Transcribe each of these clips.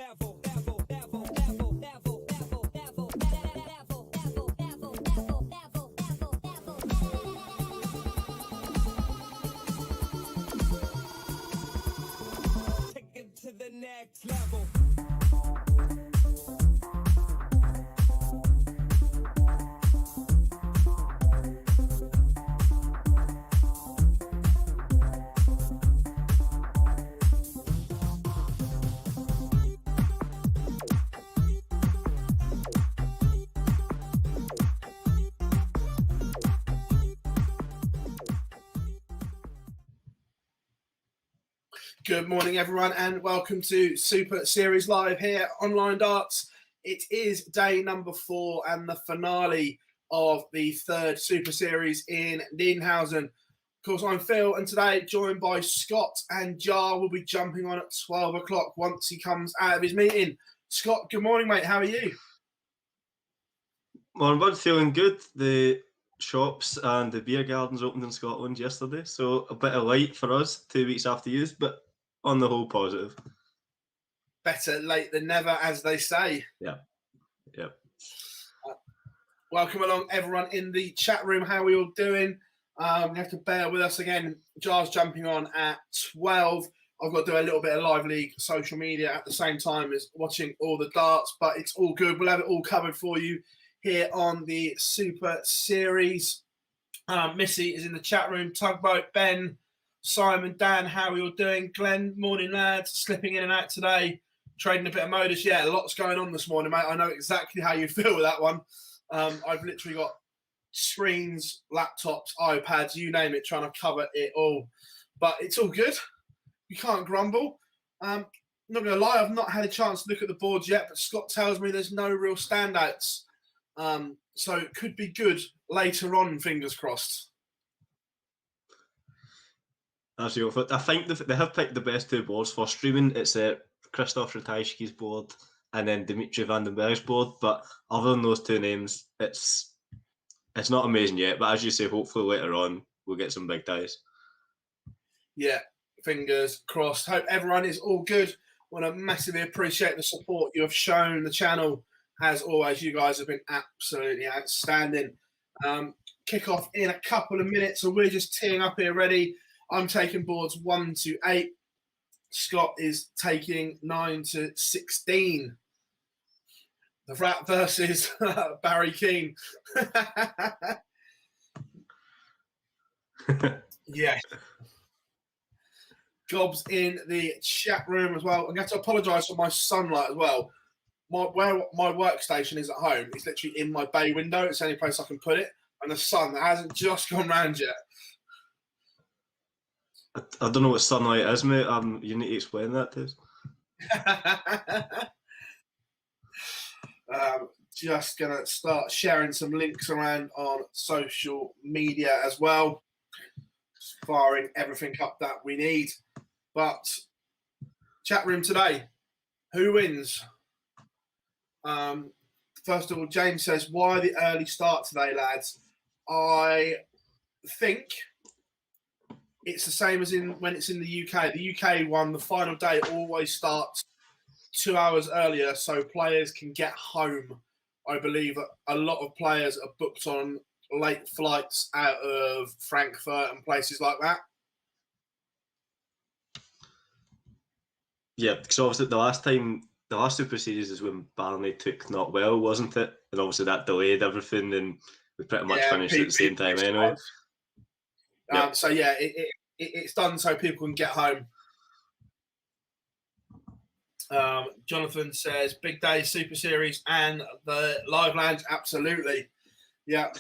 Take it to the next level. Good morning, everyone, and welcome to Super Series Live here, Online Darts. It is day number 4 and the finale of the third Super Series in Nienhausen. Of course, I'm Phil, and today joined by Scott, and Jar will be jumping on at 12 o'clock once he comes out of his meeting. Scott, good morning, mate. How are you? Well, I'm feeling good. The shops and the beer gardens opened in Scotland yesterday, so a bit of light for us 2 weeks after use, but on the whole, positive. Better late than never, as they say. Yeah. Welcome along, everyone in the chat room. How are we all doing? You have to bear with us again. Jar's jumping on at 12. I've got to do a little bit of live league social media at the same time as watching all the darts, but it's all good. We'll have it all covered for you here on the Super Series. Missy is in the chat room. Tugboat, Ben, Simon, Dan, how are you all doing? Glenn, morning, lads. Slipping in and out today. Trading a bit of MODUS. Yeah, lots going on this morning, mate. I know exactly how you feel with that one. I've literally got screens, laptops, iPads, you name it, trying to cover it all. But it's all good. You can't grumble. Not going to lie, I've not had a chance to look at the boards yet, but Scott tells me there's no real standouts. So it could be good later on, fingers crossed. Actually, I think they have picked the best 2 boards for streaming. It's Krzysztof Ratajski's board and then Dimitri Vandenberg's board. But other than those 2 names, it's not amazing yet. But as you say, hopefully later on we'll get some big ties. Yeah, fingers crossed. Hope everyone is all good. Want to massively appreciate the support you have shown the channel. As always, you guys have been absolutely outstanding. Kick off in a couple of minutes, so we're just teeing up here ready. I'm taking boards 1 to 8. Scott is taking 9 to 16. The Rat versus Barry Keane. Yeah. Gob's in the chat room as well. I'm going to apologise for my sunlight as well. Where my workstation is at home, it's literally in my bay window. It's the only place I can put it. And the sun hasn't just gone round yet. I don't know what sunlight is, mate. You need to explain that to us. Just going to start sharing some links around on social media as well. Just firing everything up that we need. But chat room today, who wins? First of all, James says, why the early start today, lads? I think it's the same as when it's in the UK. The UK one, the final day always starts 2 hours earlier so players can get home. I believe a lot of players are booked on late flights out of Frankfurt and places like that. Yeah, because obviously the last Super Series is when Barney took not well, wasn't it? And obviously that delayed everything, and we pretty much finished at the same time anyway. Yep. So yeah, it's done so people can get home. Jonathan says, big day, Super Series and the live lounge. Absolutely. Yeah.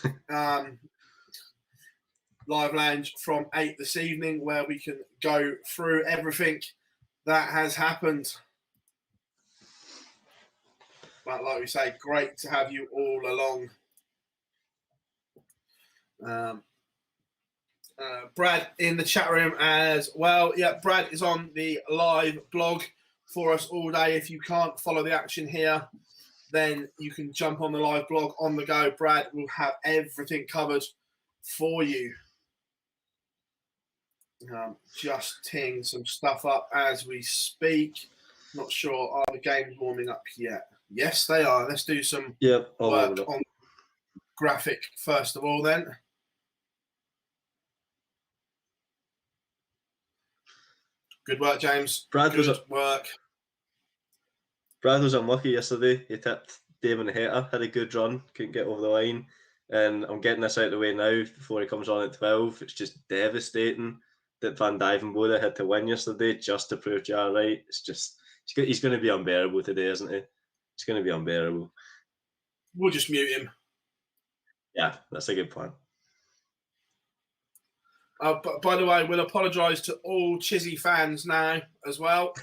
Live lounge from 8 this evening where we can go through everything that has happened. But like we say, great to have you all along. Brad in the chat room as well. Yeah, Brad is on the live blog for us all day. If you can't follow the action here, then you can jump on the live blog on the go. Brad will have everything covered for you. Just teeing some stuff up as we speak. Not sure. Are the games warming up yet? Yes, they are. Let's do some Yep, I'll work load it up. on graphic first of all then. Good work, James. Brad was Good work. Brad was unlucky yesterday. He tipped Damon Hatter, had a good run, couldn't get over the line. And I'm getting this out of the way now before he comes on at 12. It's just devastating that Van Dijvenbode had to win yesterday just to prove Jar right. It's just, he's going to be unbearable today, isn't he? It's going to be unbearable. We'll just mute him. Yeah, that's a good plan. But by the way, we'll apologise to all Chizzy fans now as well.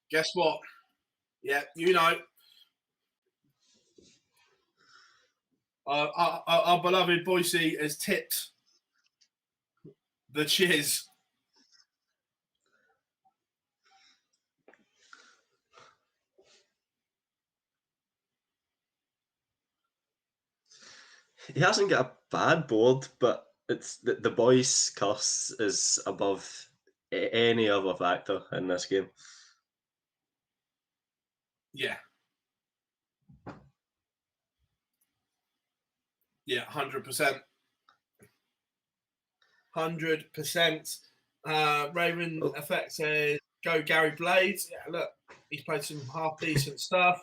Guess what? Yeah, you know. Our beloved Boise has tipped the Chiz. He hasn't got a bad board, but it's the boys' curse is above any other factor in this game. Yeah. Yeah, 100%. 100%. Raven Effect says, go Gary Blades. Yeah, look, he's played some half decent stuff.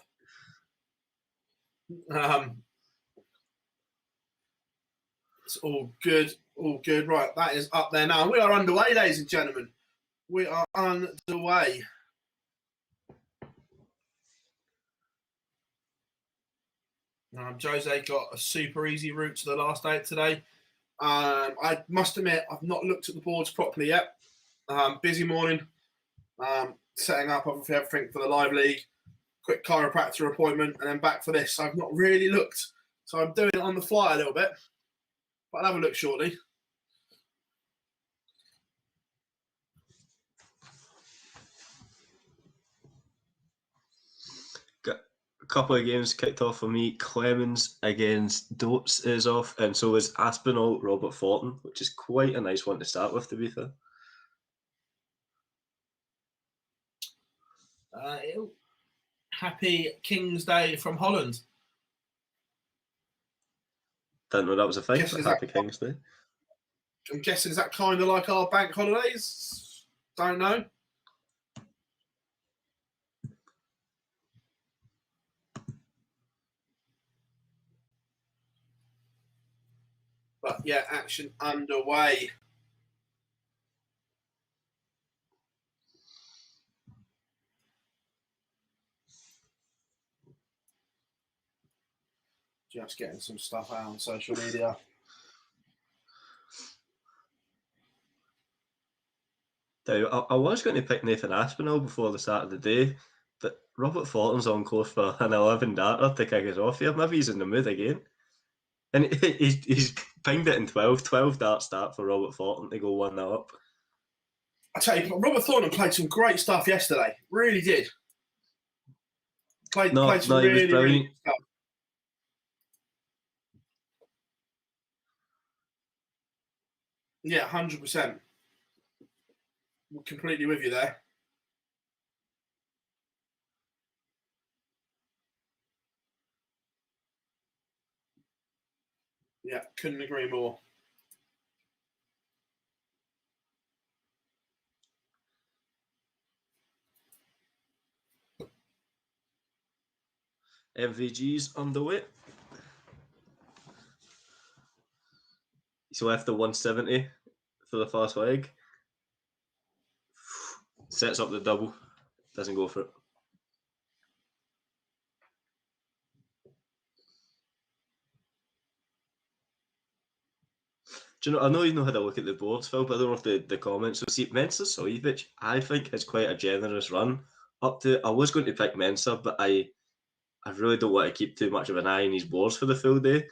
It's all good. All good. Right, that is up there now. We are underway, ladies and gentlemen. We are underway. Jose got a super easy route to the last 8 today. I must admit, I've not looked at the boards properly yet. Busy morning. Setting up everything for the live league. Quick chiropractor appointment, and then back for this. I've not really looked. So I'm doing it on the fly a little bit. But I'll have a look shortly. Got a couple of games kicked off for me. Clemens against Dotes is off, and so is Aspinall Robert Fortin, which is quite a nice one to start with, to be fair. Happy King's Day from Holland. Didn't know that was a thing. Happy King's Day. I'm guessing is that kind of like our bank holidays? Don't know. But yeah, action underway. Just getting some stuff out on social media. I was going to pick Nathan Aspinall before the start of the day, but Robert Fortin's on course for an 11 darter to kick us off here. Maybe he's in the mood again. And he's pinged it in 12 dart start for Robert Fortin to go 1-0 up. I tell you, Robert Thornton played some great stuff yesterday. Really did. Played some really good stuff. Yeah, 100%. We're completely with you there. Yeah, couldn't agree more. MVG's underway. He's left the 170 for the first leg. Sets up the double. Doesn't go for it. Do you know, I know you know how to look at the boards, Phil, but I don't know if the comments. So see, Mensa Sojovic, I think, has quite a generous run up to. I was going to pick Mensa, but I really don't want to keep too much of an eye on his boards for the full day.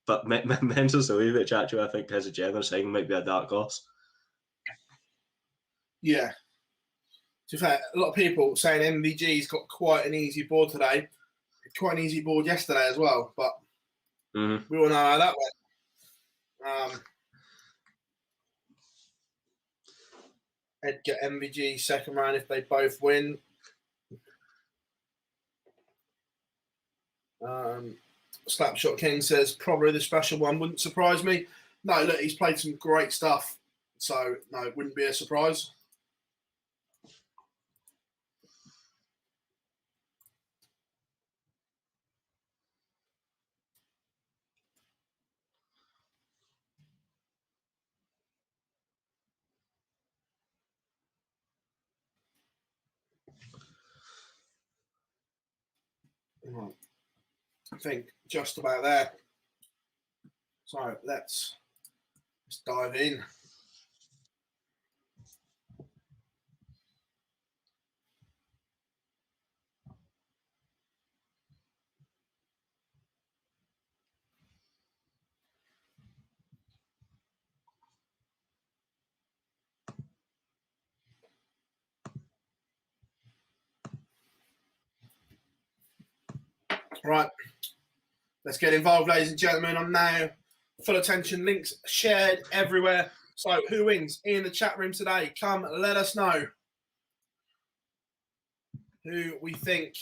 But Mensa Sojovic, actually, I think, has a generous thing, might be a dark horse. Yeah. To be fair, a lot of people saying MVG's got quite an easy board today. Quite an easy board yesterday as well, but we all know how that went. Edgar MVG second round if they both win. Slapshot King says probably the special one, wouldn't surprise me. No, look, he's played some great stuff, so no, it wouldn't be a surprise. Right. I think just about there. So let's dive in. Right, let's get involved, ladies and gentlemen. I'm now full attention, links shared everywhere. So who wins in the chat room today? Come, let us know who we think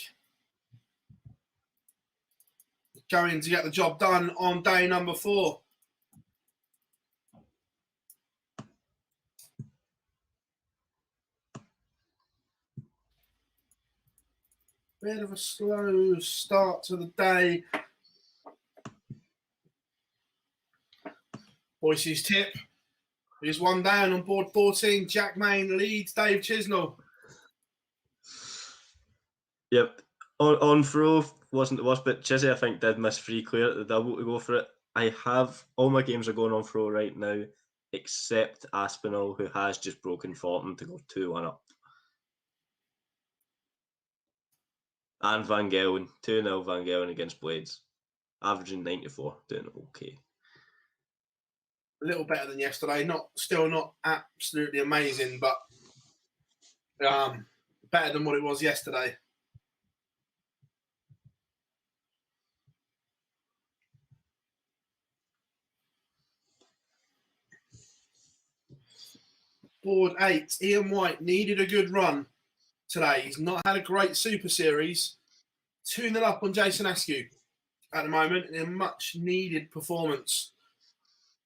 is going to get the job done on day number 4. Bit of a slow start to the day. Boyce's tip is 1 down on board 14. Jack Main leads Dave Chisnell. Yep. On throw wasn't the worst, but Chizzy I think did miss free clear at the double to go for it. I have all my games are going on throw right now, except Aspinall, who has just broken Fortin to go 2-1 up. And Van Gelden, 2-0 Van Gelden against Blades. Averaging 94, doing okay. A little better than yesterday. Still not absolutely amazing, but better than what it was yesterday. Board 8, Ian White needed a good run today. He's not had a great Super Series. 2-0 up on Jason Askew at the moment, and a much needed performance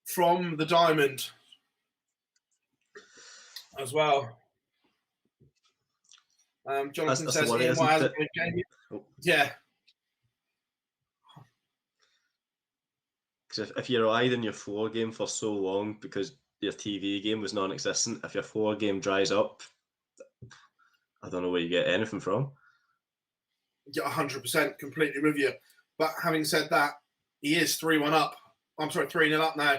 from the Diamond as well. Jonathan says Ian White has a good game. Yeah. Because if you relied on your 4 game for so long because your TV game was non-existent, if your 4 game dries up, I don't know where you get anything from. Yeah, 100% completely with you. But having said that, he is 3-1 up. I'm sorry, 3-0 up now.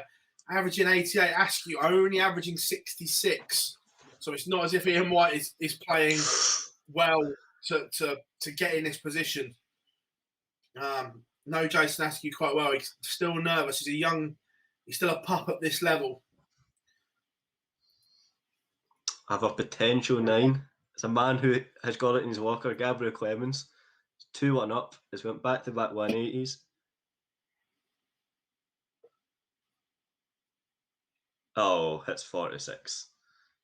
Averaging 88. Askew only averaging 66. So it's not as if Ian White is playing well to get in this position. No, Jason Askew quite well. He's still nervous. He's still a pup at this level. I have a potential 9. It's a man who has got it in his locker, Gabriel Clemens. 2-1 up. Has went back-to-back 180s. Oh, hits 46.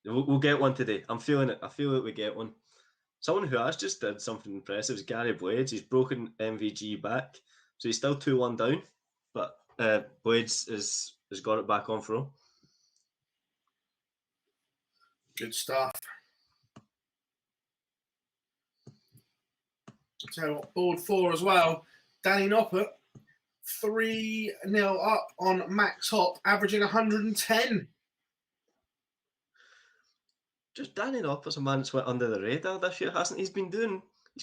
We'll get one today. I'm feeling it. I feel that we get one. Someone who has just did something impressive is Gary Blades. He's broken MVG back. So he's still 2-1 down. But Blades has got it back on for him. Good stuff. So board 4 as well. Danny Noppert, 3-0 up on Max Hop, averaging 110. Just Danny Noppert's a man that's went under the radar this year, hasn't he? He's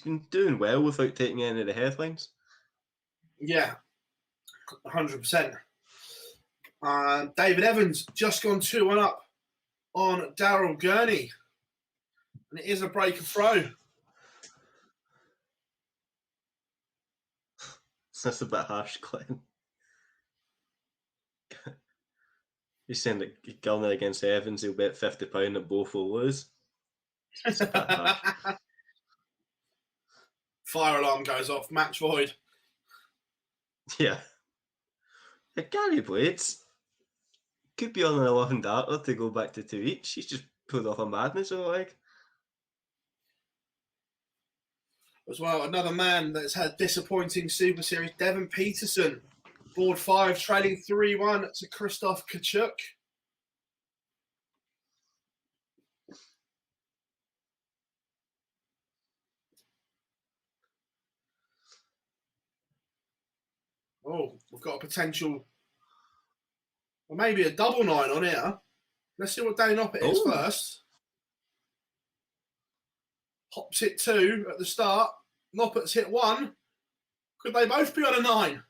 been doing well without taking any of the headlines. Yeah, 100%. David Evans just gone 2-1 up on Daryl Gurney. And it is a break of throw. That's a bit harsh, Glenn. He's saying that Gilner against Evans, he'll bet £50 that both will lose. It's a bit harsh. Fire alarm goes off. Match void. Yeah. Gary Blades could be on an 11 darter to go back to 2 each. He's just pulled off a madness, I like. as well. Another man that's had disappointing Super Series, Devon Peterson. Board 5, trailing 3-1 to Christoph Kachuk. Oh, we've got a potential, or maybe a double 9 on here. Let's see what Danny Noppet is first. Hops hit 2 at the start. Noppet's hit 1. Could they both be on a 9?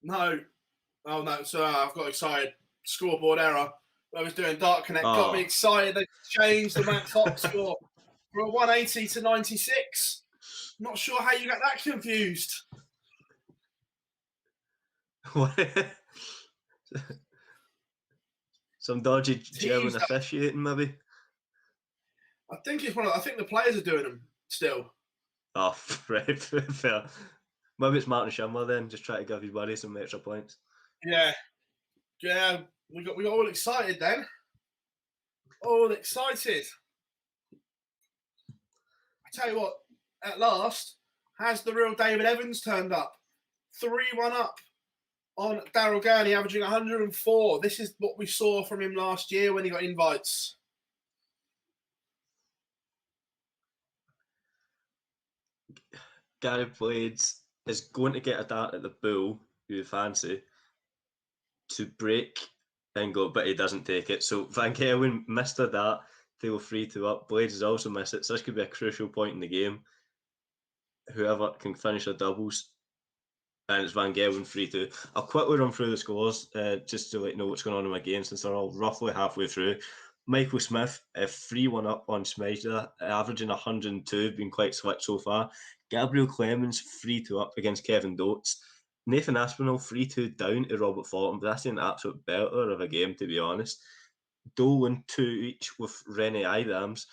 No. Oh, no. So I've got excited. Scoreboard error. I was doing Dark Connect. Got me excited. They changed the Max Hop score from 180 to 96. Not sure how you got that confused. Some dodgy German officiating, maybe. I think it's I think the players are doing them still. Oh, right, fair. Maybe it's Martin Schindler then, just try to give his buddy some extra points. Yeah, we got all excited then. All excited. I tell you what, at last, has the real David Evans turned up? 3-1 up on Daryl Gurney, averaging 104. This is what we saw from him last year when he got invites. Gary Blades is going to get a dart at the bull, you fancy, to break and go, but he doesn't take it. So Van Gerwen missed a dart, feel free to up. Blades has also missed it. So this could be a crucial point in the game. Whoever can finish a doubles, and it's Van Gerwen 3-2. I'll quickly run through the scores just to know what's going on in my game since they're all roughly halfway through. Michael Smith, 3-1 up on Smyger, averaging 102, been quite slick so far. Gabriel Clemens, 3-2 up against Kevin Dotes. Nathan Aspinall, 3-2 down to Robert Fulton, but that's an absolute belter of a game, to be honest. Dolan, 2 each with Rene Idams.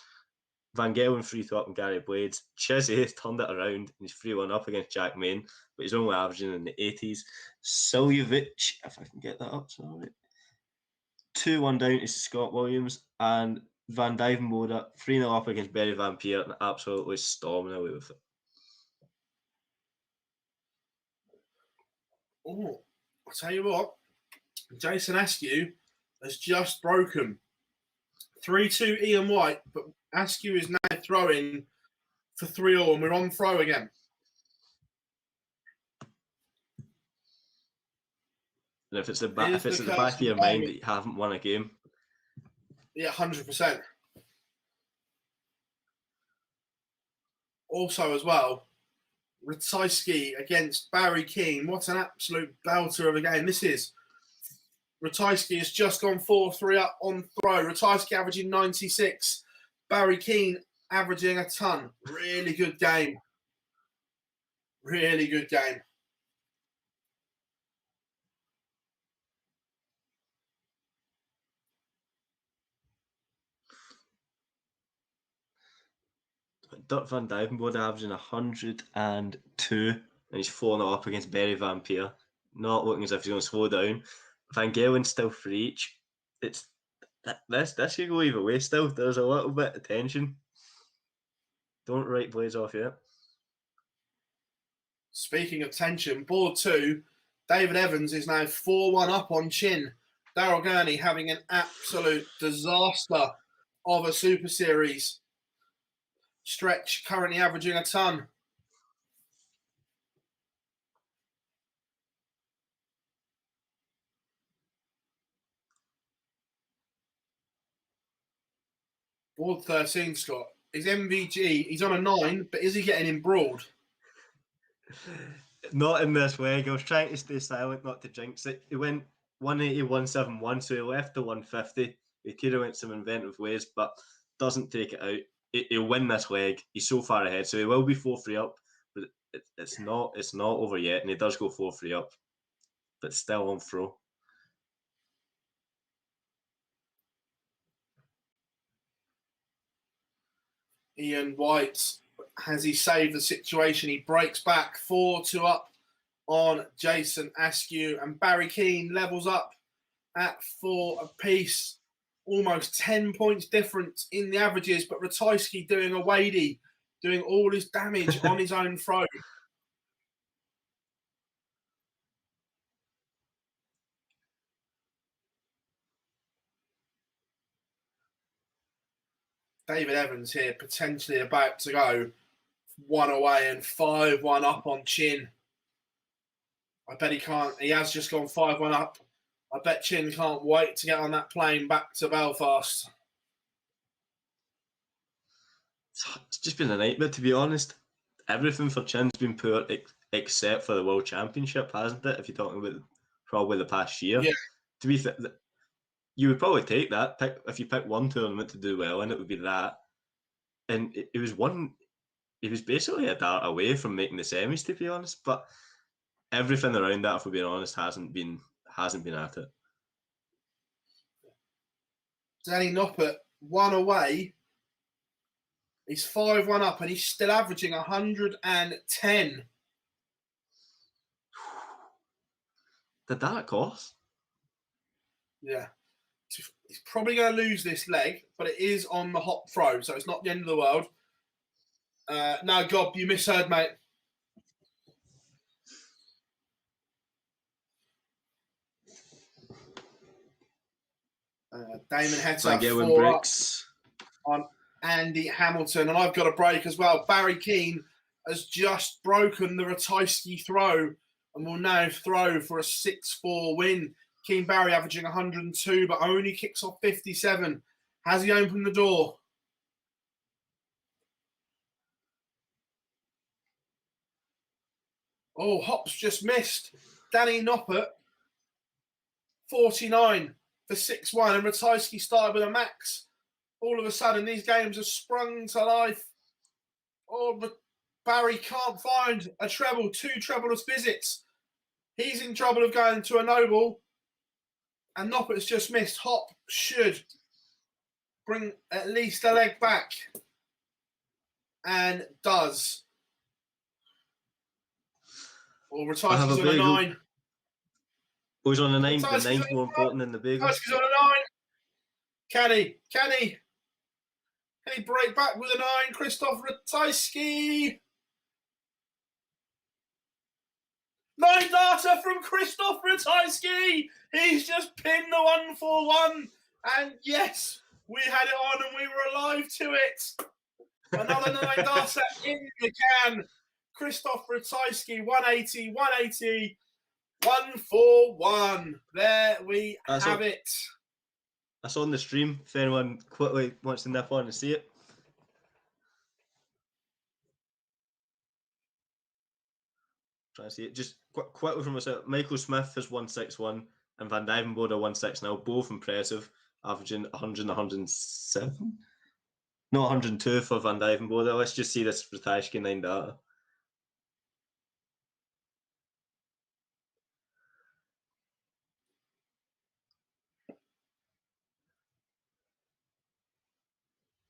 Van Gerwen 3-2 up and Gary Blades. Chizzy turned it around and he's 3-1 up against Jack Main, but he's only averaging in the 80s. Siljevic, if I can get that up, sorry. 2-1 down to Scott Williams, and Van Dyvenbode 3-0 up against Barry Van Peer and absolutely storming away with it. Oh, I'll tell you what, Jason Askew has just broken 3-2 Ian White, but Askew is now throwing for 3-all, and we're on throw again. And if it's at the back of your mind that you haven't won a game, yeah, 100%. Also, as well, Ratajski against Barry Keane. What an absolute belter of a game this is. Ratajski has just gone 4-3 up on throw. Ratajski averaging 96. Barry Keane averaging a ton. Really good game. Really good game. Dirk Van Dyvenbode averaging 102, and he's 4-0 up against Barry Van Peer. Not looking as if he's going to slow down. Van Gerwen's still 3 each. It's this could go either way still. There's a little bit of tension. Don't write Blades off yet. Speaking of tension, board 2, David Evans is now 4-1 up on Chin. Daryl Gurney having an absolute disaster of a Super Series. Stretch currently averaging a ton. Board 13, Scott. His MVG, he's on a 9, but is he getting embroiled? Not in this leg. I was trying to stay silent, not to jinx it. He went 180, 171, so he left the 150. He could have went some inventive ways, but doesn't take it out. He'll win this leg. He's so far ahead, so he will be 4-3 up, but it's not over yet, and he does go 4-3 up, but still on throw. Ian White, has he saved the situation? He breaks back 4-2 up on Jason Askew, and Barry Keane levels up at 4 apiece. almost 10 points difference in the averages, but Ratajski doing a wadey, doing all his damage on his own throw. David Evans here potentially about to go 1 away and 5-1 up on Chin. I bet he can't. He has just gone 5-1 up. I bet Chin can't wait to get on that plane back to Belfast. It's just been a nightmare, to be honest. Everything for Chin's been poor except for the World Championship, hasn't it? If you're talking about probably the past year. Yeah. To be fair, you would probably take that. If you pick one tournament to do well, and it would be that. And it was one. He was basically a dart away from making the semis, to be honest. But everything around that, if we're being honest, hasn't been at it. Danny Noppert 1 away. He's 5-1 up, and he's still averaging 110. Did that cost? Yeah. He's probably going to lose this leg, but it is on the hop throw, so it's not the end of the world. No, Gob, you misheard, mate. Damon Hetta 4 up on Andy Hamilton, and I've got a break as well. Barry Keane has just broken the Ratajski throw and will now throw for a 6-4 win. Keane Barry averaging 102, but only kicks off 57. Has he opened the door? Oh, Hops just missed. Danny Noppert, 49 for 6-1, and Ratajski started with a max. All of a sudden, these games have sprung to life. Oh, but Barry can't find a treble, 2 trebleless visits. He's in trouble of going to a noble, and Noppert's just missed. Hop should bring at least a leg back, and does. Well, Ratajski's on a 9. Who's on a 9? The 9's more important than the bagel. Ratajski's on a 9. Can he break back with a 9? Christoph Ratajski. 9 data from Christoph Ratajski. He's just pinned the 1-4-1. And yes, we had it on and we were alive to it. Another 9 data in the can. Christoph Ratajski, 180, 1-4-1. There we have it. That's on the stream if anyone quickly wants to nip on and see it. Trying to see it. Just quickly from myself. Michael Smith is 161 and Van Dijvenbode 160. Both impressive, averaging 100 and 107. No, 102 for Van Dijvenbode. Let's just see this Ratajski 9 data.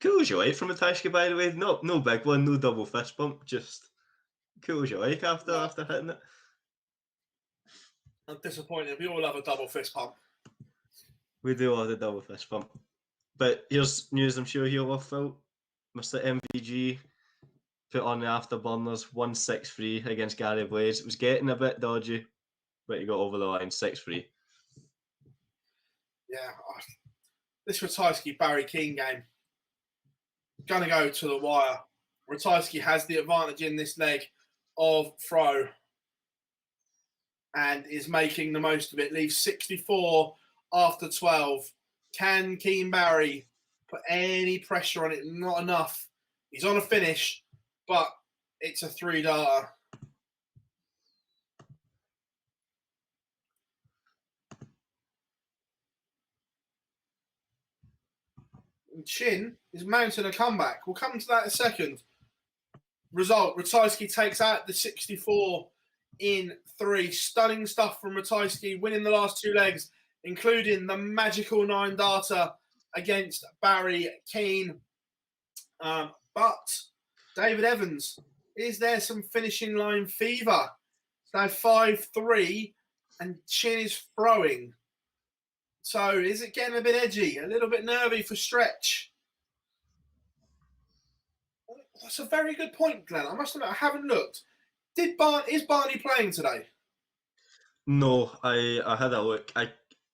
Cool as you like from Ratajski, by the way. No big one, no double fist bump. Just cool as you like after hitting it. I'm disappointed. We all have a double fist pump. We do all the double fist pump. But here's news I'm sure you'll love, Phil. Mr. MVG put on the afterburners 1-6-3 against Gary Blaze. It was getting a bit dodgy, but he got over the line 6-3. Yeah. This Ratajski Barry Keane game, going to go to the wire. Ratajski has the advantage in this leg of throw and is making the most of it. Leaves 64 after 12. Can Keane Barry put any pressure on it? Not enough. He's on a finish, but it's a 3 data. Chin is mounting a comeback. We'll come to that in a second. Result, Ratajski takes out the 64 in 3. Stunning stuff from Ratajski, winning the last 2 legs, including the magical 9 data against Barry Keane. But David Evans, is there some finishing line fever? It's now 5-3 and Chin is throwing. So is it getting a bit edgy, a little bit nervy for Stretch? That's a very good point, Glenn. I must admit, I haven't looked. Is Barney playing today? No, I had a look.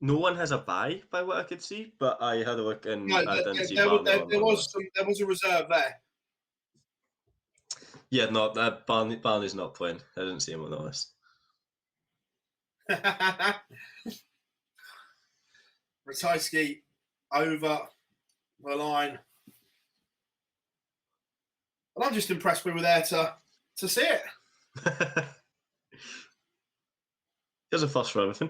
No one has a bye by what I could see, but I had a look and No, I didn't see there Barney on the list. was a reserve there. Yeah, no, Barney's not playing. I didn't see him on the list. Ratajski over the line. And I'm just impressed we were there to see it. Here's a first for everything.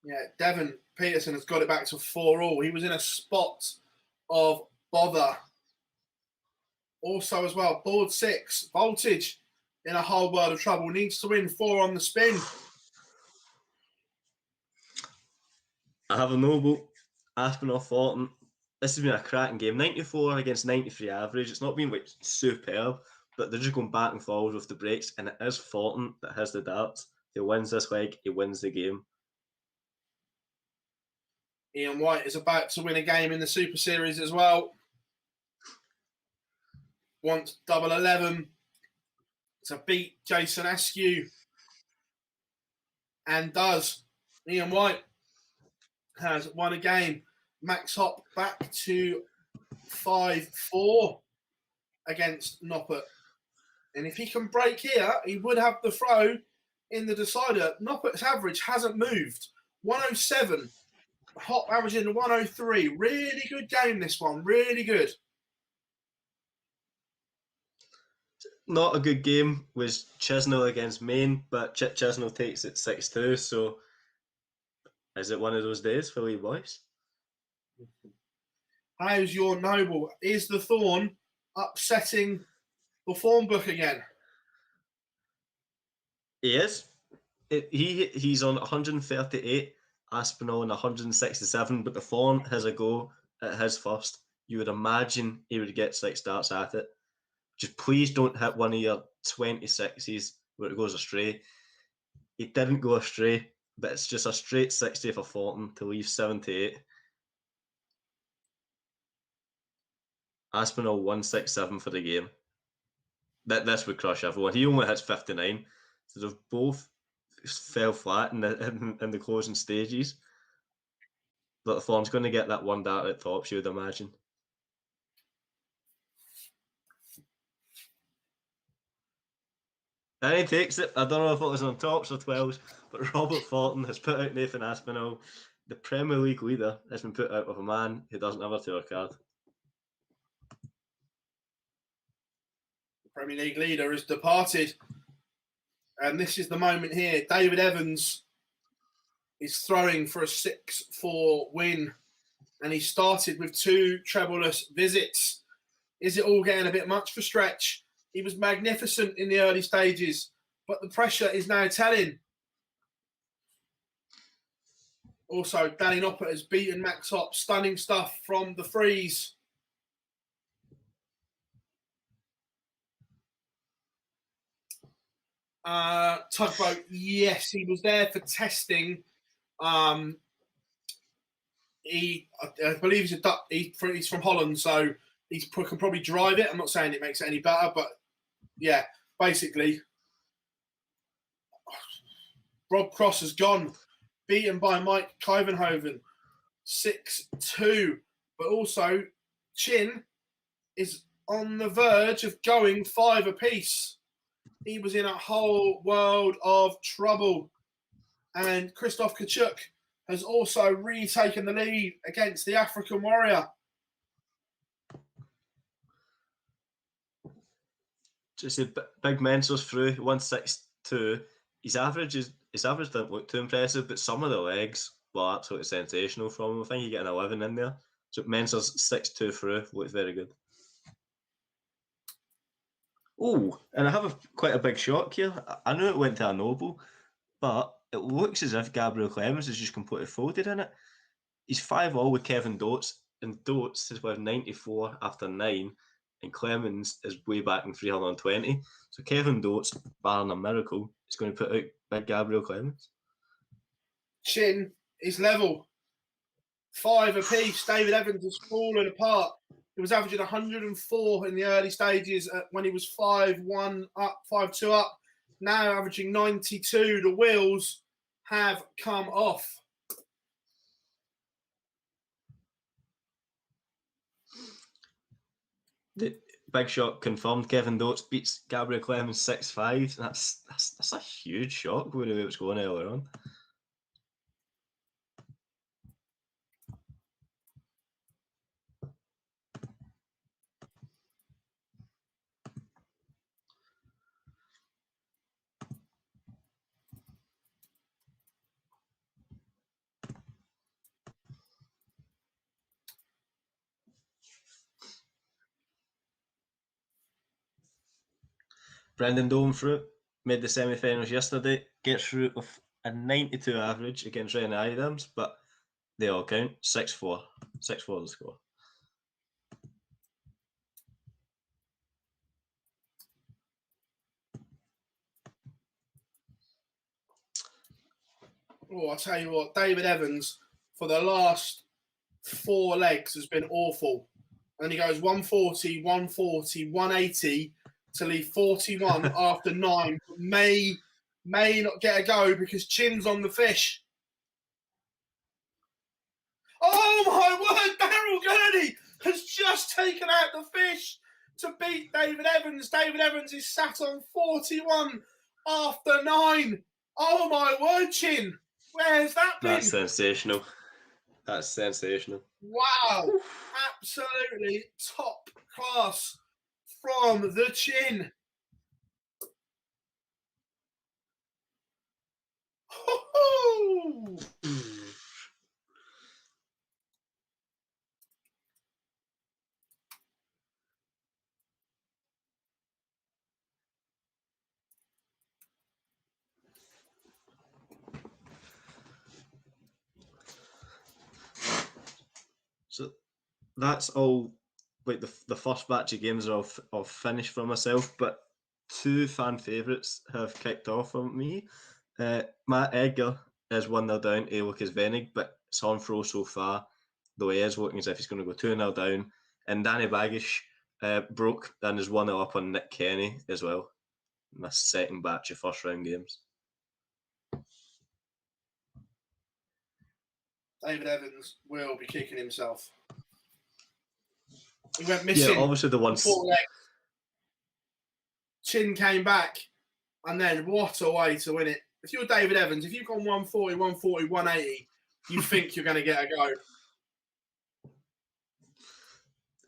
Yeah, Devon Peterson has got it back to 4-all. He was in a spot of bother. Also as well, board 6, Voltage in a whole world of trouble. Needs to win 4 on the spin. I have a noble Aspinall Thornton. This has been a cracking game. 94 against 93 average. It's not been like superb, but they're just going back and forward with the breaks, and it is Thornton that has the darts. If he wins this leg, he wins the game. Ian White is about to win a game in the Super Series as well. Wants double 11 to beat Jason Askew. And does. Ian White has won a game. Max Hop back to 5-4 against Noppert. And if he can break here, he would have the throw in the decider. Noppert's average hasn't moved. 107. Hop averaging 103. Really good game, this one. Really good. Not a good game was Chisnell against Maine, but Chisnell takes it 6-2. So is it one of those days for Lee Boyce? How's your noble? Is the Thorn upsetting the form book again? He is. He's on 138, Aspinall on 167, but the Thorn has a go at his first. You would imagine he would get 6 starts at it. Just please don't hit one of your 26s where it goes astray. He didn't go astray, but it's just a straight 60 for Thornton to leave 78. Aspinall 167 for the game. This would crush everyone. He only hits 59, so they've both fell flat in the closing stages. But the Thorn's going to get that one dart at tops, you would imagine. And he takes it. I don't know if it was on tops or 12s, but Robert Thornton has put out Nathan Aspinall. The Premier League leader has been put out with a man who doesn't have a tour card. The Premier League leader has departed. And this is the moment here. David Evans is throwing for a 6-4 win. And he started with 2 trebleless visits. Is it all getting a bit much for Stretch? He was magnificent in the early stages, but the pressure is now telling. Also, Danny Noppert has beaten Max Hop. Stunning stuff from the freeze. Tugboat, yes, he was there for testing. I believe he's from Holland, so he can probably drive it. I'm not saying it makes it any better, but yeah, basically, Rob Cross has gone, beaten by Mike Kyvenhoven, 6-2. But also, Chin is on the verge of going 5 apiece. He was in a whole world of trouble. And Christoph Kachuk has also retaken the lead against the African Warrior. Just a big Mentor's through 162. His average didn't look too impressive, but some of the legs were absolutely sensational from him. I think he got an 11 in there. So Mentor's 6-2 through looked very good. Oh, and I have quite a big shock here. I know it went to a noble, but it looks as if Gabriel Clemens is just completely folded in it. He's 5-all with Kevin Dotes, and Dotes has won 94 after 9. and Clemens is way back in 320. So Kevin Dotes, barring a miracle, is going to put out big Gabriel Clemens. Chin is level. 5 apiece. David Evans has fallen apart. He was averaging 104 in the early stages when he was 5-1 up, 5-2 up. Now averaging 92. The wheels have come off. The big shot confirmed. Kevin Dotes beats Gabriel Clemens 6-5. That's a huge shock with the way it was going earlier on. Brendan Domenfruit made the semi-finals yesterday, gets through with a 92 average against Ryan Adams, but they all count. 6-4. 6-4 the score. Oh, I'll tell you what, David Evans, for the last 4 legs, has been awful. And he goes 140, 140, 180 to leave 41 after 9. May not get a go because Chin's on the fish. Oh, my word, Daryl Gurney has just taken out the fish to beat David Evans. David Evans is sat on 41 after 9. Oh, my word, Chin. Where's that been? That's sensational. That's sensational. Wow. Absolutely top class from the Chin. Ho-ho! So that's all. Like the first batch of games are all finished for myself, but 2 fan favourites have kicked off for me. Matt Edgar is 1-0 down to Lucas Venig, but it's on throw so far, though he is looking as if he's going to go 2-0 down. And Danny Baggish broke and is 1-0 up on Nick Kenny as well. My second batch of first round games. David Evans will be kicking himself. He went missing. Yeah, obviously the ones. Chin came back, and then what a way to win it. If you're David Evans, if you've gone 140, 140, 180, you think you're going to get a go.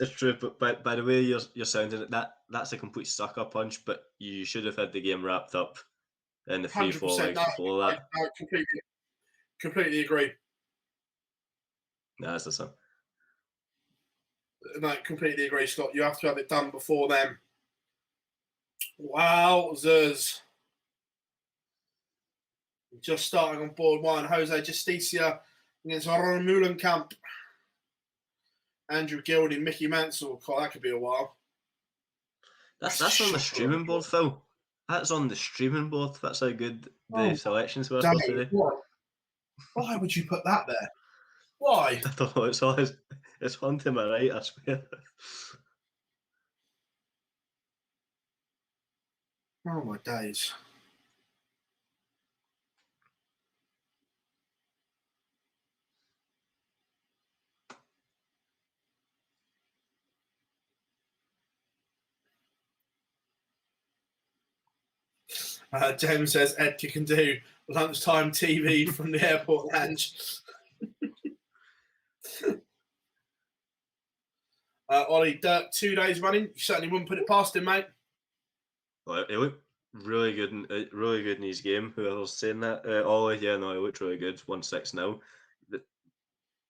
It's true, but by the way you're sounding it, that's a complete sucker punch, but you should have had the game wrapped up in the 3-4 legs before that. I completely agree. No, that's the same. No, completely agree, Scott. You have to have it done before then. Wowzers. Just starting on board 1. Jose Justicia against Ron Muhlenkamp. Andrew Gilding, Mickey Mansell. God, that could be a while. That's on the streaming board, Phil. That's on the streaming board. That's how good the selections were for today. Why would you put that there? Why? I don't know. It's on to my right, I swear. Oh, my days. James says Edgar can do lunchtime TV from the airport lounge. Ollie, Dirk, 2 days running. You certainly wouldn't put it past him, mate. Well, he looked really good in his game. Whoever's saying that, Ollie, yeah, no, he looked really good. 1-6 now.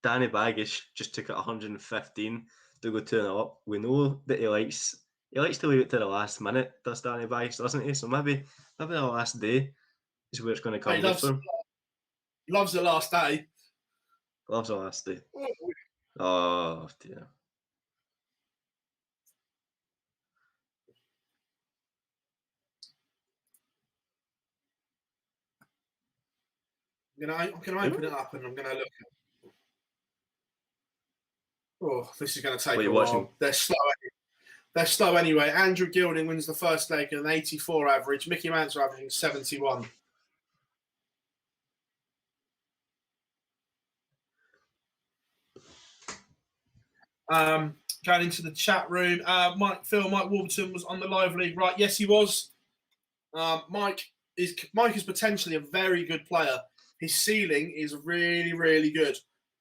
Danny Baggish just took it 115 to go 2-0 up. We know that he likes to leave it to the last minute, does Danny Baggish, doesn't he? So maybe the last day is where it's going to come good for him. Loves the last day. Loves the last day. Oh dear. I'm gonna open it up and I'm gonna look. Oh, this is gonna take a while. They're slow. They're slow anyway. Andrew Gilding wins the first leg at an 84 average. Mickey Mantle averaging 71. Going into the chat room, Mike Warburton was on the live league, right? Yes, he was. Mike is potentially a very good player. His ceiling is really, really good,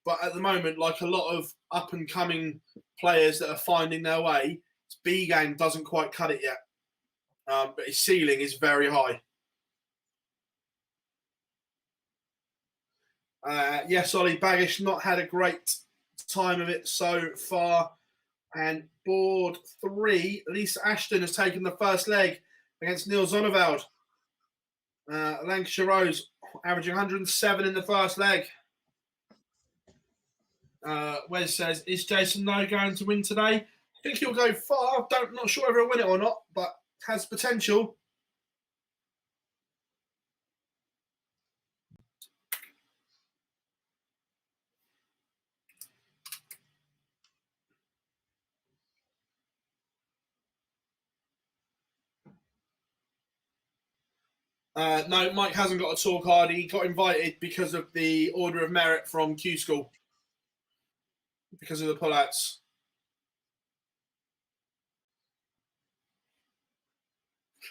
but at the moment, like a lot of up and coming players that are finding their way, his B game doesn't quite cut it yet. But his ceiling is very high. Yes, Ollie Baggish not had a great time of it so far. And board 3, Lisa Ashton has taken the first leg against Neil Zonneveld. Lancashire Rose averaging 107 in the first leg. Wes says, is Jason No going to win today? I think he'll go far. Not sure if he'll win it or not, but has potential. No, Mike hasn't got a tour card. He got invited because of the Order of Merit from Q School. Because of the pullouts.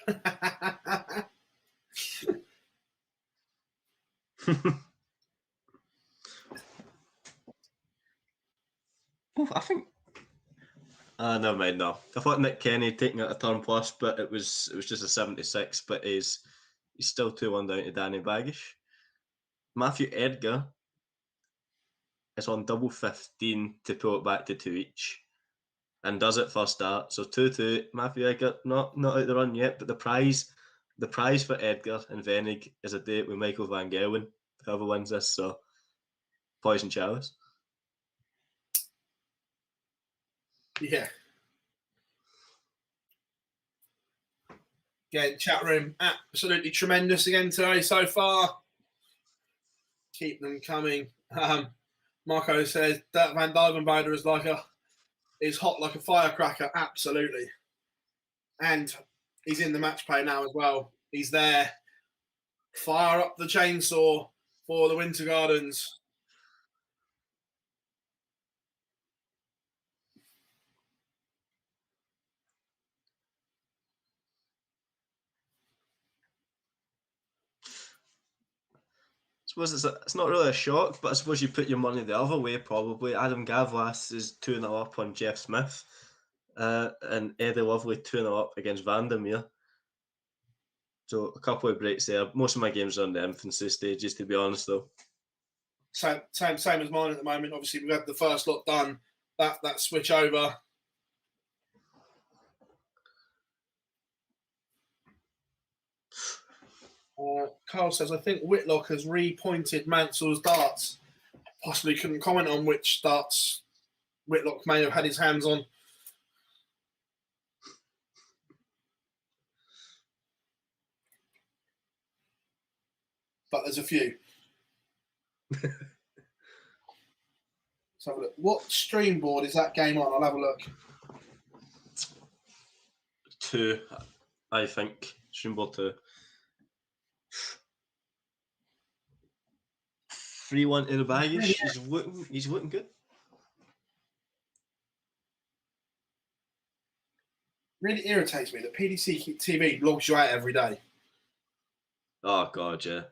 I think. Never mind. No, I thought Nick Kenny taking it a turn plus, but it was just a 76. But he's still 2-1 down to Danny Baggish. Matthew Edgar is on double 15 to pull it back to 2 each, and does it first start. So 2-2. Matthew Edgar not out the run yet, but the prize for Edgar and Venig is a date with Michael Van Gerwen. Whoever wins this, so Poison Chalice. Yeah. Again, chat room absolutely tremendous again today so far. Keep them coming. Marco says that Van Dijvenbode is hot like a firecracker. Absolutely. And he's in the match play now as well. He's there. Fire up the chainsaw for the Winter Gardens. I suppose it's not really a shock, but I suppose you put your money the other way probably. Adam Gavlas is 2-0 up on Jeff Smith, and Eddie Lovely 2-0 up against Vandermeer. So a couple of breaks there. Most of my games are on the infancy stages, to be honest, though. Same as mine at the moment. Obviously, we've had the first lot done. That switch over. Carl says, I think Whitlock has repointed Mansell's darts. Possibly couldn't comment on which darts Whitlock may have had his hands on. But there's a few. Let's have a look. What stream board is that game on? I'll have a look. 2, I think. Stream board 2. 3-1 to the Baggish. He's looking good. Really irritates me that PDC TV logs you out every day. Oh God, yeah.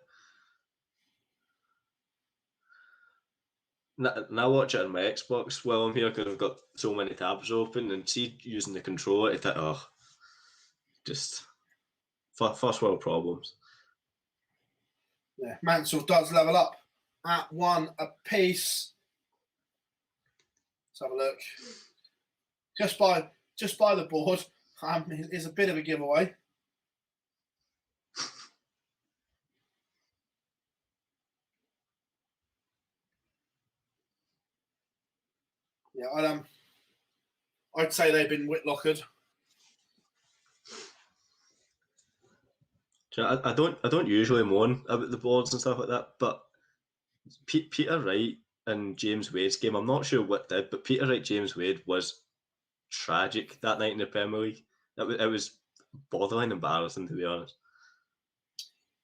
Now watch it on my Xbox while I'm here because I've got so many tabs open, and see using the controller to just first world problems. Yeah, Mansell does level up at 1 apiece. Let's have a look. Just by the board is a bit of a giveaway. Yeah, I'd say they've been Whitlocked. I don't usually moan about the boards and stuff like that, but Peter Wright and James Wade's game, I'm not sure what did, but Peter Wright, James Wade was tragic that night in the Premier League. It was borderline embarrassing, to be honest.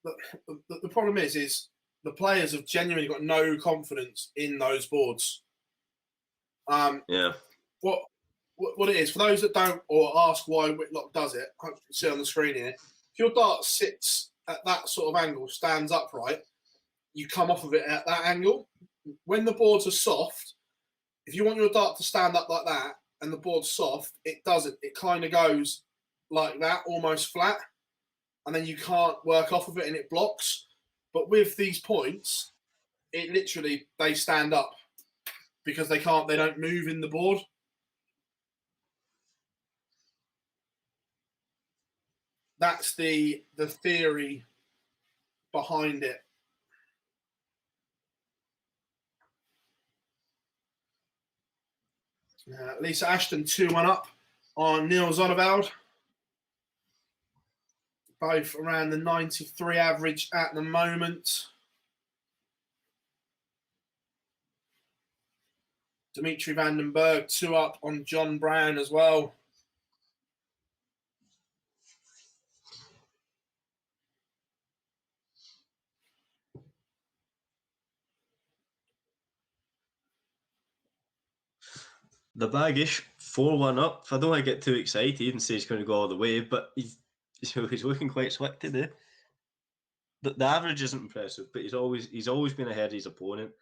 The problem is the players have genuinely got no confidence in those boards. Yeah. What it is, for those that don't or ask why Whitlock does it, I can see on the screen here, if your dart sits at that sort of angle, stands upright, you come off of it at that angle. When the boards are soft, if you want your dart to stand up like that and the board's soft, it doesn't. It kind of goes like that, almost flat, and then you can't work off of it and it blocks. But with these points, it literally, they stand up because they don't move in the board. That's the theory behind it. Lisa Ashton 2-1 up on Neil Zonneveld. Both around the 93 average at the moment. Dimitri Vandenberg 2 up on John Brown as well. The Baggish 4-1 up. I don't want to get too excited and say he's going to go all the way, but he's looking quite slick today. The average isn't impressive, but he's always been ahead of his opponent.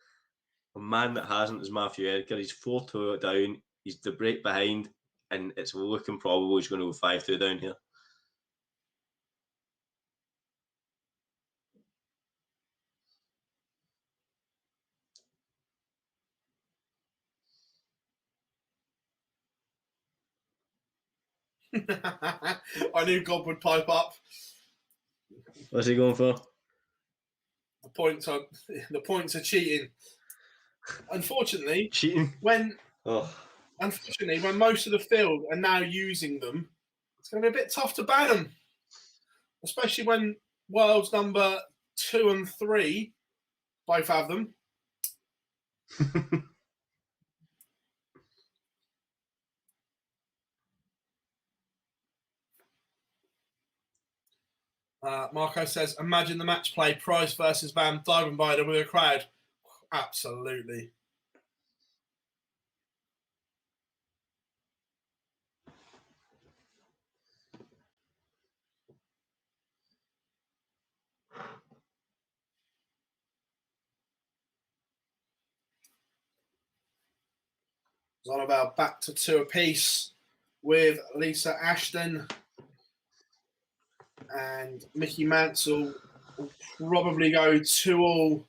A man that hasn't is Matthew Edgar. He's 4-2 down. He's the break behind, and it's looking probable he's going to go 5-2 down here. I knew God would pipe up. What's he going for? The points are cheating. Unfortunately, Cheating. Unfortunately, when most of the field are now using them, it's going to be a bit tough to ban them, especially when world's number 2 and 3 both have them. Marco says, imagine the match play, Price versus Van Dyvenbider with a crowd. Absolutely. Zonneveld back to 2 apiece with Lisa Ashton. And Mickey Mansell will probably go 2-2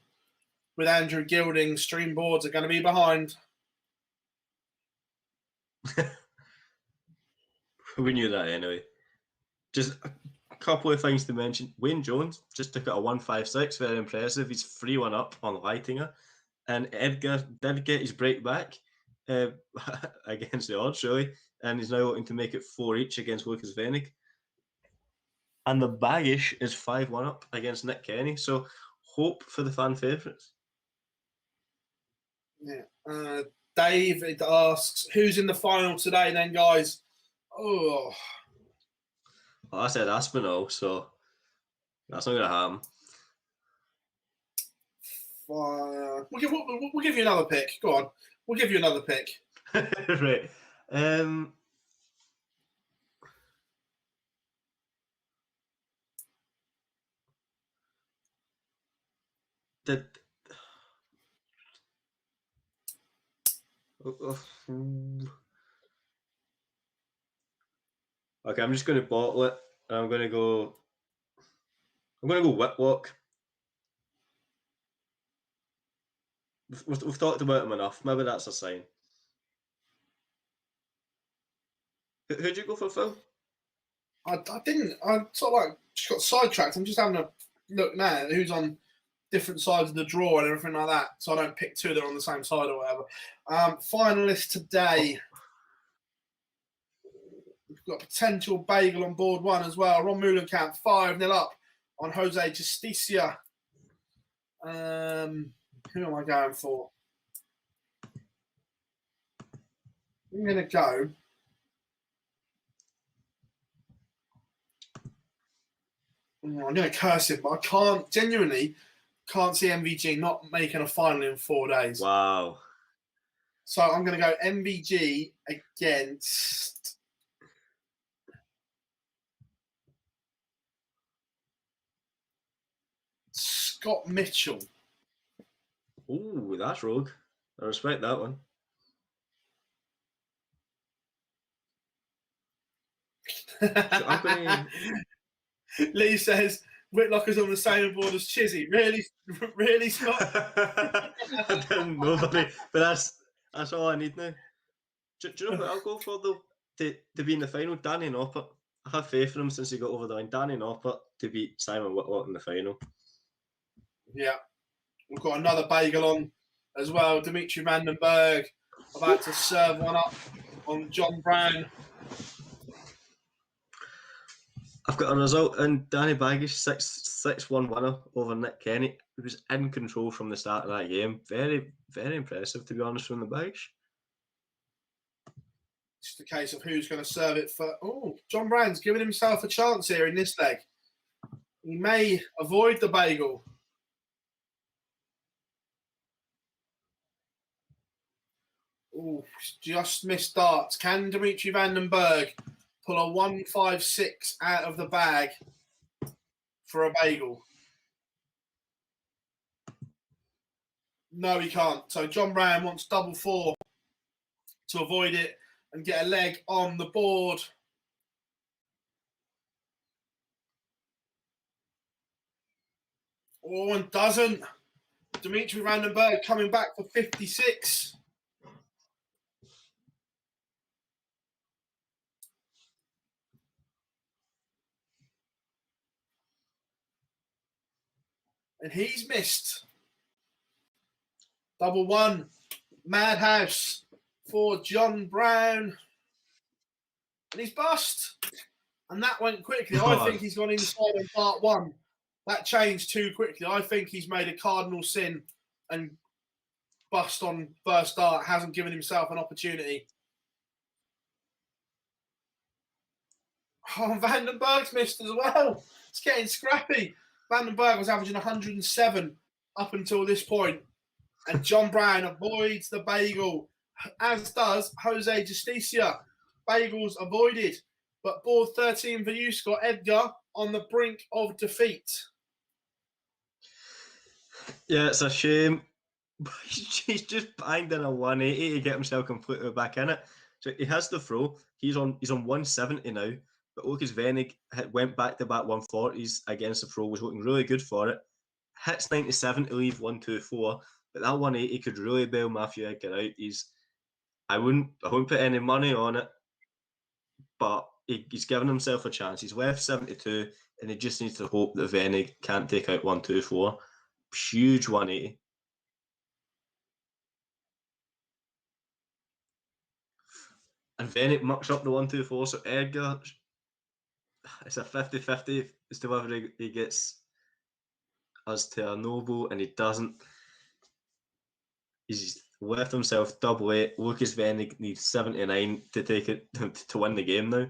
with Andrew Gilding. Stream boards are going to be behind. We knew that anyway. Just a couple of things to mention. Wayne Jones just took out a 156, very impressive. He's 3-1 up on Leitinger. And Edgar did get his break back against the odds, really. And he's now looking to make it 4 each against Lucas Venig. And the Baggish is 5-1 up against Nick Kenny. So hope for the fan favourites. Yeah. Dave asks, who's in the final today then, guys? Oh. Well, I said Aspinall, so that's not going to happen. We'll give you another pick. Go on. We'll give you another pick. Right. Okay, I'm just going to bottle it. I'm going to go Whitlock. We've talked about him enough. Maybe that's a sign. Who'd you go for, Phil? I didn't. I sort of like just got sidetracked. I'm just having a look now at who's on different sides of the draw and everything like that, so I don't pick 2 that are on the same side or whatever. Finalists today. We've got potential bagel on board 1 as well. Ron Moulenkamp 5-0 up on Jose Justicia. Who am I going for? I'm going to go. I'm going to curse him, but I genuinely can't see MVG not making a final in 4 days. Wow. So I'm going to go MVG against Scott Mitchell. Ooh, that's rogue. I respect that one. So I'm gonna... Lee says Whitlocker's on the same board as Chizzy. Really, Scott? I didn't know, buddy, but that's all I need now. Do you know what I'll go for though? To be in the final, Danny Noppert. I have faith in him since he got over the line. Danny Noppert to beat Simon Whitlock in the final. Yeah, we've got another bagel on as well. Dimitri Vandenberg about to serve one up on John Brown. I've got a result in Danny Baggish 6-1 winner over Nick Kenny. He was in control from the start of that game. Very, very impressive, to be honest, from the Baggish. It's the case of who's going to serve it for. Oh, John Brown's giving himself a chance here in this leg. He may avoid the bagel. Oh, just missed darts. Can Dimitri Vandenberg pull a 156 out of the bag for a bagel? No, he can't. So John Brown wants double four to avoid it and get a leg on the board. Oh, and doesn't. Dimitri Vandenberg coming back for 56. And he's missed. Double one. Madhouse for John Brown. And he's bust. And that went quickly. I think he's gone inside on part one. That changed too quickly. I think he's made a cardinal sin and bust on first dart. Hasn't given himself an opportunity. Oh, Vandenberg's missed as well. It's getting scrappy. Vandenberg was averaging 107 up until this point. And John Brown avoids the bagel, as does Jose Justicia. Bagels avoided. But board 13 for you, Scott. Edgar on the brink of defeat. Yeah, it's a shame. He's just banged in a 180 to get himself completely back in it. So he has the throw. He's on 170 now. But Lucas Venig went back to back 140s against the throw, was looking really good for it. Hits 97 to leave 124, but that 180 could really bail Matthew Edgar out. I wouldn't put any money on it, but he's given himself a chance. He's left 72, and he just needs to hope that Venig can't take out 124. Huge 180. And Venig mucks up the 124, so Edgar, it's a 50-50 as to whether he gets us to a noble, and he doesn't. He's left himself double eight. Lucas Venig needs 79 to take it to win the game now.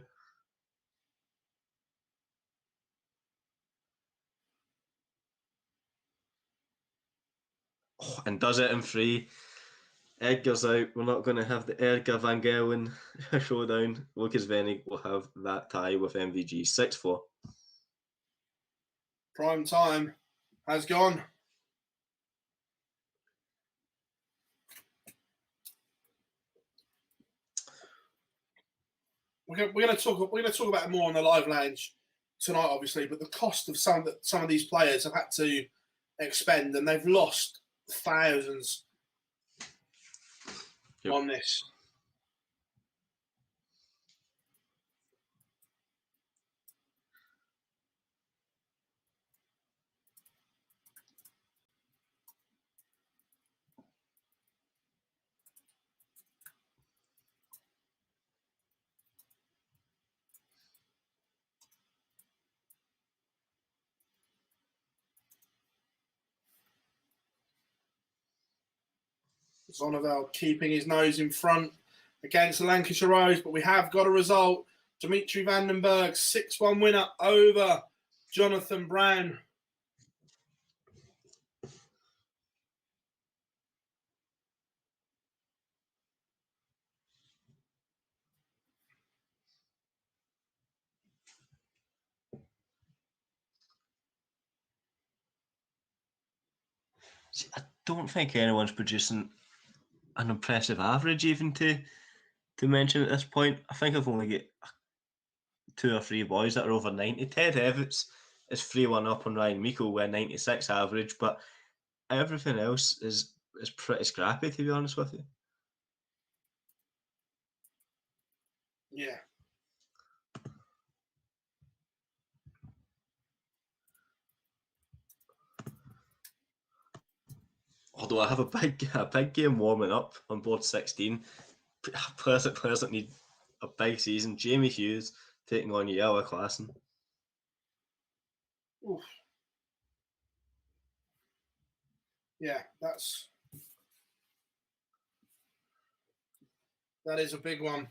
Oh, and does it in three. Edgar's out. We're not going to have the Edgar Van Gelen showdown. Lucas Venig will have that tie with MVG 6-4. Prime time has gone. We're going to talk about it more on the live lounge tonight, obviously. But the cost of some of these players have had to expend, and they've lost thousands on this. Zonnevel keeping his nose in front against the Lancashire Rose, but we have got a result. Dimitri Vandenberg, 6-1 winner over Jonathan Brown. See, I don't think anyone's producing an impressive average even to mention at this point. I think I've only got 2 or 3 boys that are over 90. Ted Evans is 3-1 up on Ryan Meikle with a 96 average, but everything else is pretty scrappy, to be honest with you. Yeah. Although I have a big game warming up on board 16. Players that need a big season. Jamie Hughes taking on Yella Klassen. Oof. Yeah, that is a big one.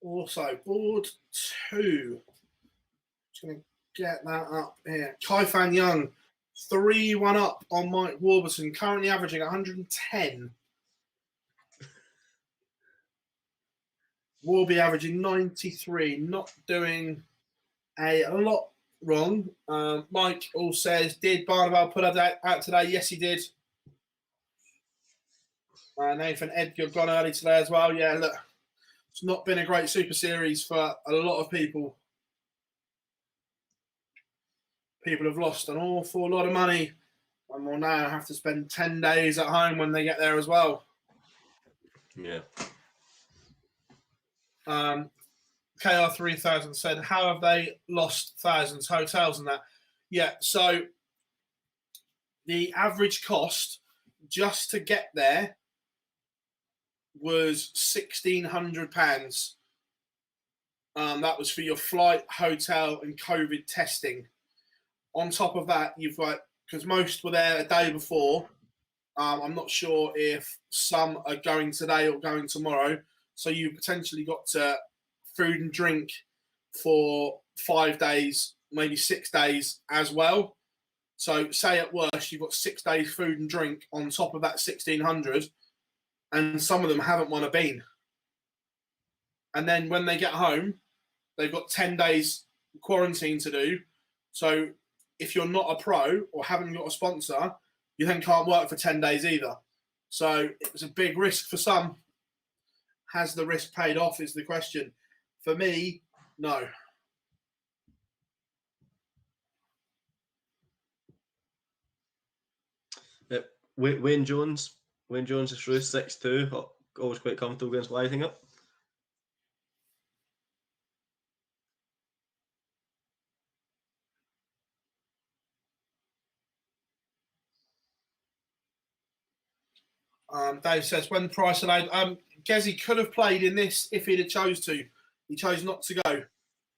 Also, board 2. Just going to get that up here. Kai Fan Young, 3-1 up on Mike Warburton, currently averaging 110. Warby averaging 93, not doing a lot wrong. Mike all says, did Barnaval put out today? Yes, he did. Nathan Edgar gone early today as well. Yeah, look, it's not been a great Super Series for a lot of people. People have lost an awful lot of money and will now have to spend 10 days at home when they get there as well. Yeah. KR3000 said, how have they lost thousands, hotels and that? Yeah, so the average cost just to get there was £1,600. That was for your flight, hotel, and COVID testing. On top of that, you've got, because most were there a day before. I'm not sure if some are going today or going tomorrow. So you potentially got food and drink for 5 days, maybe 6 days as well. So say at worst, you've got 6 days food and drink on top of that 1,600, and some of them haven't won a bean. And then when they get home, they've got 10 days quarantine to do. So if you're not a pro or haven't got a sponsor, you then can't work for 10 days either. So it was a big risk for some. Has the risk paid off is the question. For me, no. Wayne Jones is through 6-2. Always quite comfortable against lighting up. Dave says, when Price allowed, Gezi could have played in this if he'd have chose to. He chose not to go.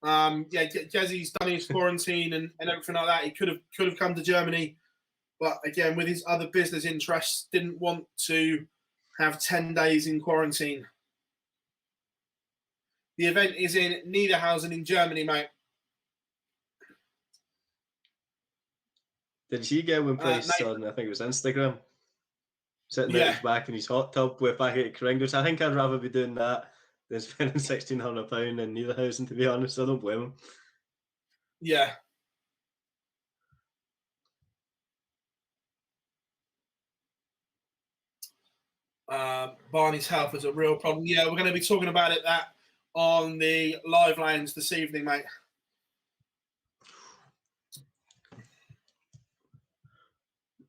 Gezi's done his quarantine and everything like that. He could have come to Germany, but again, with his other business interests, didn't want to have 10 days in quarantine. The event is in Niederhausen in Germany, mate. Did you get when Price on, I think it was Instagram, sitting at his back in his hot tub with back at Kringles? I think I'd rather be doing that than spending £1,600 in Niederhausen, to be honest. I don't blame him. Yeah. Barney's health is a real problem. Yeah, we're going to be talking about that on the live lanes this evening, mate.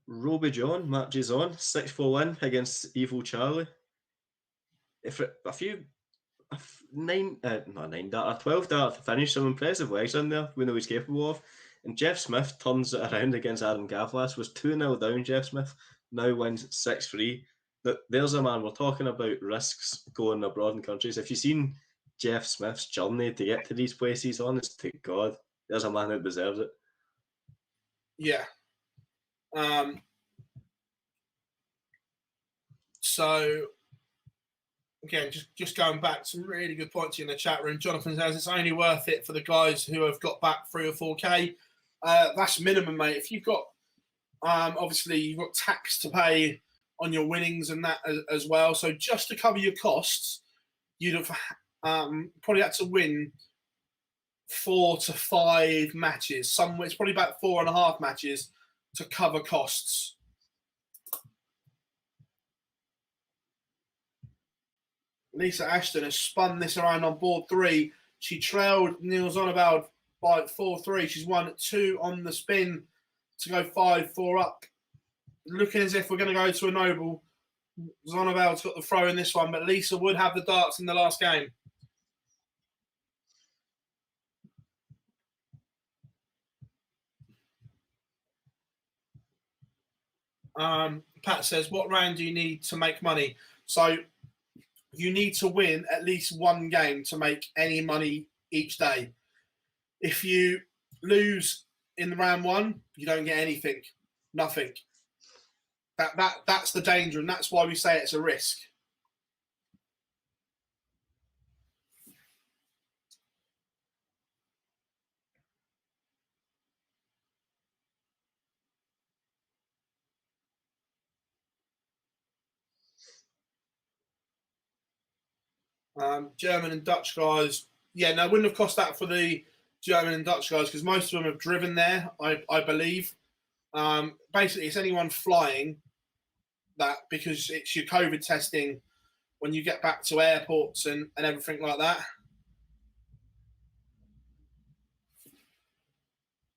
Roby John matches on 6-4 win against Evil Charlie. If a few 12 data to finish, some impressive legs in there we know he's capable of. And Jeff Smith turns it around against Adam Gavlas, was 2-0 down. Jeff Smith now wins 6-3. There's a man, we're talking about risks going abroad in countries. If you've seen Jeff Smith's journey to get to these places, honest to God, there's a man that deserves it. Yeah. So, again, just going back, some really good points in the chat room. Jonathan says it's only worth it for the guys who have got back 3 or 4K. That's minimum, mate. If you've got, obviously, you've got tax to pay on your winnings and that as well. So just to cover your costs, you'd have probably had to win 4 to 5 matches. It's probably about 4.5 matches to cover costs. Lisa Ashton has spun this around on board 3. She trailed Niels Zonneveld by 4-3. She's won 2 on the spin to go 5-4 up. Looking as if we're going to go to a noble. Zonneveld's got the throw in this one, but Lisa would have the darts in the last game. Pat says, what round do you need to make money? So you need to win at least 1 game to make any money each day. If you lose in the round 1, you don't get anything, nothing. That's the danger, and that's why we say it's a risk. German and Dutch guys, yeah, no, it wouldn't have cost that for the German and Dutch guys because most of them have driven there, I believe. Basically, it's anyone flying that because it's your COVID testing when you get back to airports and everything like that.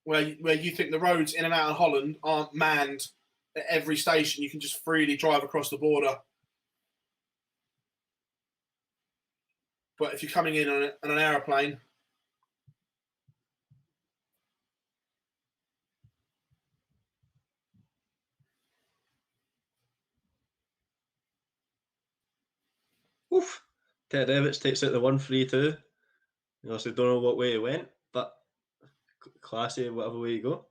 Where you think the roads in and out of Holland aren't manned at every station. You can just freely drive across the border. But if you're coming in on an aeroplane, Oof. Ted Evans takes out the 1-3-2. You also don't know what way it went, but classy, whatever way you go.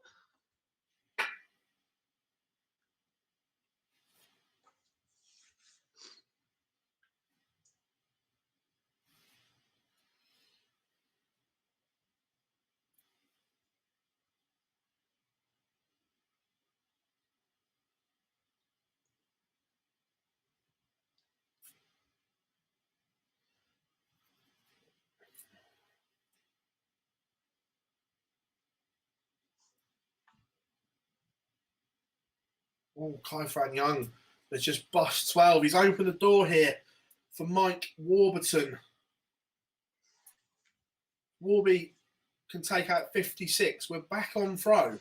oh, Kai-Fran Young has just bust 12. He's opened the door here for Mike Warburton. Warby can take out 56. We're back on throw.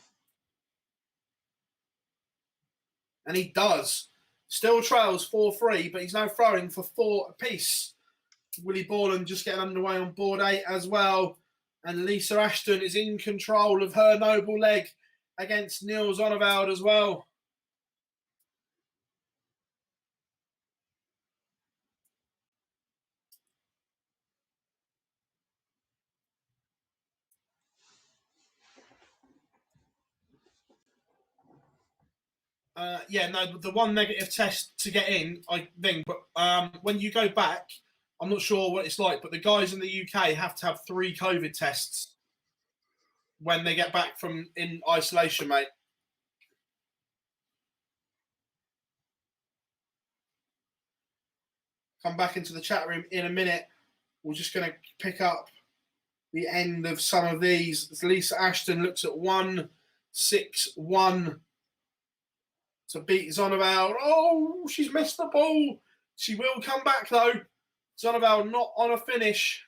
And he does. Still trails 4-3, but he's now throwing for 4 apiece. Willie Borland just getting underway on board 8 as well. And Lisa Ashton is in control of her noble leg against Niels Zonneveld as well. Yeah, no, the one negative test to get in, I think, but when you go back, I'm not sure what it's like, but the guys in the UK have to have 3 COVID tests when they get back from in isolation, mate. Come back into the chat room in a minute. We're just going to pick up the end of some of these. Lisa Ashton looks at 1-6-1 to beat Zonneveld. Oh, she's missed the ball. She will come back, though. Zonneveld not on a finish.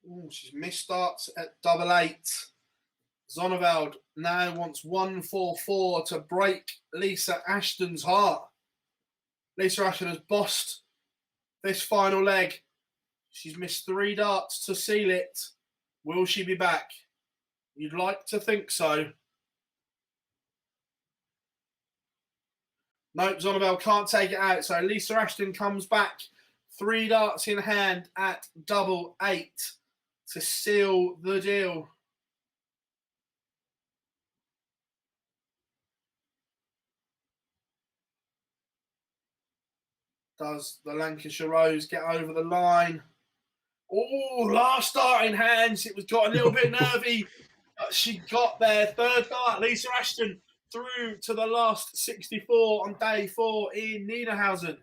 Ooh, she's missed starts at 8-8. Zonneveld now wants 1-4-4 to break Lisa Ashton's heart. Lisa Ashton has bossed this final leg. She's missed 3 darts to seal it. Will she be back? You'd like to think so. Nope, Zonabel can't take it out. So Lisa Ashton comes back, 3 darts in hand at 888 to seal the deal. Does the Lancashire Rose get over the line? Oh, last dart in hands. It was got a little bit nervy. But she got there. 3rd dart, Lisa Ashton through to the last 64 on day 4 in Niederhausen.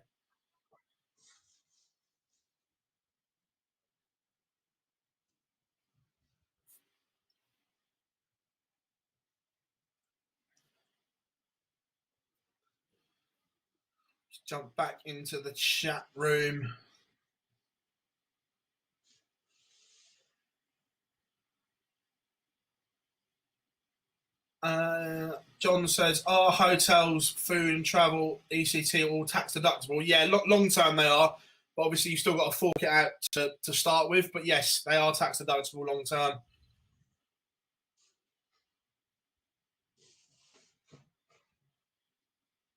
Let's jump back into the chat room. John says, are hotels, food and travel, ECT all tax deductible? Yeah, long term they are, but obviously you've still got to fork it out to start with. But yes, they are tax deductible long term.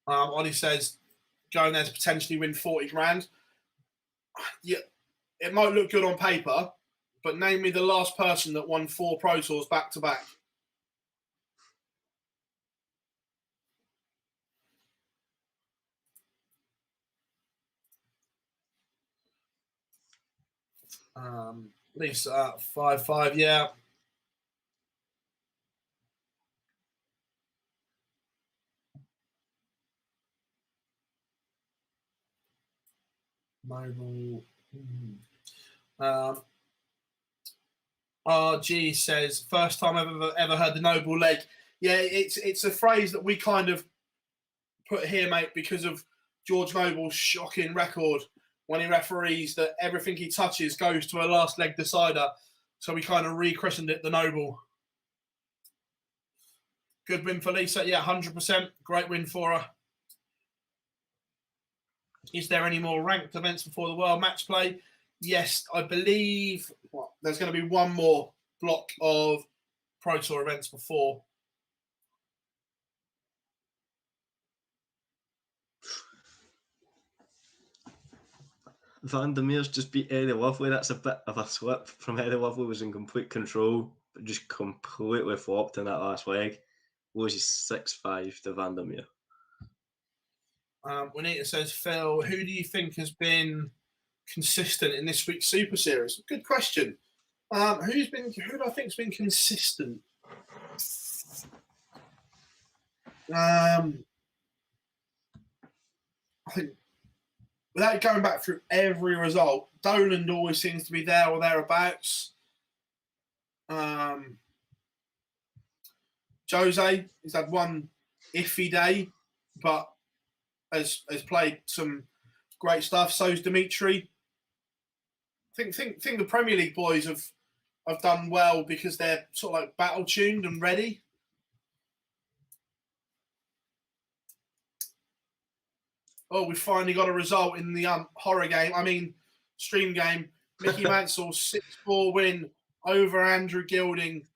Ollie says, going there to potentially win 40 grand. Yeah, it might look good on paper, but name me the last person that won 4 Pro Tours back to back. Lisa, 5-5, yeah. Mobile. RG says, first time I've ever heard the noble leg. Yeah, it's a phrase that we kind of put here, mate, because of George Noble's shocking record when he referees that everything he touches goes to a last leg decider. So we kind of rechristened it the noble. Good win for Lisa. Yeah, 100%. Great win for her. Is there any more ranked events before the World Match Play? Yes, I believe there's going to be one more block of Pro Tour events before. Vandermeer's just beat Eddie Lovely. That's a bit of a slip from Eddie Lovely, was in complete control, but just completely flopped in that last leg. Loses 6-5 to Vandermeer. Juanita says, Phil, who do you think has been consistent in this week's Super Series? Good question. Who do I think has been consistent? I think, without going back through every result, Doland always seems to be there or thereabouts. Jose, he's had one iffy day, but has played some great stuff. So's Dimitri. I think the Premier League boys have done well because they're sort of like battle tuned and ready. Oh, we finally got a result in the horror game. I mean, stream game. Mickey Mansell 6-4 win over Andrew Gilding.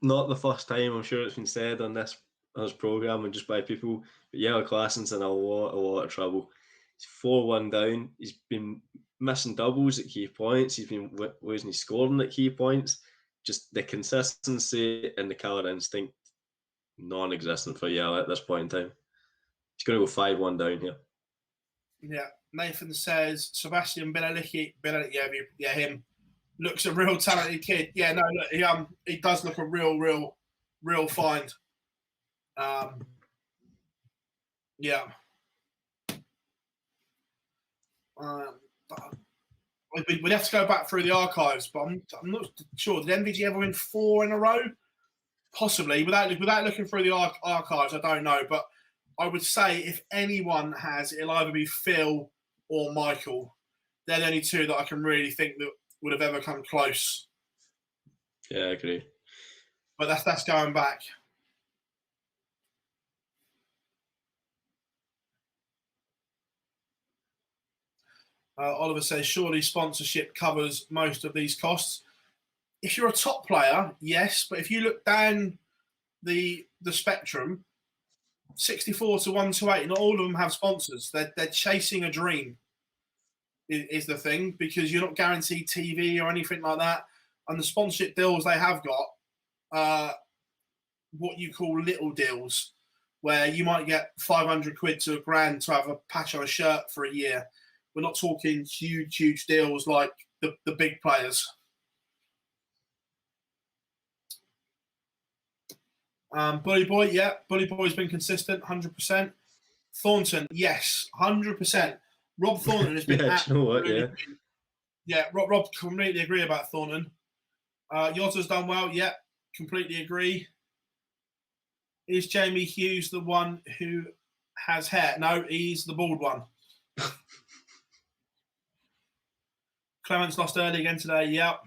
Not the first time, I'm sure it's been said on this programme and just by people, but Yellow Klassen's in a lot of trouble. He's 4-1 down. He's been missing doubles at key points. He's been losing his scoring at key points. Just the consistency and the killer instinct, non-existent for Yellow at this point in time. He's going to go 5-1 down here. Yeah, Nathan says Sebastian Benelicki, yeah, him. Looks a real talented kid. Yeah, no, look, he does look a real find. Yeah. We'd have to go back through the archives, but I'm not sure. Did MVG ever win 4 in a row? Possibly. Without looking through the archives, I don't know. But I would say if anyone has, it'll either be Phil or Michael. They're the only two that I can really think that would have ever come close. Yeah, I agree. But that's going back. Oliver says, surely sponsorship covers most of these costs. If you're a top player, yes. But if you look down the spectrum, 64 to 128, not all of them have sponsors. They're chasing a dream, is the thing, because you're not guaranteed TV or anything like that. And the sponsorship deals they have got, what you call little deals, where you might get 500 quid to £1,000 to have a patch on a shirt for a year. We're not talking huge deals like the big players. Bully Boy, yeah. Bully Boy's been consistent, 100%. Thornton, yes, 100%. Rob Thornton has been yeah. Rob completely agree about Thornton. Yotta's done well, yeah, completely agree. Is Jamie Hughes the one who has hair? No, he's the bald one. Clements lost early again today, yep.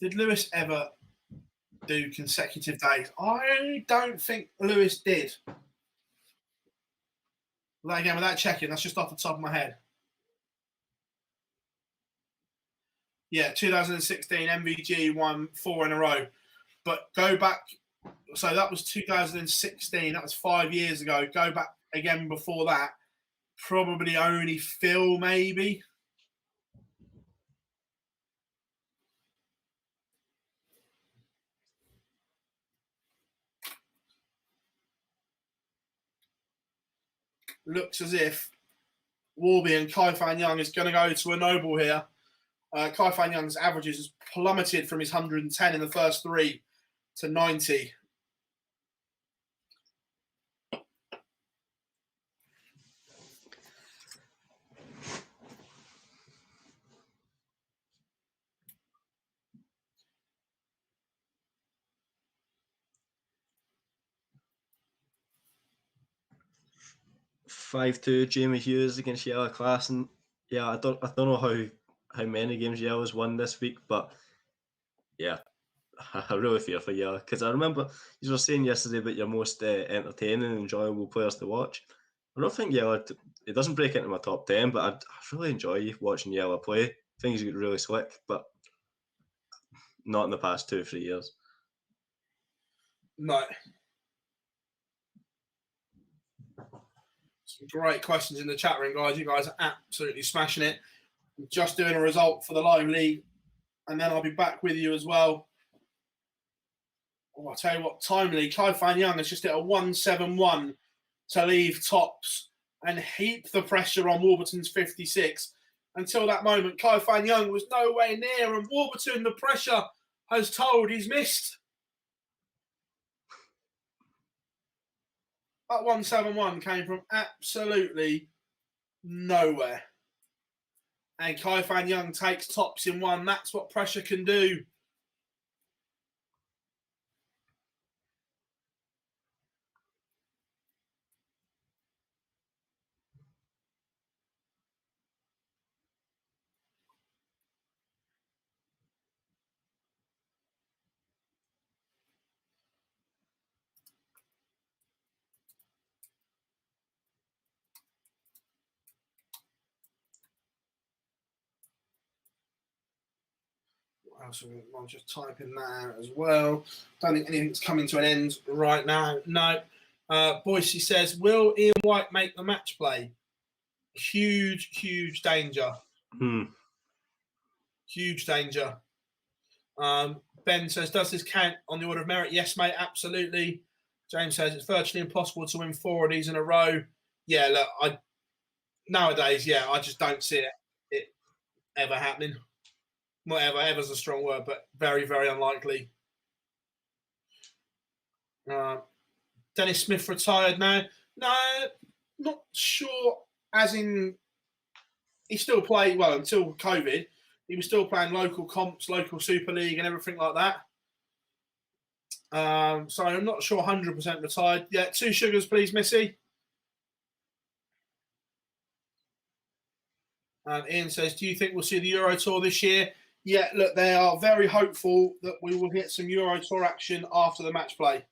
Did Lewis ever do consecutive days? I don't think Lewis did. That again, without checking, that's just off the top of my head. Yeah, 2016 MVG won 4 in a row. But go back, so that was 2016, that was 5 years ago. Go back again before that, probably only Phil, maybe. Looks as if Warby and Kai Fan Young is going to go to a noble here. Kai Fan Young's averages has plummeted from his 110 in the first 3 to 90. (5-2) Jamie Hughes against Yella Class, and yeah, I don't know how many games Yella's won this week, but yeah, I really fear for Yella, because I remember you were saying yesterday about your most entertaining and enjoyable players to watch. I don't think Yella, it doesn't break into my top 10, but I really enjoy watching Yella play. I think he's really slick, but not in the past 2-3 years. No. Some great questions in the chat room, guys. You guys are absolutely smashing it. I'm just doing a result for the live league, and then I'll be back with you as well. Oh, I'll tell you what, timely. Kai Fan Young has just hit a 171 to leave tops and heap the pressure on Warburton's 56. Until that moment, Kai Fan Young was nowhere near, and Warburton, the pressure has told he's missed. That 171 came from absolutely nowhere. And Kai Fan Young takes tops in 1. That's what pressure can do. I'm just typing that out as well. Don't think anything's coming to an end right now. No. Boise says, will Ian White make the match play? Huge danger. Huge danger. Ben says, does this count on the order of merit? Yes, mate, absolutely. James says, it's virtually impossible to win 4 of these in a row. Yeah, look, nowadays, yeah, I just don't see it ever happening. Not ever, ever's a strong word, but very unlikely. Dennis Smith retired now. No, not sure. As in, he still played, well, until COVID, he was still playing local comps, local Super League and everything like that. So I'm not sure 100% retired. Yeah, 2 sugars, please, Missy. Ian says, do you think we'll see the Euro Tour this year? Yeah, look, they are very hopeful that we will get some Euro Tour action after the match play.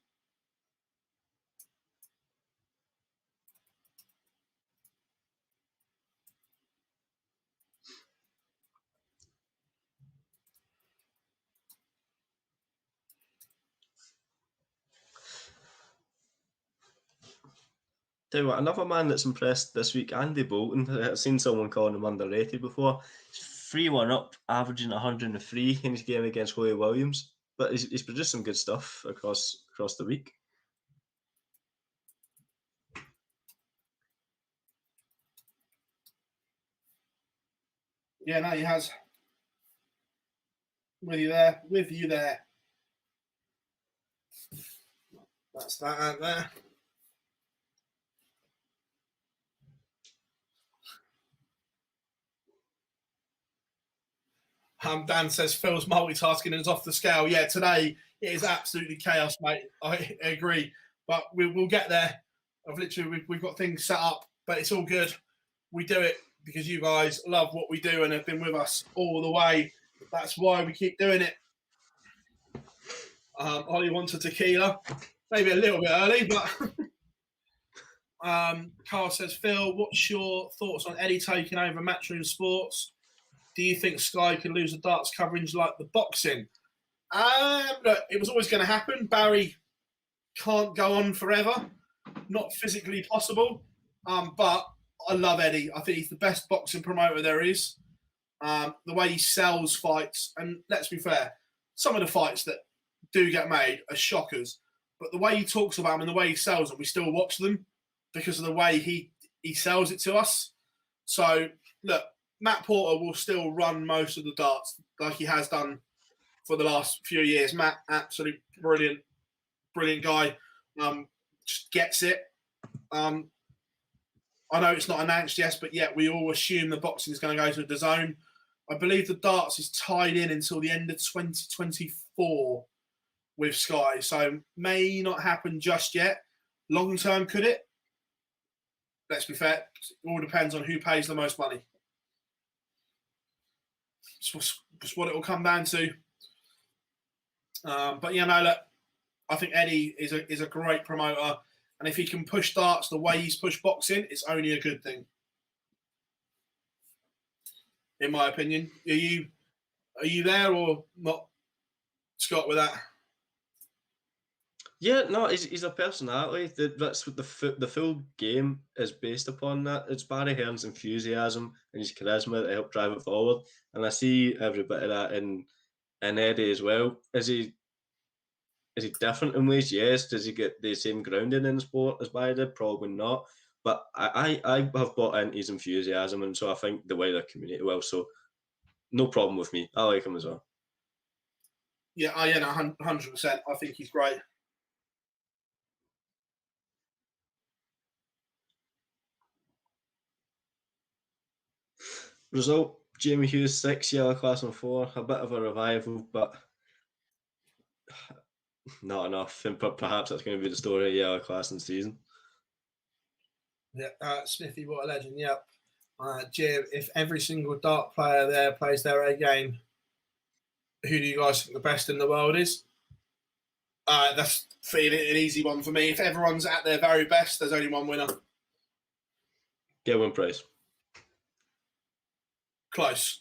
Tell you what, another man that's impressed this week, Andy Bolton. I've seen someone calling him underrated before. He's 3-1 up, averaging 103 in his game against Hoy Williams. But he's produced some good stuff across the week. Yeah, no, he has. With you there. That's that out there. Dan says Phil's multitasking is off the scale. Yeah, today it is absolutely chaos, mate. I agree, but we'll get there. We've got things set up, but it's all good. We do it because you guys love what we do and have been with us all the way. That's why we keep doing it. Ollie wants a tequila, maybe a little bit early, but Carl says, Phil, what's your thoughts on Eddie taking over Matchroom Sports? Do you think Sky could lose the darts coverage like the boxing? Look, it was always going to happen. Barry can't go on forever. Not physically possible. But I love Eddie. I think he's the best boxing promoter there is. The way he sells fights, and let's be fair, some of the fights that do get made are shockers. But the way he talks about them and the way he sells them, we still watch them because of the way he sells it to us. So, look, Matt Porter will still run most of the darts like he has done for the last few years. Matt, absolutely brilliant guy. Just gets it. I know it's not announced yet, but yet we all assume the boxing is going to go to the DAZN. I believe the darts is tied in until the end of 2024 with Sky, so may not happen just yet. Long term, could it? Let's be fair. It all depends on who pays the most money. It's what it will come down to. But yeah, no, look, I think Eddie is a great promoter, and if he can push darts the way he's pushed boxing, it's only a good thing, in my opinion. Are you there or not, Scott, with that? Yeah, no, he's a personality. That's what the full game is based upon. That it's Barry Hearn's enthusiasm and his charisma that help drive it forward, and I see every bit of that in Eddie as well. Is he different in ways? Yes. Does he get the same grounding in sport as Barry did? Probably not. But I have bought into his enthusiasm, and so I think the wider community well. So no problem with me. I like him as well. Yeah, 100%. I think he's great. Result: Jamie Hughes 6, Yellow Classman 4. A bit of a revival, but not enough. And perhaps that's going to be the story of Yellow Classman season. Yeah, Smithy, what a legend. Yep. Jim, if every single dart player there plays their A game, who do you guys think the best in the world is? That's an easy one for me. If everyone's at their very best, there's only one winner. Gerwyn Price. Close.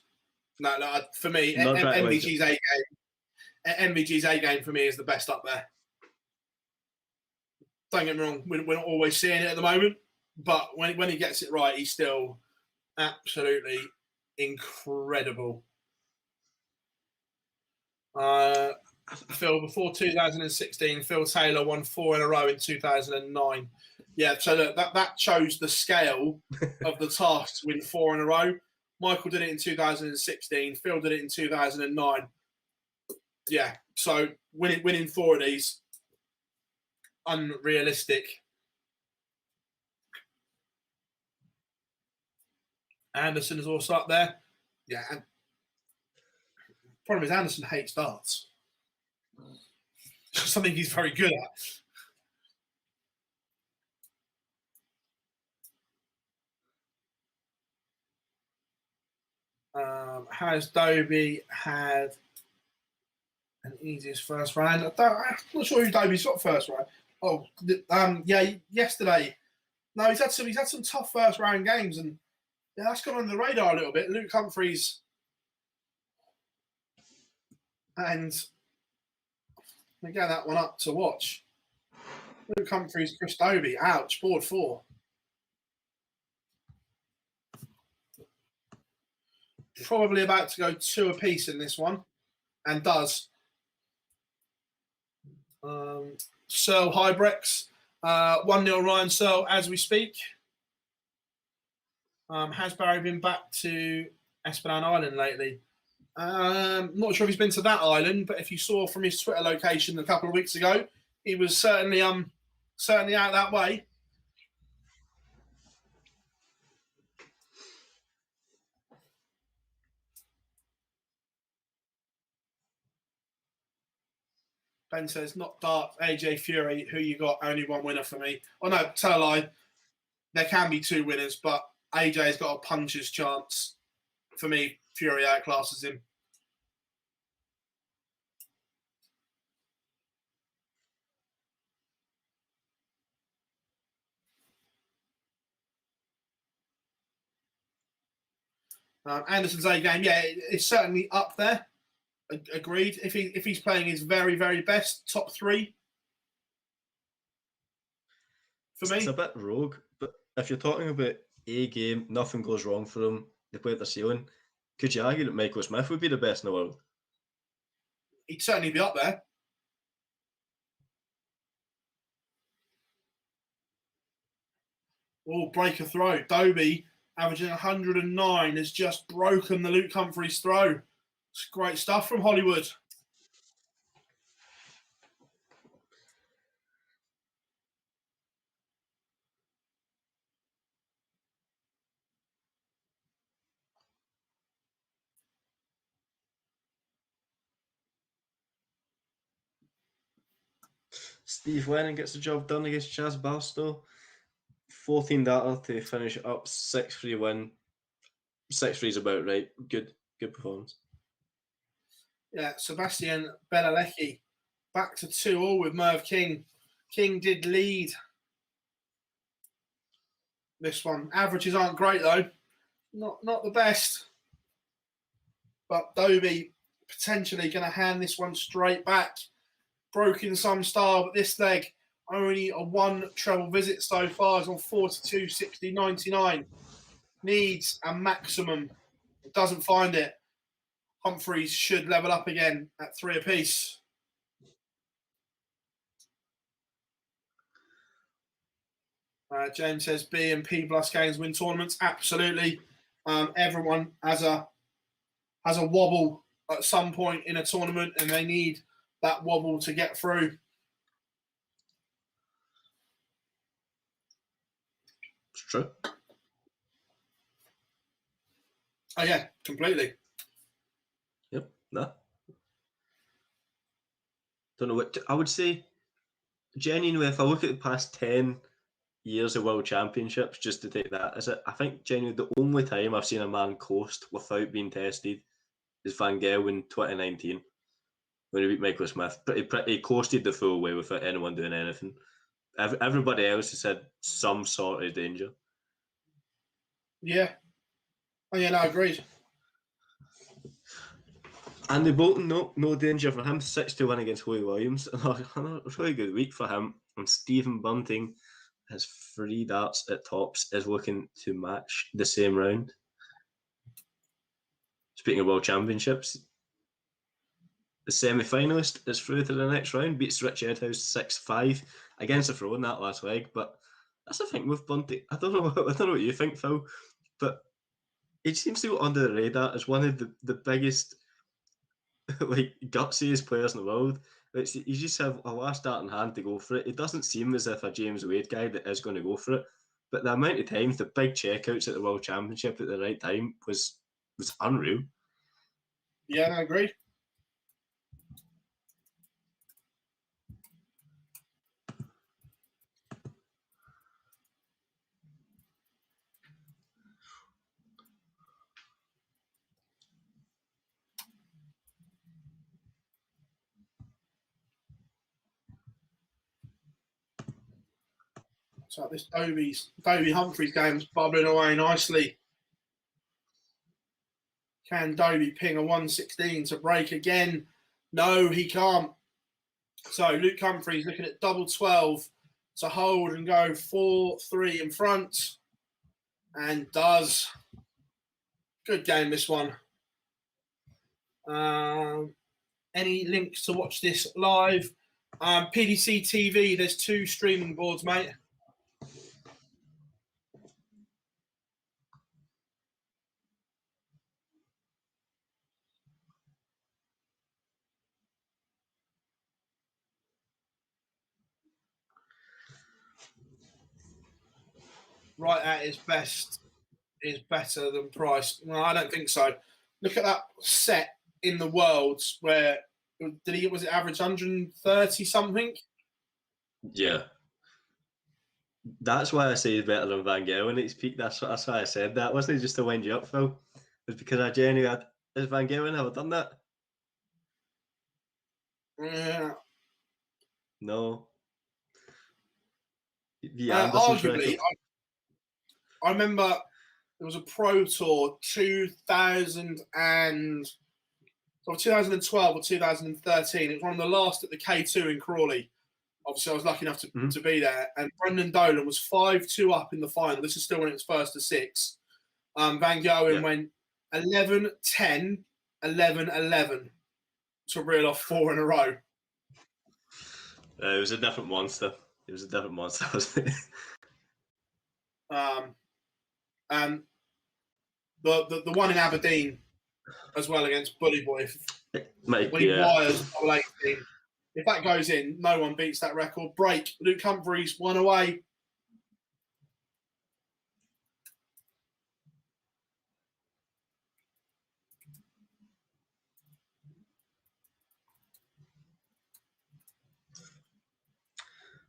No, for me, MVG's A game. MVG's A game for me is the best up there. Don't get me wrong, we're not always seeing it at the moment, but when he gets it right, he's still absolutely incredible. Phil, before 2016, Phil Taylor won 4 in a row in 2009. Yeah, so that shows the scale of the task to win 4 in a row. Michael did it in 2016. Phil did it in 2009. Yeah, so winning 4 of these, unrealistic. Anderson is also up there. Yeah, and problem is Anderson hates darts. Something he's very good at. Has Dobie had an easiest first round? I'm not sure who Dobie's got first round. Oh, yeah, yesterday. No, he's had some tough first round games, and yeah, that's gone under the radar a little bit. Luke Humphreys and we get that one up to watch. Luke Humphreys, Chris Dobie, ouch, board 4. probably about to go 2 apiece in this one, and does. Searle Hybrex, 1-0 Ryan Searle as we speak. Has Barry been back to Esplanade Island lately? Not sure if he's been to that island, but if you saw from his Twitter location a couple of weeks ago, he was certainly out that way. Ben says, not dark, AJ Fury, who you got? Only one winner for me. Oh no, tell a lie. There can be 2 winners, but AJ's got a puncher's chance. For me, Fury outclasses him. Anderson's A game, yeah, it's certainly up there. Agreed. If he's playing his very, very best, top 3 for me. It's a bit rogue, but if you're talking about A game, nothing goes wrong for them. They play at their ceiling. Could you argue that Michael Smith would be the best in the world? He'd certainly be up there. Oh, break a throw. Dobie, averaging 109, has just broken the Luke Humphreys throw. It's great stuff from Hollywood. Steve Lennon gets the job done against Chaz Barstow. 14 data to finish it up. 6-3 win. 6-3 is about right. Good performance. Yeah, Sebastian Belalecki back to 2-2 with Merv King. King did lead this one. Averages aren't great though. Not the best. But Dobie potentially going to hand this one straight back. Broken some style, but this leg only a 1 treble visit so far is on 42, 60, 99. Needs a maximum. It doesn't find it. Humphreys should level up again at 3 apiece. James says B and P plus games win tournaments. Absolutely. Everyone has a wobble at some point in a tournament, and they need that wobble to get through. It's true. Oh yeah, completely. Yep. No. Don't know what I would say. Genuinely, if I look at the past 10 years of World Championships, just to take that as it, I think genuinely the only time I've seen a man coast without being tested is Van Gel in 2019 when he beat Michael Smith. He coasted the full way without anyone doing anything. Everybody else has had some sort of danger. Yeah. Oh yeah, no, agreed. Andy Bolton, no danger for him. 6-1 against Hoy Williams. Another really good week for him. And Stephen Bunting has 3 darts at tops, is looking to match the same round. Speaking of World Championships, the semi-finalist is through to the next round, beats Rich Edhouse 6-5 against a throw in that last leg. But that's the thing with Bunting. I don't know what you think, Phil, but he seems to go under the radar as one of the biggest, like, gutsiest players in the world. You just have a last dart in hand to go for it. It doesn't seem as if a James Wade guy that is going to go for it, but the amount of times the big checkouts at the World Championship at the right time was unreal. Yeah, I agree. So this Dobie Humphreys game's bubbling away nicely. Can Dobie ping a 116 to break again? No, he can't. So Luke Humphreys looking at double 12 to hold and go 4-3 in front. And does. Good game, this one. Any links to watch this live? PDC TV, there's 2 streaming boards, mate. Right at its best is better than price. No, I don't think so. Look at that set in the Worlds where was it average 130 something? Yeah. That's why I say he's better than Van Gogh in its peak. That's why I said that. Wasn't it just to wind you up, Phil? It was because I genuinely had. Has Van Gogh ever done that? Yeah. No. Arguably, I remember there was a Pro Tour 2012 or 2013. It was one of the last at the K2 in Crawley. Obviously, I was lucky enough to be there. And Brendan Dolan was 5-2 up in the final. This is still when it was first to 6. Van Gogh went 11-10, 11-11 to reel off 4 in a row. It was a different monster. It was a different monster, wasn't it? And the one in Aberdeen as well against Bully Boy. Wires double 18. If that goes in, no one beats that record. Break. Luke Humphreys, 1 away.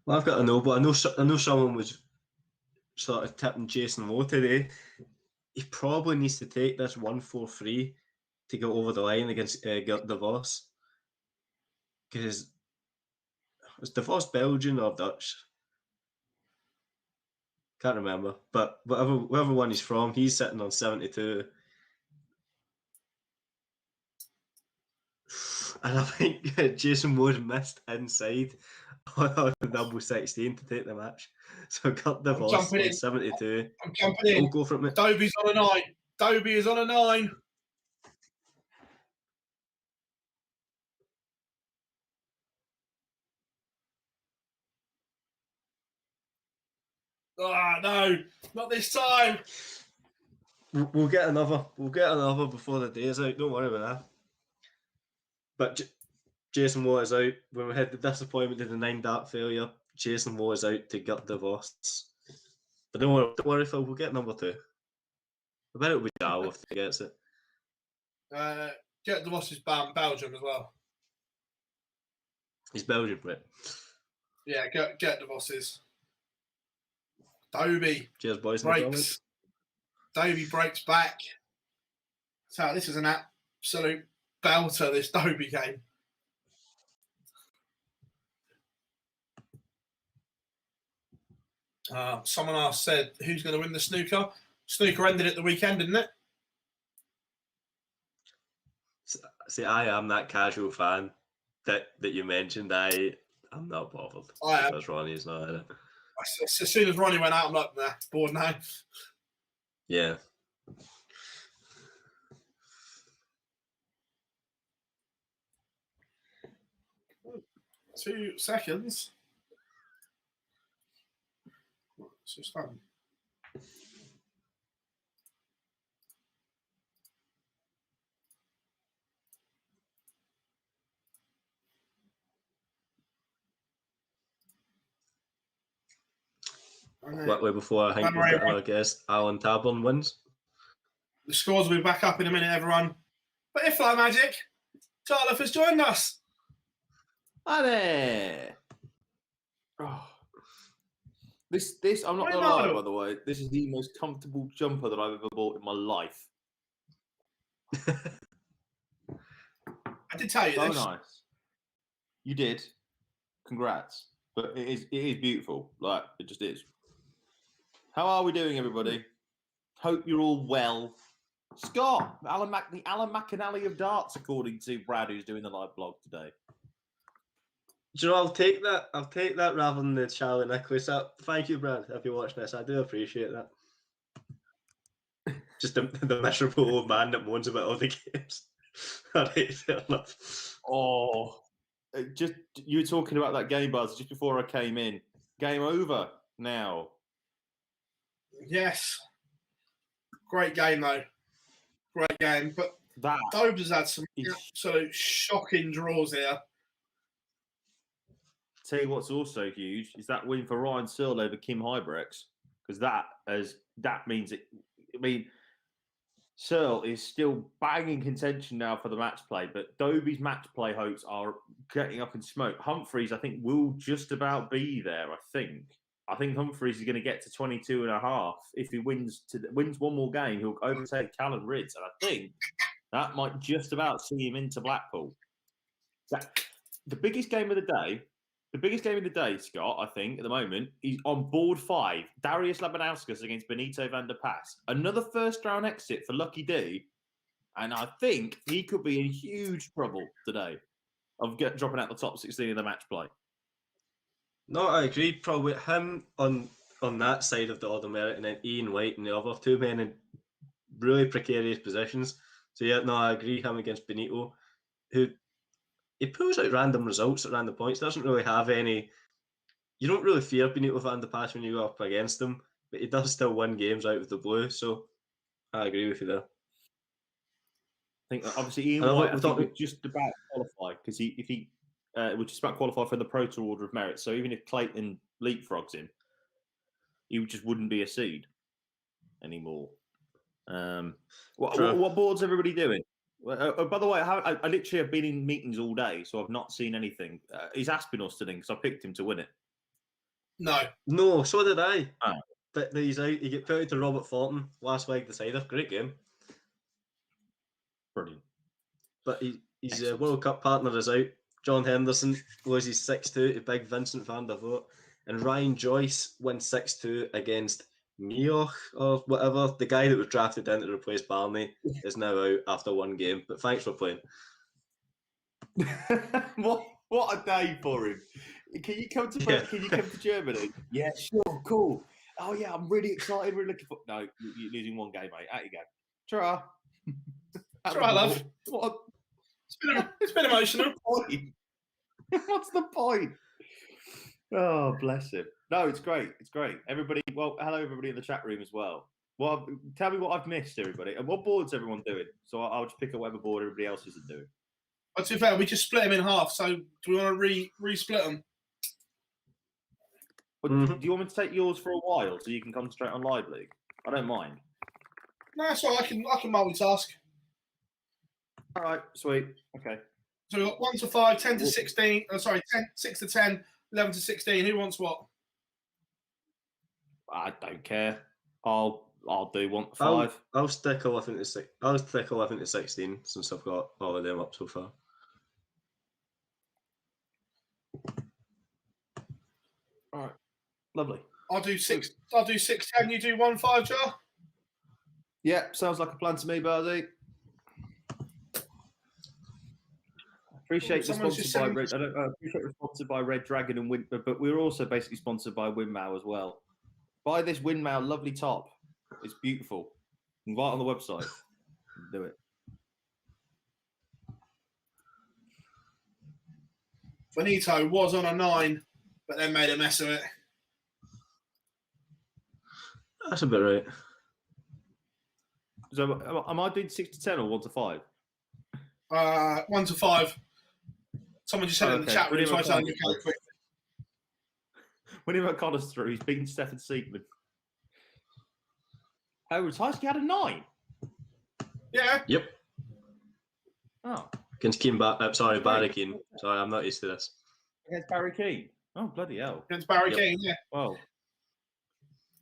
Well, I've got to know, but I know someone was sort of tipping Jason Lowe today. He probably needs to take this 1-4-3 to go over the line against Gert de Vos. Because was de Vos Belgian or Dutch? Can't remember. But whatever one he's from, he's sitting on 72. And I think Jason Moore's missed inside on the double 16 to take the match. So Gert de Vos on 72. I'm jumping in. I'll go for it, mate. Dobie's on a 9. Dobie is on a 9. Ah, no, not this time. We'll get another. We'll get another before the day is out. Don't worry about that. But Jason Watt is out. When we had the disappointment of the 9 dart failure, Jason Watt is out to Gert de Vos. But don't worry, Phil. We'll get number 2. I bet it'll be Dow if he gets it. Gert de Vos is Belgium as well. He's Belgian, right? Yeah, Gert de Vos is. Dobie. Cheers, boys. Breaks. Dobie breaks back. So this is an absolute belter, this Dobie game. Someone else said, who's going to win the snooker? Snooker ended at the weekend, didn't it? See, I am that casual fan that you mentioned. I'm not bothered. I am. Because Ronnie's not in it. As soon as Ronnie went out, I'm like, nah, bored now. Yeah. Two seconds. It's just fun. Quickly before I think we've got our guest, Alan Taborn wins. The scores will be back up in a minute, everyone. But if Fly Magic, Charlotte has joined us. Hi there. Oh. This I'm not going to lie, by the way. This is the most comfortable jumper that I've ever bought in my life. I did tell you so this. So nice. You did. Congrats. But it is beautiful. Like, it just is. How are we doing, everybody? Hope you're all well. Scott, the Alan McAnally of darts, according to Brad, who's doing the live blog today. Do you know, I'll take that. I'll take that rather than the Charlie Nicholas. Thank you, Brad, if you're watching this. I do appreciate that. Just the miserable old man that moans about all the games. Alright, fair enough. Oh, just you were talking about that game, Buzz, just before I came in. Game over now. Yes. Great game, though. Great game. But That Dobes has had some is. absolute shocking draws here. Tell you what's also huge is that win for Ryan Searle over Kim Hybrex, because that means it. I mean, Searle is still banging contention now for the match play, but Dobie's match play hopes are getting up in smoke. Humphreys, I think, will just about be there. I think Humphreys is going to get to 22.5. If he wins one more game, he'll overtake Callum Ridds, and I think that might just about see him into Blackpool. The biggest game of the day, Scott, I think, at the moment, is on board 5, Darius Labanauskas against Benito van der Pas. Another first-round exit for Lucky D, and I think he could be in huge trouble today of dropping out the top 16 of the match play. No, I agree. Probably him on that side of the order merit, and then Ian White and the other two men in really precarious positions. So yeah, no, I agree. Him against Benito, who he pulls out random results at random points. Doesn't really have any. You don't really fear Benito van der Pas when you go up against him, but he does still win games out of the blue. So I agree with you there. I think obviously Ian White would just about qualify because if he would just about qualify for the Pro Tour Order of Merit. So even if Clayton leapfrogs him, he just wouldn't be a seed anymore. What board's everybody doing? By the way, I literally have been in meetings all day, so I've not seen anything. Is Aspinos today? Because I picked him to win it. No, so did I. Oh. But he's out. He get put out to Robert Thornton last week. Decider, great game. Brilliant. But his World Cup partner is out. John Henderson loses 6-2 to Big Vincent van der Voort, and Ryan Joyce wins 6-2 against Mioch or whatever. The guy that was drafted in to replace Barney is now out after one game. But thanks for playing. What a day for him! Can you come to Germany? Yeah, sure, cool. Oh yeah, I'm really excited. We're looking for. No, you're losing one game, mate. Out you go. Try. Try, love. What? It's been emotional. What's the point? Oh, bless him. No, it's great. It's great. Everybody, well, hello, everybody in the chat room as well. Well, tell me what I've missed, everybody. And what board's everyone doing? So I'll just pick up whatever board everybody else isn't doing. But to be fair, we just split them in half. So do we want to re-split them? Do you want me to take yours for a while so you can concentrate on Live League? I don't mind. No, that's all right. I can multitask. All right, sweet. Okay. So we've got 1 to 5, 10 to 16. 6 to 10, 11 to 16. Who wants what? I don't care. I'll do 1 to 5. I'll stick 11 to 6. I'll stick 11 to 16 since I've got all of them up so far. All right. Lovely. I'll do 6. I'll do 6, 10. You do 1, 5, Jar. Yeah, sounds like a plan to me, Bardi. Appreciate the sponsored by Red. I appreciate the sponsored by Red Dragon and Wind, but we're also basically sponsored by Windmow as well. Buy this Windmow lovely top. It's beautiful. Right on the website. Do it. Benito was on a 9, but then made a mess of it. That's a bit right. So, am I doing 6 to 10 or 1 to 5? 1 to 5. Someone just said in the chat room, so I sound quick. When he got us through, he's beaten Stefan Siegman. Oh, Tyski had a 9. Yeah. Yep. Oh. Against Barry Keane. Sorry, I'm not used to this. Against Barry Keane. Oh, bloody hell. Against Barry Keane, yeah. Well,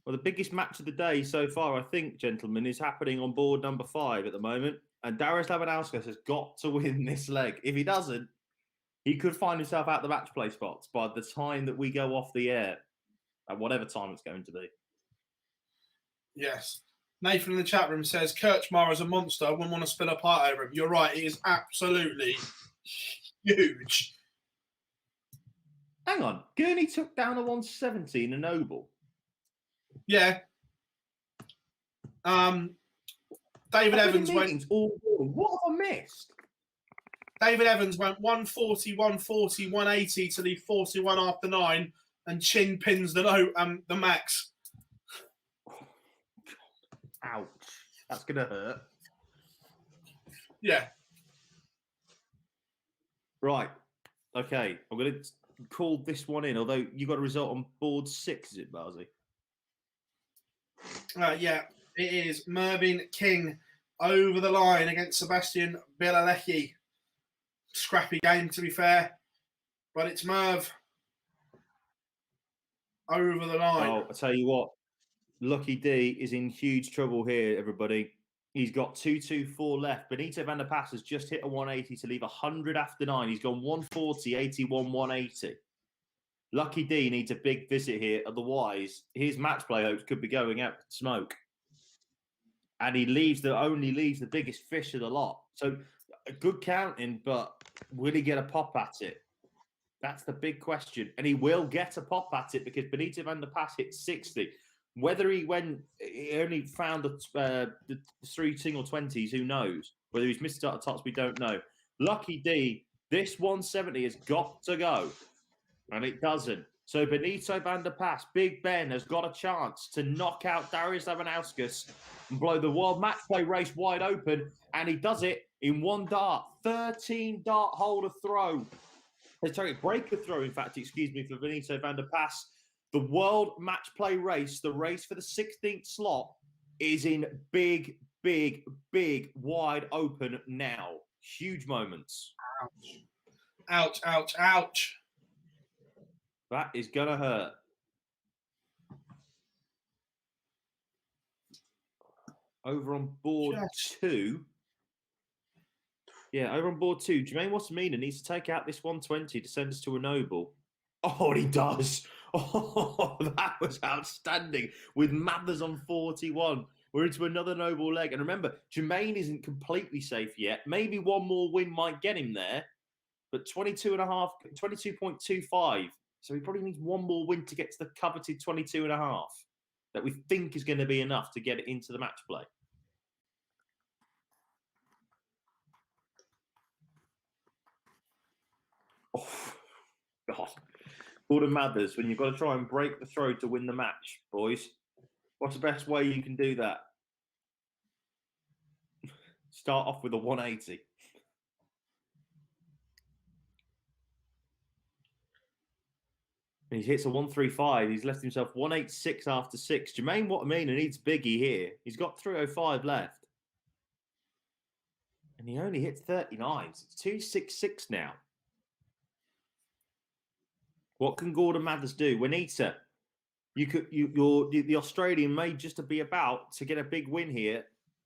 the biggest match of the day so far, I think, gentlemen, is happening on board number 5 at the moment. And Darius Labanauskas has got to win this leg. If he doesn't, he could find himself out the match play spots by the time that we go off the air, at whatever time it's going to be. Yes. Nathan in the chat room says, Kirchmar is a monster. I wouldn't want to spill a part over him. You're right. He is absolutely huge. Hang on. Gurney took down a 170 in a Noble. Yeah. David Evans went. What have I missed? David Evans went 140, 140, 180 to leave 41 after 9, and Chin pins the max. Ouch. That's going to hurt. Yeah. Right. Okay. I'm going to call this one in, although you got a result on board 6, is it, Barzi? Yeah, it is Mervyn King over the line against Sebastian Bialecki. Scrappy game, to be fair, but it's Merv over the line. Oh, I tell you what, Lucky D is in huge trouble here, everybody. He's got 224 left. Benito van der Pas has just hit a 180 to leave 100 after 9. He's gone 140, 81, 180. Lucky D needs a big visit here. Otherwise, his match play hopes could be going out with smoke. And he only leaves the biggest fish of the lot. So a good counting, but will he get a pop at it? That's the big question. And he will get a pop at it because Benito van der Pas hit 60. Whether he only found the 3 single 20s, who knows? Whether he's missed out at tops, we don't know. Lucky D, this 170 has got to go. And it doesn't. So Benito van der Pas, Big Ben, has got a chance to knock out Darius Lavanauskas and blow the world match play race wide open. And he does it in one dart. 13 dart holder throw. Sorry, breaker throw, in fact, excuse me, for Benito van der Pas. The world match play race, the race for the 16th slot, is in big, big, big, wide open now. Huge moments. Ouch, ouch, ouch. That is going to hurt. Over on board 2. Yeah, over on board 2. Jermaine Wassermina needs to take out this 120 to send us to a noble. Oh, he does. Oh, that was outstanding. With Mathers on 41. We're into another noble leg. And remember, Jermaine isn't completely safe yet. Maybe one more win might get him there. But 22.25. So he probably needs one more win to get to the coveted 22.5 that we think is going to be enough to get it into the match play. Oh, God. Gordon Mathers, when you've got to try and break the throw to win the match, boys, what's the best way you can do that? Start off with a 180. And he hits a 135. He's left himself 186 after 6. Jermaine Wattamina needs Biggie here. He's got 305 left. And he only hits 39s. It's 266 now. What can Gordon Mathers do? Juanita, the Australian may just be about to get a big win here.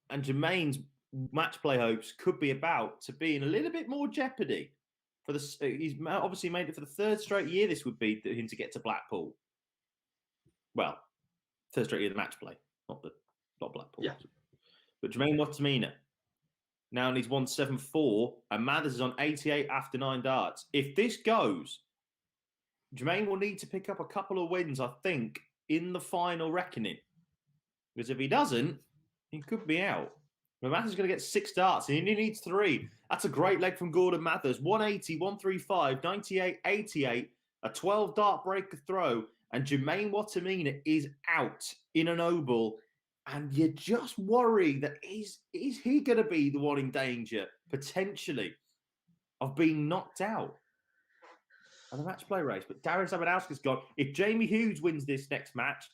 And Jermaine's match play hopes could be about to be in a little bit more jeopardy. He's obviously made it for the 3rd straight year. This would be him to get to Blackpool. Well, 3rd straight year of the match play, not Blackpool. Yeah. But Jermaine Wattamina now needs 174, and Mathers is on 88 after 9 darts. If this goes, Jermaine will need to pick up a couple of wins, I think, in the final reckoning. Because if he doesn't, he could be out. But Mathers is going to get 6 darts, and he needs 3. That's a great leg from Gordon Mathers. 180, 135, 98, 88, a 12-dart breaker throw, and Jermaine Wattamina is out in an oval. And you just worry that is he going to be the one in danger, potentially, of being knocked out of the match play race? But Darius Lavanauskas gone. If Jamie Hughes wins this next match,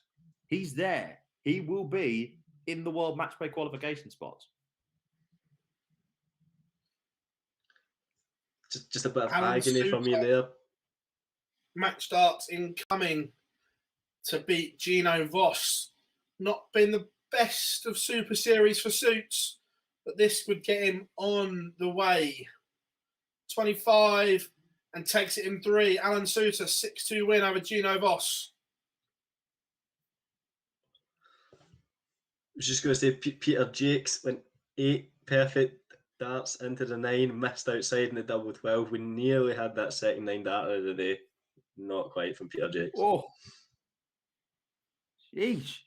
he's there. He will be in the world match play qualification spots. Just a bit of Alan agony from you Suter. there. Match starts incoming to beat Gino Voss. Not been the best of Super Series for Suits, but this would get him on the way. 25 and takes it in 3. Alan Suter, 6-2 win over Gino Voss. I was just going to say Peter Jakes went 8 perfect darts into the 9, missed outside in the double 12. We nearly had that second 9 dart of the day. Not quite from Peter Jakes. Oh, jeez.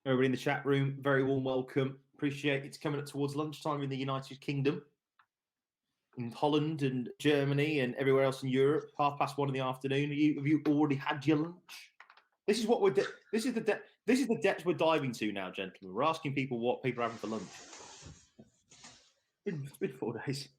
Everybody in the chat room, very warm welcome. Appreciate it's coming up towards lunchtime in the United Kingdom, in Holland and Germany and everywhere else in Europe. 1:30 in the afternoon. Have you already had your lunch? This is what we're. This is the depths we're diving to now, gentlemen. We're asking people what people are having for lunch. It's been 4 days.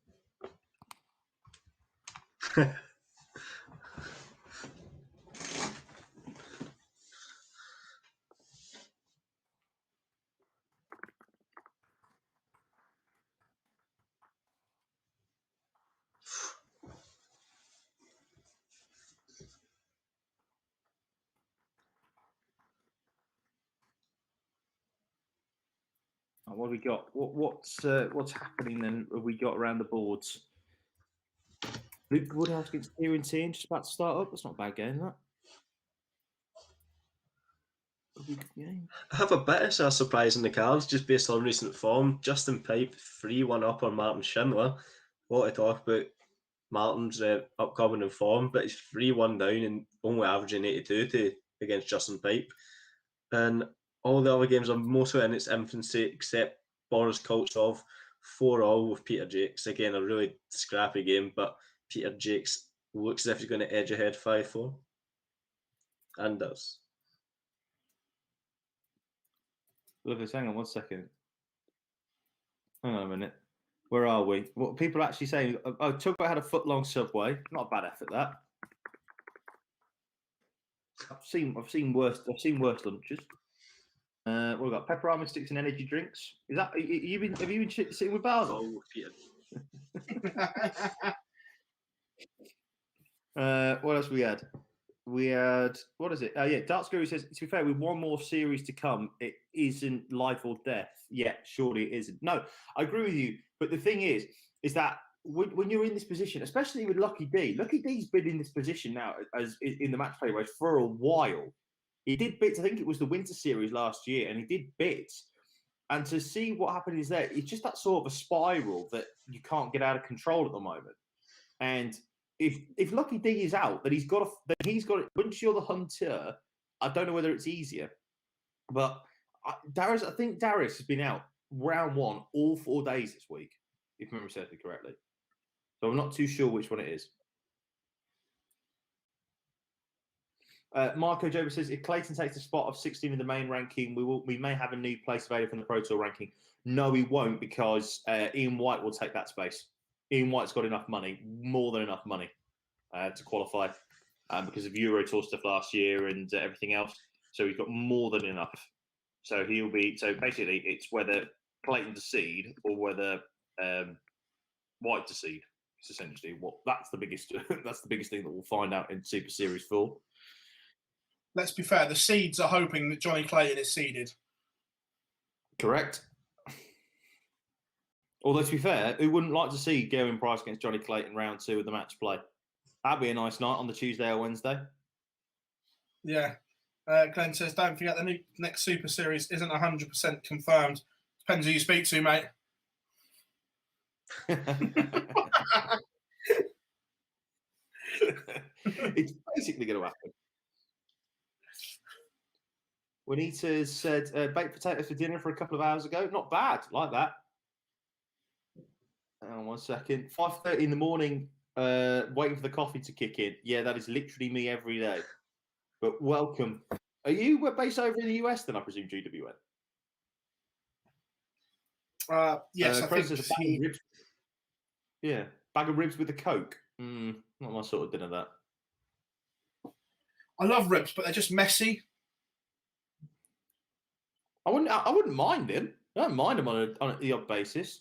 What have we got? What's happening then? Have we got around the boards? Luke Woodhouse against Kieran Tierney, just about to start up. That's not a bad game, that. I have a bit of a surprise in the cards just based on recent form. Justin Pipe 3-1 up on Martin Schindler. A lot to talk about Martin's upcoming in form, but he's 3-1 down and only averaging 82 against Justin Pipe. And all the other games are mostly in its infancy, except Boris Koltsov 4-all with Peter Jakes. Again, a really scrappy game, but Peter Jakes looks as if he's going to edge ahead 5-4. And does. Lucas, hang on 1 second. Hang on a minute. Where are we? What people are actually saying? Oh, Tugboat had a foot-long subway. Not a bad effort, that. I've seen worse lunches. What we got? Pepperami sticks and energy drinks. Is that have you been sitting with bars? Oh, Peter. What else we had? We had, what is it? Yeah, Darts Guru says, to be fair, with one more series to come, it isn't life or death. Yeah, surely it isn't. No, I agree with you. But the thing is that when you're in this position, especially with Lucky D's been in this position now as in the match play race for a while. He did bits, I think it was the Winter Series last year, and he did bits. And to see what happened is that it's just that sort of a spiral that you can't get out of control at the moment. And if Lucky D is out, then he's got once you're the hunter, I don't know whether it's easier. But I think Darius has been out round one all 4 days this week, if I remember certainly correctly. So I'm not too sure which one it is. Marco Jober says, if Clayton takes the spot of 16 in the main ranking, we may have a new place available in the Pro Tour ranking. No, we won't, because Ian White will take that space. Ian White's got enough money, more than enough money, to qualify because of Euro Tour stuff last year and everything else. So he's got more than enough. So he'll be. So basically, it's whether Clayton to seed or whether White to seed. It's essentially that's the biggest. That's the biggest thing that we'll find out in Super Series 4. Let's be fair. The seeds are hoping that Johnny Clayton is seeded. Correct. Although, to be fair, who wouldn't like to see Gerwyn Price against Johnny Clayton round 2 of the match play? That'd be a nice night on the Tuesday or Wednesday. Yeah. Glenn says, don't forget the next Super Series isn't 100% confirmed. Depends who you speak to, mate. It's basically going to happen. Juanita said, baked potatoes for dinner for a couple of hours ago. Not bad. Like that. 1 second. 5:30 in the morning, waiting for the coffee to kick in. Yeah, that is literally me every day. But welcome. Are you based over in the US then, I presume, GWN? Yes, I think bag of ribs. Yeah, bag of ribs with a Coke. Not my sort of dinner, that. I love ribs, but they're just messy. I wouldn't mind them. I don't mind them on the odd basis.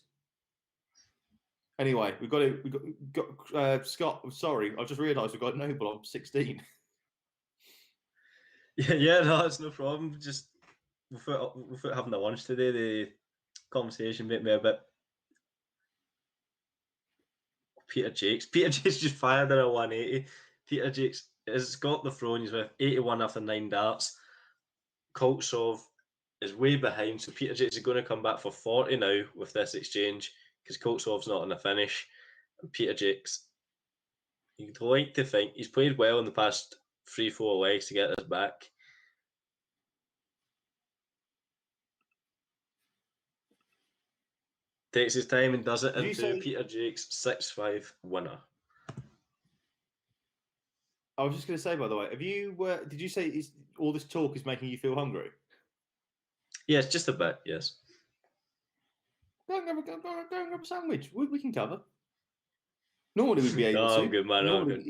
Anyway, we got Scott. I'm sorry, I just realised we've got Noble on 16. Yeah, no, that's no problem. Just without having the lunch today, the conversation made me a bit. Peter Jakes just fired in a 180. Peter Jakes has got the throne. He's with 81 after 9 darts. Koltsov is way behind, so Peter Jakes is going to come back for 40 now with this exchange because Koltsov's not in the finish. And Peter Jakes, you'd like to think he's played well in the past 3-4 legs to get this back. Takes his time and does it Did you into say- Peter Jake's 6-5 winner. I was just going to say, by the way, have you? Did you say all this talk is making you feel hungry? Yes, just a bit, yes. Go and grab a sandwich. We can cover. Normally we'd be able No, to. I'm good, man. I'm good.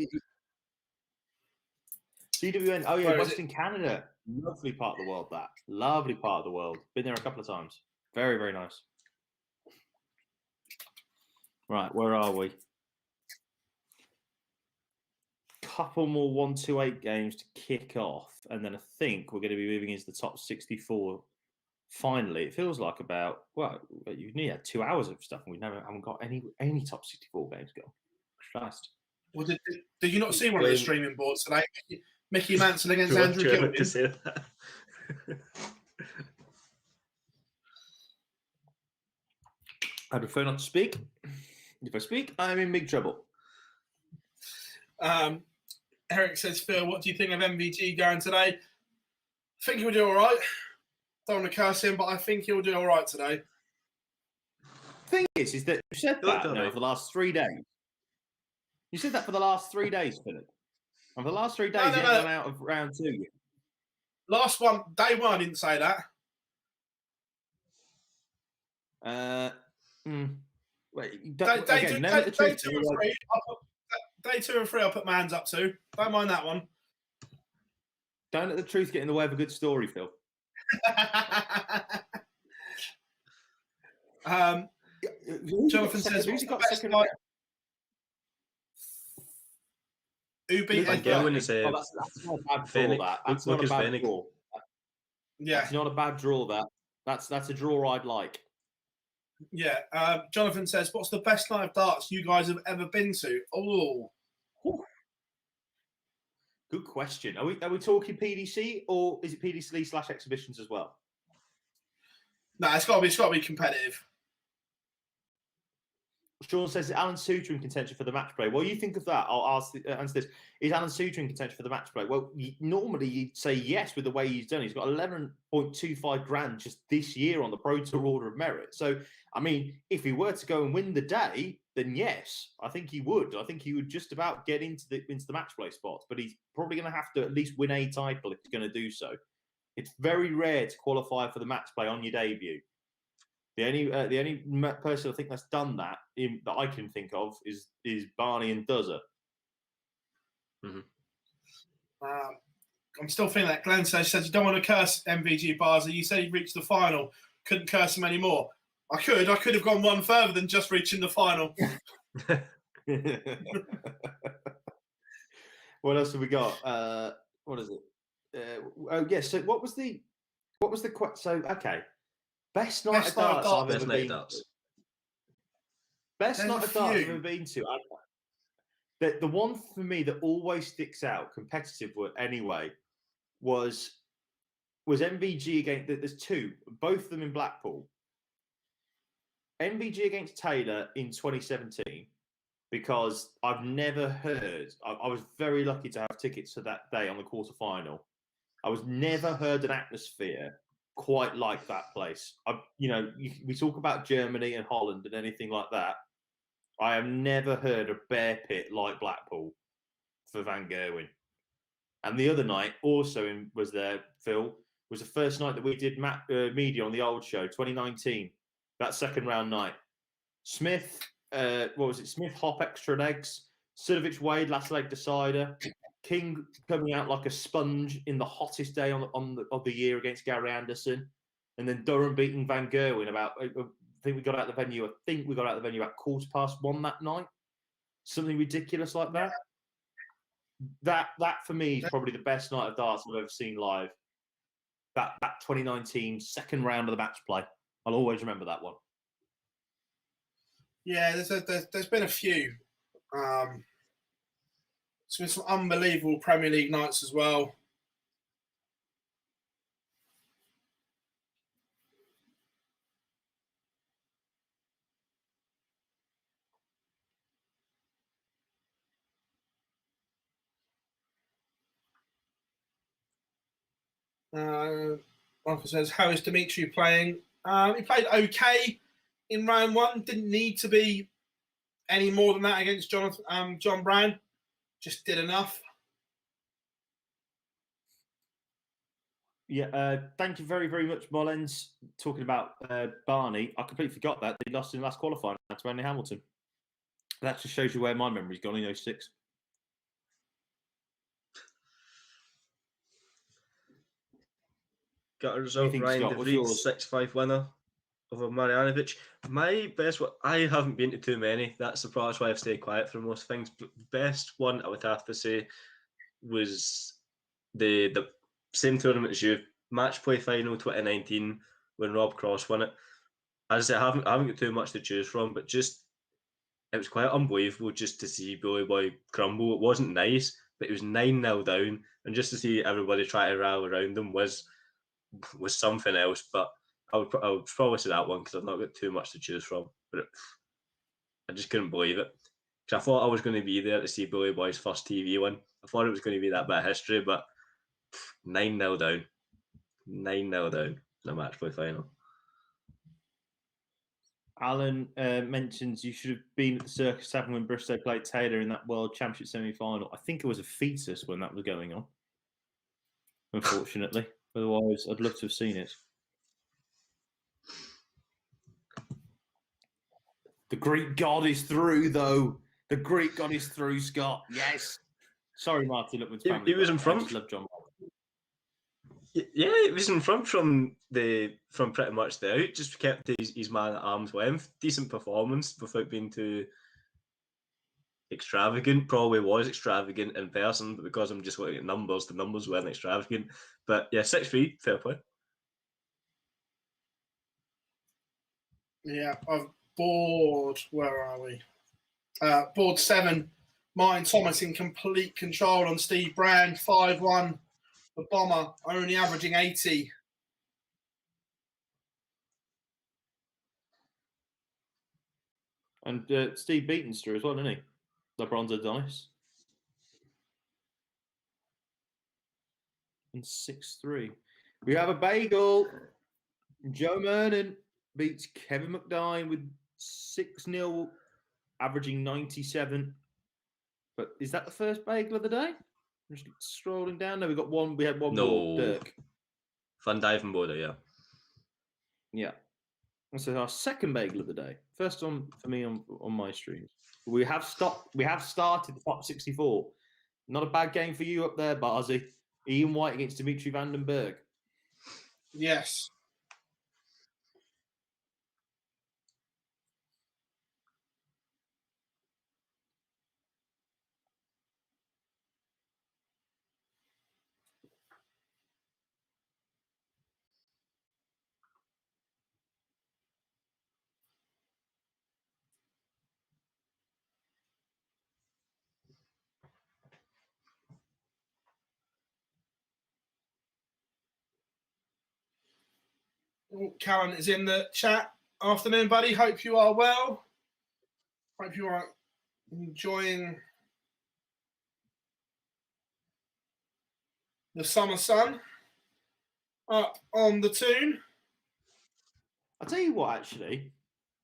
CWN. Oh yeah, Where is Western Canada. Lovely part of the world. That lovely part of the world. Been there a couple of times. Very, very nice. Right, where are we? Couple more 128 games to kick off, and then I think we're going to be moving into the top 64. Finally, it feels like you've nearly had 2 hours of stuff, and we haven't got any top 64 games going. Christ. Well, did you not see one of the streaming boards today? Mickey Manson against Do you Andrew want to Gilman. say that? I prefer not to speak. If I speak, I'm in big trouble. Eric says, Phil, what do you think of MVG going today? I think he'll do all right. Don't want to curse him, but I think he'll do all right today. Thing is that you said Don't that tell now me. for the last 3 days. You said that for the last 3 days, Philip. And for the last 3 days, No, you haven't gone out of round 2 yet. Last one, day one, I didn't say that. Wait, Day again, never the truth. 2 and 3, day 2 and 3, I'll put Mans up to. Don't mind that one. Don't let the truth get in the way of a good story, Phil. Jonathan says, who's what's got the best second? night? Who beat Van Ed Gerwen Burnley? is That's not a bad draw. Fenwick. That's Look not a as bad Fenwick. draw. Yeah, That's not a bad draw. That's a draw I'd like. yeah. Jonathan says, what's the best night of darts you guys have ever been to? Oh, Good question. Are we talking PDC or is it PDC / exhibitions as well? no, it's got to be competitive. Sean says, Alan Suter in contention for the match play. Well, you think of that. I'll answer this. Is Alan Suter in contention for the match play? Well, normally you'd say yes with the way he's done. He's got 11.25 grand just this year on the Pro Tour Order of Merit. So, I mean, if he were to go and win the day, then yes, I think he would. I think he would just about get into the match play spots. But he's probably going to have to at least win a title if he's going to do so. It's very rare to qualify for the match play on your debut. The only person I think that's done that that I can think of is Barney and Duzzer. Mm-hmm. I'm still feeling that. Glenn says you don't want to curse MVG Barza. You said he reached the final. Couldn't curse him anymore. I could have gone one further than just reaching the final. What else have we got? What is it? Oh yes. So what was the so okay. Best night of darts I've ever been to. Best night of darts I've ever been to. The one for me that always sticks out, competitive anyway, was MVG against. There's two, both of them in Blackpool. MVG against Taylor in 2017, because I've never heard. I was very lucky to have tickets for that day on the quarterfinal. I was never heard an atmosphere quite like that place. We talk about Germany and Holland and anything like that. I have never heard a bear pit like Blackpool for Van Gerwen. And the other night also was there, Phil, was the first night that we did media on the old show, 2019, that second round night. Smith, what was it? Smith, Hop, extra legs. Sudovic, Wade, last leg decider. King coming out like a sponge in the hottest day of the year against Gary Anderson, and then Durham beating Van Gerwen about. I think we got out of the venue. About 1:15 that night. Something ridiculous like that. That for me is probably the best night of darts I've ever seen live. That 2019 second round of the match play. I'll always remember that one. Yeah, there's been a few. It's been some unbelievable Premier League nights as well. Michael says, how is Dimitri playing? He played okay. in round one. Didn't need to be any more than that against John Brown. Just did enough. Yeah, thank you very, very much, Mullins. Talking about Barney, I completely forgot that they lost in the last qualifying to Andy Hamilton. That just shows you where my memory's gone in 06. Got a result, think, Ryan Scott? De What's Vries, yours? 6-5 winner over Marjanovic. My best one, I haven't been to too many. That's the part why I've stayed quiet for most things. But best one I would have to say was the same tournament as you, match play final 2019 when Rob Cross won it. As I say, I haven't got too much to choose from, but just it was quite unbelievable just to see Billy Boy crumble. It wasn't nice, but it was 9-0 down, and just to see everybody try to rally around him was something else. But I would probably say that one because I've not got too much to choose from. But I just couldn't believe it because I thought I was going to be there to see Billy Boy's first TV win. I thought it was going to be that bit of history, but 9-0 down, 9-0 down in a match play final. Alan mentions you should have been at the Circus 7 when Bristow played Taylor in that World Championship semi-final. I think it was a fetus when that was going on, unfortunately. Otherwise, I'd love to have seen it. The Greek god is through, though. The Greek god is through, Scott. Yes. Sorry, Marty Lookman's family. He was in front. I just love John. Yeah, it was in front from pretty much the out. Just kept his man at arm's length. Decent performance without being too extravagant. Probably was extravagant in person, but because I'm just looking at numbers, the numbers weren't extravagant. But yeah, 6-3, fair play. Yeah, I've board. Where are we? Board 7. Martin Thomas in complete control on Steve Brand. 5-1. The Bomber only averaging 80. And Steve Beatonster as well, isn't he? The bronze Adonis. And 6-3. We have a bagel. Joe Mernon beats Kevin McDine with 6-0, averaging 97. But is that the first bagel of the day? I'm just scrolling down. No, we got one. We had one more. Dirk. Van Dijvenbode, yeah. Yeah. And so our second bagel of the day. First on for me on my streams. We have started the top 64. Not a bad game for you up there, Barzy. Ian White against Dimitri Vandenberg. Yes. Callan is in the chat. Afternoon, buddy. Hope you are well. Hope you are enjoying the summer sun up on the Toon. I'll tell you what, actually.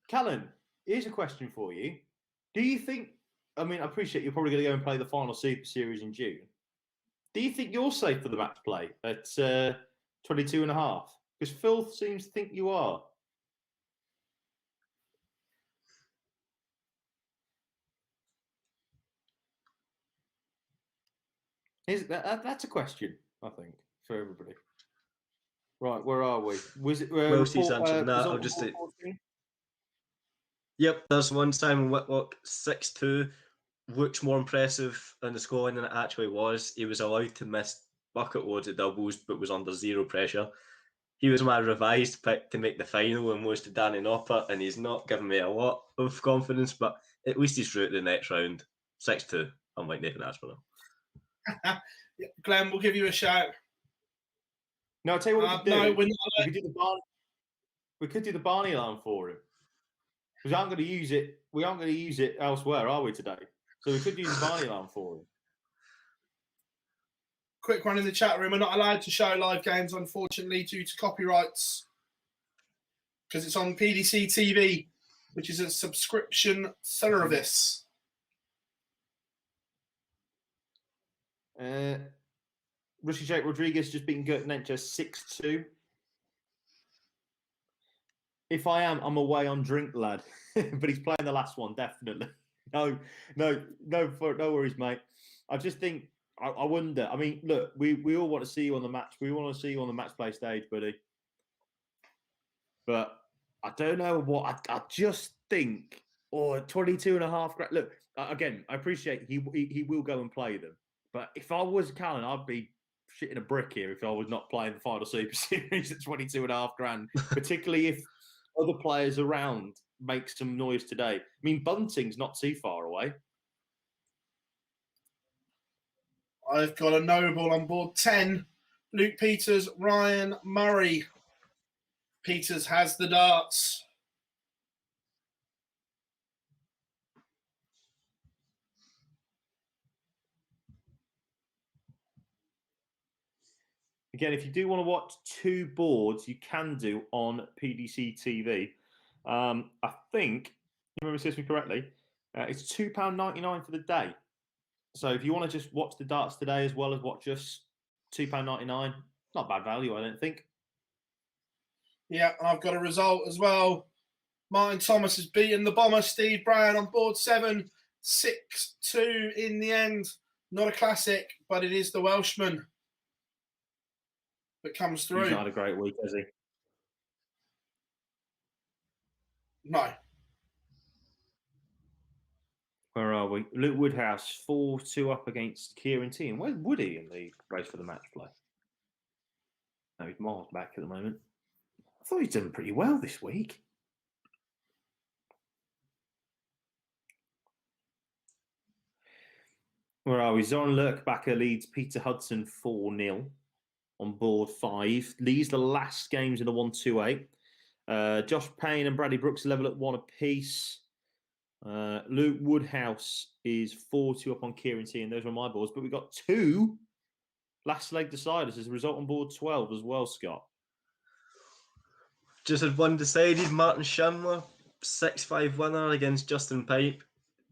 Callan, here's a question for you. Do you think, I mean, I appreciate you're probably going to go and play the final Super Series in June. Do you think you're safe for the match play at 22.5? Because Phil seems to think you are. That's a question, I think, for everybody. Right, where are we? Was it? Whilst he's answering that, I'll just say. Yep, there's one. Simon Whitlock, 6-2. Looks more impressive in the scoreline than it actually was. He was allowed to miss bucket loads of doubles, but was under zero pressure. He was my revised pick to make the final and was to Danny Noppert, and he's not giving me a lot of confidence, but at least he's through to the next round. 6-2, unlike Nathan Aspinall. Glenn, we'll give you a shout. No, I'll tell you what we could do. No, we could do the Barney. We could do the Barney alarm for him. We aren't going to use it. We aren't going to use it elsewhere, are we today? So we could use the Barney alarm for him. Quick one in the chat room. We're not allowed to show live games, unfortunately, due to copyrights, because it's on PDC TV. which is a subscription service. Rushy Jake Rodriguez just beaten Gert Nencher 6-2. If I am, I'm away on drink, lad. But he's playing the last one, definitely. No worries, mate. I just think, I wonder. I mean, look, we all want to see you on the match. We want to see you on the match play stage, buddy. But I don't know what, I just think, 22.5 grand. Look, again, I appreciate he will go and play them. But if I was Callan, I'd be shitting a brick here if I was not playing the final Super Series at 22.5 grand, particularly if other players around make some noise today. I mean, Bunting's not too far away. I've got a Noble on board 10. Luke Peters, Ryan Murray. Peters has the darts. Again, if you do want to watch two boards, you can do on PDC TV. I think, if you remember me correctly, it's £2.99 for the day. So if you want to just watch the darts today as well as watch us, £2.99, not bad value, I don't think. Yeah, and I've got a result as well. Martin Thomas has beaten the Bomber, Steve Brown, on board 7, 6-2 in the end. Not a classic, but it is the Welshman that comes through. He's not had a great week, has he? No. Where are we? Luke Woodhouse, 4-2 up against Kieran T. And where's Woody in the race for the match play? No, he's miles back at the moment. I thought he's done pretty well this week. Where are we? Zoran Lurkbacker leads Peter Hudson 4-0 on board 5. Leads the last games in the 128. Josh Payne and Bradley Brooks level at 1 apiece. Luke Woodhouse is 4-2 up on Kieran T, and those are my boards. But we've got 2 last leg deciders as a result on board 12 as well, Scott. Just had one decided. Martin Shamler, 6-5 winner against Justin Pipe.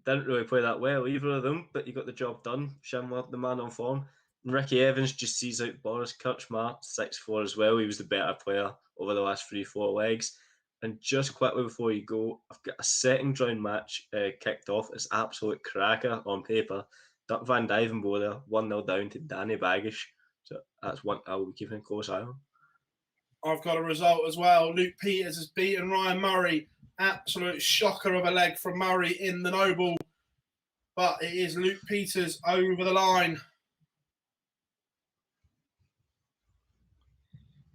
Didn't really play that well, either of them, but he got the job done. Shamler, the man on form. And Ricky Evans just sees out Boris Kirchmar, 6-4 as well. He was the better player over the last 3-4 legs. And just quickly before you go, I've got a second round match kicked off. It's absolute cracker on paper. Duck Van Dyvenbode 1-0 down to Danny Baggish. So that's one I'll be keeping a close eye on. I've got a result as well. Luke Peters has beaten Ryan Murray. Absolute shocker of a leg from Murray in the Noble. But it is Luke Peters over the line.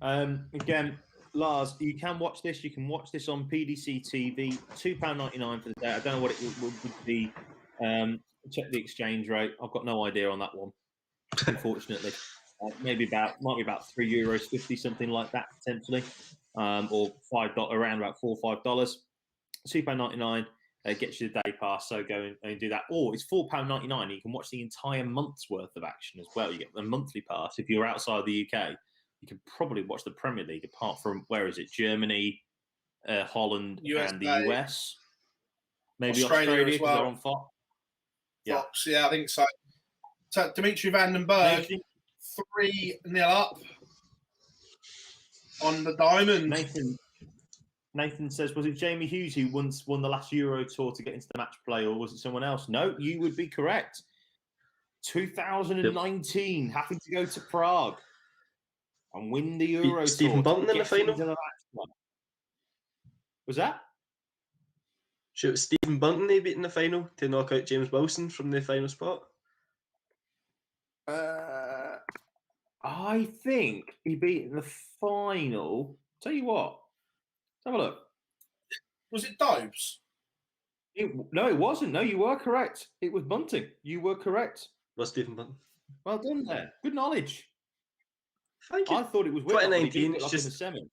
Again, Lars, you can watch this. You can watch this on PDC TV. £2.99 for the day. I don't know what it would be. Check the exchange rate. I've got no idea on that one, unfortunately. Might be about €3.50, something like that potentially, or $5, around about $4 or $5. £2.99 gets you the day pass. So go and do that. Or it's £4.99. You can watch the entire month's worth of action as well. You get the monthly pass. If you're outside the UK, you can probably watch the Premier League. Apart from where is it? Germany, Holland, USA, and the US. Maybe Australia as because well. they're on Fox. Fox, yeah, I think so. So Dimitri Vandenberg, 3-0 up on the diamond. Nathan says, was it Jamie Hughes who once won the last Euro Tour to get into the match play, or was it someone else? No, you would be correct. 2019, having to go to Prague and win the Euro Tour. Stephen Bunton in the final? Was that? Sure, it was Stephen Bunton they beat in the final to knock out James Wilson from the final spot. I think he beat in the final. Tell you what, let's have a look. Was it Dobes? No, it wasn't. No, you were correct. It was Bunting. You were correct. Was Stephen Bunton? Well done there. Good knowledge. Thank you. I thought it was Whitlock 2019. It's just in the semi.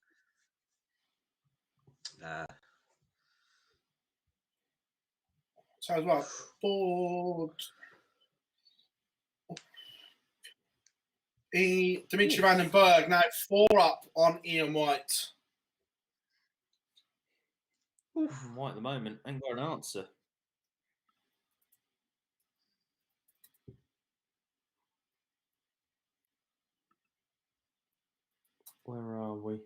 So as well, board. Dimitri Vandenberg now 4 up on Ian White. I'm right at the moment. I ain't got an answer. Where are we?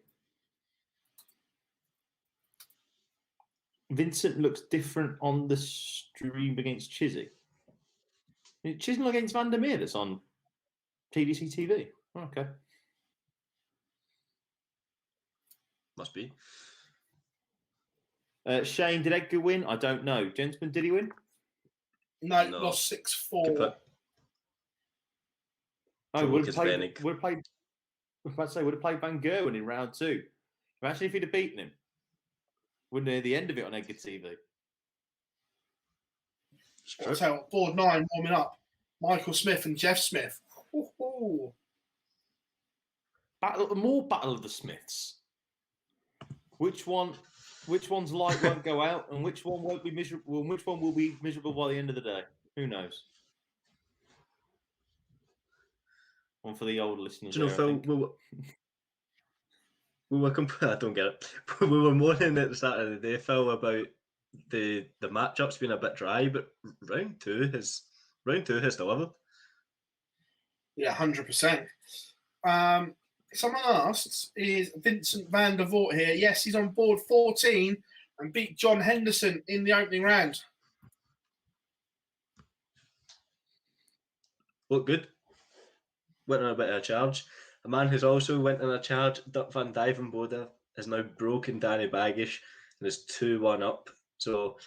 Vincent looks different on the stream against Chizzy. Chisnell against Vandermeer that's on PDC TV. Okay. Must be. Shane, did Edgar win? I don't know. Gentlemen, did he win? No, No. lost 6-4. Oh, would have played. Venig. Would have played. I was about to say would have played Van Gerwen in round 2. Imagine if he'd have beaten him. Wouldn't hear the end of it on Edgar TV. I'll tell you what, board 9 warming up. Michael Smith and Jeff Smith. Ooh. More Battle of the Smiths. Which one's light won't go out, and which one won't be miserable? And which one will be miserable by the end of the day? Who knows? One for the old listeners. Do you know, Phil? We were I don't get it. We were moaning at the start of the day, Phil, about the matchups being a bit dry, but round two has delivered. Yeah, 100%. Someone asked, is Vincent van der Voort here? Yes, he's on board 14 and beat John Henderson in the opening round. Look good. Went on a bit of a charge. A man who's also went on a charge, Dirk van Dijvenbode, has now broken Danny Baggish and is 2-1 up. So,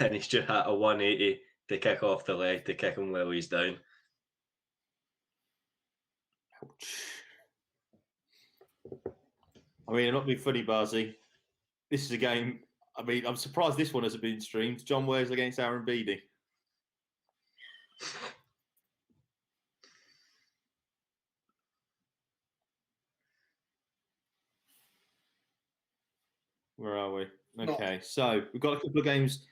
and he's just had a 180 to kick off the leg to kick him while he's down. Ouch. I mean, I'm not being funny, Barzy. This is a game. I mean, I'm surprised this one hasn't been streamed. John Wares against Aaron Beattie. Where are we? Okay, so we've got a couple of games.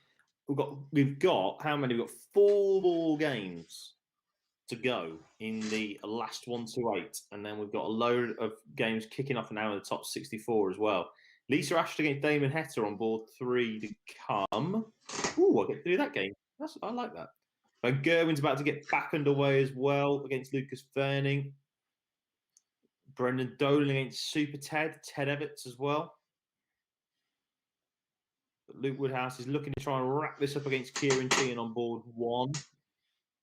We've got how many? We've got 4 more games to go in the last 1 to 8, and then we've got a load of games kicking off now in the top 64 as well. Lisa Ashton against Damon Hetter on board 3 to come. Ooh, I get to do that game. I like that. Van Gerwen's about to get back underway as well against Lucas Verning. Brendan Dolan against Super Ted Everts as well. But Luke Woodhouse is looking to try and wrap this up against Kieran Sheehan on board 1.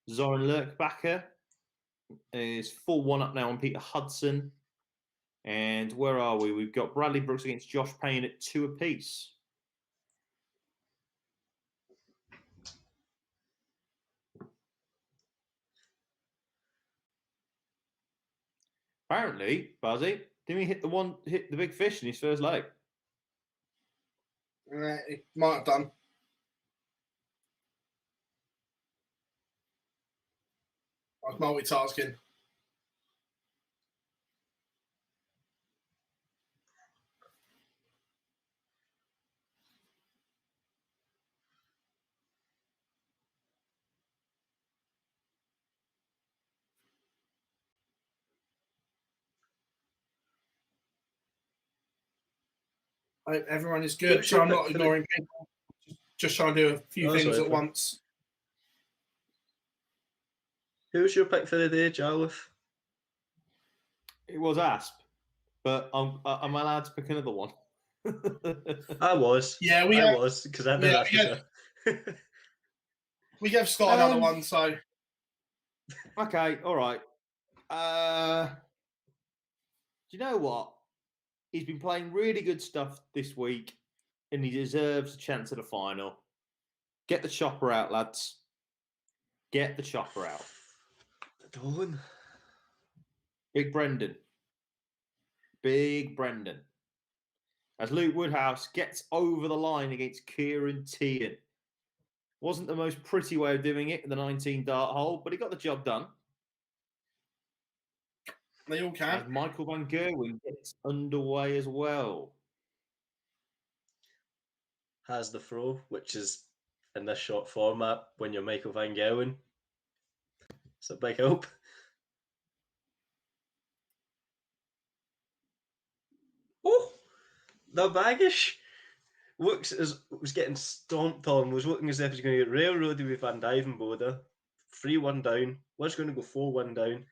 Zoran Lurkbacher is 4-1 up now on Peter Hudson. And where are we? We've got Bradley Brooks against Josh Payne at 2 apiece. Apparently, Buzzy, didn't he hit the big fish in his first leg? He might have done. I was multitasking. I hope everyone is good. So I'm not ignoring people. Just trying to do a few things at once. Who's your pick for the day, Jarlath? It was Asp, but I'm allowed to pick another one. I was. Yeah, I was because I did we gave Scott another one, so okay, all right. Do you know what? He's been playing really good stuff this week, and he deserves a chance at a final. Get the chopper out, lads. Get the chopper out. Dolan. Big Brendan. Big Brendan. As Luke Woodhouse gets over the line against Kieran Teahan. Wasn't the most pretty way of doing it in the 19 dart hole, but he got the job done. they all can. As Michael Van Gerwen gets underway as well. Has the throw, which is in this short format when you're Michael Van Gerwen. It's a big help. Oh, the Baggish was getting stomped on, was looking as if he's going to get railroaded with Van Dijvenbode. 3-1 down, was going to go 4-1 down,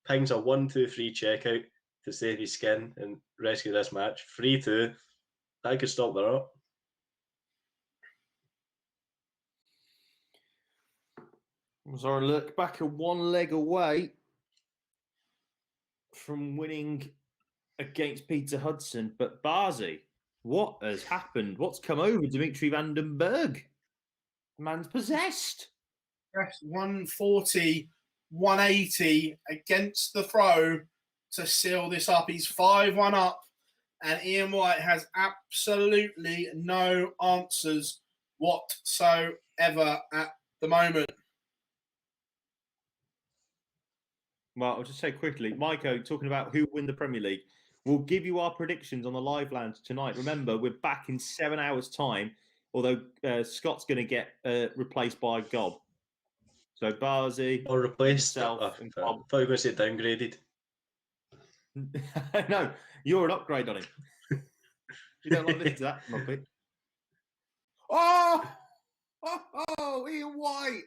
pings a 1-2-3 checkout to save his skin and rescue this match. 3-2, that could stop that up. Was our look back at one leg away from winning against Peter Hudson, but Barzi, what has happened? What's come over Dimitri Vandenberg? The man's possessed. 140, 180 against the throw to seal this up. He's 5-1 up, and Ian White has absolutely no answers whatsoever at the moment. Well, I'll just say quickly, Maiko, talking about who win the Premier League, we'll give you our predictions on the live lounge tonight. Remember, we're back in 7 hours' time, although Scott's going to get replaced by Gob. So Barzi, or replaced. Self, and Gob. I thought you were going to say downgraded. No, you're an upgrade on him. You don't like listening to that, Muppet. Oh, Ian White.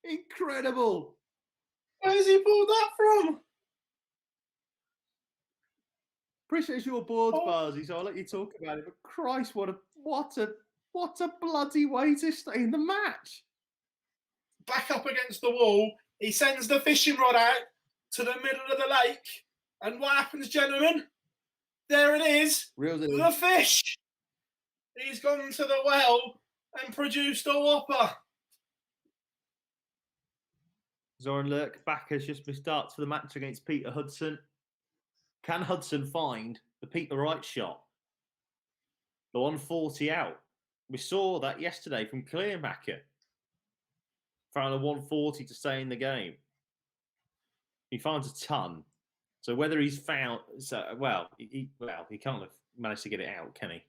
Incredible. Where's he pulled that from? Appreciate your board, Barzi, so I'll let you talk about it. But Christ, what a bloody way to stay in the match. Back up against the wall. He sends the fishing rod out to the middle of the lake. And what happens, gentlemen? There it is. The fish. He's gone to the well and produced a whopper. Zoran Lurk back has just missed starts for the match against Peter Hudson. Can Hudson find the Peter Wright shot? The 140 out. We saw that yesterday from Clearmacher. Found a 140 to stay in the game. He finds a ton. So whether he's found, he can't have managed to get it out, can he?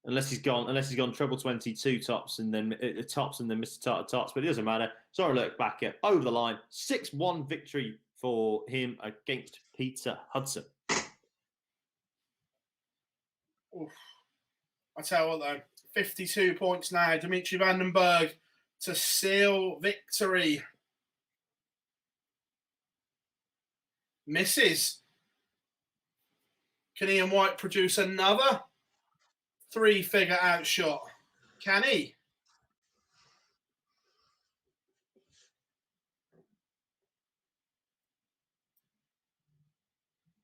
Unless he's gone treble 22 tops and then Mr. Tartar tops, but it doesn't matter. Sorry, look back at over the line. 6-1 victory for him against Peter Hudson. Oof. I tell you what though, 52 points now. Dimitri Vandenberg to seal victory. Misses. Can Ian White produce another 3-figure outshot? Can he?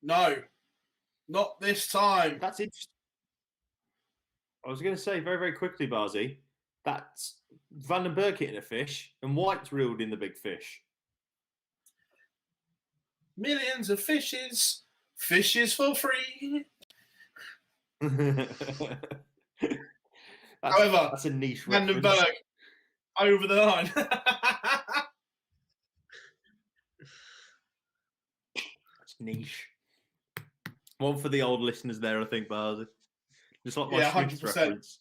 No, not this time. That's interesting. I was going to say very, very quickly, Barzi, that's Vandenberg hitting a fish and White's reeled in the big fish. Millions of fishes for free. However, that's a niche Vandenberg over the line. That's niche. One for the old listeners there, I think, Barzi. Just like my 100%. reference.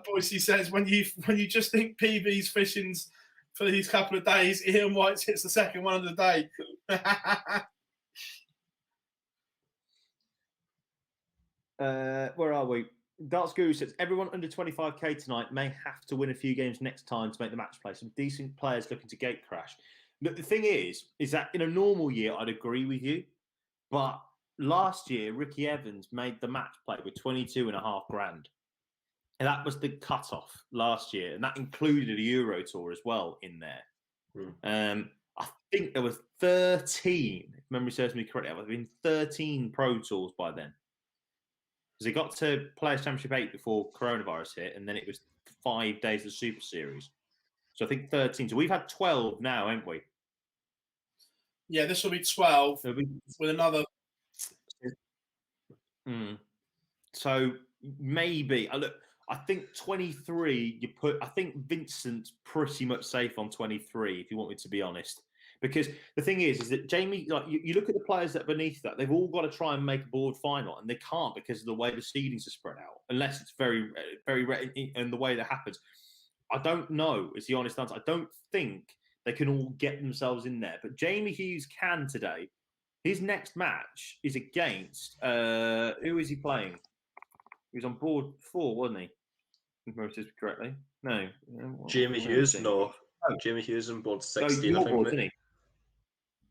Boise says when you just think PB's fishing's for these couple of days, Ian White hits the second one of the day. Where are we? Darts Guru says everyone under 25k tonight may have to win a few games next time to make the match play. Some decent players looking to gate crash. Look, the thing is that in a normal year, I'd agree with you, but last year Ricky Evans made the match play with 22.5 grand. And that was the cutoff last year, and that included a Euro Tour as well in there. I think there was 13, if memory serves me correctly, there have been 13 Pro Tours by then. Because it got to Players' Championship 8 before coronavirus hit, and then it was 5 days of the Super Series. So I think 13. So we've had 12 now, haven't we? Yeah, this will be 12 with another. So maybe, look, I think 23, I think Vincent's pretty much safe on 23, if you want me to be honest. Because the thing is that Jamie, like you look at the players that are beneath that, they've all got to try and make a board final, and they can't because of the way the seedings are spread out, unless it's very, very rare in the way that happens. I don't know, is the honest answer. I don't think they can all get themselves in there. But Jamie Hughes can today. His next match is against who is he playing? He was on board 4, wasn't he? If I remember correctly. No. Jamie Hughes, no. Jamie Hughes on board 16, I think. Board, didn't he?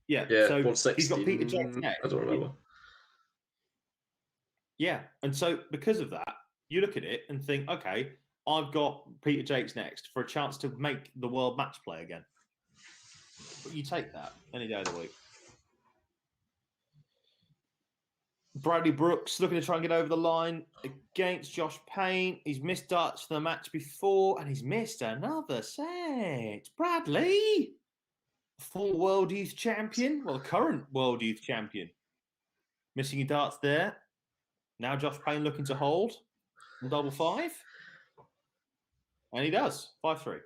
Yeah. Yeah, so board 16. He's got Peter Jakes next. I don't remember. Yeah, and so because of that, you look at it and think, okay, I've got Peter Jakes next for a chance to make the world match play again. But you take that any day of the week. Bradley Brooks looking to try and get over the line against Josh Payne. He's missed darts for the match before, and he's missed another set. Bradley, former World Youth Champion, well, current World Youth Champion. Missing your darts there. Now Josh Payne looking to hold on double 5. And he does. 5-3.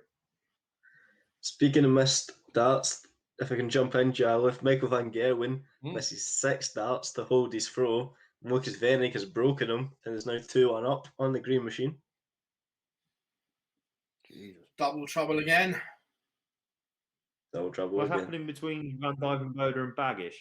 Speaking of missed darts, if I can jump in, Joe, if Michael van Gerwen misses 6 darts to hold his throw, Marcus Venig has broken him and is now 2-1 up on the green machine. Jesus. Double trouble again. Double trouble What's again. happening between Van Dijvenbode and Baggish?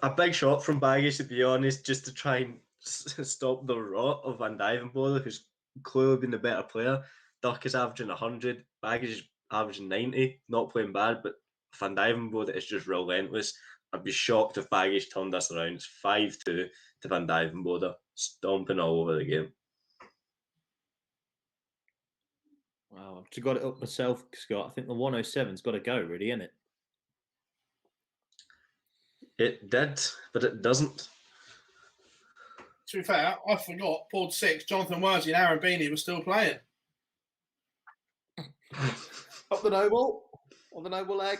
A big shot from Baggish, to be honest, just to try and stop the rot of Van Dijvenbode, who's clearly been the better player. Duck is averaging 100, Baggish is averaging 90, not playing bad, but Van Dijvenbode is just relentless. I'd be shocked if Baggish turned this around. It's 5-2 to Van Dijvenbode, stomping all over the game. Wow, I've got it up myself, Scott. I think the 107's got to go, really, isn't it? It did, but it doesn't. To be fair, I forgot, board 6, Jonathan Worsley and Aaron Beanie were still playing. Up the noble. On the noble leg.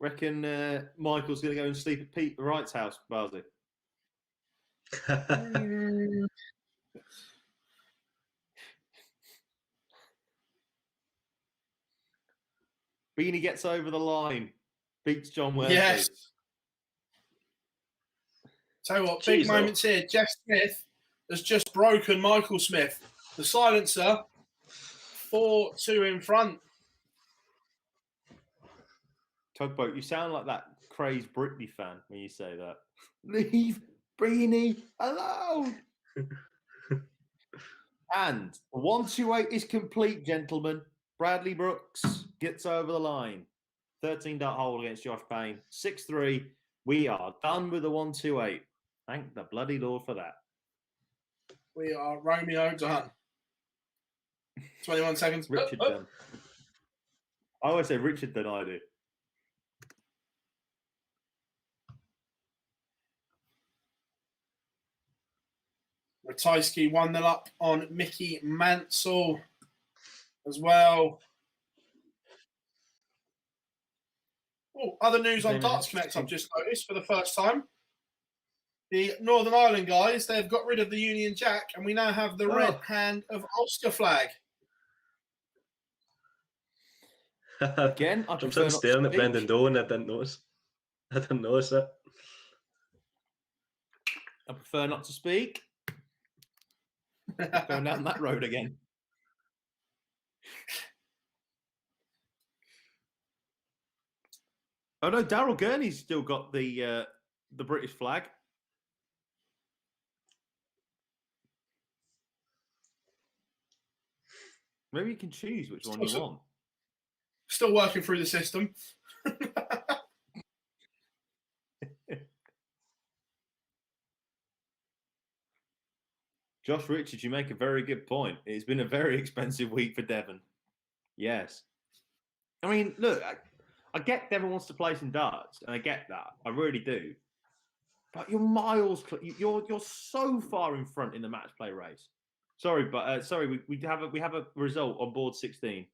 Reckon Michael's going to go and sleep at Pete Wright's house, Barsley. Beanie gets over the line, beats John Worsley. Yes. Tell you what, big moments here. Jeff Smith has just broken Michael Smith. The silencer, 4-2 in front. Tugboat, you sound like that crazed Britney fan when you say that. Leave Beanie alone. And 128 is complete, gentlemen. Bradley Brooks gets over the line. 13-dart hole against Josh Payne. 6-3. We are done with the 128. Thank the bloody Lord for that. We are Romeo done. 21 seconds. Richard done. I always say Richard than I do. Ratajski 1-0 up on Mickey Mansell as well. Oh, other news on Darts Connect I've just noticed for the first time. The Northern Ireland guys, they've got rid of the Union Jack and we now have the red hand of Ulster flag. Again, I'm sitting staring at Brendan Doe and I didn't notice it. I prefer not to speak. Going down that road again. Oh no, Daryl Gurney's still got the British flag. Maybe you can choose which one you want. Still working through the system. Josh Richards, you make a very good point. It's been a very expensive week for Devon. Yes. I mean, look, I get Devon wants to play some darts, and I get that. I really do. But you're miles, you're so far in front in the match play race. Sorry, but we have a result on board 16.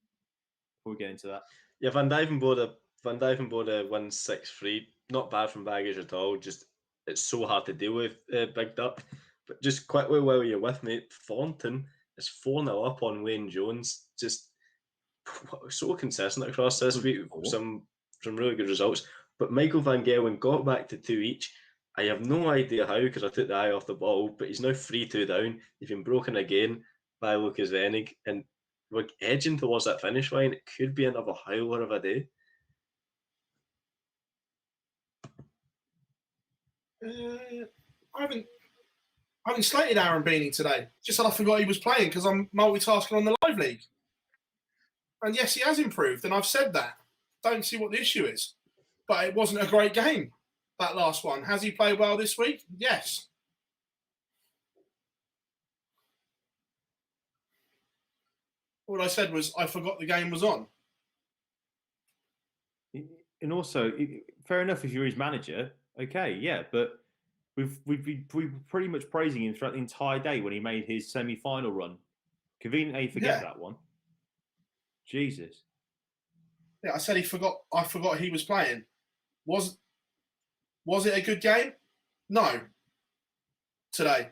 Before we get into that. Yeah, Van Dijvenbode wins 6-3. Not bad from Baggage at all. Just it's so hard to deal with Big Duck. But just quickly while you're with me, Thornton is 4-0 up on Wayne Jones. Just so consistent across this week. Some really good results. But Michael van Gerwen got back to 2 each. I have no idea how because I took the eye off the ball, but he's now 3-2 down. He's been broken again. by Lucas Venig, and we're edging towards that finish line. It could be another howler of a day. I haven't slated Aaron Beanie today. Just said I forgot he was playing because I'm multitasking on the live league. And yes, he has improved, and I've said that. Don't see what the issue is. But it wasn't a great game, that last one. Has he played well this week? Yes. All I said was I forgot the game was on. And also, fair enough if you're his manager, okay, yeah, but we've been pretty much praising him throughout the entire day when he made his semi-final run. Conveniently, forget that one. Jesus. Yeah, I said I forgot he was playing. Was it a good game? No. Today. I'm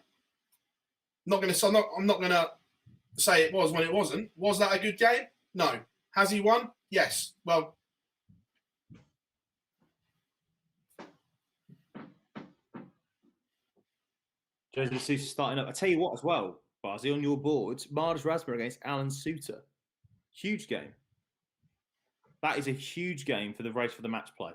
not gonna say it was when it wasn't. Was that a good game? No. Has he won? Yes. Well, Joseph Sousa starting up. I tell you what, as well, Barzi, on your board, MODUS Raspberry against Alan Suter. Huge game. That is a huge game for the race for the match play.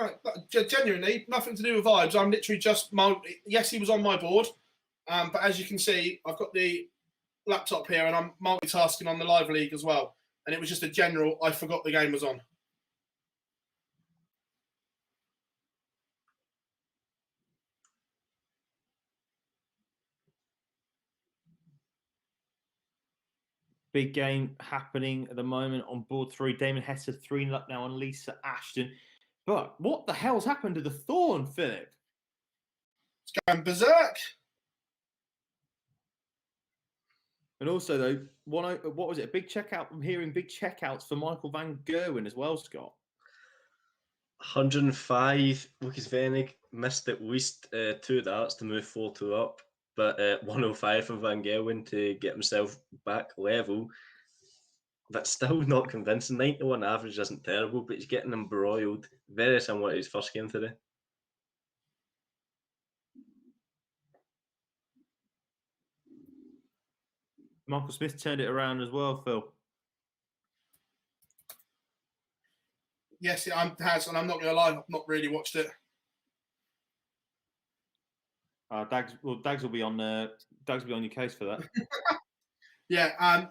right, genuinely, nothing to do with vibes. I'm literally just yes, he was on my board, but as you can see, I've got the laptop here and I'm multitasking on the live league as well. And it was just a general. I forgot the game was on. Big game happening at the moment on board 3. Damon Hester 3-0 up now on Lisa Ashton. But what the hell's happened to the Thorn, Philip? It's going berserk. And also, though, what was it? A big checkout. I'm hearing big checkouts for Michael Van Gerwen as well, Scott. 105. Lucas Venig missed at least 2 darts to move 4-2 up. But 105 for Van Gerwen to get himself back level. That's still not convincing. 91 average isn't terrible, but he's getting embroiled. Very similar to his first game today. Michael Smith turned it around as well, Phil. Yes, it has, and I'm not going to lie, I've not really watched it. Dags will be on your case for that. Yeah,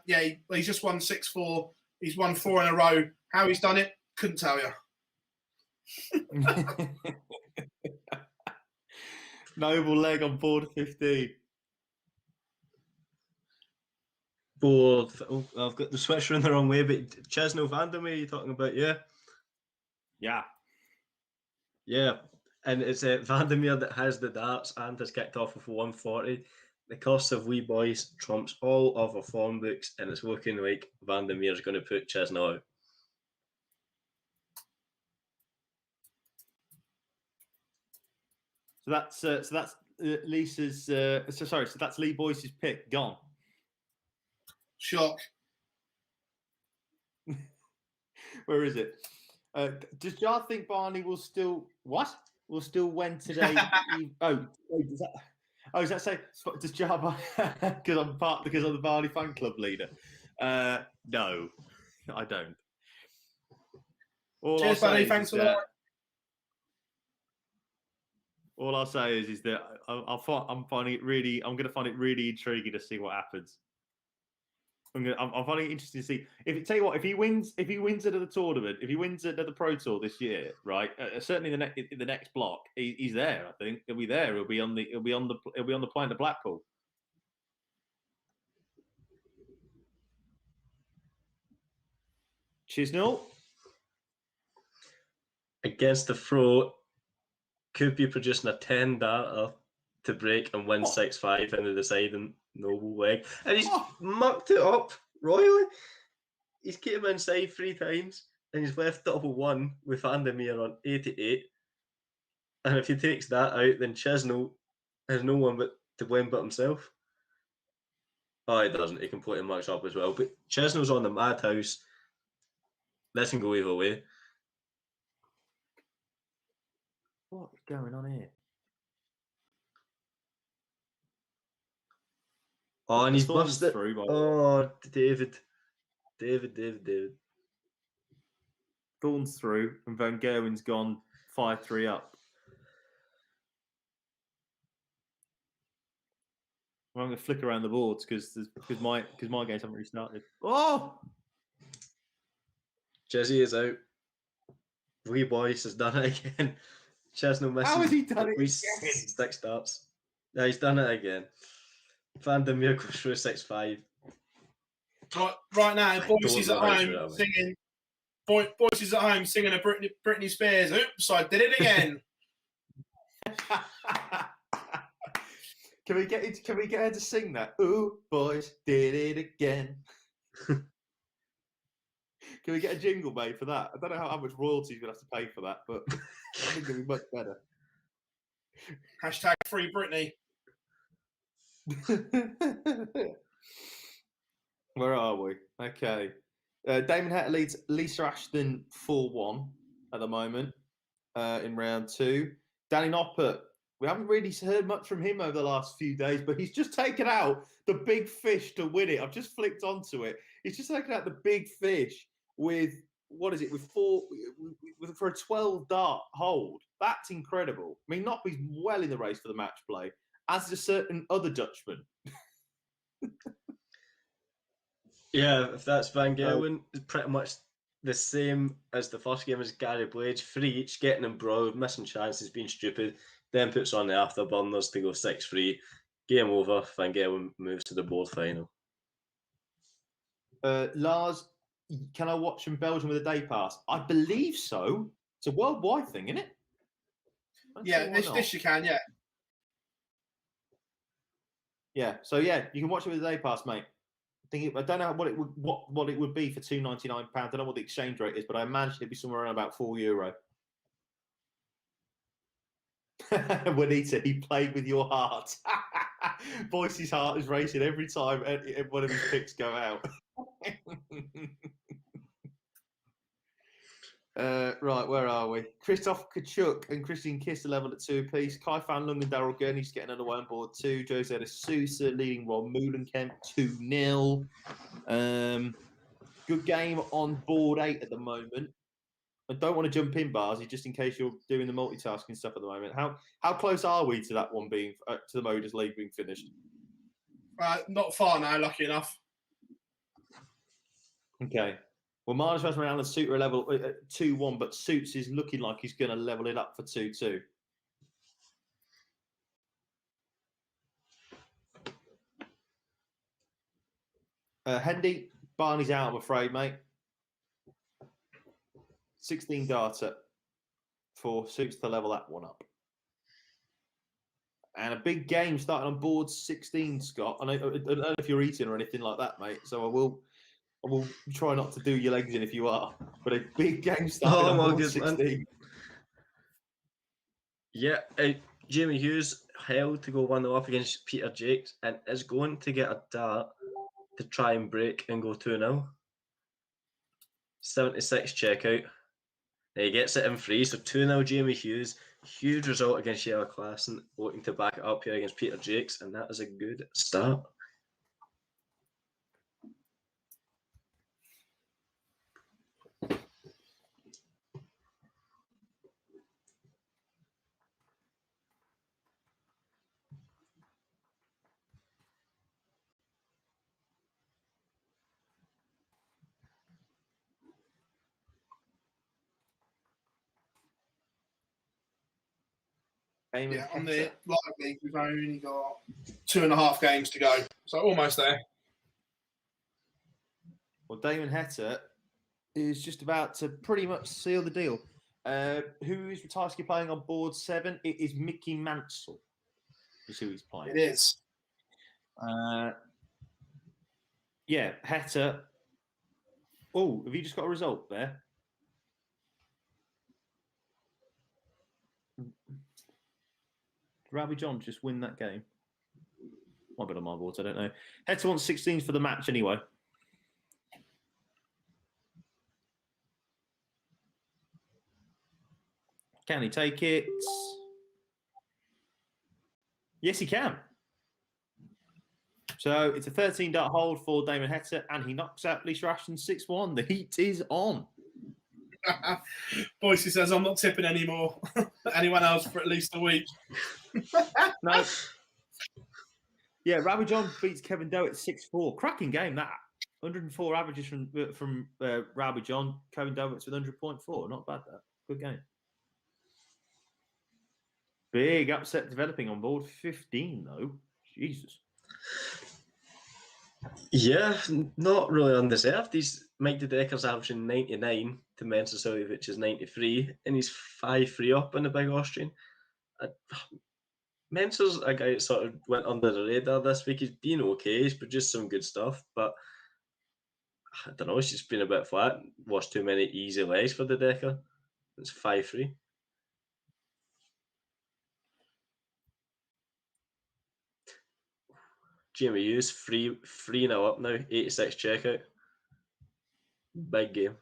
he's just won 6-4. He's won 4 in a row. How he's done it, couldn't tell you. Noble leg on board 15. Board. Oh, I've got the switch around the wrong way, but Chesno Vandermeer you're talking about, yeah? Yeah. Yeah. And it's Vandermeer that has the darts and has kicked off with 140. The cost of wee boys trumps all other form books, and it's looking like Vandermeer's going to put Chesno out. So that's Lisa's. So that's Lee Boyce's pick gone. Shock. Where is it? Does Jar think Barney will still win today? Does that say? Does Jar because I'm the Barney fan club leader? No, I don't. Cheers, Barney. Thanks for that. All I'll say is that I'm going to find it really intriguing to see what happens. I'm finding it interesting to see. If he wins another tournament, if he wins another Pro Tour this year, right? Certainly in the next block, he's there. I think he'll be there. He'll be on the plane to Blackpool. Chisnell against the throw, could be producing a 10 darter to break and win 6-5 in the deciding Noble leg. And he's mucked it up royally. He's kept him inside 3 times. and he's left double one with Vandermeer on 88. And if he takes that out, then Chesnell has no one but to blame but himself. Oh, he doesn't. He completely mucks up as well. But Chesnell's on the madhouse. This can go either way. What's going on here? Oh, and he's Thorns busted. through, by the way. Oh, David. Thorns through, and Van Gerwen's gone 5-3 up. I'm going to flick around the boards because my games haven't restarted. Oh, Jesse is out. Wee Boyce has done it again. Chesnell misses. how has he done it at again? 6 starts. Yeah, he's done it again. Vandermeer goes through 6-5. Right now, Boyce know at how to home do that, mate. singing. Boyce is at home singing a Britney Spears. Oops, I did it again. Can we get her to sing that? Ooh, boys, did it again. Can we get a jingle made for that? I don't know how much royalties we'll have to pay for that, but I think it'll be much better. Hashtag free Britney. Where are we? Okay. Damon Hatter leads Lisa Ashton 4-1 at the moment in round 2. Danny Noppert, we haven't really heard much from him over the last few days, but he's just taken out the big fish to win it. I've just flicked onto it. He's just taken out the big fish with, what is it, for a 12 dart hold. That's incredible. I mean, Noppy's well in the race for the match play, as is a certain other Dutchman. Yeah, if that's Van Gerwen, it's pretty much the same as the first game as Gary Blades. 3 each, getting embroiled, missing chances, being stupid, then puts on the afterburners to go 6-3. Game over, Van Gerwen moves to the board final. Lars, can I watch from Belgium with a day pass? I believe so. It's a worldwide thing, isn't it? Yeah, this you can, yeah. Yeah, so yeah, you can watch it with a day pass, mate. I don't know what it would be for £2.99. I don't know what the exchange rate is, but I imagine it'd be somewhere around about €4. Juanita, he played with your heart. Boyce's heart is racing every time one of his picks go out. Right, where are we? Christoph Kachuk and Christian Kiss are level at 2 apiece. Kai Fan Lung and Daryl Gurney's getting another on board 2. Jose de Sousa leading Ron Moolenkemp 2-0. Good game on board 8 at the moment. I don't want to jump in, Barzy, just in case you're doing the multitasking stuff at the moment. How close are we to that one being to the Modus League being finished? Not far now, lucky enough. Okay. Well, Marnus has around and Suits are level 2-1, but Suits is looking like he's going to level it up for 2-2. Hendy, Barney's out, I'm afraid, mate. 16 data for Suits to level that one up. And a big game starting on board 16, Scott. I don't know if you're eating or anything like that, mate. So I will try not to do your legs in if you are. But a big game starting on board 16. Man. Yeah, Jamie Hughes held to go 1-0 up against Peter Jakes and is going to get a dart to try and break and go 2-0. 76 checkout. He gets it in free, so 2-0 Jamie Hughes. Huge result against Yellow Klassen, looking to back it up here against Peter Jakes, and that is a good start. Yeah, on the live league, we've only got 2.5 games to go, so almost there. Well, Damon Hetta is just about to pretty much seal the deal. Who is Ratajski playing on board 7? It is Mickey Mansell. Is who he's playing. It is. Yeah, Hetta. Oh, have you just got a result there? Robbie John just win that game? Might be on my boards, I don't know. Head to 116 for the match anyway. Can he take it? Yes, he can. So it's a 13-dart hold for Damon Hector, and he knocks out Lisa Ashton 6-1. The heat is on. Boyce says, I'm not tipping anymore. Anyone else for at least a week? No. Yeah, Robbie John beats Kevin Doe at 6-4. Cracking game, that. 104 averages from Robbie John. Kevin Doe with 100.4. Not bad, that. Good game. Big upset developing on board 15, though. Jesus. Yeah, not really undeserved. He's Mike De Decker's averaging 99 to Mensa Suljović's 93, and he's 5-3 up in the big Austrian. Mensa's a guy that sort of went under the radar this week. He's been okay. He's produced some good stuff, but I don't know. It's just been a bit flat. Watched too many easy legs for De Decker. It's 5-3. Jamie Hughes, 3-0 up now, 86 checkout. Big game.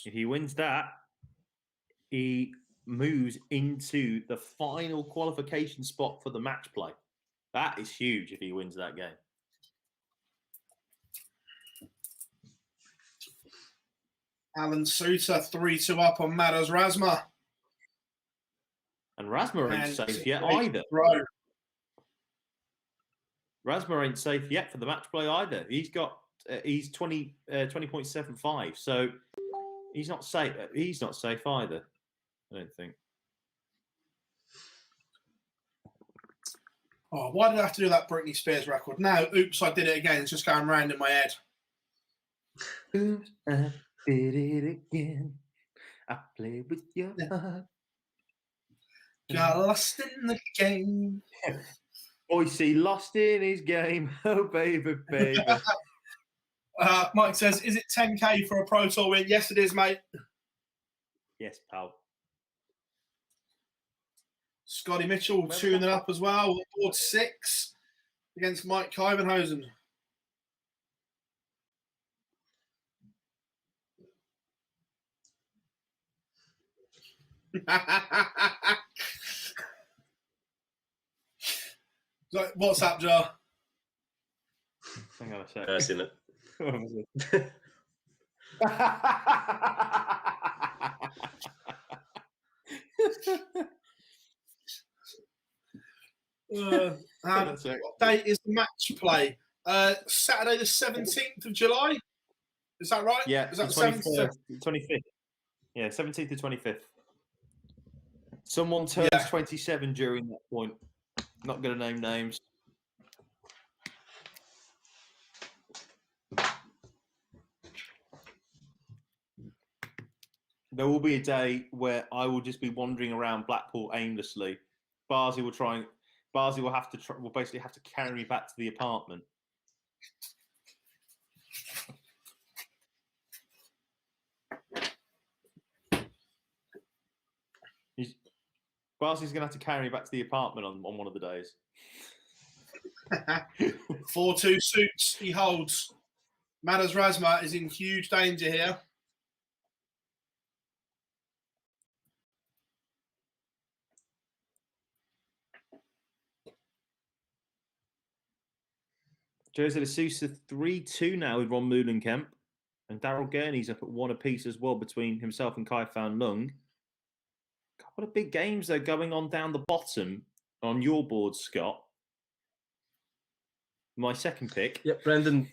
If he wins that, he moves into the final qualification spot for the match play. That is huge if he wins that game. Alan Suter, 3-2 up on Matters Razma. And Razma ain't safe yet either. Bro. Razma ain't safe yet for the match play either. He's got he's 20.75, so he's not safe. He's not safe either. I don't think. Oh, why did I have to do that Britney Spears record? No, oops, I did it again. It's just going round in my head. Oops, I did it again. I played with your heart. Got lost in the game. Boyce lost in his game. Oh, baby, baby. Mike says, is it 10K for a Pro Tour win? Yes, it is, mate. Yes, pal. Scotty Mitchell tuning up as well. Board 6 against Mike Kyvenhosen. So, what's up, Jar? Hang on a sec. I've seen it. What was it? What date is the match play? Saturday the 17th of July? Is that right? Yeah, is that the 25th. Yeah, 17th to 25th. Someone turns 27 during that point. Not going to name names. There will be a day where I will just be wandering around Blackpool aimlessly. Barzi will will basically have to carry me back to the apartment. Barzi's going to have to carry me back to the apartment on one of the days. 4-2 suits he holds. Matters Razma is in huge danger here. Jose de Sousa 3-2 now with Ron Moulenkamp. And Daryl Gurney's up at 1 apiece as well between himself and Kai Fan Lung. Couple of big games though going on down the bottom on your board, Scott. My second pick. Yeah, Brendan.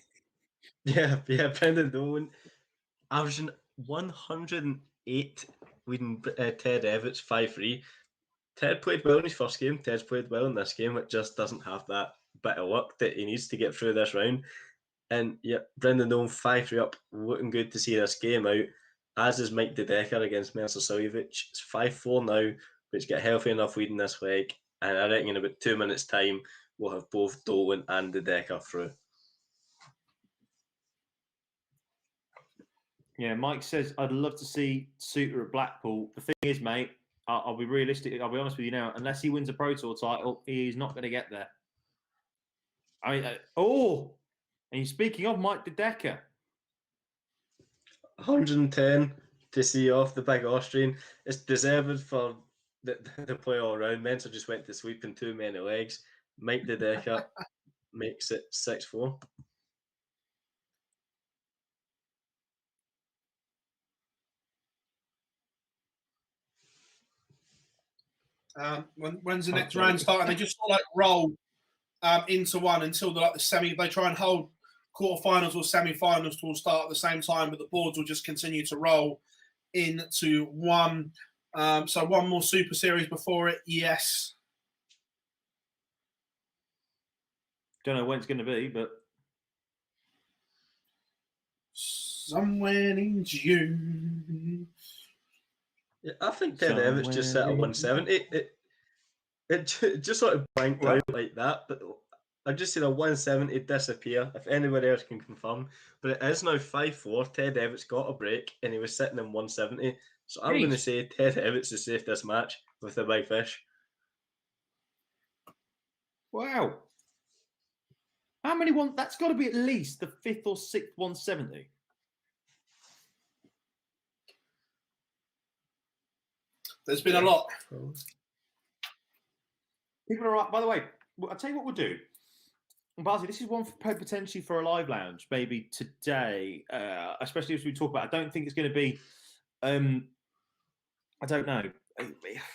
Yeah, Brendan Dolan averaging 108 leading Ted Evans 5-3. Ted played well in his first game. Ted's played well in this game. It just doesn't have that bit of luck that he needs to get through this round. And yeah, Brendan Dolan 5-3 up, looking good to see this game out. As is Mike De Decker against Mensa Suljović. It's 5-4 now, but he's got healthy enough leading this leg. And I reckon in about 2 minutes' time, we'll have both Dolan and De Decker through. Yeah, Mike says, I'd love to see Suter at Blackpool. The thing is, mate, I'll be realistic. I'll be honest with you now. Unless he wins a Pro Tour title, he's not going to get there. I mean, and speaking of Mike De Decker, 110 to see off the big Austrian. It's deserved for the play all round. Mentor just went to sleep in too many legs. Mike De Decker makes it 6-4. When's the next round starting? They just sort of like roll into one until the semi. They try and hold quarterfinals or semi-finals to all start at the same time, but the boards will just continue to roll into one. So one more Super Series before it. Yes. Don't know when it's going to be, but somewhere in June. Yeah, I think Ted Evans just set at 170. It just sort of blanked out like that, but I just seen a 170 disappear. If anybody else can confirm, but it is now 5-4. Ted Evans got a break, and he was sitting in 170. So I'm going to say Ted Evans has saved this match with the big fish. Wow. How many one? That's got to be at least the 5th or 6th 170. There's been a lot. People are right. By the way, I'll tell you what we'll do. Barzi, this is one for potentially for a live lounge, maybe today, especially as we talk about. I don't think it's going to be. I don't know.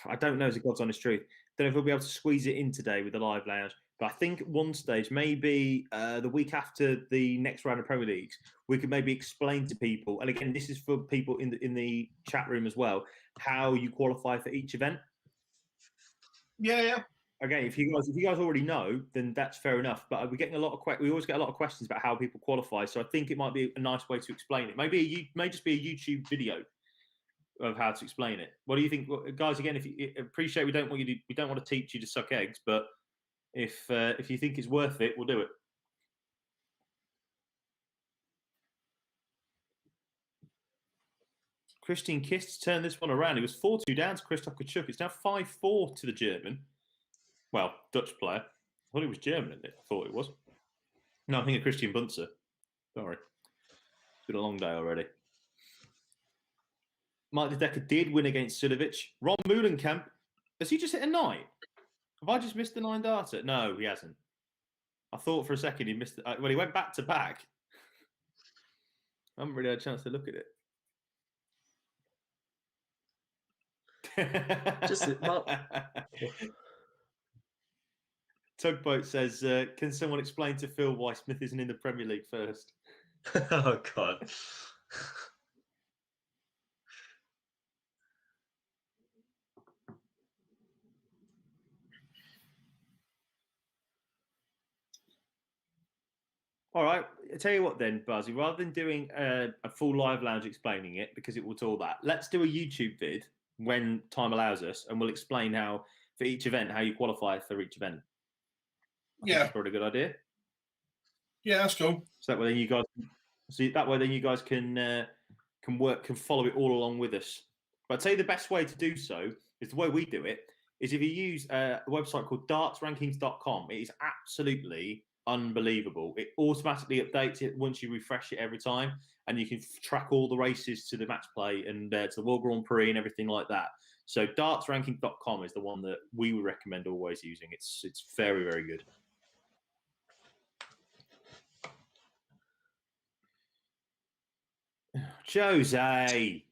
I don't know is the God's honest truth. Don't know if we'll be able to squeeze it in today with the live lounge. But I think at one stage, maybe the week after the next round of Premier Leagues, we could maybe explain to people, and again, this is for people in the chat room as well, how you qualify for each event. Yeah. Okay, if you guys already know, then that's fair enough. But we're getting we always get a lot of questions about how people qualify. So I think it might be a nice way to explain it. Maybe may just be a YouTube video of how to explain it. What do you think, guys? Again, if you appreciate, we don't want to teach you to suck eggs, but if you think it's worth it, we'll do it. Christian Kist turned this one around. It was 4-2 down to Christoph Kachuk. It's now 5-4 to the German. Well, Dutch player. I thought it was German, isn't it? I thought it was. No, I think of Christian Bunzer. Sorry. It's been a long day already. Mike De Decker did win against Sudovic. Ron Moulenkamp, has he just hit a 9? Have I just missed the 9 data? No, he hasn't. I thought for a second he missed it. Well, he went back to back. I haven't really had a chance to look at it. Tugboat says, can someone explain to Phil why Smith isn't in the Premier League first? Oh, God. All right, I'll tell you what then, Buzzy, rather than doing a full live lounge explaining it, because it will do all that, let's do a YouTube vid when time allows us, and we'll explain how, for each event, how you qualify for each event. I think that's probably a good idea. Yeah, that's cool. So that way then you guys, can follow it all along with us. But I'd say the best way to do so is the way we do it, is if you use a website called dartsrankings.com. It is absolutely unbelievable. It automatically updates it once you refresh it every time, and you can track all the races to the match play and to the World Grand Prix and everything like that. So dartsrankings.com is the one that we would recommend always using. It's very, very good. Jose,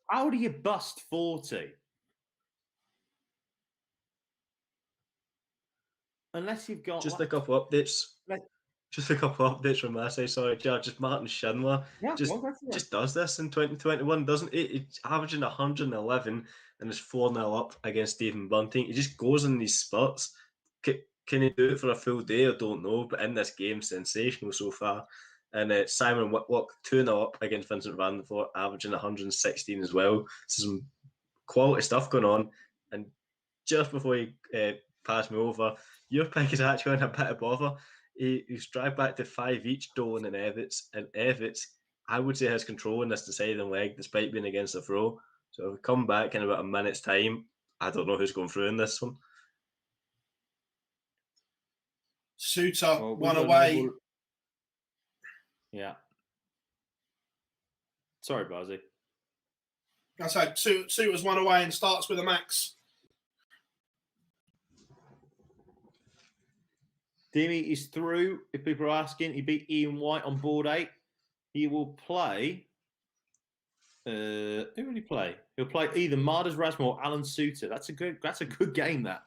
how do you bust 40? Unless you've got just a couple updates. Just a couple updates from my side. Sorry, just Martin Schindler just does this in 2021, doesn't it? It's averaging 111 and is 4-0 up against Stephen Bunting. He just goes in these spots. Can he do it for a full day? I don't know, but in this game, sensational so far. And Simon Whitlock 2-0 up against Vincent van der Voort, averaging 116 as well. So some quality stuff going on. And just before you pass me over, your pick is actually on a bit of bother. He's dragged back to 5 each, Dolan and Evans. And Evans, I would say, has control in this deciding leg despite being against the throw. So if we come back in about a minute's time, I don't know who's going through in this one. Suter, Well, we've one got away. another- Yeah. Sorry, Barzy. I said Suter's one away and starts with a max. Dimi is through. If people are asking, he beat Ian White on board 8. He will play. Who will he play? He'll play either Mardas Razmo or Alan Suter. That's a good game. That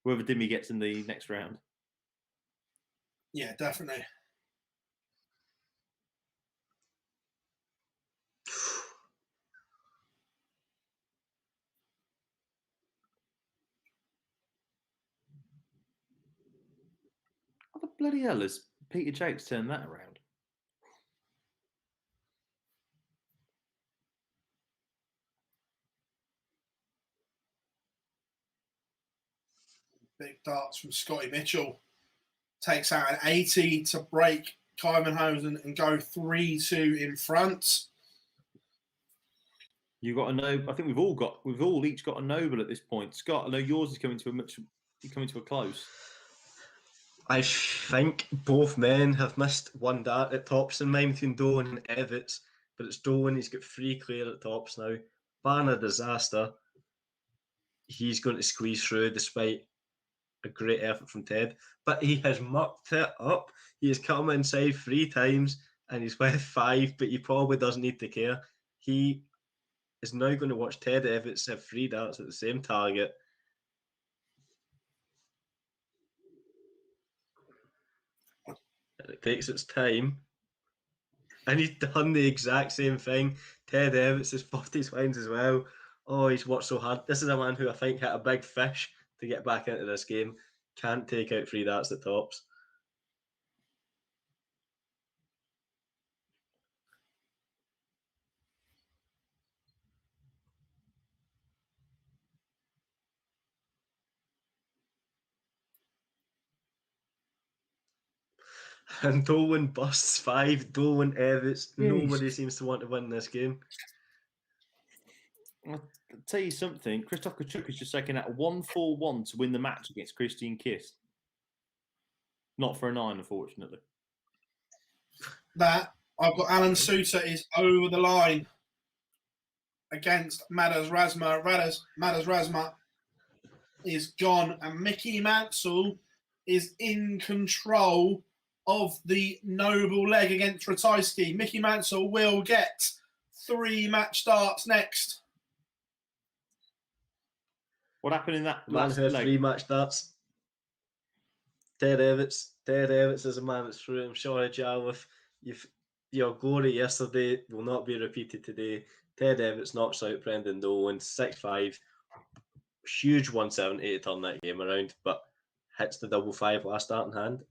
whoever Dimi gets in the next round. Yeah, definitely. What the bloody hell has Peter Jakes turned that around? Big darts from Scotty Mitchell. Takes out an 80 to break Kyvenhosen and go 3-2 in front. You got a no. I think we've all each got a noble at this point. Scott, I know yours is coming to a close. I think both men have missed one dart at tops in mine between Dolan and Evans, but it's Dolan. He's got 3 clear at tops now. Ban a disaster. He's going to squeeze through despite a great effort from Ted, but he has mucked it up. He has come inside 3 times and he's with 5, but he probably doesn't need to care. He is now going to watch Ted Evans have 3 darts at the same target. It takes its time. And he's done the exact same thing. Ted Evans has fought his lines as well. Oh, he's worked so hard. This is a man who I think hit a big fish to get back into this game. Can't take out 3 darts at tops. And Dolan busts 5. Dolan Evans. Nobody seems to want to win this game. I'll tell you something. Christoph Kachuk is just taking out a 1-4-1 to win the match against Christian Kiss. Not for a 9, unfortunately. That I've got Alan Suter is over the line against Madars Razma. Madars Razma is gone, and Mickey Mansell is in control of the noble leg against Ratajski. Mickey Mansell will get 3 match starts next. What happened in that Man last who had leg? 3 match starts. Ted Evans. Ted Evans is a man that's through. I'm sorry, Jarlath. Your glory yesterday will not be repeated today. Ted Evans knocks out Brendan Dolan 6-5. Huge 170 to turn that game around, but hits the 5-5 last starting hand.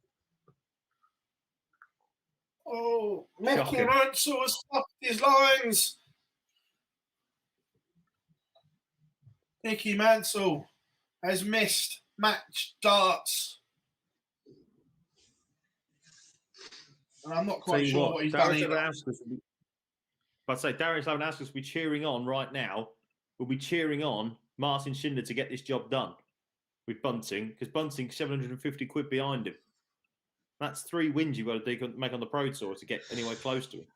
Oh, Mickey Shocking. Mansell has stuffed his lines. Mickey Mansell has missed match darts. And I'm not quite sure what he's done either. I'd say Darius Lavanauskas will be cheering on right now. We'll be cheering on Martin Schindler to get this job done with Bunting, because Bunting's 750 quid behind him. That's 3 wins you've got to make on the Pro Tour to get anywhere close to him.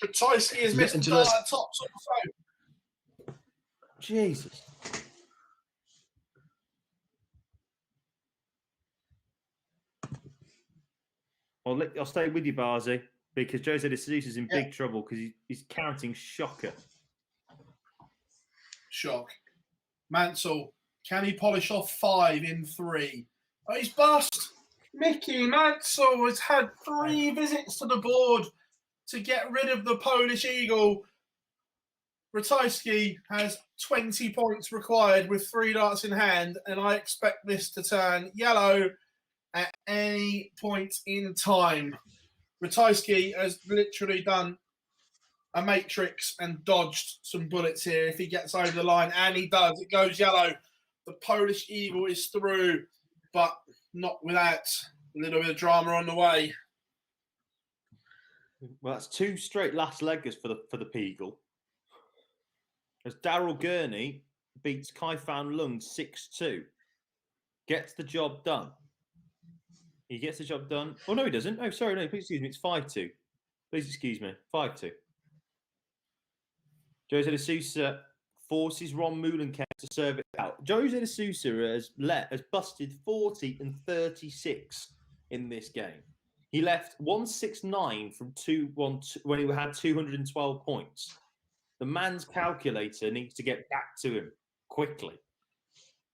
Ratajski has missed the dart at tops also. Jesus. I'll stay with you, Barzy, because Jose De Jesus is in big trouble because he's counting shocker. Shock. Mansell, can he polish off 5 in 3? Oh, he's bust. Mickey Mansell has had 3 visits to the board to get rid of the Polish Eagle. Ratajski has 20 points required with 3 darts in hand, and I expect this to turn yellow at any point in time. Ratajski has literally done a matrix and dodged some bullets here if he gets over the line, and he does. It goes yellow. The Polish Eagle is through, but not without a little bit of drama on the way. Well, that's 2 straight last leggers for the Peagle. As Daryl Gurney beats Kai Fan Lung 6-2. Gets the job done. He gets the job done. Oh, no, he doesn't. Oh, sorry, no, please excuse me. It's 5-2. Please excuse me. 5-2. Jose de Sousa forces Ron Moulenkamp to serve it out. Jose de Sousa has busted 40 and 36 in this game. He left 169 from 2-1 when he had 212 points. The man's calculator needs to get back to him quickly.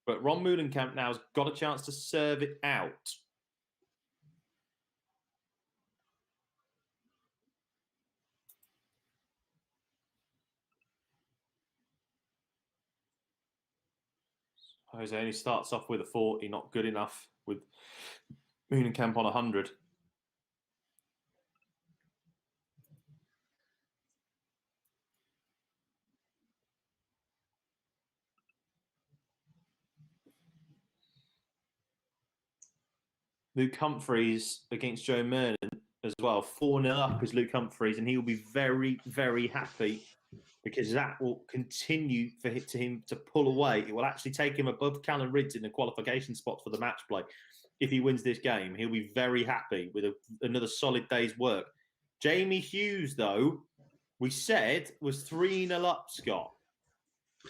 But Ron Moulenkamp now has got a chance to serve it out. Jose only starts off with a 40, not good enough with Moulenkamp on 100. Luke Humphreys against Joe Mernon as well. 4-0 up is Luke Humphreys, and he will be very, very happy because that will continue for him to pull away. It will actually take him above Callan Ridds in the qualification spots for the match play. If he wins this game, he'll be very happy with another solid day's work. Jamie Hughes, though, we said was 3-0 up, Scott.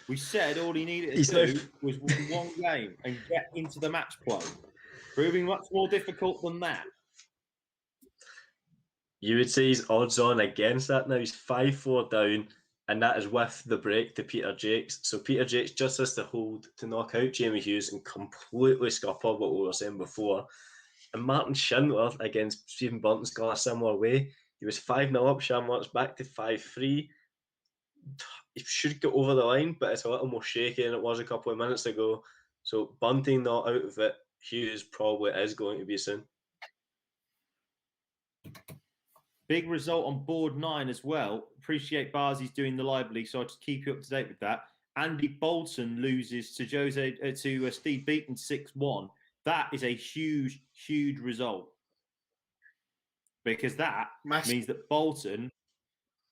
We said all he needed to do was win one game and get into the match play. Proving much more difficult than that. You would say he's odds on against that now. He's 5-4 down, and that is with the break to Peter Jakes. So Peter Jakes just has to hold to knock out Jamie Hughes and completely scupper what we were saying before. And Martin Schindler against Stephen Bunton's gone a similar way. He was 5-0 up, Schindler's back to 5-3. He should get over the line, but it's a little more shaky than it was a couple of minutes ago. So Bunting not out of it. Hughes probably is going to be soon. Big result on board 9 as well. Appreciate Barzi's doing the live league, so I'll just keep you up to date with that. Andy Bolton loses to Steve Beaton 6-1. That is a huge, huge result because that means that Bolton.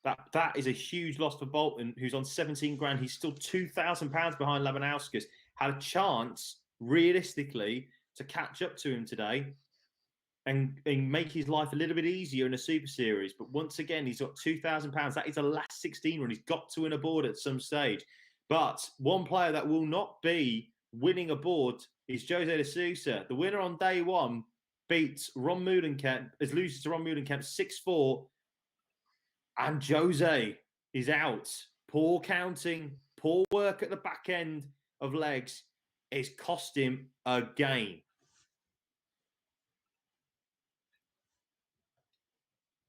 That is a huge loss for Bolton, who's on 17 grand. He's still £2,000 behind Labanauskas. Had a chance, realistically, to catch up to him today and make his life a little bit easier in a Super Series. But once again, he's got £2,000. That is the last 16 run. He's got to win a board at some stage. But one player that will not be winning a board is Jose de Sousa. The winner on day one beats Ron Moulenkamp, loses to Ron Moulenkamp 6-4. And Jose is out. Poor counting, poor work at the back end of legs is cost him a game.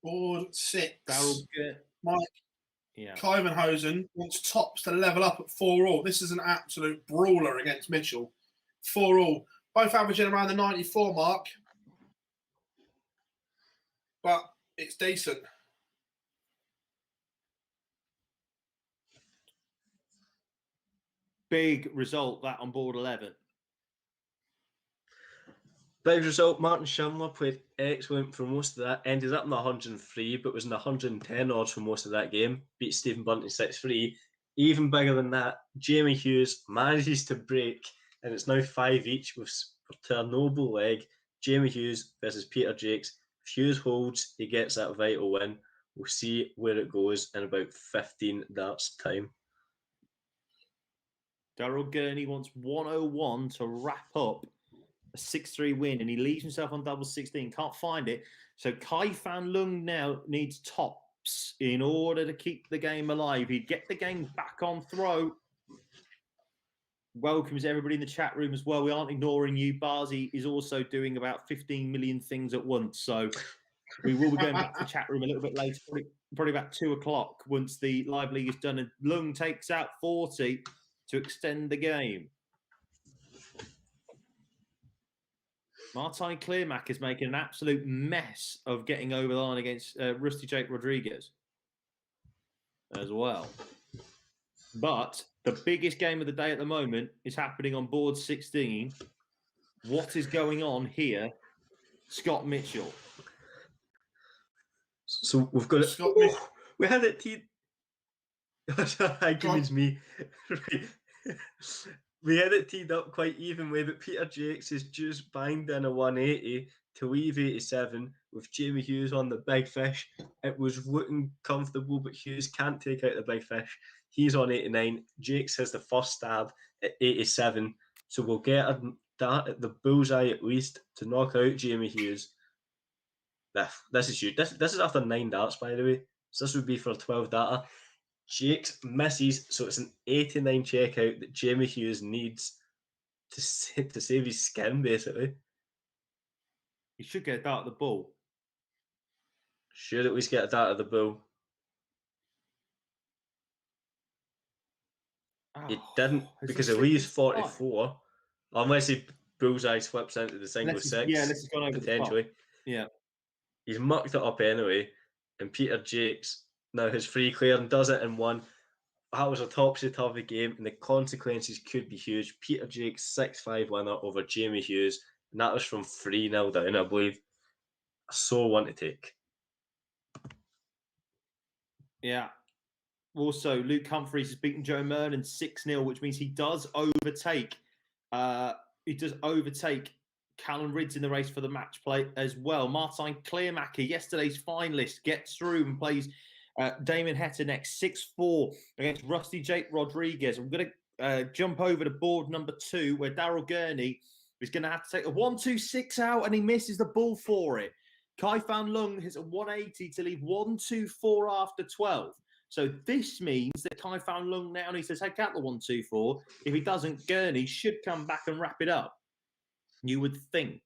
Board 6. Mike Yeah. Kyvenhosen wants Tops to level up at 4-all. This is an absolute brawler against Mitchell. 4-all. Both averaging around the 94 mark. But it's decent. Big result, that on board 11. Big result. Martin Schindler played excellent for most of that. Ended up in the 103, but was in the 110 odds for most of that game. Beat Stephen Bunting 6-3. Even bigger than that, Jamie Hughes manages to break, and it's now 5 each with a noble leg. Jamie Hughes versus Peter Jakes. If Hughes holds, he gets that vital win. We'll see where it goes in about 15 darts time. Daryl Gurney wants 101 to wrap up a 6-3 win, and he leaves himself on double 16. Can't find it. So Kai Fan Lung now needs Tops in order to keep the game alive. He'd get the game back on throw. Welcomes everybody in the chat room as well. We aren't ignoring you. Barzi is also doing about 15 million things at once. So we will be going back to the chat room a little bit later, probably about 2 o'clock once the live league is done. And Lung takes out 40 to extend the game. Martin Clearmack is making an absolute mess of getting over the line against Rusty Jake Rodriguez as well. But the biggest game of the day at the moment is happening on board 16. What is going on here? Scott Mitchell. So we've got it. Scott Mitchell. We had it teed. I think it means me. Right. We had it teed up quite evenly, but Peter Jakes has just banged in a 180 to leave 87 with Jamie Hughes on the big fish. It was looking comfortable, but Hughes can't take out the big fish. He's on 89. Jakes has the first stab at 87. So we'll get that at the bullseye at least to knock out Jamie Hughes. This is huge. This is after 9 darts, by the way. So this would be for 12 data. Jakes misses, so it's an 89 checkout that Jamie Hughes needs to save his skin, basically. He should get a dart at the bull. Should at least get a dart at the bull. He didn't, because he leaves 44, unless he bullseye flips into the single six. Yeah, unless he's gone over potentially. Yeah. He's mucked it up anyway, and Peter Jakes now has free clear and does it in one. That was a topsy-turvy game, and the consequences could be huge. Peter Jakes 6-5 winner over Jamie Hughes, and that was from 3-0 down, I believe. I so want to take. Yeah. Also, Luke Humphreys has beaten Joe Mernon 6-0, which means he does overtake. Callum Ridds in the race for the match play as well. Martijn Kleermaker, yesterday's finalist, gets through and plays Damon Hetter next, 6-4 against Rusty Jake Rodriguez. I'm going to jump over to board number 2, where Daryl Gurney is going to have to take a 1-2-6 out, and he misses the ball for it. Kai Fan Lung hits a 180 to leave 1-2-4 after 12. So this means that Kai Fan Lung now needs to take out the 1-2-4. If he doesn't, Gurney should come back and wrap it up. You would think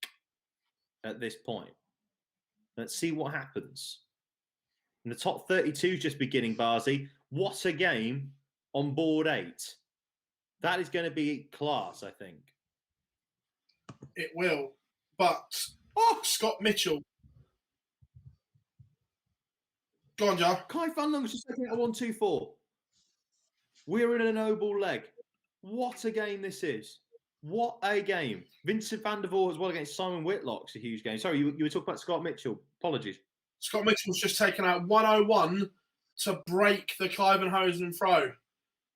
at this point. Let's see what happens. And the top 32 is just beginning, Barzi. What a game on board 8. That is going to be class, I think. It will. But, Scott Mitchell. Go on, Jar. Kai Fan Lung's just taking out a 1-2-4. We're in a noble leg. What a game this is. What a game. Vincent van der Voort as well against Simon Whitlock's a huge game. Sorry, you were talking about Scott Mitchell. Apologies. Scott Mitchell's just taken out 101 to break the Klivenhosen throw.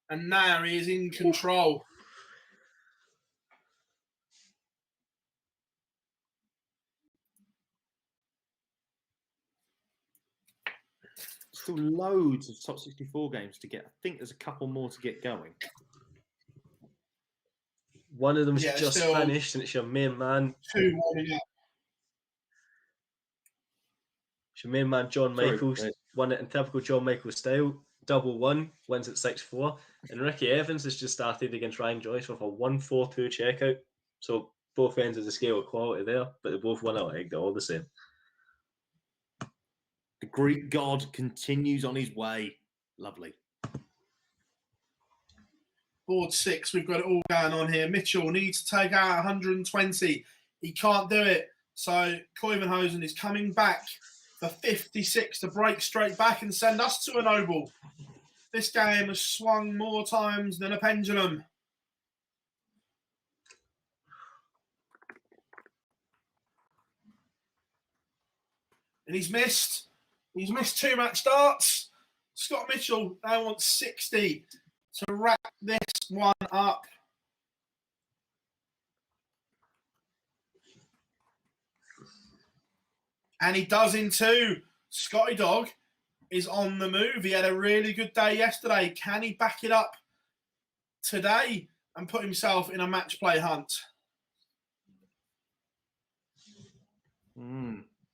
And now he is in control. Still loads of top 64 games to get. I think there's a couple more to get going. One of them's just finished, and it's your main man. 2 warming up. It's your main man, John Michaels, won it in typical John Michaels style. 1-1, wins at 6-4. And Ricky Evans has just started against Ryan Joyce with a 1-4-2 checkout. So both ends of the scale of quality there, but they both won a leg. They're all the same. The Greek god continues on his way. Lovely. Board 6, we've got it all going on here. Mitchell needs to take out 120. He can't do it. So Klivenhosen is coming back for 56 to break straight back and send us to a noble. This game has swung more times than a pendulum. And he's missed. He's missed 2 match starts. Scott Mitchell now wants 60 to wrap this one up. And he does in 2. Scotty Dog is on the move. He had a really good day yesterday. Can he back it up today and put himself in a match play hunt?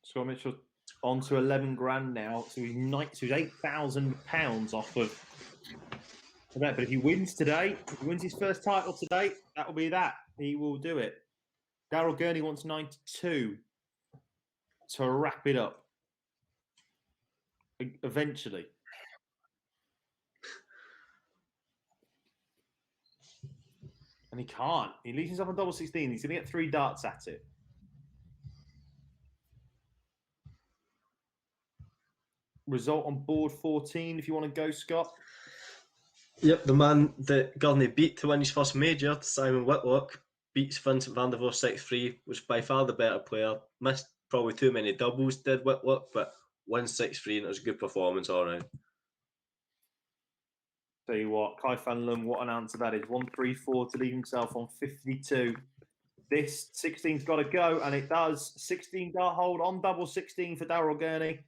Scott Mitchell on to 11 grand now. So he's £8,000 off of that. But if he wins today, if he wins his first title today, that will be that. He will do it. Daryl Gurney wants 92 to wrap it up. Eventually. And he can't. He leaves himself on double 16. He's going to get 3 darts at it. Result on board 14, if you want to go, Scott. Yep, the man that Gurney beat to win his first major, Simon Whitlock, beats Vincent van der Voort 6-3, was by far the better player. Missed probably too many doubles, did Whitlock, but win 6-3, and it was a good performance all round. Tell you what, Kai Fanlum, what an answer that is. 134 to leave himself on 52. This 16's got to go, and it does. 16 dart hold on double 16 for Daryl Gurney.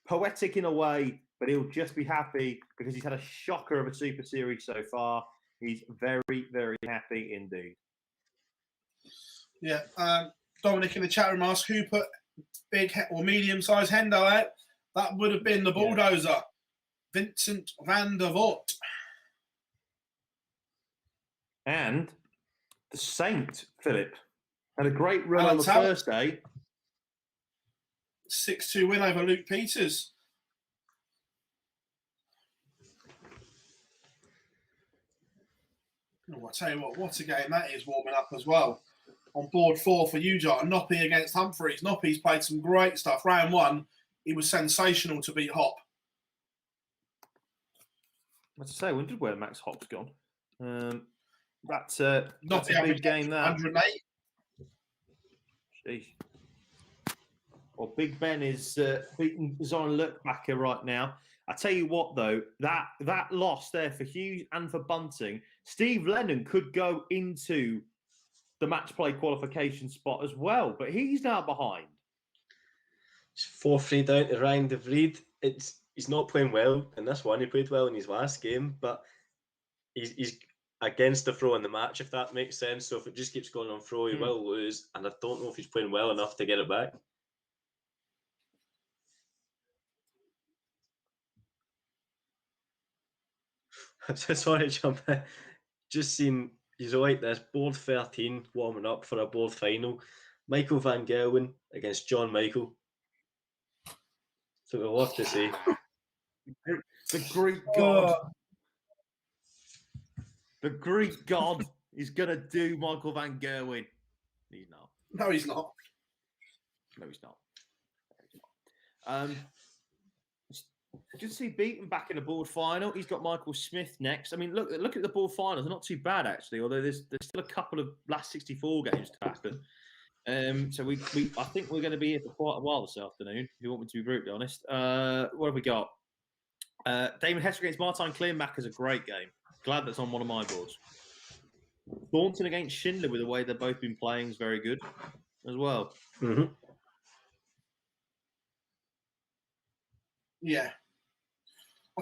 Poetic in a way, but he'll just be happy because he's had a shocker of a Super Series so far. He's very, very happy indeed. Yeah. Dominic in the chat room asked who put big or medium-sized Hendo out. That would have been the bulldozer, Vincent van der Voort. And the Saint, Philip, had a great run Alan on the Talbot. first day. 6-2 win over Luke Peters. Oh, I tell you what a game that is warming up as well. On board 4 for Ujar, Noppy against Humphreys. Noppy's played some great stuff. Round 1, he was sensational to beat Hop. As I say, I wondered where Max Hop's gone. That's a big game there. 108. Jeez. Well, Big Ben is beating Zoran Lurkbacher right now. I tell you what, though, that loss there for Hughes and for Bunting, Steve Lennon could go into the match play qualification spot as well, but he's now behind. It's 4-3 down to Ryan de Vries. He's not playing well in this one. He played well in his last game, but he's against the throw in the match, if that makes sense. So if it just keeps going on throw, he will lose, and I don't know if he's playing well enough to get it back. Sorry, jump in. Just seen, he's all like this, board 13 warming up for a board final. Michael van Gerwen against John Michael. So we'll have to see. The Greek god. The Greek god is going to do Michael van Gerwen. He's not. No, he's not. No, he's not. Good to see Beaton back in the board final. He's got Michael Smith next. I mean, look at the board finals. They're not too bad, actually, although there's still a couple of last 64 games to happen. So I think we're going to be here for quite a while this afternoon, if you want me to be brutally honest. What have we got? Damon Hester against Martijn Kleermaker is a great game. Glad that's on one of my boards. Thornton against Schindler, with the way they've both been playing, is very good as well. Mm-hmm. Yeah.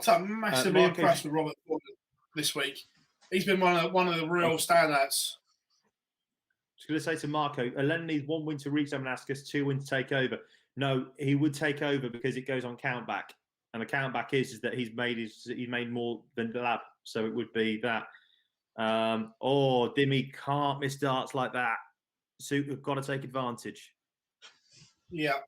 I'm massively impressed with Robert Thornton this week. He's been one of the real standouts. I was going to say to Marco, Len needs 1 win to reach Damascus, 2 wins to take over. No, he would take over because it goes on countback, and the countback is that he's made more than the lab, so it would be that. Dimmy can't miss darts like that. So we've got to take advantage. Yeah,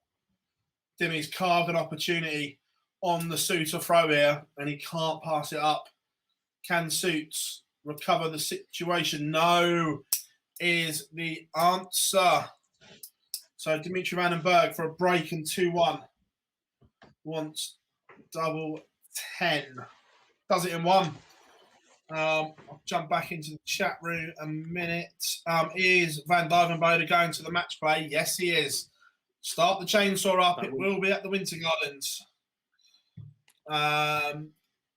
Dimmy's carved an opportunity on the Suter throw here, and he can't pass it up. Can Suits recover the situation? No, is the answer. So Dimitri Vandenberg for a break and 2-1. Wants double 10. Does it in 1. I'll jump back into the chat room a minute. Is Van Duivenbode going to the match play? Yes, he is. Start the chainsaw up. It will be at the Winter Gardens.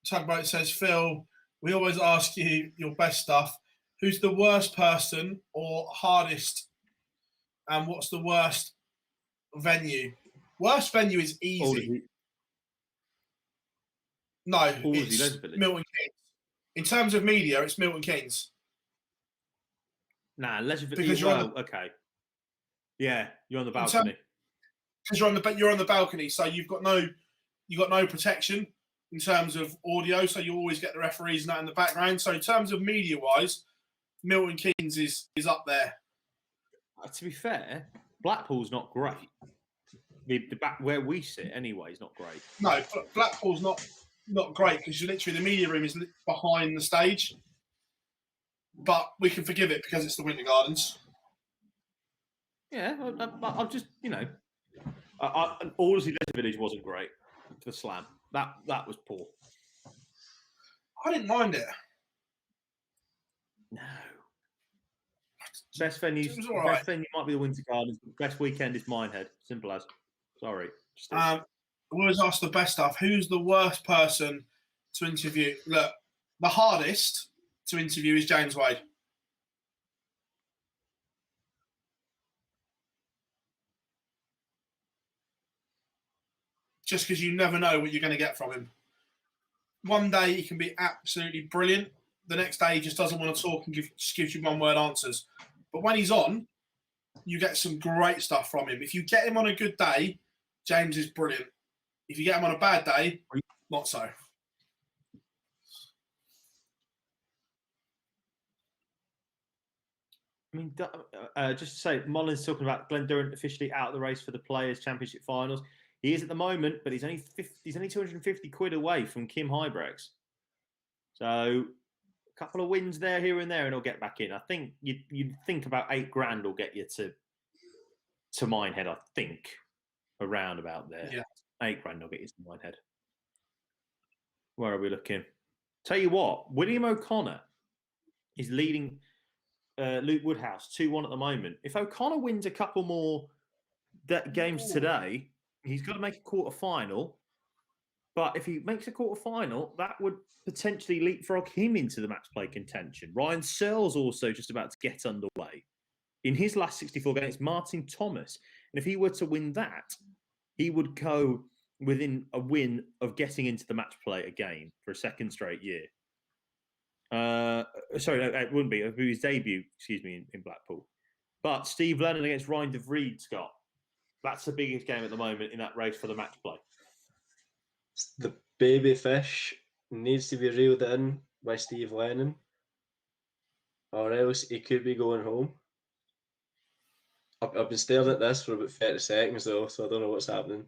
Tugboat says, Phil, we always ask you your best stuff. Who's the worst person or hardest? And what's the worst venue? Worst venue is easy. No, it's Milton Keynes. In terms of media, it's Milton Keynes. Nah, because you're on the, okay. Yeah, you're on the balcony. Because you're on the balcony, so you've got no protection in terms of audio, so you always get the referees and that in the background. So in terms of media wise, Milton Keynes is up there. To be fair, Blackpool's not great. The back where we sit anyway is not great. No, Blackpool's not great because literally the media room is behind the stage. But we can forgive it because it's the Winter Gardens. Yeah, I've just, honestly, this village wasn't great for the slam. That was poor. I didn't mind it. No. Best venue might be the Winter Gardens. Best weekend is Minehead. Simple as. Sorry. always ask the best stuff. Who's the worst person to interview? Look, the hardest to interview is James Wade. Just because you never know what you're going to get from him. One day he can be absolutely brilliant. The next day he just doesn't want to talk and just gives you one-word answers. But when he's on, you get some great stuff from him. If you get him on a good day, James is brilliant. If you get him on a bad day, not so. I mean, just to say, Mullins talking about Glenn Durant officially out of the race for the Players' Championship Finals. He is at the moment, but he's only 250 quid away from Kim Huybrechts. So a couple of wins there, here and there, and he'll get back in. I think you'd think about $8,000 will get you to Minehead. I think around about there. Yeah, $8,000 will get you to Minehead. Where are we looking? Tell you what, William O'Connor is leading Luke Woodhouse 2-1 at the moment. If O'Connor wins a couple more games today, he's got to make a quarter-final. But if he makes a quarter-final, that would potentially leapfrog him into the match-play contention. Ryan Searle's also just about to get underway. In his last 64 games, Martin Thomas. And if he were to win that, he would go within a win of getting into the match-play again for a second straight year. Sorry, no, it wouldn't be. It would be his debut, in Blackpool. But Steve Lennon against Ryan de Vries, Scott. That's the biggest game at the moment in that race for the match play. The baby fish needs to be reeled in by Steve Lennon, or else he could be going home. I've been staring at this for about 30 seconds though, so I don't know what's happening.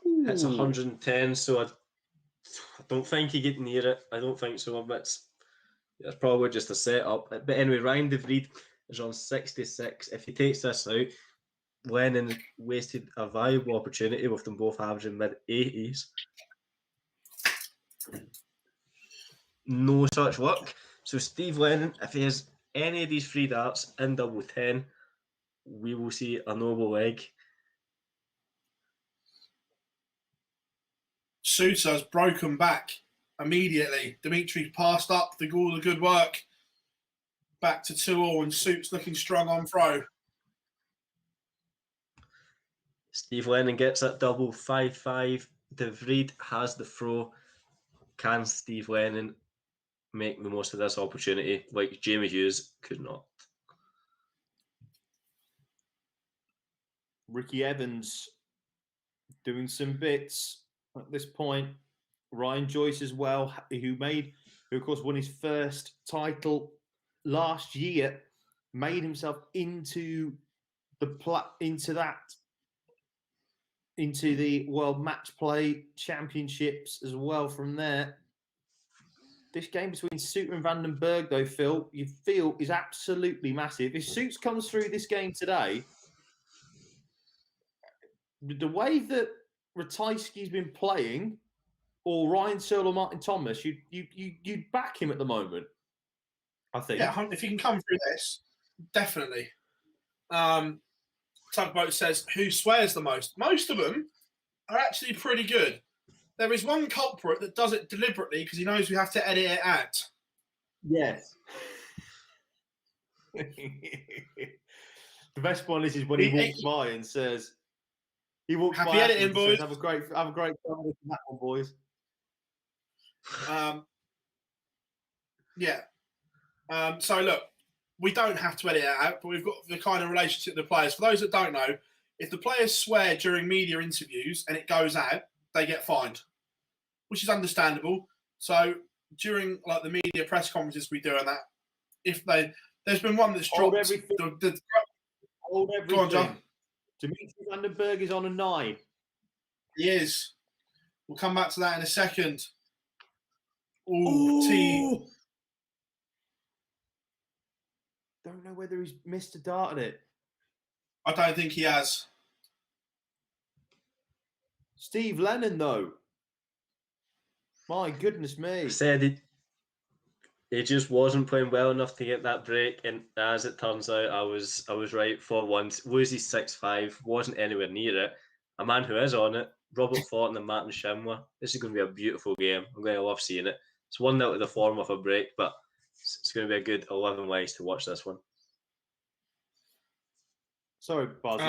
Ooh. It's 110, so I don't think he get near it. I don't think so. It's probably just a setup. But anyway, Ryan de Vries is on 66. If he takes this out, Lennon wasted a valuable opportunity with them both averaging mid-80s. No such luck. So Steve Lennon, if he has any of these free darts in double 10, we will see a noble leg. Sousa's broken back immediately. Dimitri passed up all the good work. Back to 2-2, and Suits looking strong on throw. Steve Lennon gets that double 5-5. De Vries has the throw. Can Steve Lennon make the most of this opportunity like Jamie Hughes could not? Ricky Evans doing some bits at this point. Ryan Joyce as well, who of course won his first title last year, made himself into the World Match Play Championships as well from there. This game between Suter and Vandenberg, though, Phil, you feel is absolutely massive. If Suits comes through this game today, the way that Ratajski's been playing, or Ryan Searle or Martin Thomas, you'd back him at the moment, I think. Yeah, if he can come through this, definitely. Tugboat says, who swears the most? Most of them are actually pretty good. There is one culprit that does it deliberately because he knows we have to edit it out. Yes. The best one is when he walks by and says, he walks happy by editing, boys. Says, have a great time with that one, boys. Yeah. So look, we don't have to edit it out, but we've got the kind of relationship with the players. For those that don't know, if the players swear during media interviews and it goes out, they get fined, which is understandable. So during like the media press conferences we do and that, there's been one that's dropped. Hold everything. Go on, John. Dimitri Vandenberg is on a 9. He is. We'll come back to that in a second. Ooh. Don't know whether he's missed a dart at it. I don't think he has. Steve Lennon, though. My goodness me. He just wasn't playing well enough to get that break, and as it turns out, I was right for once. Loses 6-5, wasn't anywhere near it. A man who is on it, Robert Fortin and Martin Schindler. This is going to be a beautiful game. I'm going to love seeing it. It's 1-0 to the form of a break, but it's going to be a good 11 ways to watch this one. Sorry, Buzz.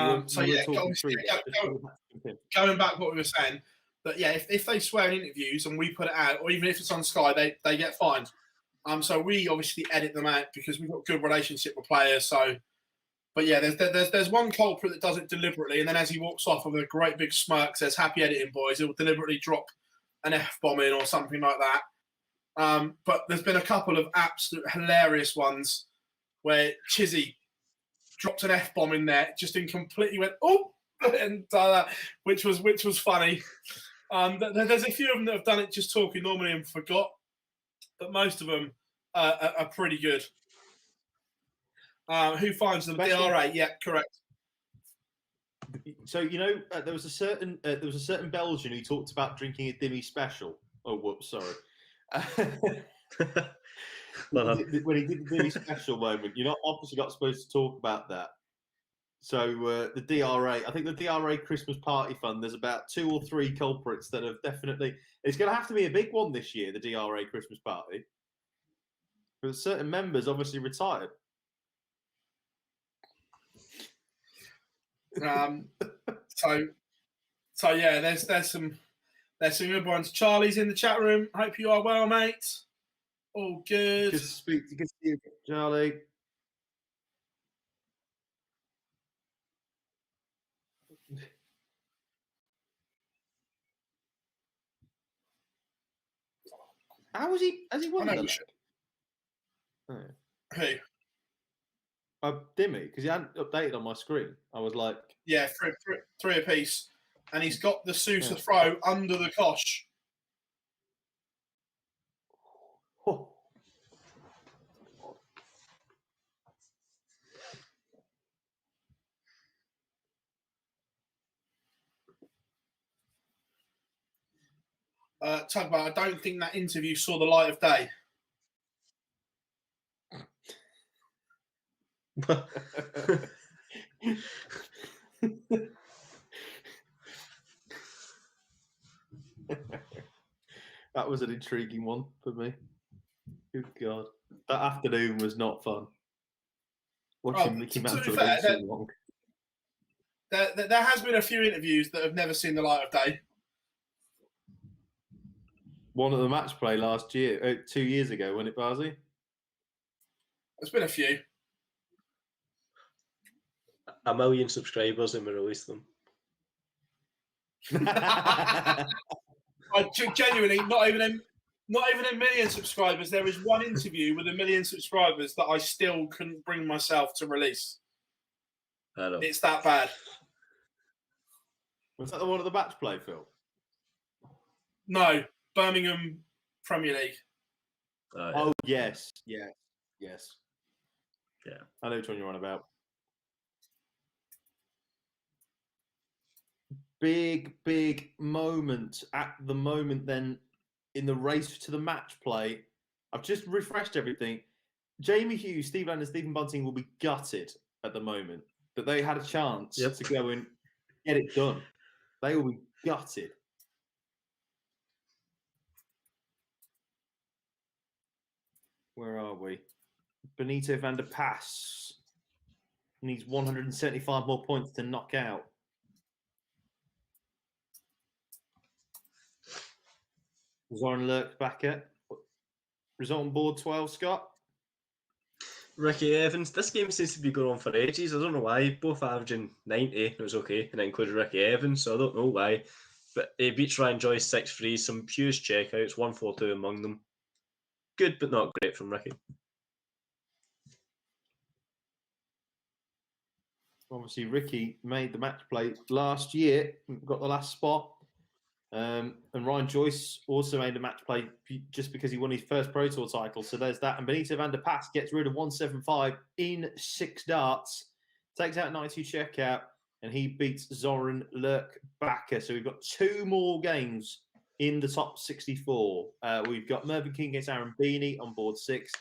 Going back what we were saying, but yeah, if they swear in interviews and we put it out, or even if it's on Sky, they get fined. So we obviously edit them out because we've got a good relationship with players. So, but yeah, there's one culprit that does it deliberately, and then as he walks off with a great big smirk, says "Happy editing, boys." He'll deliberately drop an F-bomb in or something like that. But there's been a couple of absolute hilarious ones where Chizzy dropped an F-bomb in there, just in completely went oh, and which was funny. There's a few of them that have done it just talking normally and forgot, but most of them are pretty good. Who finds them? DRA, yeah, correct. So there was a certain Belgian who talked about drinking a Dimmy special. Oh, whoops, sorry. When he did the Dimmy special moment, you're not obviously not supposed to talk about that. So the DRA, I think the DRA Christmas Party Fund, there's about 2 or 3 culprits that have definitely. It's going to have to be a big one this year, the DRA Christmas Party. But certain members obviously retired. So yeah, there's some good ones. Charlie's in the chat room. Hope you are well, mate. All good. Good to speak to you, Charlie. How was he? Has he won the leg? Who? Dimmy, because he hadn't updated on my screen. I was like, yeah, three apiece, and he's got the Sousa throw under the Kosh. oh. Tugboat, I don't think that interview saw the light of day. That was an intriguing one for me. Good God. That afternoon was not fun. Watching Mickey Mantle again so long. There has been a few interviews that have never seen the light of day. One at the match play last year, 2 years ago, wasn't it, Barzi? There's been a few. 1 million subscribers and we released them. Genuinely, not even a million subscribers. There is one interview with 1 million subscribers that I still couldn't bring myself to release. It's that bad. Was that the one at the match play, Phil? No, Birmingham Premier League. Oh, yes. Yeah. I know which one you're on about. Big moment at the moment then in the race to the match play. I've just refreshed everything. Jamie Hughes, Steve Land and Stephen Bunting will be gutted at the moment that they had a chance to go and get it done. They will be gutted. Where are we? Benito van der Pas needs 175 more points to knock out. Zoran Lurk back at. Result on board 12, Scott. Ricky Evans. This game seems to be going on for ages. I don't know why. Both averaging 90. It was okay. And that included Ricky Evans, so I don't know why. But he beats Ryan Joyce 6-3. Some huge checkouts, 1-4-2 among them. Good, but not great from Ricky. Obviously, Ricky made the match play last year, got the last spot. And Ryan Joyce also made a match play just because he won his first Pro Tour title. So there's that. And Benito van der Pas gets rid of 175 in 6 darts, takes out 92 checkout, and he beats Zoran Lurk-Bakker. So we've got 2 more games in the top 64. We've got Mervyn King against Aaron Beanie on board 6.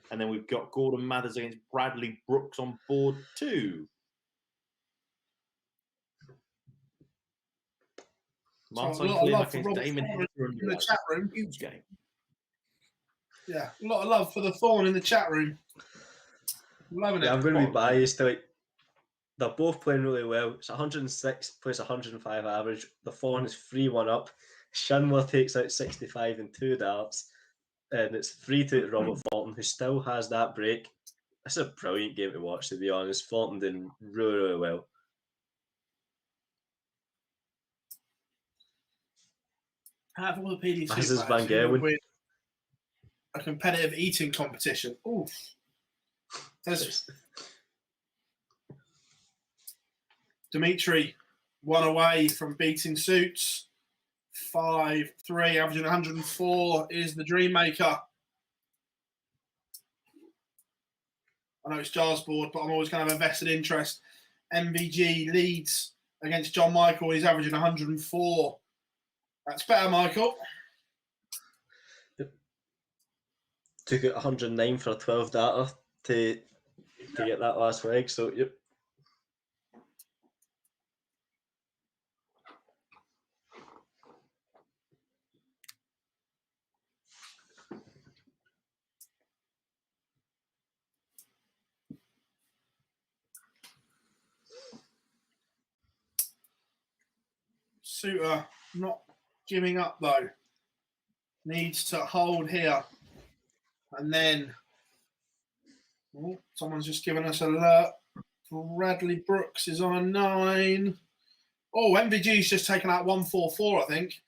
And then we've got Gordon Mathers against Bradley Brooks on board 2. So a Martin lot of love Clearmack for against Robert Damon Thorne Hester in the chat room. Huge game. Yeah, a lot of love for the Thorn in the chat room. Loving it. Yeah, I'm going to be biased. Like, they're both playing really well. It's 106 plus 105 average. The Fawn is 3-1 up. Schindler takes out 65 in 2 darts. And it's 3-2 to Robert Fulton, who still has that break. This is a brilliant game to watch, to be honest. Fulton did really, really well. Out of all the PDC This is players, Van Gerwen. with a competitive eating competition. Oof. There's Dimitri, 1 away from beating Suits. 5-3, averaging 104 is the Dream Maker. I know it's Jar's board, but I'm always going to have a vested interest. MVG leads against John Michael. He's averaging 104. That's better, Michael. Took it 109 for a 12 data to get that last leg. So, yep. Suter not giving up though. Needs to hold here. And then someone's just given us an alert. Bradley Brooks is on a 9. Oh, MVG's just taken out 144, I think.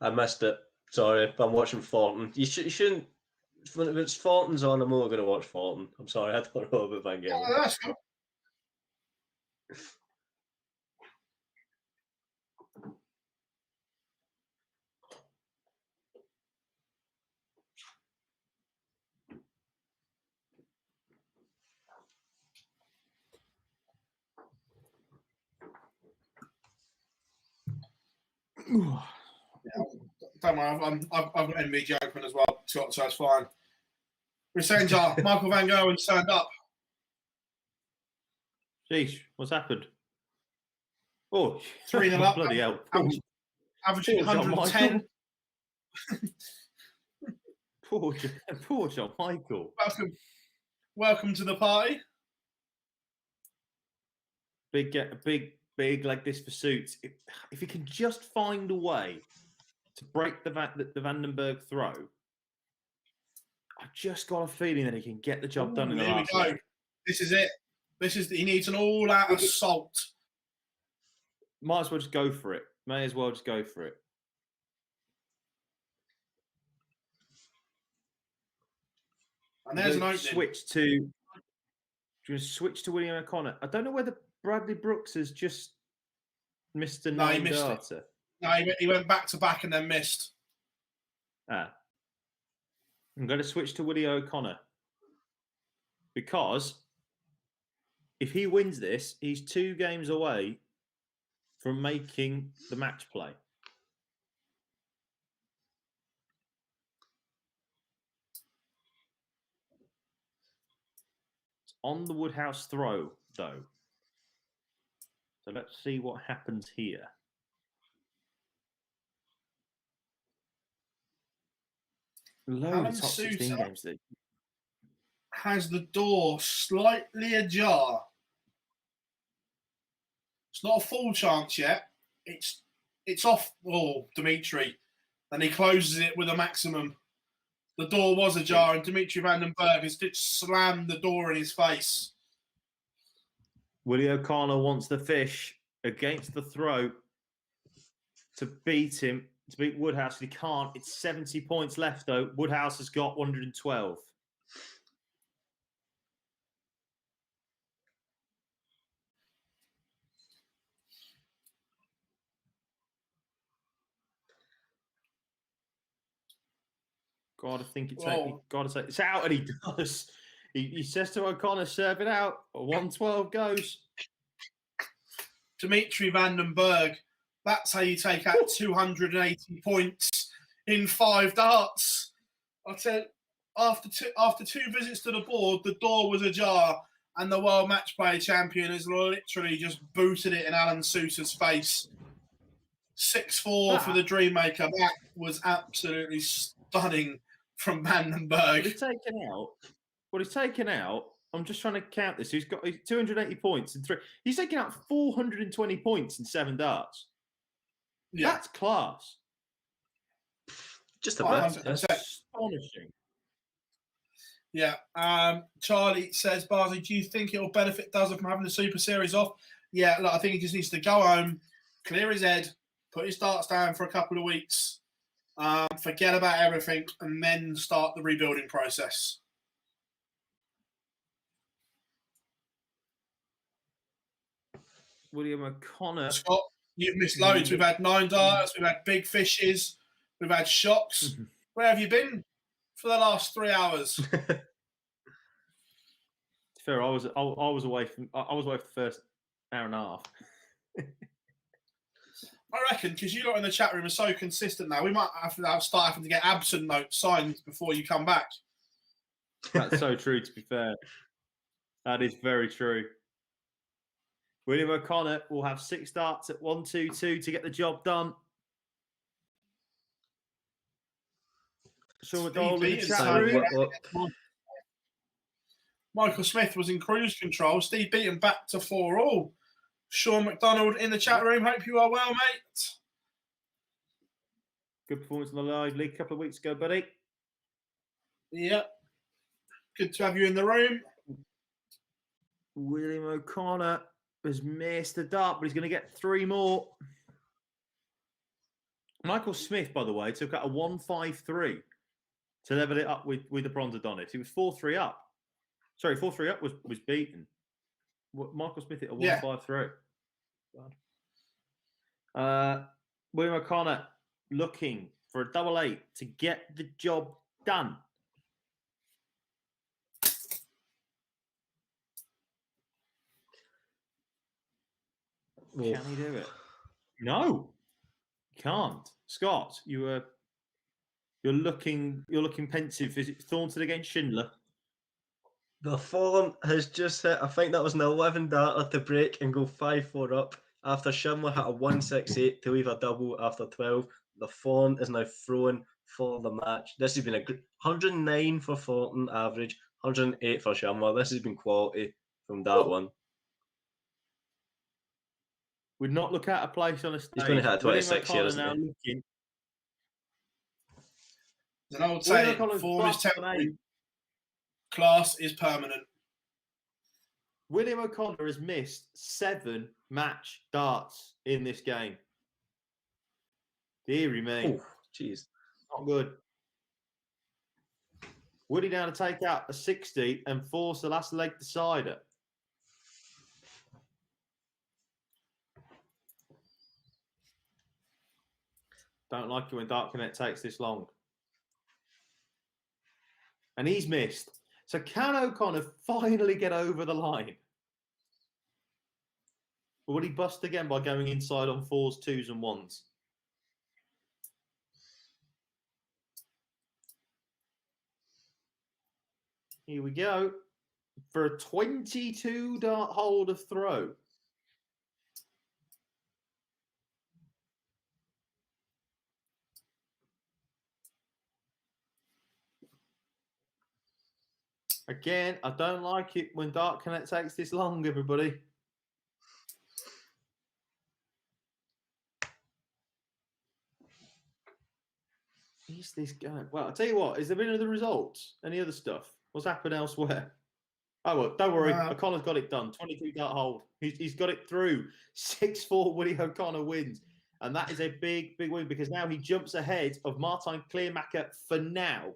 I missed it. Sorry, I'm watching Fulton. You shouldn't. When it's Fulton's on, I'm only going to watch Fulton. I'm sorry, I don't know about Van Gerwen. Oh, that's cool. Yeah, don't worry, I've got MVG open as well, Scott, so it's fine. Resenja, Michael Van Gerwen stand up. Sheesh, what's happened? Oh, 3-0 up. bloody hell. Averaging Poor John 110. Poor John Michael. Welcome to the party. Big like this for Suits. If he can just find a way to break the Vandenberg throw, I've just got a feeling that he can get the job done in the last leg. This is it. He needs an all-out assault. Might as well just go for it. May as well just go for it. And there's an opening. Switch to William O'Connor. I don't know whether Bradley Brooks has just missed a 9 data. No, he went back to back and then missed. I'm going to switch to Willie O'Connor because if he wins this, he's 2 games away from making the match play. It's on the Woodhouse throw, though. So let's see what happens here. Loads of top 16 games. Has the door slightly ajar. It's not a full chance yet. It's off. Oh, Dimitri. And he closes it with a maximum. The door was ajar, and Dimitri Vandenberg has just slammed the door in his face. Willie O'Connor wants the fish against the throw to beat him, to beat Woodhouse. He can't. It's 70 points left, though. Woodhouse has got 112. God, I think it's got to say it's out, and he does. He says to O'Connor, serve it out. 112 goes. Dimitri Vandenberg That's how you take out 280 points in 5 darts. I said, after two visits to the board, the door was ajar, and the World Match Play champion has literally just booted it in Alan Sousa's face. 6-4 for the Dreammaker. That was absolutely stunning from Vandenberg. What he's taken out, I'm just trying to count this. He's got 280 points in 3. He's taken out 420 points in 7 darts. Yeah. That's class. Just a Well, bit. That's astonishing. Yeah. Charlie says, Barsley, do you think it will benefit Dozer from having the Super Series off? Yeah, look, I think he just needs to go home, clear his head, put his darts down for a couple of weeks, forget about everything, and then start the rebuilding process. William O'Connor. Scott, you've missed loads. We've had 9 darts, we've had big fishes, we've had shocks. Where have you been for the last 3 hours? Fair, I was away for the first hour and a half. I reckon because you lot in the chat room are so consistent now, we might have to start having to get absent notes signed before you come back. That's so true. To be fair, that is very true. William O'Connor will have 6 darts at 1-2-2 to get the job done. Sean McDonald in the chat room. Michael Smith was in cruise control. Steve Beaton back to 4-all. Sean McDonald in the chat room. Hope you are well, mate. Good performance in the live league a couple of weeks ago, buddy. Yep. Good to have you in the room. William O'Connor has missed a dart, but he's going to get 3 more. Michael Smith, by the way, took out a 1-5-3 to level it up with the Bronze Adonis. He was 4-3 up. Sorry, 4-3 up was beaten. Michael Smith hit a 1-5-3. William O'Connor looking for a double 8 to get the job done. Yeah. Can he do it? No, can't. Scott, you're looking pensive. Is it Thornton against Schindler? The form has just hit, I think that was an 11 darter to break and go 5-4 up after Schindler hit a 1-6-8 to leave a double after 12. The form is now thrown for the match. This has been a 109 for Thornton average, 108 for Schindler. This has been quality from that one. Would not look out of place on a stage. He's going to hit a 26 here, isn't now he? looking. And I would say form is temporary. Class is permanent. William O'Connor has missed 7 match darts in this game. Deary me. Oh, jeez. Not good. Woody down to take out a 60 and force the last leg decider. Don't like it when Dark Connect takes this long. And he's missed. So can O'Connor finally get over the line? Or will he bust again by going inside on 4s, 2s and 1s? Here we go. For a 22 dart hold of throw. Again, I don't like it when Dark Connect takes this long, everybody. Is this going? Well, I'll tell you what, has there been other results? Any other stuff? What's happened elsewhere? Oh, well, don't worry. O'Connor's got it done. 22 dart hold. He's got it through. 6-4 Willie O'Connor wins. And that is a big, big win because now he jumps ahead of Martijn Kleermaker for now.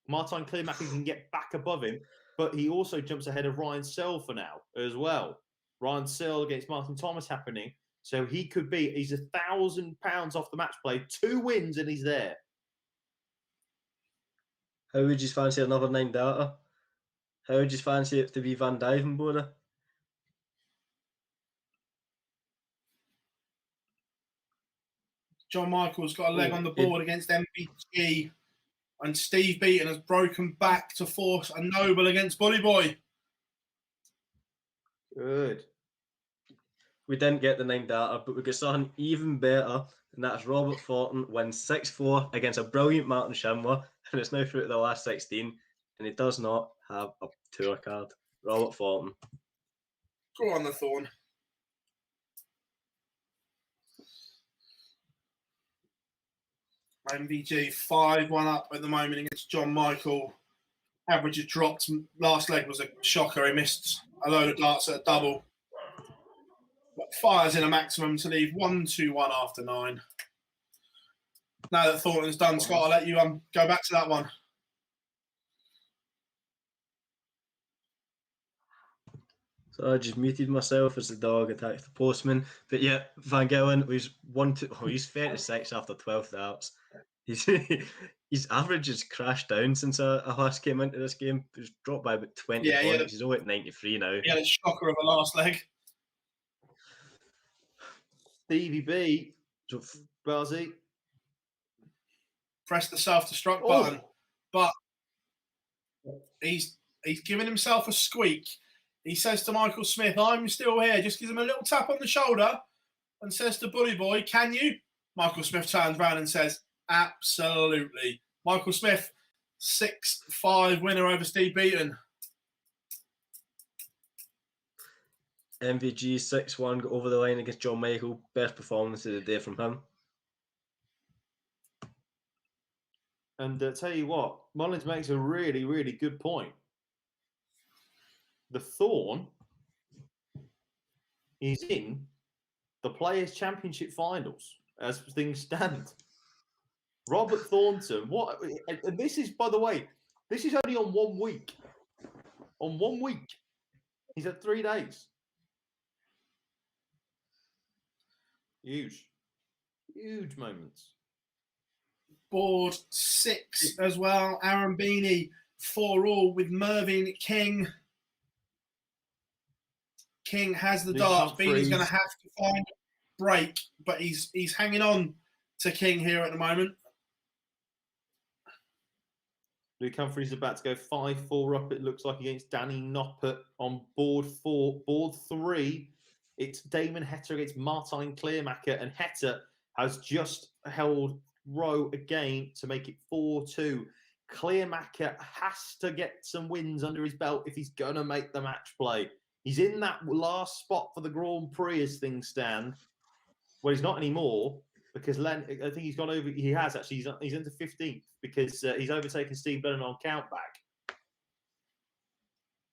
Martijn Kleermaker can get back above him, but he also jumps ahead of Ryan Searle for now as well. Ryan Searle against Martin Thomas happening. So he could be, he's £1,000 off the match play. 2 wins and he's there. How would you fancy another 9 darter? How would you fancy it to be Van Duijvenbode? John Michael's got a leg Oh, on the he- board against MVG. And Steve Beaton has broken back to force a noble against Bully Boy. Good. We didn't get the 9 data, but we got something even better, and that's Robert Fortin wins 6-4 against a brilliant Martin Schindler, and it's now through to the last 16, and he does not have a tour card. Robert Fortin. Go on the Thorn. MVG 5-1 up at the moment against John Michael. Average has dropped. Last leg was a shocker. He missed a load of darts at a double. But fires in a maximum to leave 1-2-1 after 9. Now that Thornton's done, Scott, I'll let you go back to that one. So I just muted myself as the dog attacked the postman. But yeah, Van Gillen was he's 36 after 12 darts. His average has crashed down since I last came into this game. It's dropped by about 20 points. He's only at 93 now. Yeah, a shocker of a last leg. Stevie B. So, Buzzy. Press the self-destruct button. But he's giving himself a squeak. He says to Michael Smith, I'm still here. Just gives him a little tap on the shoulder and says to Bully Boy, can you? Michael Smith turns around and says, absolutely. Michael Smith, 6-5 winner over Steve Beaton. MVG 6-1 got over the line against John Michael. Best performance of the day from him. And tell you what, Mullins makes a really, really good point. The Thorn is in the Players' Championship finals as things stand. Robert Thornton, what? And this is, by the way, this is only on 1 week. On 1 week, he's at 3 days. Huge moments. Board 6 as well. Aaron Beanie 4-all with Mervyn King. King has the darts. Beanie's going to have to find a break, but he's hanging on to King here at the moment. Luke Humphries is about to go 5-4 up, it looks like, against Danny Noppert on board 4. Board 3, it's Damon Hetter against Martijn Kleermaker, and Hetter has just held row again to make it 4-2. Kleermaker has to get some wins under his belt if he's going to make the match play. He's in that last spot for the Grand Prix as things stand. Well, he's not anymore because I think he's gone over. He has actually. He's into 15th because he's overtaken Steve Brennan on countback.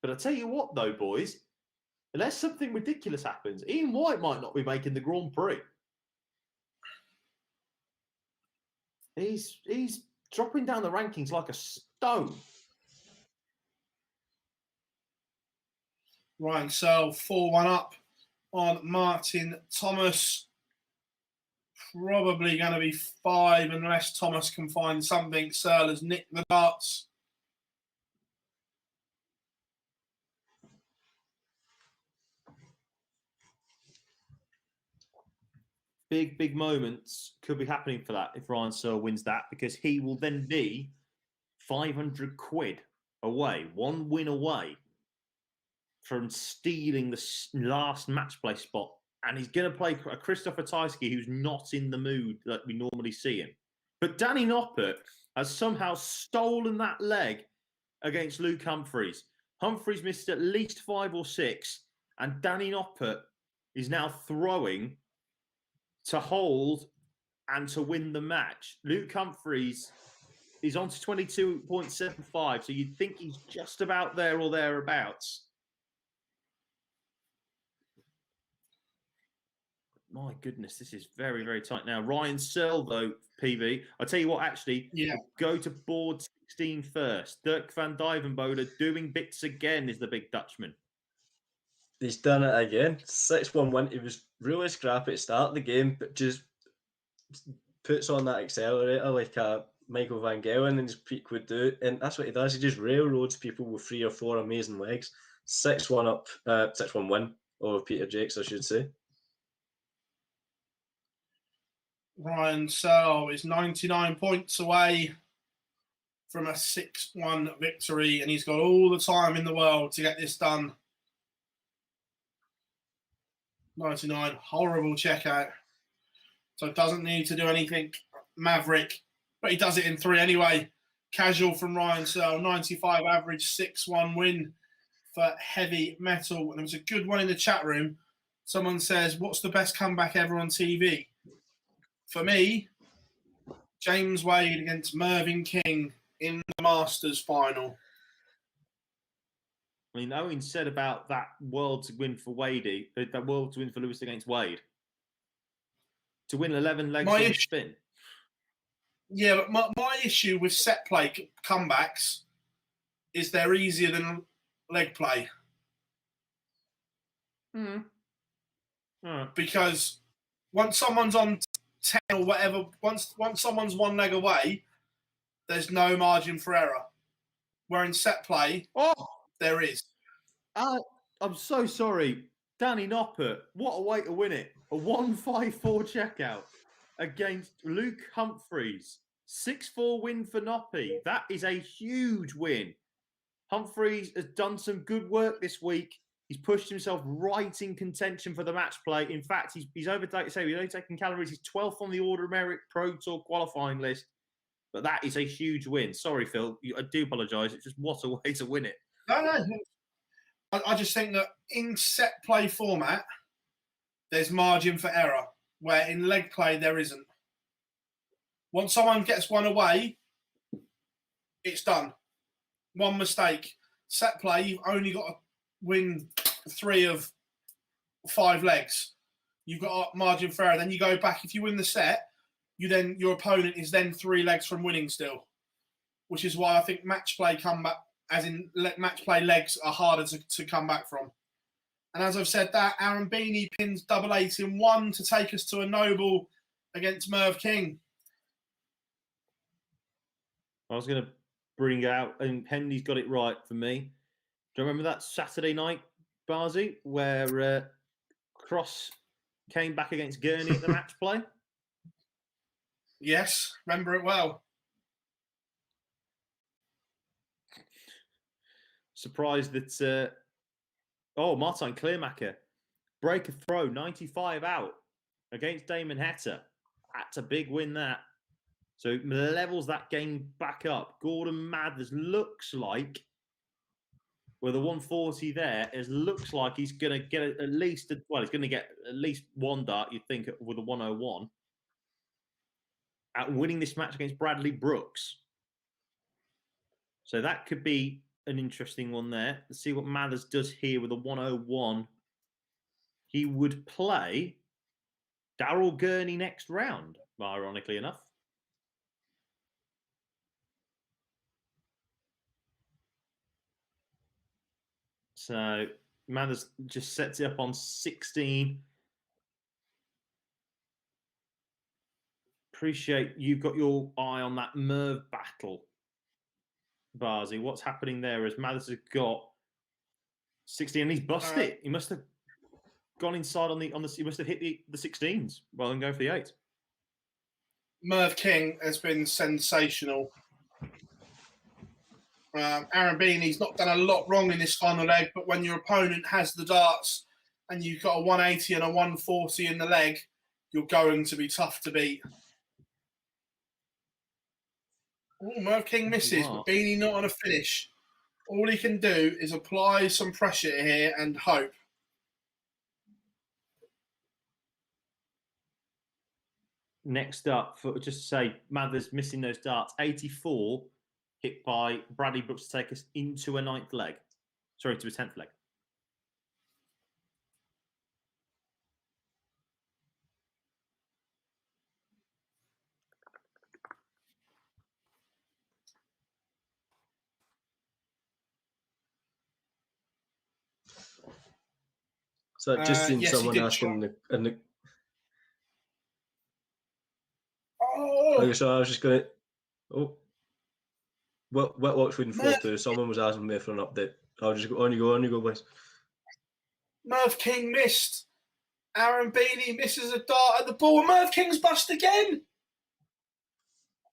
But I tell you what, though, boys, unless something ridiculous happens, Ian White might not be making the Grand Prix. He's dropping down the rankings like a stone. Ryan Searle 4-1 up on Martin Thomas. Probably going to be 5 unless Thomas can find something. Searle has nicked the darts. Big moments could be happening for that if Ryan Searle wins that, because he will then be 500 quid away, 1 win away from stealing the last match play spot. And he's going to play a Christopher Tyskie who's not in the mood that we normally see him. But Danny Noppert has somehow stolen that leg against Luke Humphries. Humphries missed at least 5 or 6, and Danny Noppert is now throwing to hold and to win the match. Luke Humphries is on to 22.75, so you'd think he's just about there or thereabouts. My goodness, this is very, very tight now. Ryan Searle, though, PB, I'll tell you what, actually, go to board 16 first. Dirk van Dijvenbode doing bits again is the big Dutchman. He's done it again. 6-1 win. He was really scrappy at the start of the game, but just puts on that accelerator like Michael Van Gelen and his peak would do. And that's what he does. He just railroads people with 3 or 4 amazing legs. 6-1 up, 6-1 win over Peter Jakes, I should say. Ryan Searle is 99 points away from a 6-1 victory, and he's got all the time in the world to get this done. 99, horrible checkout. So doesn't need to do anything maverick, but he does it in 3 anyway. Casual from Ryan Searle, 95 average, 6-1 win for heavy metal. And there was a good one in the chat room. Someone says, what's the best comeback ever on TV? For me, James Wade against Mervyn King in the Masters final. I mean, Owen said about that world to win for Wadey, that world to win for Lewis against Wade. To win 11 legs on the spin. Yeah, but my issue with set play comebacks is they're easier than leg play. Because once someone's on 10 or whatever, once someone's one leg away, there's no margin for error. Where in set play, there is. I'm so sorry. Danny Noppert, what a way to win it. A 1-5-4 checkout against Luke Humphreys. 6-4 win for Noppy. That is a huge win. Humphreys has done some good work this week. He's pushed himself right in contention for the match play. In fact, he's overtaken calories. He's 12th on the Order of Merit Pro Tour qualifying list. But that is a huge win. Sorry, Phil. I do apologise. It's just what a way to win it. No. I just think that in set play format, there's margin for error, where in leg play, there isn't. Once someone gets one away, it's done. One mistake. Set play, you've only got to win 3 of 5 legs. You've got margin for error. Then you go back. If you win the set, your opponent is then 3 legs from winning still, which is why I think match play comeback, as in match play legs, are harder to come back from. And as I've said that, Aaron Beanie pins 8 in 1 to take us to a noble against Merv King. I was going to bring out, and Pendy's got it right for me. Do you remember that Saturday night, Barzy, where Cross came back against Gurney at the match play? Yes, remember it well. Surprised that, Martin Clearmacher, break a throw, 95 out against Damon Hetta. That's a big win, that. So levels that game back up. Gordon Mathers looks like, with a 140 there, it looks like he's going to get at least, he's going to get at least 1 dart, you'd think, with a 101. At winning this match against Bradley Brooks. So that could be an interesting one there. Let's see what Mathers does here with a 101. He would play Darryl Gurney next round, ironically enough. So Mathers just sets it up on 16. Appreciate you've got your eye on that Merv battle, Barzy. What's happening there as Mathers has got 16 and he's busted it. He must have gone inside on the he must have hit the 16s rather than go for the 8. Merv King has been sensational. Aaron Beanie's not done a lot wrong in this final leg, but when your opponent has the darts and you've got a 180 and a 140 in the leg, you're going to be tough to beat. Oh, Merv King misses, but Beanie not on a finish. All he can do is apply some pressure here and hope. Next up, just to say, Mathers missing those darts, 84. Hit by Bradley Brooks to take us into a 9th leg. Sorry, to a 10th leg. So I've just seen yes, someone asking in the. Oh! Okay, so I was just going to. Oh. What watch win 4-2? Someone was asking me for an update. I'll just go on you go, boys. Merv King missed. Aaron Beanie misses a dart at the ball. Merv King's bust again.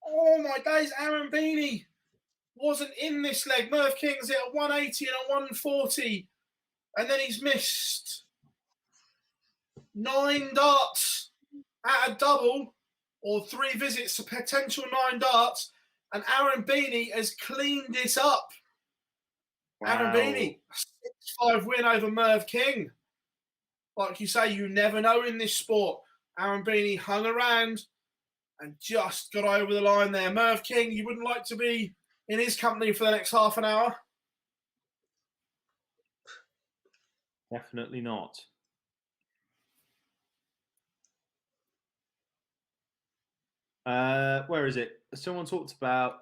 Oh my days, Aaron Beanie wasn't in this leg. Merv King's hit a 180 and a 140. And then he's missed 9 darts at a double, or 3 visits to potential 9 darts. And Aaron Beanie has cleaned it up. Wow. Aaron Beanie, a 6-5 win over Merv King. Like you say, you never know in this sport. Aaron Beanie hung around and just got over the line there. Merv King, you wouldn't like to be in his company for the next half an hour? Definitely not. Where is it? Someone talked about,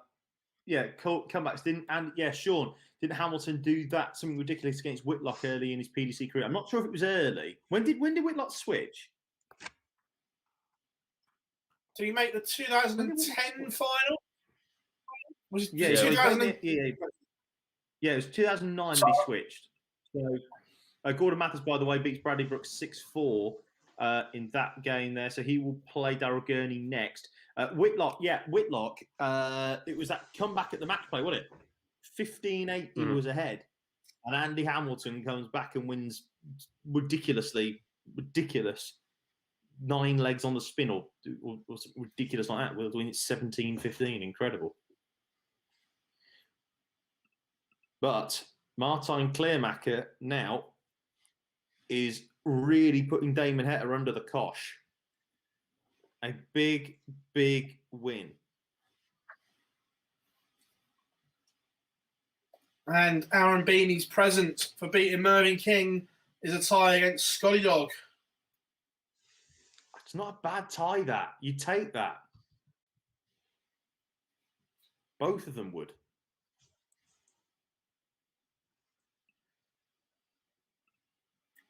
comebacks. Sean, didn't Hamilton do that, something ridiculous against Whitlock early in his PDC career? I'm not sure if it was early. When did Whitlock switch? Did he make the 2010 final? Was it Yeah, 2000? Yeah, it was 2009 that he switched. So Gordon Mathers, by the way, beats Bradley Brooks 6-4 in that game there. So he will play Daryl Gurney next. Whitlock, it was that comeback at the match play, wasn't it? 15-8 was ahead. And Andy Hamilton comes back and wins ridiculous 9 legs on the spin, or ridiculous like that. We're doing it 17-15, incredible. But Martijn Kleermaker now is really putting Damon Heta under the cosh. A big, big win. And Aaron Beanie's present for beating Mervyn King is a tie against Scotty Dog. It's not a bad tie, that. You take that. Both of them would.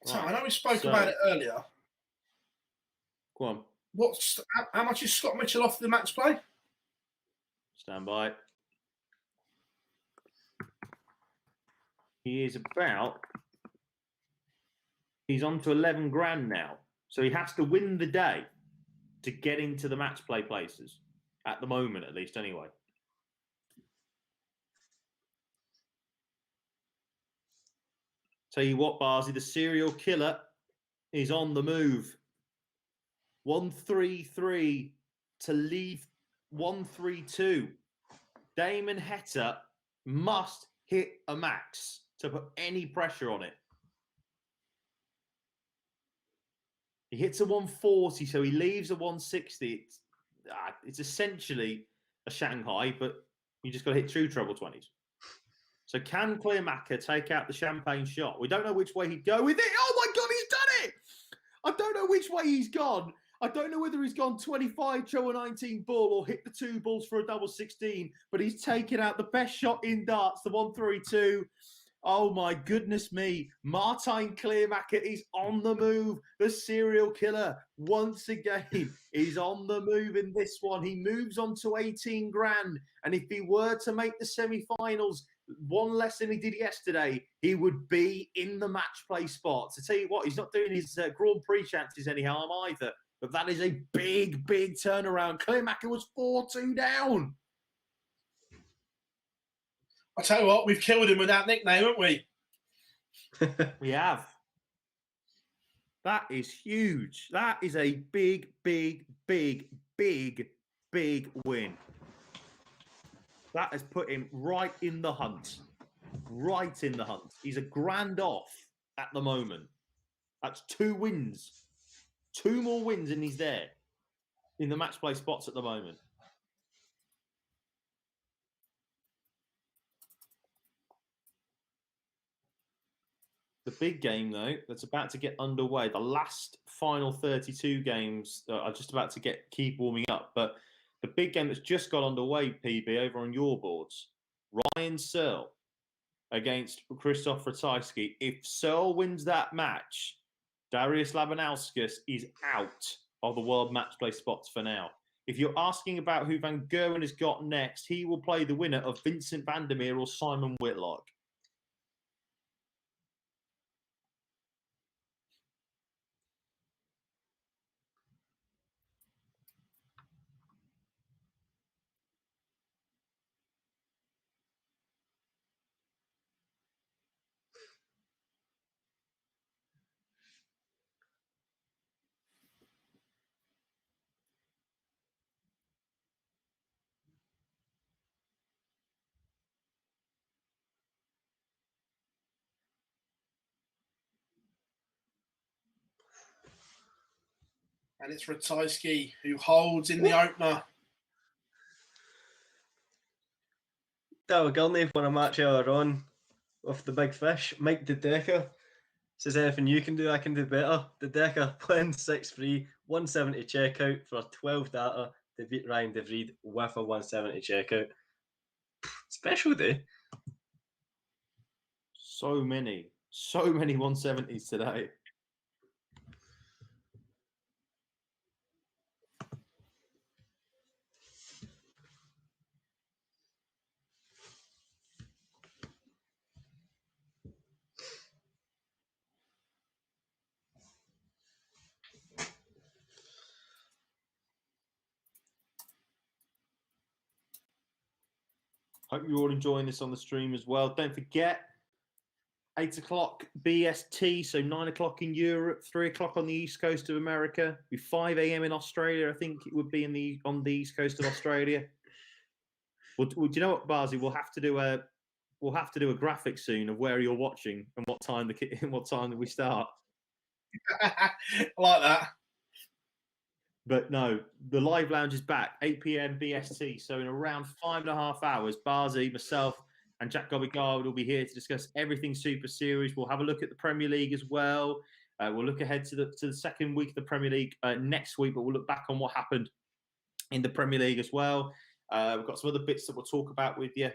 So I know we spoke about it earlier. Go on. How much is Scott Mitchell off the match play? Stand by. He's on to 11 grand now. So he has to win the day to get into the match play places. At the moment, at least, anyway. Tell you what, Barzi, the serial killer is on the move. 1-3-3 to leave 1-3-2. Damon Heta must hit a max to put any pressure on it. He hits a 140, so he leaves a 160. It's essentially a Shanghai, but you just got to hit true treble 20s. So can Kleermaker take out the champagne shot? We don't know which way he'd go with it. Oh my God, he's done it! I don't know which way he's gone. I don't know whether he's gone 25 treble 19 ball or hit the 2 balls for a double 16, but he's taken out the best shot in darts, the 1-3-2. Oh my goodness me. Martijn Kleermaker is on the move. The serial killer, once again, is on the move in this one. He moves on to 18 grand. And if he were to make the semi-finals, one less than he did yesterday, he would be in the match play spot. To tell you what, he's not doing his Grand Prix chances any harm either. But that is a big, big turnaround. Kleermaker was 4-2 down. I tell you what, we've killed him with that nickname, haven't we? We have. That is huge. That is a big, big, big, big, big win. That has put him right in the hunt. Right in the hunt. He's a grand off at the moment. That's 2 wins. 2 more wins and he's there in the match play spots at the moment. The big game, though, that's about to get underway. The last final 32 games are just about to keep warming up. But the big game that's just got underway, PB, over on your boards, Ryan Searle against Krzysztof Ratajski. If Searle wins that match, Darius Labanauskas is out of the world match play spots for now. If you're asking about who Van Gerwen has got next, he will play the winner of Vincent van der Meer or Simon Whitlock. And it's Ratajski who holds in the opener. Dale Gurney won a match earlier on with the big fish. Mike Dedeker says, anything you can do, I can do better. Dedeker playing 6-3, 170 checkout for 12 data to beat Ryan De Vried with a 170 checkout. Special day. So many 170s today. Hope you're all enjoying this on the stream as well. Don't forget, 8 o'clock BST, so 9 o'clock in Europe, 3 o'clock on the east coast of America, be 5 a.m. in Australia. I think it would be on the east coast of Australia. Well, do you know what, Barzi? We'll have to do a graphic soon of where you're watching and what time that we start. I like that. But no, the live lounge is back, 8 p.m. BST. So in around 5.5 hours, Barzi, myself, and Jack Gobby-Garwood will be here to discuss everything Super Series. We'll have a look at the Premier League as well. We'll look ahead to the second week of the Premier League next week, but we'll look back on what happened in the Premier League as well. We've got some other bits that we'll talk about with you,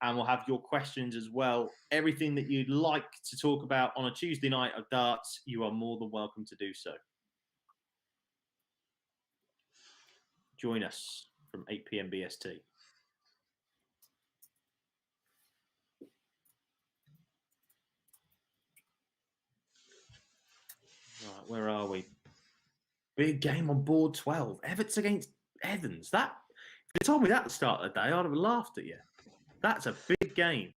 and we'll have your questions as well. Everything that you'd like to talk about on a Tuesday night of darts, you are more than welcome to do so. Join us from 8 p.m. BST. Right, where are we? Big game on board 12. Everts against Evans. That, if you told me that at the start of the day, I'd have laughed at you. That's a big game.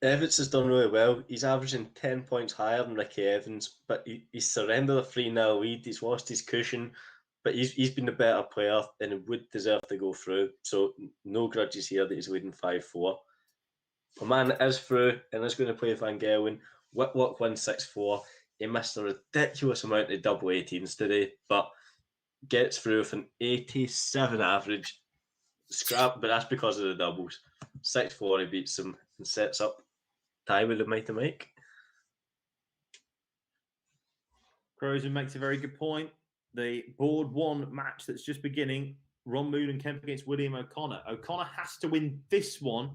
Everts has done really well. He's averaging 10 points higher than Ricky Evans, but he's surrendered a 3-0 lead. He's lost his cushion, but he's been the better player and he would deserve to go through. So no grudges here that he's leading 5-4. A man is through and is going to play Van Gerwen. Whitlock won 6-4. He missed a ridiculous amount of double 18s today, but gets through with an 87 average. Scrap, but that's because of the doubles. 6-4, he beats him and sets up tie with the Mighty Mike. Crozen makes a very good point. The board one match that's just beginning, Ron Moon and Kemp against William O'Connor. O'Connor has to win this one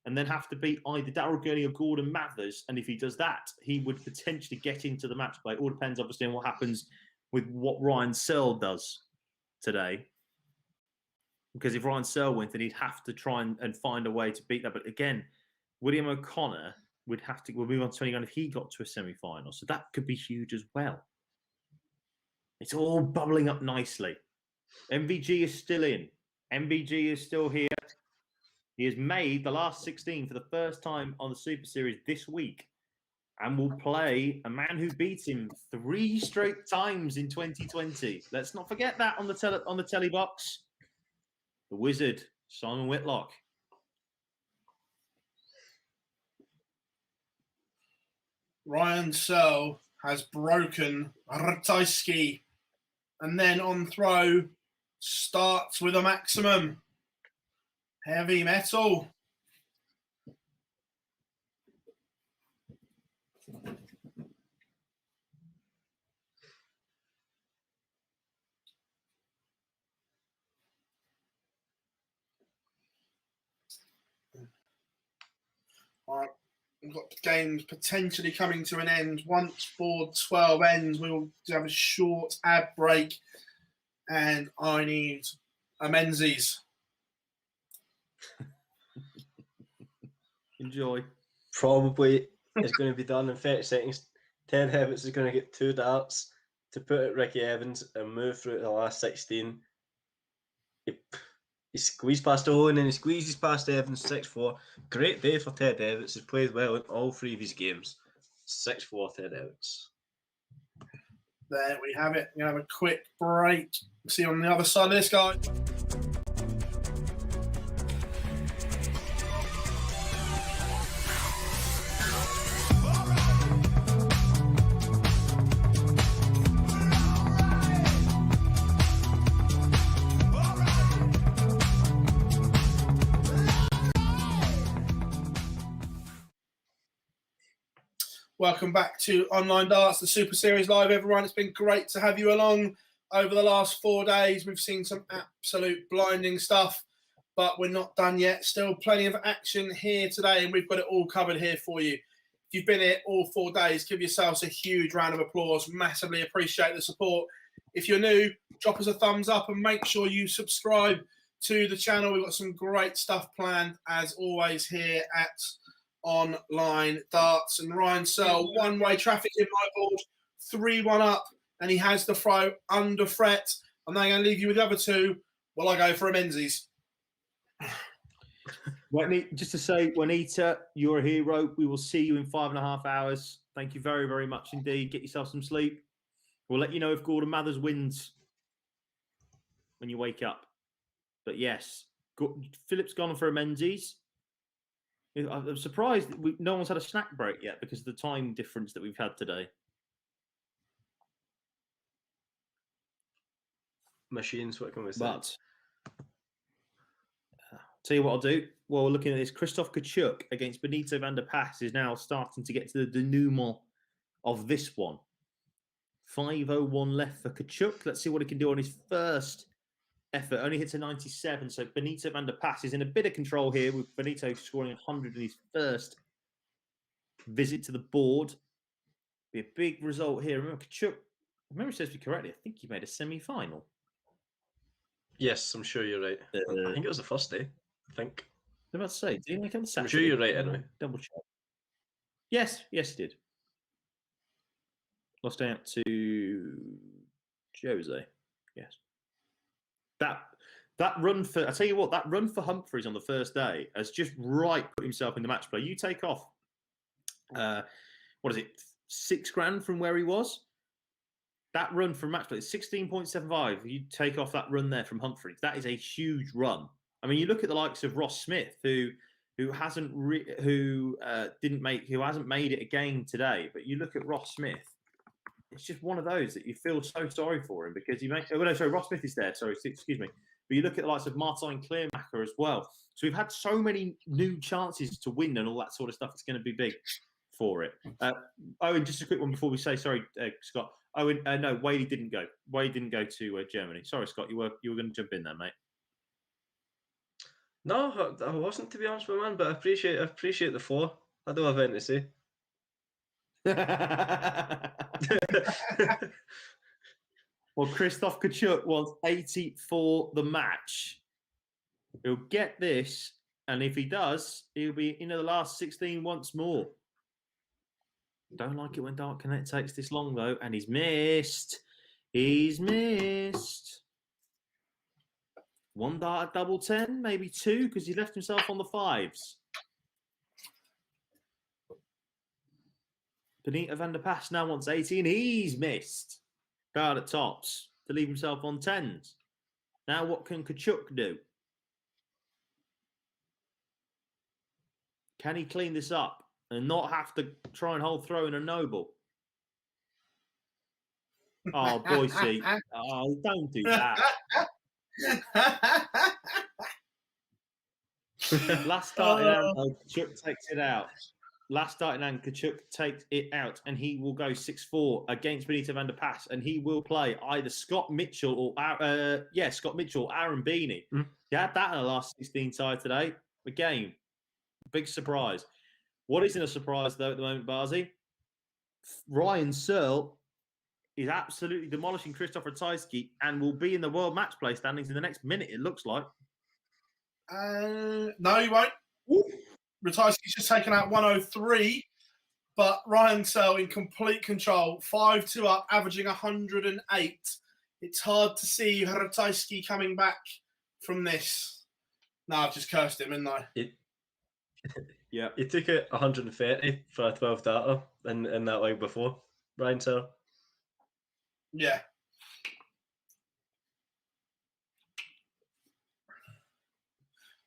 and then have to beat either Darryl Gurney or Gordon Mathers. And if he does that, he would potentially get into the match play. It all depends, obviously, on what happens with what Ryan Searle does today. Because if Ryan Searle wins, then he'd have to try and find a way to beat that. But again, William O'Connor would have to move on to 20 if he got to a semi-final. So that could be huge as well. It's all bubbling up nicely. MVG is still in. MVG is still here. He has made the last 16 for the first time on the Super Series this week and will play a man who beat him 3 straight times in 2020. Let's not forget that on the telly box. The Wizard, Simon Whitlock. Ryan Searle has broken Ratajski. And then on throw, starts with a maximum. Heavy metal. All right. We've got games potentially coming to an end. Once board 12 ends, we'll have a short ad break. And I need a Menzies. Enjoy. Probably is going to be done in 30 seconds. Ted Hebbets is going to get 2 darts to put at Ricky Evans and move through to the last 16. He squeezed past Owen and he squeezes past Evans 6-4. Great day for Ted Evans. He's played well in all 3 of his games. 6-4 Ted Evans. There we have it. We have a quick break. See you on the other side of this, guys. Welcome back to Online Darts, the Super Series Live, everyone. It's been great to have you along over the last 4 days. We've seen some absolute blinding stuff, but we're not done yet. Still plenty of action here today, and we've got it all covered here for you. If you've been here all 4 days, give yourselves a huge round of applause. Massively appreciate the support. If you're new, drop us a thumbs up and make sure you subscribe to the channel. We've got some great stuff planned, as always, here at Online Darts. And Ryan Searle, one-way traffic in my board, 3-1 up, and he has the throw under threat. I'm now going to leave you with the other two while I go for a Menzies. Just to say, Juanita, you're a hero. We will see you in 5.5 hours. Thank you very, very much indeed. Get yourself some sleep. We'll let you know if Gordon Mathers wins when you wake up. But yes, Philip's gone for a Menzies. I'm surprised that no one's had a snack break yet because of the time difference that we've had today. Machines, what can we say? But tell you what I'll do. While we're looking at this, Christoph Kachuk against Benito van der Pas is now starting to get to the denouement of this one. 5:01 left for Kachuk. Let's see what he can do on his first effort. Only hits a 97, so Benito van der Pas is in a bit of control here, with Benito scoring 100 in his first visit to the board. Be a big result here. Remember, Kachuk, if memory serves me correctly, I think he made a semi-final. Yes, I'm sure you're right. I think it was the first day. I think. I was about to say, did he make it on Saturday? I'm sure you're right anyway. Double check. Yes, he did. Lost out to Jose. Yes. That run for, I tell you what, that run for Humphreys on the first day has just put himself in the match play. You take off, what is it, $6,000 from where he was? That run from match play is 16.75. You take off that run there from Humphreys. That is a huge run. I mean, you look at the likes of Ross Smith, who hasn't made it again today. But you look at Ross Smith. It's just one of those that you feel so sorry for him because Ross Smith is there. Sorry, excuse me. But you look at the likes of Martin Kleermacher as well. So we've had so many new chances to win and all that sort of stuff. It's going to be big for it. Owen, just a quick one before we say sorry, Scott. Owen, no, Wadey didn't go. Wadey didn't go to Germany. Sorry, Scott, you were going to jump in there, mate. No, I wasn't, to be honest with you, man. But I appreciate the 4. I don't have anything to say. Well, Christoph Kachuk wants 80 for the match. He'll get this, and if he does, he'll be in the last 16 once more. Don't like it when Dark Connect takes this long, though, and he's missed. He's missed. 1 dart at double 10, maybe 2, because he left himself on the 5s. Benito van der Pas now wants 80, and he's missed. Dart at tops to leave himself on 10s. Now what can Kachuk do? Can he clean this up and not have to try and hold throw in a noble? Oh, Boise. Oh, don't do that. Last starting hand, Kachuk takes it out. Last starting hand, Kachuk takes it out, and he will go 6-4 against Benito van der Pas, and he will play either Scott Mitchell or Aaron Beanie. He had that in the last 16 tie today. Again, big surprise. What isn't a surprise though at the moment, Barzy? Ryan Searle is absolutely demolishing Christoph Ratajski and will be in the world match play standings in the next minute. It looks like. No, he won't. Ratajski's just taken out 103, but Ryan Searle in complete control, 5-2 up, averaging 108. It's hard to see Ratajski coming back from this. No, I've just cursed him, haven't I? Yeah, he took it 130 for a 12 data in that leg before, Ryan Searle. Yeah.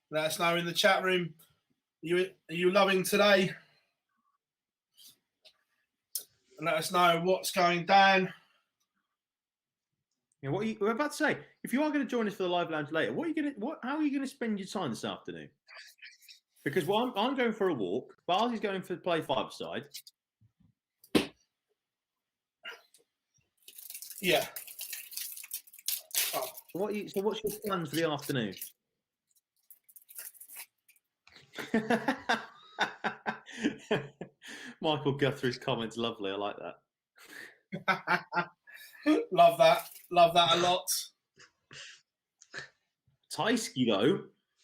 Let us know in the chat room. Are you loving today? And let us know what's going down. Yeah, we're about to say, if you are going to join us for the live lounge later, how are you going to spend your time this afternoon? Because I'm going for a walk. Barzy's going for play 5-side. Yeah. Oh. So what's your plans for the afternoon? Michael Guthrie's comments lovely. I like that. Love that. Love that a lot. Tysky though,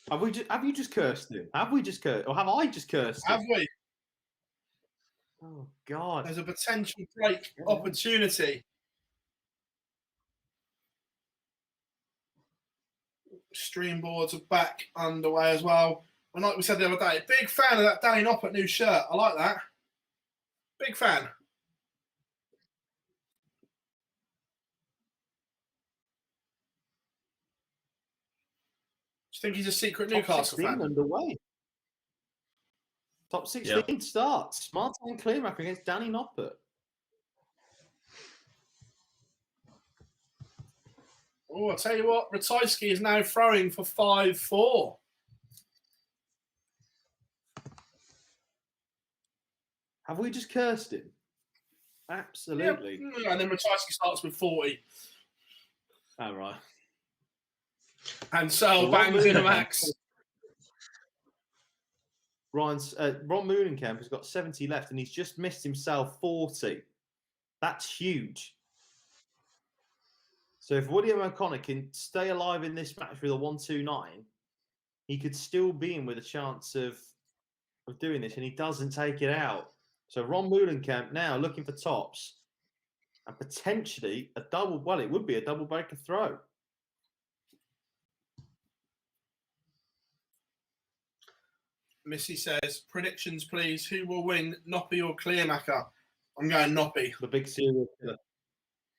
have you just cursed him? Have we just cursed, or have I just cursed him? Have we? Oh God! There's a potential break opportunity. Stream boards are back underway as well. And like we said the other day, big fan of that Danny Noppert new shirt. I like that. Big fan. Do you think he's a secret Newcastle fan? Underway. Top 16 starts. Martin Clearmaker against Danny Noppert. Oh, I'll tell you what, Ratajski is now throwing for 5-4. Have we just cursed him? Absolutely. Yeah. And then Ratajski starts with 40. All right. And so bangs in a max. Ron Moolenkamp has got 70 left and he's just missed himself 40. That's huge. So if William O'Connor can stay alive in this match with a 1-2-9, he could still be in with a chance of doing this, and he doesn't take it out. So Ron Moolenkamp now looking for tops and potentially a double. Well, it would be a double breaker throw. Missy says, predictions, please. Who will win, Noppy or Clearmaker? I'm going Noppy. The big serial killer.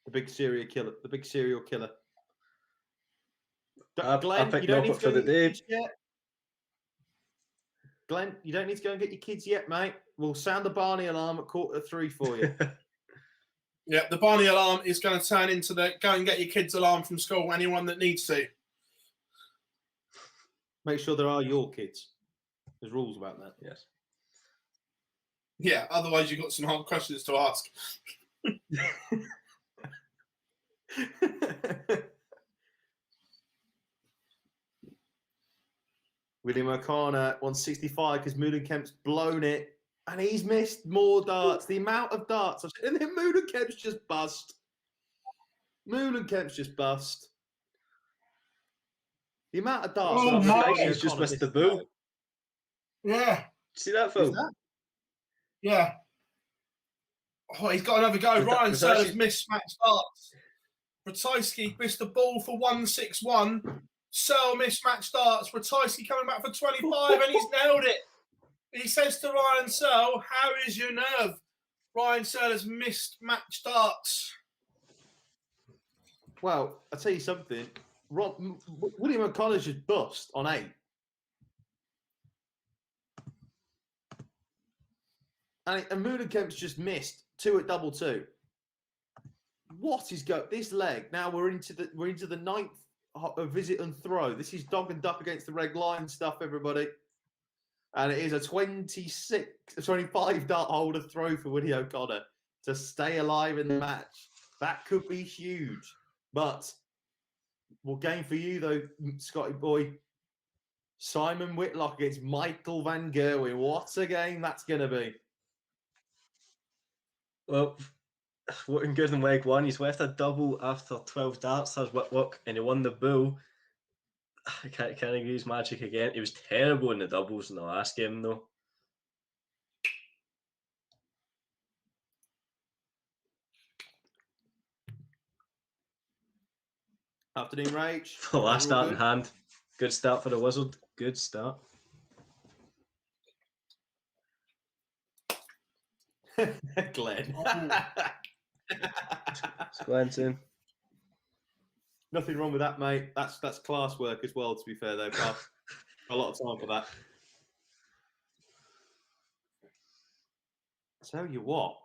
The big serial killer. The big serial killer. Glenn, I you don't need to for the day. Yet. Glenn, you don't need to go and get your kids yet, mate. We'll sound the Barney alarm at 3:15 for you. Yeah, the Barney alarm is going to turn into the go and get your kids alarm from school, anyone that needs to. Make sure there are your kids. There's rules about that. Yes. Yeah, otherwise you've got some hard questions to ask. William O'Connor 165 because Moolenkamp's blown it and he's missed more darts. The amount of darts. And then Moolenkamp's just bust. Moolenkamp's just bust. The amount of darts. Oh, my. He's just missed the bull. Yeah. See that, Phil? Yeah. Oh, he's got another go. Ryan Searle's mismatched darts. Ratajski missed the ball for 161. Searle mismatched darts. Ratajski coming back for 25 and he's nailed it. He says to Ryan Searle, how is your nerve? Ryan Searle has mismatched darts. Well, I'll tell you something. William O'Connor's just bust on 8. And Moolenkamp's just missed 2 at 2-2. What is this leg? Now we're into the 9th visit and throw. This is dog and duck against the red line stuff, everybody. And it is a 25 dart holder throw for William O'Connor to stay alive in the match. That could be huge. But what game for you though, Scotty boy? Simon Whitlock against Michael Van Gerwen. What a game that's going to be. Well, looking good in leg 1. He's left a double after 12 darts. That's Whitlock, and he won the bull. I can't agree his magic again. He was terrible in the doubles in the last game, though. Afternoon, Rach. The last start in hand. Good start for the Wizard. Good start. Glenn. Glenton. Nothing wrong with that, mate. That's class work as well, to be fair, though. But a lot of time for that. Tell you what,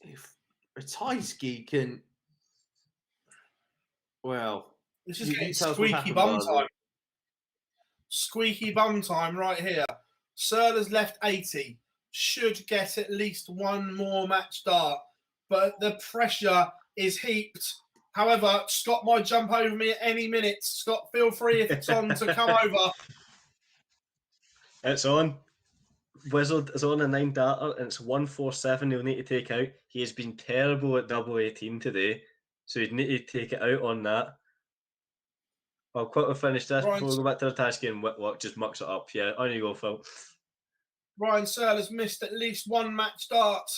if Ratajski can, well, this is getting squeaky bum time. Squeaky bum time right here. Searle has left 80. Should get at least one more match dart. But the pressure is heaped. However, Scott might jump over me at any minute. Scott, feel free if it's on to come over. It's on. Wizard is on a 9 data and it's 147 he'll need to take out. He has been terrible at double 18 today, so he'd need to take it out on that. I'll quickly finish this Right. before we go back to the task and Whitlock just mucks it up. Yeah, on you go, Phil. Ryan Searle has missed at least one match start.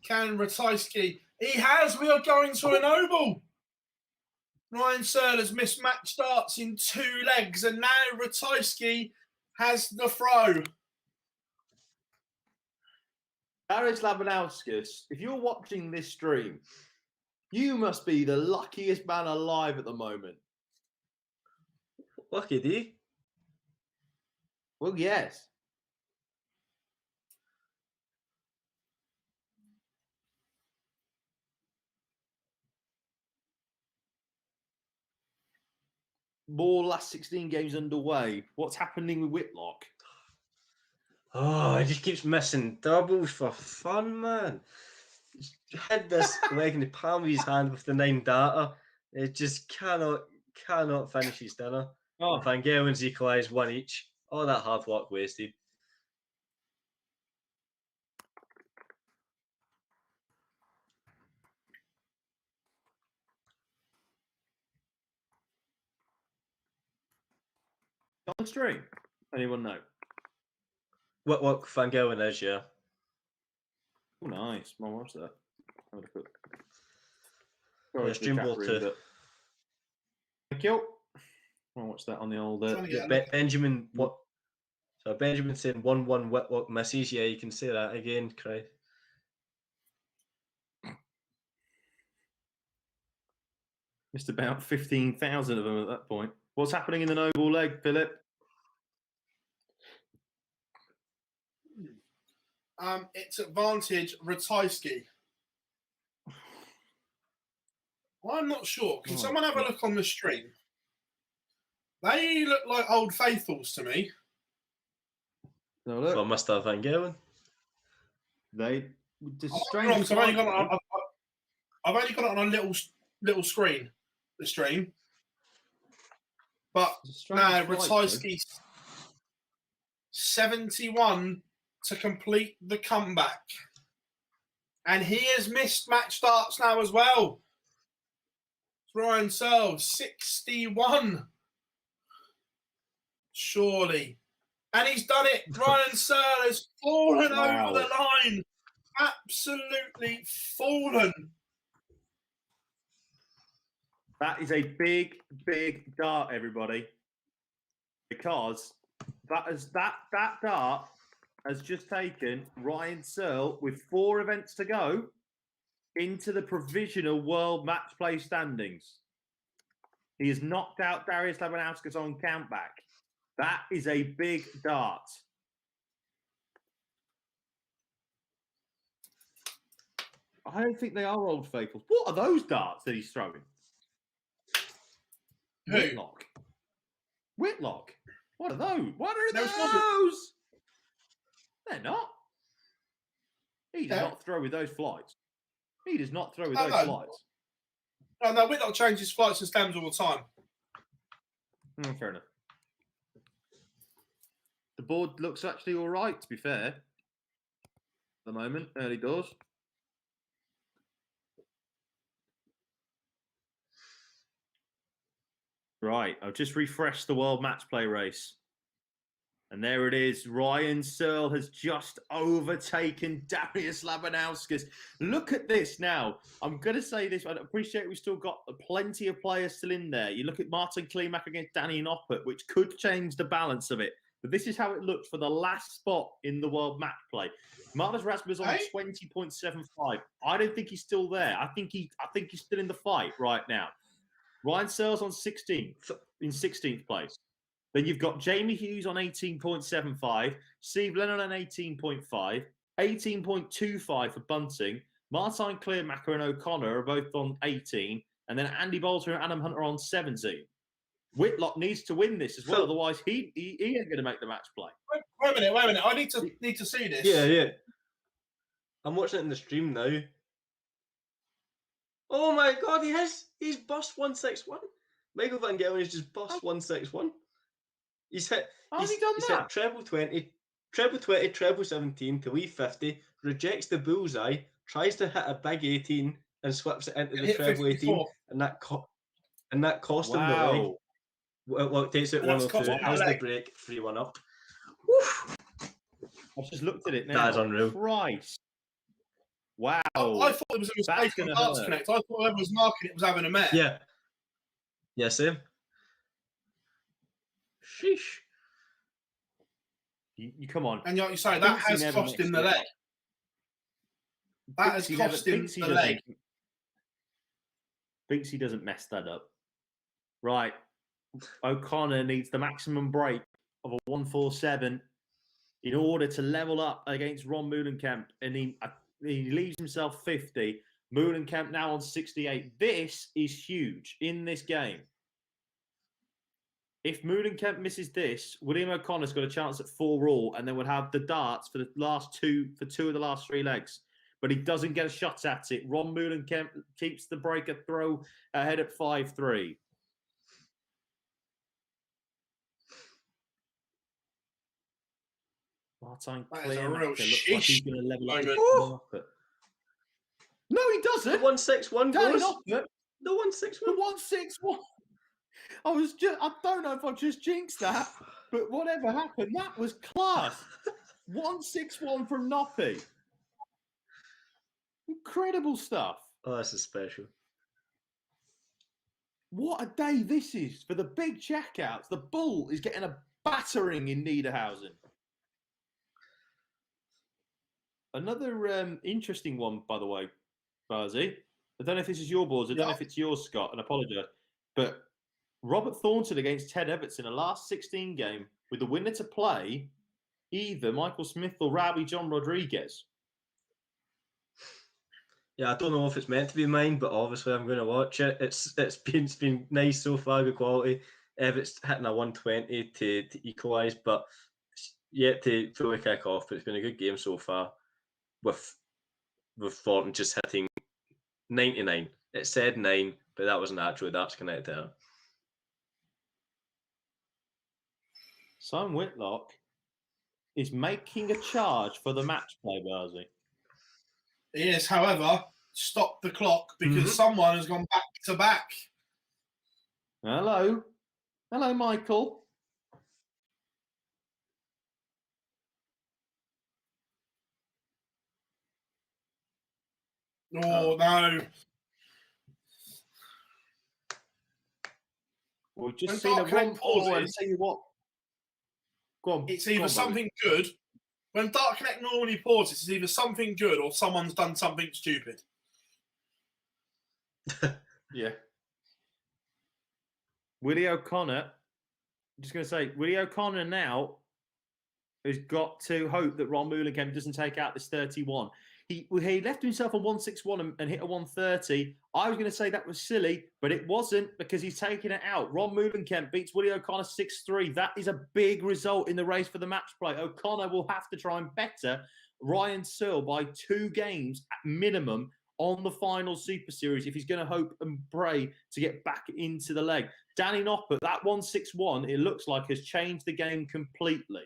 Can Ratajski? He has. We are going to a noble. Ryan Searle has missed match starts in 2 legs, and now Ratajski has the throw. Darius Labanauskas, if you're watching this stream, you must be the luckiest man alive at the moment. Lucky D. Well, yes. More last 16 games underway. What's happening with Whitlock? Oh, he just keeps missing doubles for fun, man. He's had this leg in the palm of his hand with the 9 data. It just cannot finish his dinner. Oh, Van Gelen's equalised 1 each. All that hard work wasted. on the stream. Anyone know? What Van Gelen is, yeah. Oh, nice. Well, what's that? Have a look. Yeah, stream ball too. Thank you. Well, what's that on the old? Benjamin, what? So Benjamin saying 1-1 Whitlock misses. Yeah, you can say that again, Craig. Missed about 15,000 of them at that point. What's happening in the noble leg, Philip? It's advantage Ratajski. I'm not sure. Can someone have a look on the stream? They look like old faithfuls to me. No, look. So Mr. Van Gelen. They I've only got it on a little screen, the stream. But now Ratajski 71 to complete the comeback. And he has missed match starts now as well. Ryan Searle, 61. Surely. And he's done it. Ryan Searle has fallen over the line. Absolutely fallen. That is a big, big dart, everybody. Because that dart has just taken Ryan Searle with 4 events to go into the provisional world match play standings. He has knocked out Darius Labanauskas on countback. That is a big dart. I don't think they are old faithfuls. What are those darts that he's throwing? Who? Whitlock. Whitlock. What are those? What are Those those? They're not. He does not throw with those flights. He does not throw with those flights. Oh, no, Whitlock changes flights and stems all the time. Fair enough. The board looks actually all right, to be fair. At the moment, early doors. Right, I've just refreshed the world match play race. And there it is. Ryan Searle has just overtaken Darius Labanauskas. Look at this now. I'm going to say this. I appreciate we've still got plenty of players still in there. You look at Martin Klimak against Danny Noppert, which could change the balance of it. But this is how it looked for the last spot in the world match play. Marcus Rasmus on 20.75. I don't think he's still there. I think he's still in the fight right now. Ryan Searle's on 16th, in 16th place. Then you've got Jamie Hughes on 18.75, Steve Lennon on 18.5, 18.25 for Bunting, Martin Clearmacher and O'Connor are both on 18, and then Andy Bolter and Adam Hunter on 17. Whitlock needs to win this as well, otherwise he ain't going to make the match play. Wait a minute. I need to see this. Yeah. I'm watching it in the stream now. Oh my god, he's bust 161. Michael Van Galen has just bust 161. He's hit. How's He's, he done he's that? hit treble 20, treble 17 to leave 50, rejects the bullseye, tries to hit a big 18 and slips it into the Hit treble 18, 54. and that cost him the leg. Wow. Well, it takes it And that's 102. cost him Has the the leg. break, 3-1 up. I've just looked at it now. That is unreal. Christ. Wow. I thought it was a mistake on gonna Darts hurt. Connect. I thought whoever was marking it was having a mare. Yeah. Yeah, same. Sheesh. You come on. And like you say, that Binksy has never cost him mixed the it leg. That has Binksy cost him Binksy the doesn't- leg. Binksy doesn't mess that up. Right. O'Connor needs the maximum break of a 147 in order to level up against Ron Moulenkamp, and he leaves himself 50. Moulenkamp now on 68. This is huge in this game. If Moulenkamp misses this, William O'Connor's got a chance at 4 all, and then would have the darts for the last two of the last 3 legs. But he doesn't get a shot at it. Ron Moulenkamp keeps the break a throw ahead at 5-3. Martin That is a Clearmaker real looks like he's sheesh going to level up. moment. No, he The doesn't. 161 Danny goes. Noppert, The 161. the 161. I don't know if I just jinxed that, but whatever happened, that was class. 161 from Noppy. Incredible stuff. Oh, this is special. What a day this is for the big checkouts. The Bull is getting a battering in Niederhausen. Another interesting one, by the way, Barzy. I don't know if this is your boards. I don't know if it's yours, Scott, and I apologise. But Robert Thornton against Ted Everts in the last 16 game with the winner to play either Michael Smith or Rowley John Rodriguez. Yeah, I don't know if it's meant to be mine, but obviously I'm going to watch it. It's been nice so far, good quality. Everett's hitting a 120 to equalise, but yet to fully kick off. But it's been a good game so far, with Thornton just hitting 99. It said 9, but that wasn't actually Darts Connect there. Simon Whitlock is making a charge for the match play, Barzy. He is, however, stop the clock because someone has gone back to back. Hello. Hello, Michael. Oh, no. We've just When seen a Dark Connect 1-4, and pauses, tell you what. Go on. It's go either on, Bobby. something good. When Dark Connect normally pauses, it's either something good or someone's done something stupid. Yeah. Willie O'Connor, I'm just going to say, Willie O'Connor now has got to hope that Ron Moulenkamp doesn't take out this 31. He left himself a 161 and hit a 130. I was going to say that was silly, but it wasn't because he's taking it out. Ron Moulenkamp beats Willie O'Connor 6-3. That is a big result in the race for the match play. O'Connor will have to try and better Ryan Searle by 2 games at minimum on the final Super Series if he's going to hope and pray to get back into the leg. Danny Noppert, that 161, it looks like has changed the game completely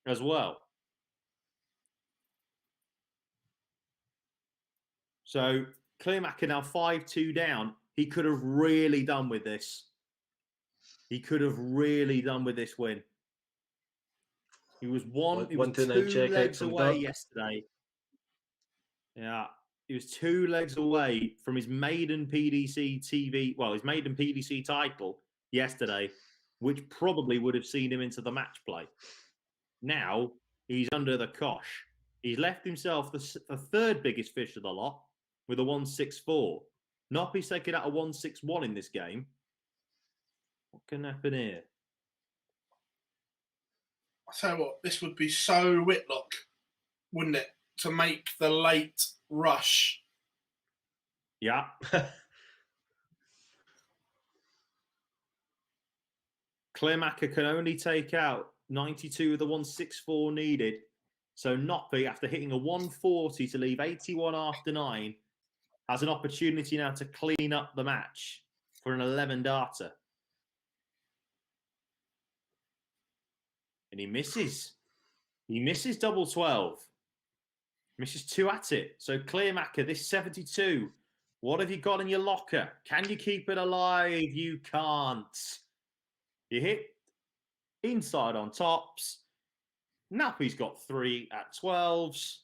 as well. So Clearmaker now 5-2 down. He could have really done with this. He could have really done with this win. He was two legs away yesterday. Yeah, he was 2 legs away from his maiden PDC his maiden PDC title yesterday, which probably would have seen him into the match play. Now he's under the cosh. He's left himself the 3rd biggest fish of the lot with a 164. Noppy's taking out a 161 in this game. What can happen here? I tell you what, this would be so Whitlock, wouldn't it, to make the late rush. Yeah. Clearmaker can only take out 92 of the 164 needed. So Noppy, after hitting a 140 to leave 81 after 9, has an opportunity now to clean up the match for an 11-darter. And he misses. He misses double 12. Misses 2 at it. So Clearmacker, this 72. What have you got in your locker? Can you keep it alive? You can't. You hit inside on tops. Nappy's got 3 at 12s.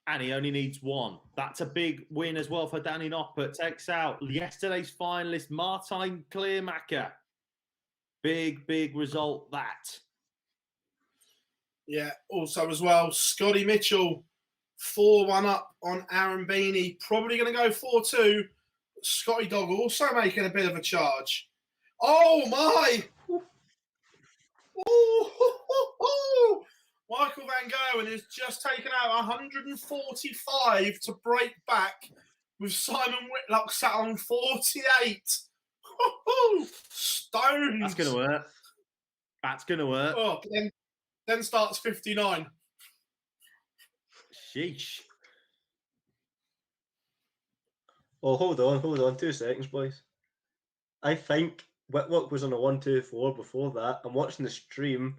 And he only needs 1. That's a big win as well for Danny Noppert. Takes out yesterday's finalist, Martijn Clearmacker. Big, big result, that. Yeah, also as well, Scotty Mitchell, 4-1 up on Aaron Beanie. Probably going to go 4-2. Scotty Dog also making a bit of a charge. Oh, my! Ooh, Michael Van Gerwen has just taken out 145 to break back with Simon Whitlock sat on 48. Stones. That's going to work. That's going to work. Oh, then starts 59. Sheesh. Oh, hold on, 2 seconds, boys. I think Whitlock was on a 1-2-4 before that. I'm watching the stream.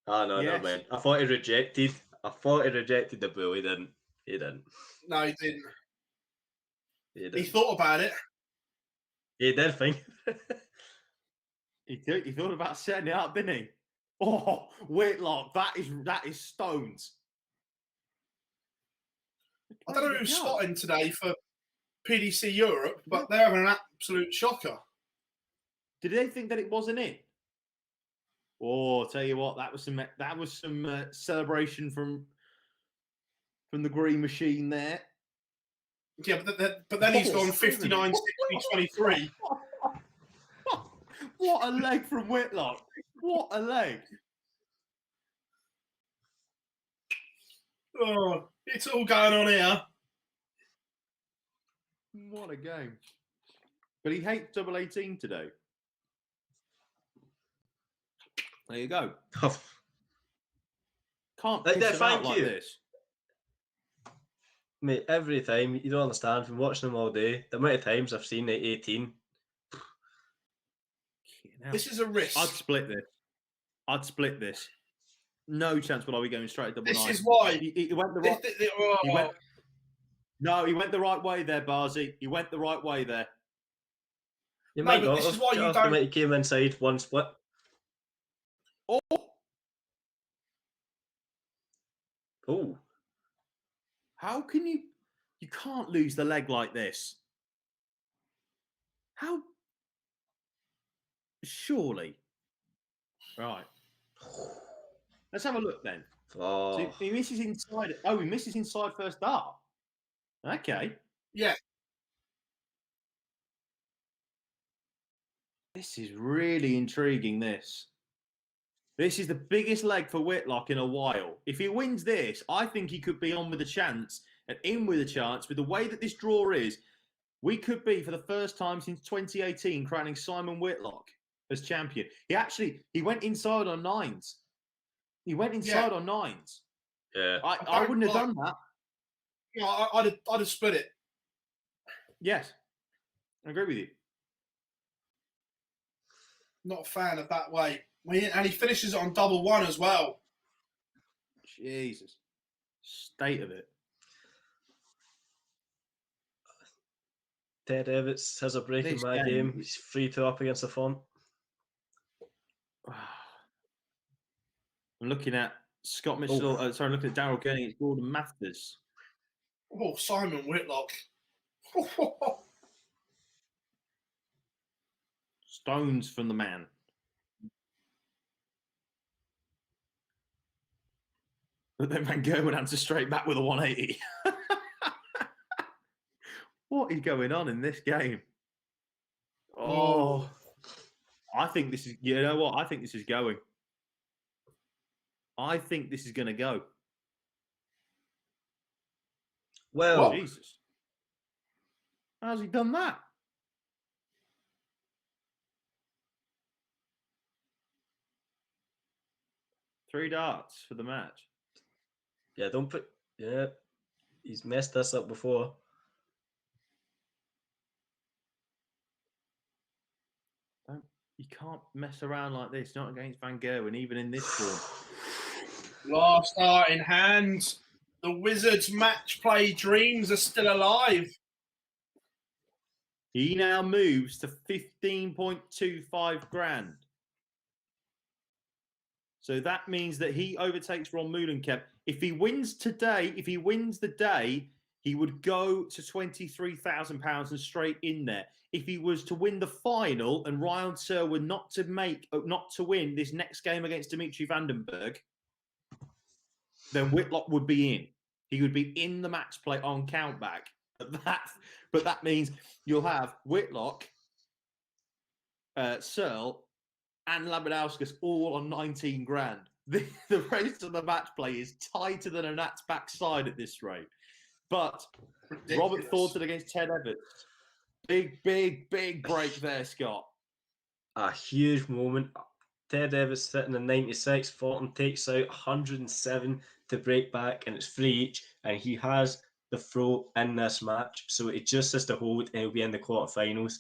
Ah, no, Yes. never mind. I thought he rejected the bull. He didn't. No, he didn't. He He thought about it. He did think. He thought about setting it up, didn't he? Oh, Whitlock, that is Stones. I don't know who's spotting today for PDC Europe, but they're having an absolute shocker. Did they think that it wasn't it? Oh, I'll tell you what, that was some celebration from the green machine there. Yeah, but then he's gone 59, 60, 23. What a leg from Whitlock. What a leg. Oh, it's all going on here. What a game. But he hates double 18 today. There you go. Can't piss him out like this. Mate, every time, you don't understand, from watching them all day, the amount of times I've seen it 18. This is a risk. I'd split this. No chance will I be going straight to double This 9. is why. He went the right... He went the right way there, Barzy. He went the right way there. You might not this have. is why you Just don't... He came inside one split. Oh. How can you can't lose the leg like this. How? Surely. Right. Let's have a look then. Oh. So he misses inside. Oh, he misses inside first dart. Okay. Yeah. This is really intriguing, this. This is the biggest leg for Whitlock in a while. If he wins this, I think he could be on with a chance and in with a chance. With the way that this draw is, we could be, for the first time since 2018, crowning Simon Whitlock as champion. He went inside on 9s. He went inside on 9s. Yeah. I wouldn't have done that. Yeah, I'd have split it. Yes. I agree with you. Not a fan of that way. And he finishes it on double 1 as well. Jesus. State of it. Ted Evans has a break in my game. He's 3-2 up against the font. I'm looking at Scott Mitchell. I'm looking at Daryl Gurney. It's Gordon Mathers. Oh, Simon Whitlock. Stones from the man. But then Van Gerwen answers straight back with a 180. What is going on in this game? Oh, I think this is, you know what? I think this is going. I think this is going to go. Well, Jesus. How's he done that? Three darts for the match. Yeah, don't put. Yeah, he's messed this up before. You can't mess around like this. Not against Van Gerwen, even in this form. Last start in hand. The Wizards' match play dreams are still alive. He now moves to 15.25 grand. So that means that he overtakes Ron Moulenkamp. If he wins today, if he wins the day, he would go to £23,000 and straight in there. If he was to win the final and Ryan Searle were not to win this next game against Dimitri Vandenberg, then Whitlock would be in. He would be in the match play on countback. But that means you'll have Whitlock, Searle, and Labanauskas all on 19 grand. The rest of the match play is tighter than a gnat's backside at this rate. But Ridiculous. Robert Thornton against Ted Evans. Big break there, Scott. A huge moment. Ted Evans sitting in 96. Thornton takes out 107 to break back, and it's 3 each. And he has the throw in this match. So it just has to hold, and he'll be in the quarterfinals.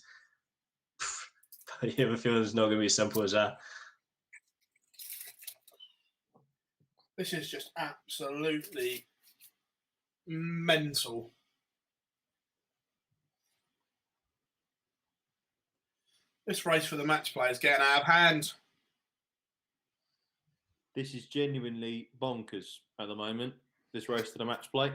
I have a feeling it's not going to be as simple as that. This is just absolutely mental. This race for the match play is getting out of hand. This is genuinely bonkers at the moment, this race to the match play.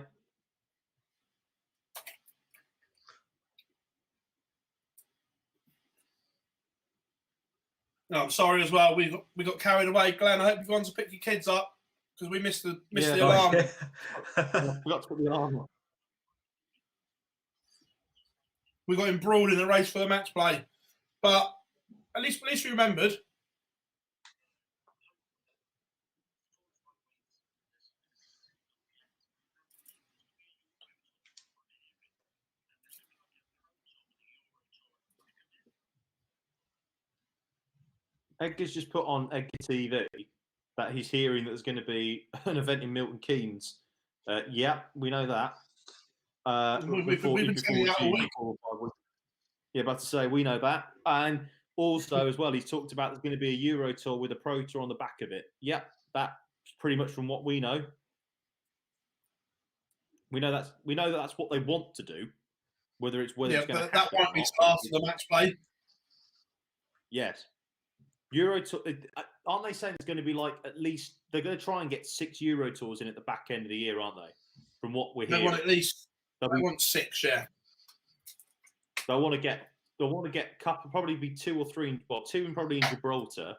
No, I'm sorry as well. We got carried away. Glenn, I hope you've gone to pick your kids up because we missed the alarm. I forgot to put the alarm on. We got embroiled in the race for the match play. But at least we remembered. Edgar's just put on Edgar TV that he's hearing that there's going to be an event in Milton Keynes. Yeah, we know that. We've been telling you that all week. Yeah, about to say we know that. And also as well, he's talked about there's going to be a Euro Tour with a Pro Tour on the back of it. Yeah, that's pretty much from what we know. We know that's what they want to do. Whether it's going to happen. That won't be after the match play. Yes. Euro Tour, aren't they saying it's going to be like at least they're going to try and get 6 Euro Tours in at the back end of the year, aren't they? From what we're hearing, They want at least. They want 6, yeah. They'll want to get couple, probably be 2 or 3. Well, 2 probably in Gibraltar,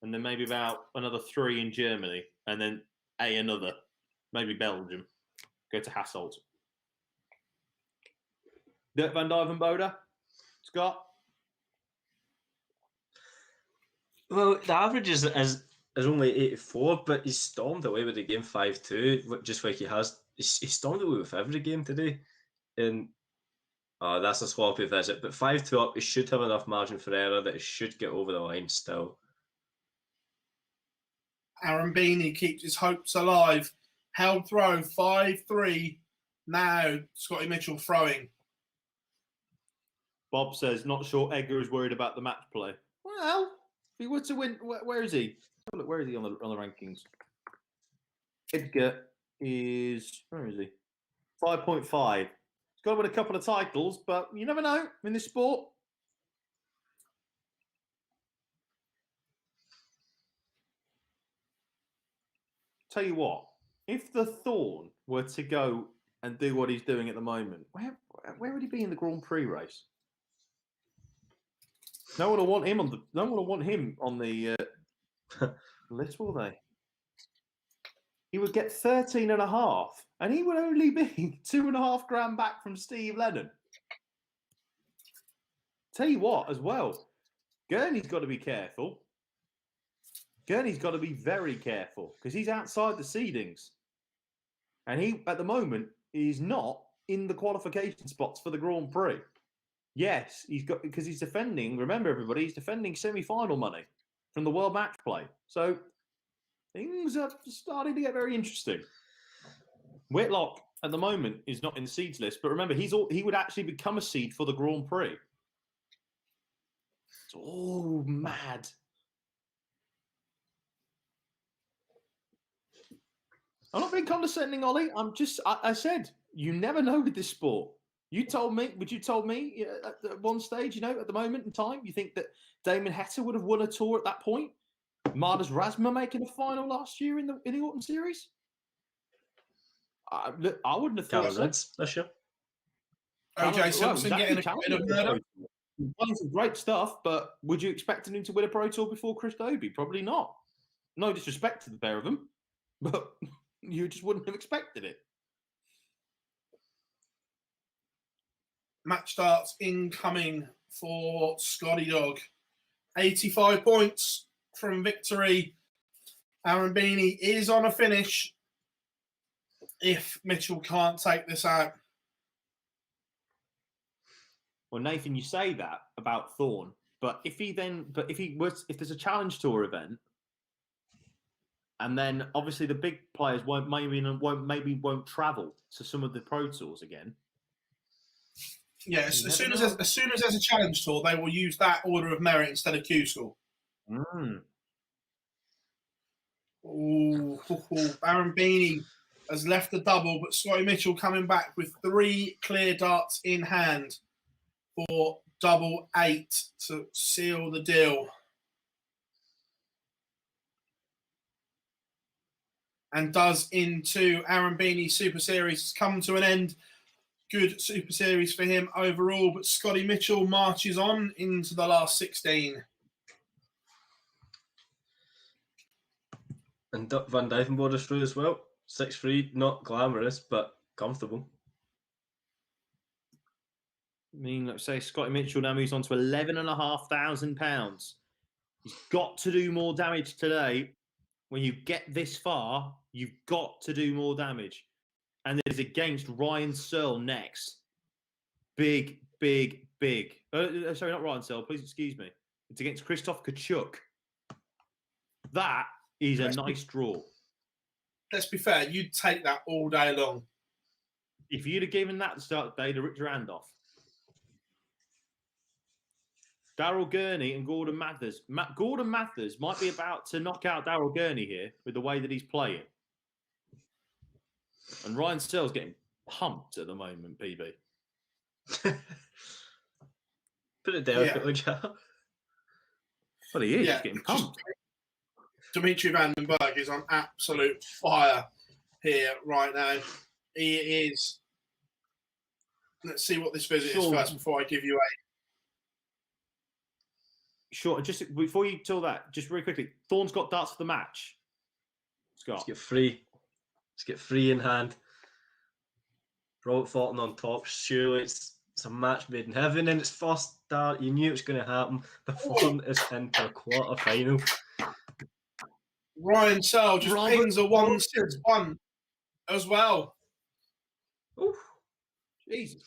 and then maybe about another 3 in Germany, and then another, maybe Belgium. Go to Hasselt. Dirk van Duijvenbode, Scott. Well, the average is only 84, but he's stormed away with the game 5-2, just like he has. He stormed away with every game today. And that's a sloppy visit. But 5-2 up, he should have enough margin for error that he should get over the line still. Aaron Beanie keeps his hopes alive. Held throw, 5-3. Now, Scotty Mitchell throwing. Bob says, not sure Edgar is worried about the match play. Well, if he were to win, where is he? Look, where is he on the rankings? Edgar is, where is he? 5.5. He's got to win a couple of titles, but you never know in this sport. Tell you what, if the Thorn were to go and do what he's doing at the moment, where would he be in the Grand Prix race? No one will want him on the list, will they? He would get 13.5, and he would only be 2.5 grand back from Steve Lennon. Tell you what, as well, Gurney's got to be careful. Gurney's got to be very careful because he's outside the seedings, and he at the moment is not in the qualification spots for the Grand Prix. Yes, he's got because he's defending. Remember, everybody, he's defending semi-final money from the World Match Play. So things are starting to get very interesting. Whitlock at the moment is not in the seeds list, but remember, he would actually become a seed for the Grand Prix. It's all mad. I'm not being condescending, Ollie. I said, you never know with this sport. You told me at one stage, at the moment in time, you think that Damon Heta would have won a tour at that point? Mardas Razma making a final last year in the Autumn Series? I wouldn't have thought so. This year. OJ Simpson getting a bit of murder. He's done some great stuff, but would you expect him to win a Pro Tour before Chris Dobie? Probably not. No disrespect to the pair of them, but you just wouldn't have expected it. Match starts incoming for Scotty Dog. 85 points from victory. Aaron Beanie is on a finish if Mitchell can't take this out. Well, Nathan, you say that about Thorne, but if there's a Challenge Tour event, and then obviously the big players won't travel to some of the Pro Tours again. Yeah, as soon as there's a Challenge Tour, they will use that order of merit instead of Q School. Ooh, Aaron Beanie has left the double, but Scotty Mitchell coming back with 3 clear darts in hand for double 8 to seal the deal. And does into Aaron Beanie's Super Series has come to an end. Good Super Series for him overall, but Scotty Mitchell marches on into the last 16. And Van Dyvenbode is through as well. 6-3, not glamorous, but comfortable. I mean, let's say Scotty Mitchell now moves on to £11,500. He's got to do more damage today. When you get this far, you've got to do more damage. And it is against Ryan Searle next. Big. Sorry, not Ryan Searle. Please excuse me. It's against Christoph Kachuk. That is a nice draw. Let's be fair. You'd take that all day long. If you'd have given that the start of the day, to rip your hand off. Daryl Gurney and Gordon Mathers. Gordon Mathers might be about to knock out Daryl Gurney here with the way that he's playing. And Ryan Searle's getting pumped at the moment, PB. Put it delicately, Jack. Well, he is. He's getting pumped. Dimitri Vandenberg is on absolute fire here right now. He is. Let's see what this visit is first before I give you a. Sure, just before you tell that, just very quickly, Thorne's got darts for the match. Scott. Let's get 3. Let's get 3 in hand. Robert Fulton on top. Surely it's a match made in heaven in its first dart. You knew it was going to happen. The Fulton is into a quarter final. Ryan Searle just pings a 1-6-1 as well. Oof. Jesus.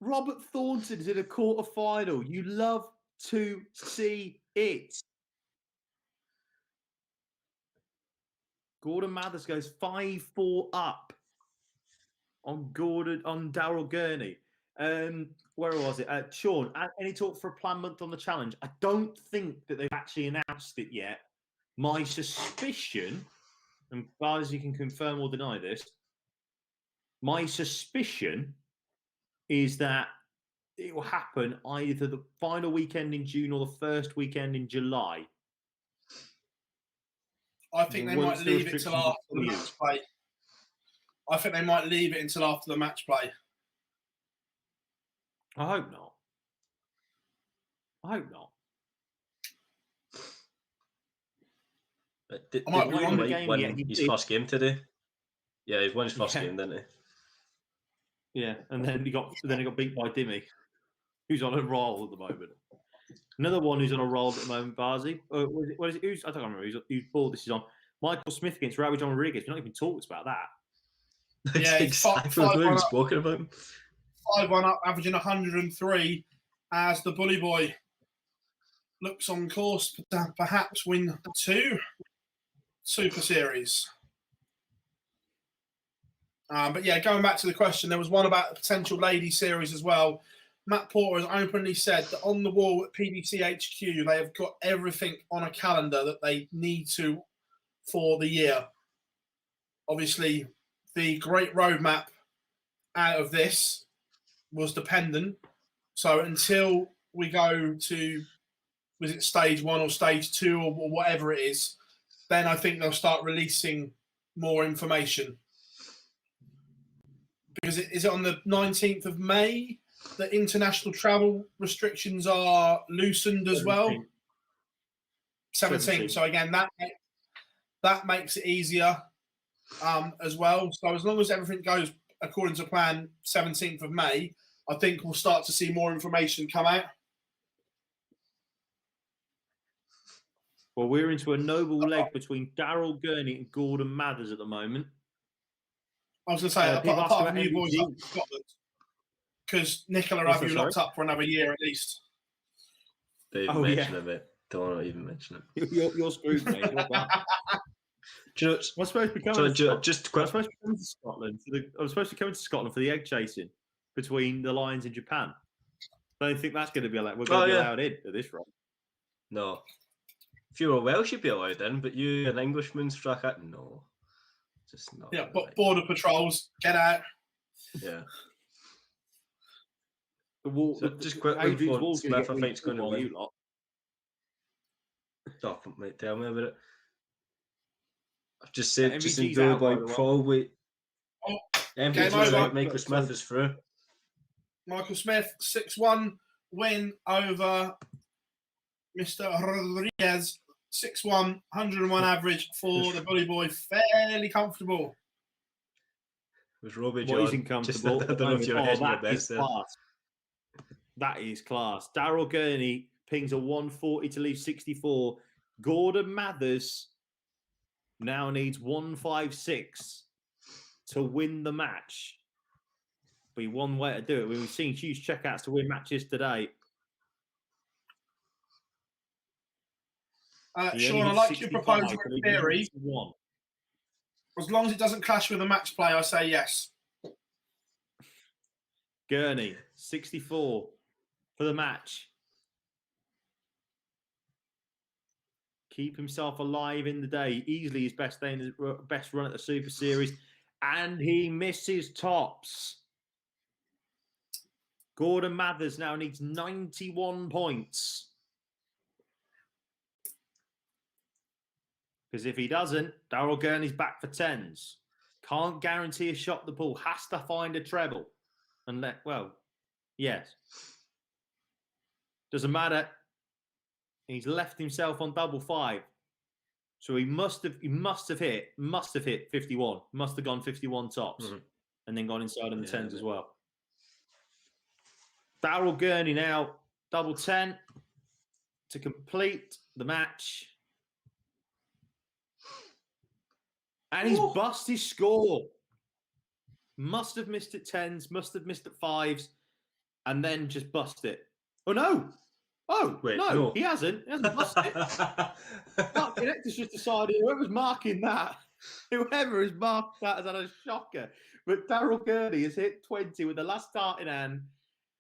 Robert Thornton is in a quarter final. You love to see it. Gordon Mathers goes 5-4 up on Daryl Gurney. Where was it? Sean, any talk for a planned month on the challenge? I don't think that they've actually announced it yet. My suspicion, and as you can confirm or deny this, my suspicion is that it will happen either the final weekend in June or the first weekend in July. I think they might leave it till after the match play. I think they might leave it until after the match play. I hope not. I might be wrong. He won his first game today. Yeah, he won his first game, didn't he? Yeah, and then he got beat by Dimmy, who's on a roll at the moment. Another one who's on a roll at the moment, Barzi. What is it? I don't remember whose ball this is on. Michael Smith against Ravi John Rodriguez. We've not even talked about that. Yeah, exactly what we've spoken about. 5-1 up, averaging 103 as the Bully Boy looks on course to perhaps win 2 Super Series. But yeah, going back to the question, there was one about the potential lady series as well. Matt Porter has openly said that on the wall at PDC HQ, they have got everything on a calendar that they need to for the year. Obviously, the great roadmap out of this was dependent. So until we go to, was it stage 1 or stage 2 or whatever it is, then I think they'll start releasing more information. Because is it on the 19th of May that international travel restrictions are loosened as well? 17th. So again, that makes it easier as well. So as long as everything goes according to plan, 17th of May, I think we'll start to see more information come out. Well, we're into a noble leg between Daryl Gurney and Gordon Mathers at the moment. I was going to say, apart from you boys up in Scotland, because Nicola have you locked up for another year at least. Don't even mention it, mate. Don't even mention it. You're screwed, mate. You're done. Do you know, I'm supposed to be coming to Scotland. I was supposed to come to Scotland for the egg chasing between the Lions in Japan. I don't think that's going to be allowed. We're going to be allowed in at this rate. No. If you were Welsh, you'd be allowed in, but you, an Englishman, struck at no. Just not. Yeah, but border patrols, get out. Yeah. So just quickly before Smith, I think it's going to win. Oh, mate, tell me about it. I've just said, just in Dubai, probably. Oh, MVG's out, Michael Smith is through. Michael Smith, 6-1 win over Mr. Rodriguez. 6-1, 101 average for the Bully Boy. Fairly comfortable. It was Robbie John. He's comfortable. I don't know if you're hedging your best there. That is class. Daryl Gurney pings a 140 to leave 64. Gordon Mathers now needs 156 to win the match. Be one way to do it. We've seen huge checkouts to win matches today. Sean, I like your proposal in theory. As long as it doesn't clash with a match play, I say yes. Gurney, 64 for the match. Keep himself alive in the day. Easily his best day in his best run at the Super Series. And he misses tops. Gordon Mathers now needs 91 points. Because if he doesn't, Daryl Gurney's back for tens. Can't guarantee a shot the ball. Has to find a treble. And yes. Doesn't matter. He's left himself on double five. So he must have hit 51. Must have gone 51 tops. Mm-hmm. And then gone inside on the tens as well. Daryl Gurney now double 10 to complete the match. And he's bust his score. Must have missed at tens, must have missed at fives, and then just bust it. Oh, no. Oh, wait, no, he hasn't. He hasn't bust it. Mark Connector's just decided whoever's marking that, whoever has marked that has had a shocker. But Daryl Gurney has hit 20 with the last start in hand.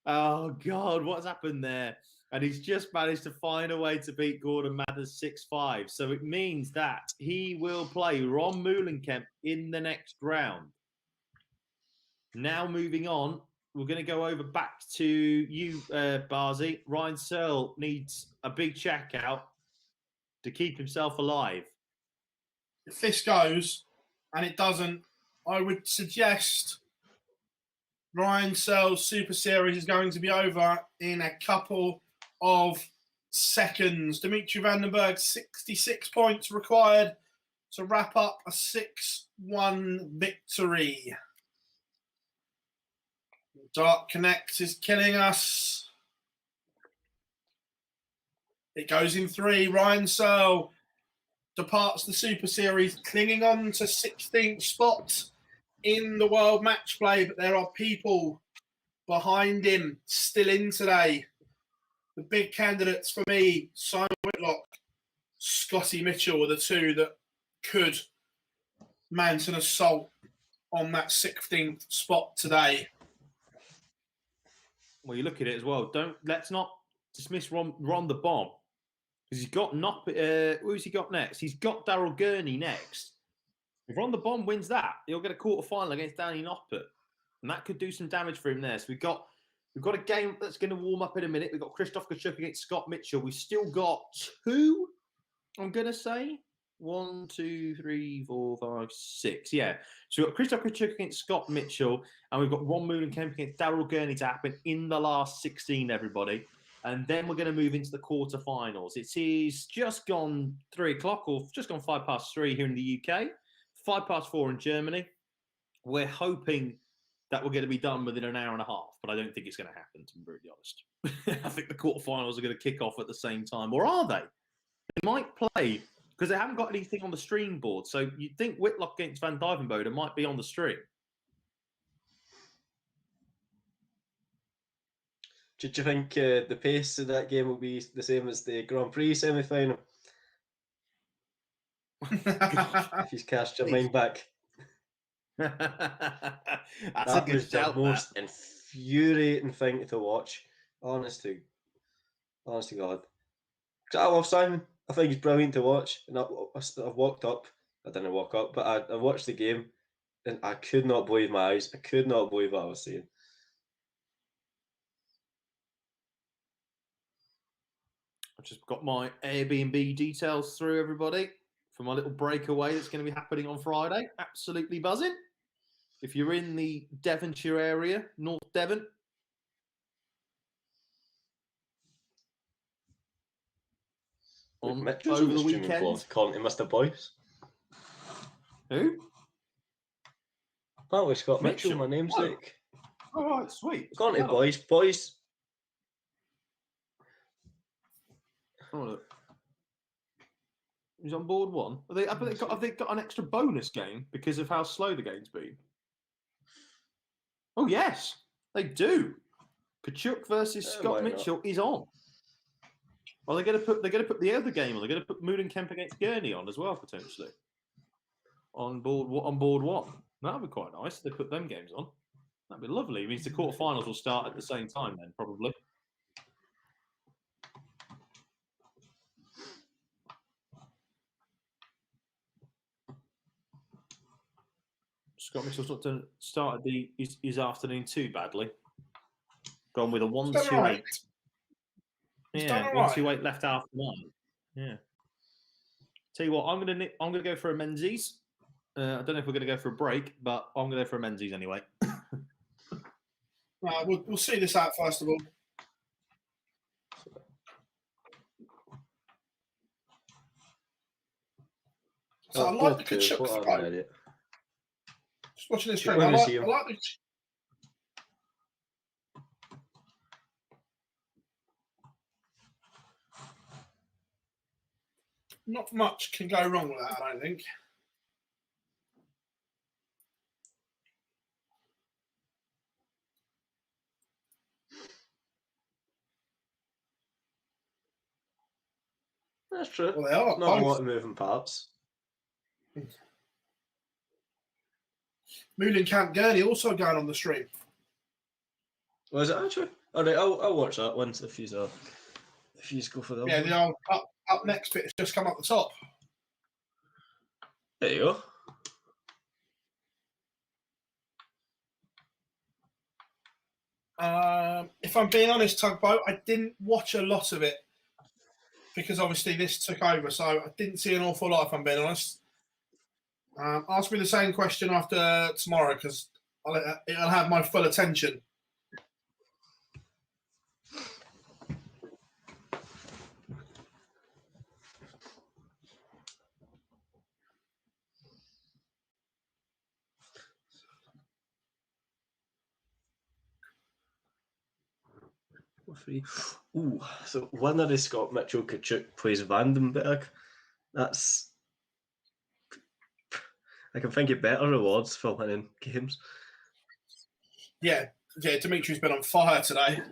Oh, God, what's happened there? And he's just managed to find a way to beat Gordon Mathers 6-5. So it means that he will play Ron Moulenkamp in the next round. Now moving on, we're going to go over back to you, Barzi. Ryan Searle needs a big checkout to keep himself alive. If this goes and it doesn't, I would suggest Ryan Searle's Super Series is going to be over in a couple of seconds. Dimitri vandenberg, 66 points required to wrap up a 6-1 victory. Dark Connect is killing us. It goes in 3. Ryan Searle departs the Super Series, clinging on to 16th spot in the World Match Play, but there are people behind him still in today. The big candidates for me, Simon Whitlock, Scotty Mitchell, are the two that could mount an assault on that 16th spot today. Well, you look at it as well. Let's not dismiss Ron the Bomb, because he's got who's he got next? He's got Daryl Gurney next. If Ron the Bomb wins that, he'll get a quarter final against Danny Noppert, and that could do some damage for him there. So we've got a game that's going to warm up in a minute. We've got Christoph Kachuk against Scott Mitchell. We've still got 2. I'm going to say 1, 2, 3, 4, 5, 6. Yeah. So we've got Christoph Kachuk against Scott Mitchell, and we've got Ron Moonenkemp against Daryl Gurney to happen in the last 16, everybody. And then we're going to move into the quarterfinals. It is just gone 3 o'clock, or just gone 3:05 here in the UK, 4:05 in Germany. We're hoping that we're going to be done within an hour and a half, but I don't think it's going to happen, to be brutally honest. I think the quarterfinals are going to kick off at the same time, or are they? They might play, because they haven't got anything on the stream board. So you'd think Whitlock against Van Duijvenbode might be on the stream. Do you think the pace of that game will be the same as the Grand Prix semi-final? If he's cast your mind back. That's That a good was the shout. most infuriating thing to watch. Honest to God. 'Cause I love Simon. I think he's brilliant to watch. And I've walked up. I didn't walk up, but I watched the game, and I could not believe my eyes. I could not believe what I was seeing. I've just got my Airbnb details through, everybody, for my little breakaway that's going to be happening on Friday. Absolutely buzzing. If you're in the Devonshire area, North Devon, Mitchell's over the streaming weekend. Calling to Mr. Boyce. Who? Apparently Scott Mitchell, Mitchell? my namesake. Oh, right, sweet. Calling to Well, boys. oh, look. He's on board 1. Have they got an extra bonus game because of how slow the game's been? Oh yes, they do. Kachuk versus Why Scott not? Mitchell is on. Well, they're going to put the other game on. They're going to put Moonenkemp against Gurney on as well, potentially. On board 1. That'd be quite nice. They put them games on. That'd be lovely. It means the quarterfinals will start at the same time then, probably. Scott Mitchell's not done started his afternoon too badly. Gone with a 1-2-8. Yeah, 1-2-8 left after 1. Yeah. Tell you what, I'm gonna go for a Menzies. I don't know if we're gonna go for a break, but I'm gonna go for a Menzies anyway. We'll see this out first of all. So I like the Kachuk throw. Just watching this stream. I like the. Not much can go wrong with that, I don't think. That's true. Well, they are. Not a lot of moving parts. Moonenkemp Gurney also going on the stream. Was it actually? All right, I'll watch that once if you go for that. Yeah, the old up next bit has just come up the top. There you go. If I'm being honest, Tugboat, I didn't watch a lot of it because obviously this took over, so I didn't see an awful lot. If I'm being honest, ask me the same question after tomorrow because it'll have my full attention. Ooh, so winner is Scott Mitchell. Kachuk plays Vandenberg. That's. I can think of better rewards for winning games. Yeah, Dimitri's been on fire today.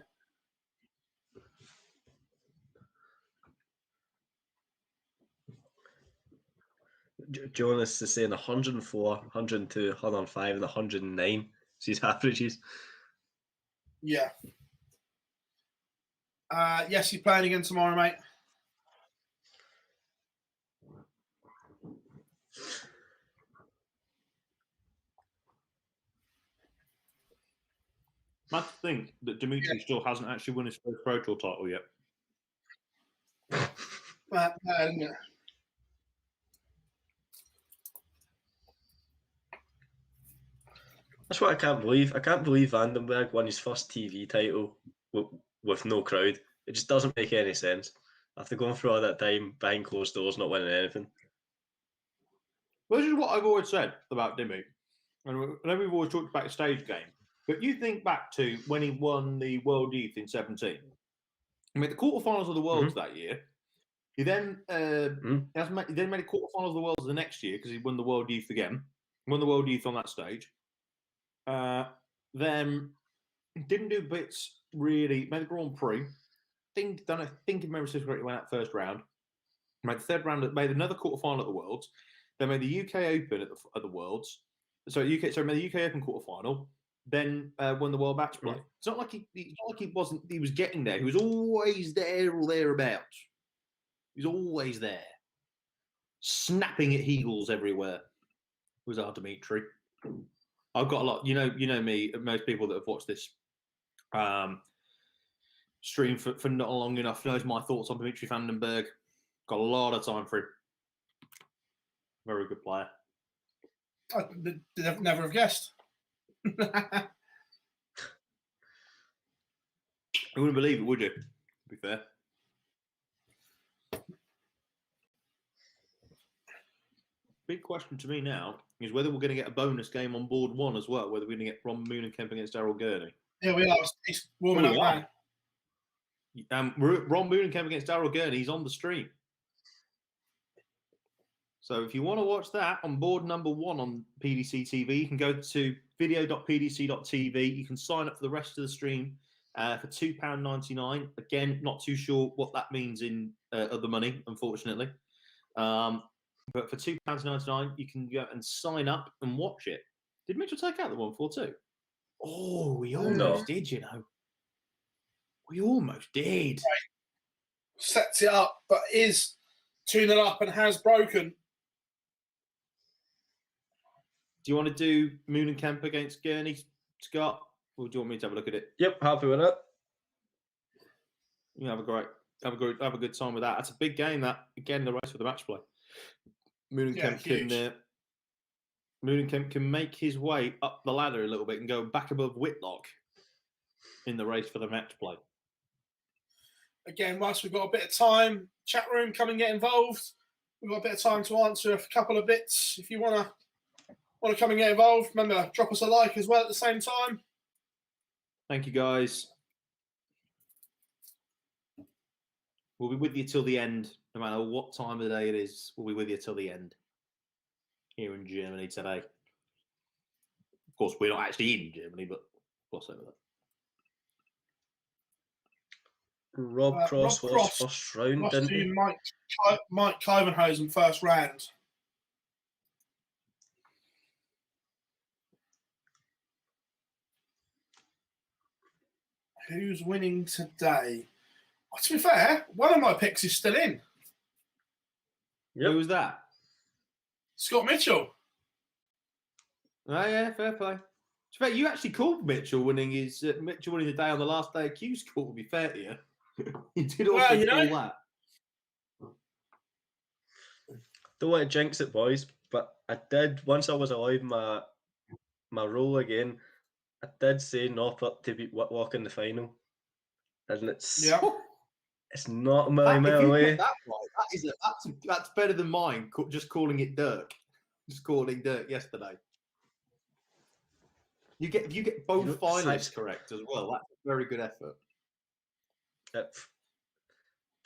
Jonas is saying 104, 102, 105, and 109. So his averages. Yeah. Yes, you're playing again tomorrow, mate. Mad to think that Dimitri still hasn't actually won his first Pro Tour title yet. Isn't it? That's what I can't believe. I can't believe Vandenberg won his first TV title with no crowd. It just doesn't make any sense. After going through all that time behind closed doors, not winning anything. Well, this is what I've always said about Dimmy. And I know we've always talked about stage game. But you think back to when he won the World Youth in 17. I mean, the quarterfinals of the Worlds that year. He then he then made a quarterfinals of the Worlds the next year because he won the World Youth again. Won the World Youth on that stage. Then didn't do bits really. Made the Grand Prix. Think if memory serves correctly, went out first round. Made the third round. Made another quarterfinal at the Worlds. Then made the UK Open at the Worlds. Made the UK Open quarterfinal. Then won the World Match Play. It's not like he wasn't. He was getting there. He was always there or thereabouts. He was always there, snapping at heels everywhere. Was our Dimitri. I've got a lot. You know me. Most people that have watched this stream for not long enough knows my thoughts on Dimitri Vandenberg. Got a lot of time for him. Very good player. I never have guessed. You wouldn't believe it, would you? To be fair. Big question to me now is whether we're going to get a bonus game on board one as well, whether we're going to get Ron Moonenkemp against Daryl Gurney. Yeah, we are. It's warming up now. Ron Moonenkemp against Daryl Gurney, he's on the stream. So if you want to watch that on board number 1 on PDC TV, you can go to video.pdc.tv. You can sign up for the rest of the stream for £2.99. Again, not too sure what that means in other money, unfortunately. But for £2.99, you can go and sign up and watch it. Did Mitchell take out the 142? Oh, we almost did, you know. We almost did. Sets it up, but is 2-0 up and has broken. Do you want to do Moonenkemp against Gurney, Scott? Or do you want me to have a look at it? Yep, happy with it. You have a good time with that. That's a big game. That again, the race for the match play. Moonenkemp can make his way up the ladder a little bit and go back above Whitlock in the race for the match play. Again, whilst we've got a bit of time, chat room, come and get involved. We've got a bit of time to answer a couple of bits. If you want to come and get involved, remember, drop us a like as well at the same time. Thank you, guys. We'll be with you till the end, no matter what time of the day it is. We'll be with you till the end here in Germany today. Of course, we're not actually in Germany, but gloss over that. Rob Cross was first round, Lost didn't to he? Mike Clivenhosen first round. Who's winning today? Oh, to be fair, one of my picks is still in. Yep. Who was that? Scott Mitchell. Oh yeah, fair play. To be fair, you actually called Mitchell winning the day on the last day of Q School. To be fair to you, you did also call that. Don't want to jinx it, boys, but I did once I was alive my role again. I did say knock up to beat Whitlock in the final, and it's not a mile away. That right, that's better than mine. Just calling it Dirk, just calling Dirk yesterday. You get both finalists correct as well. That's a very good effort.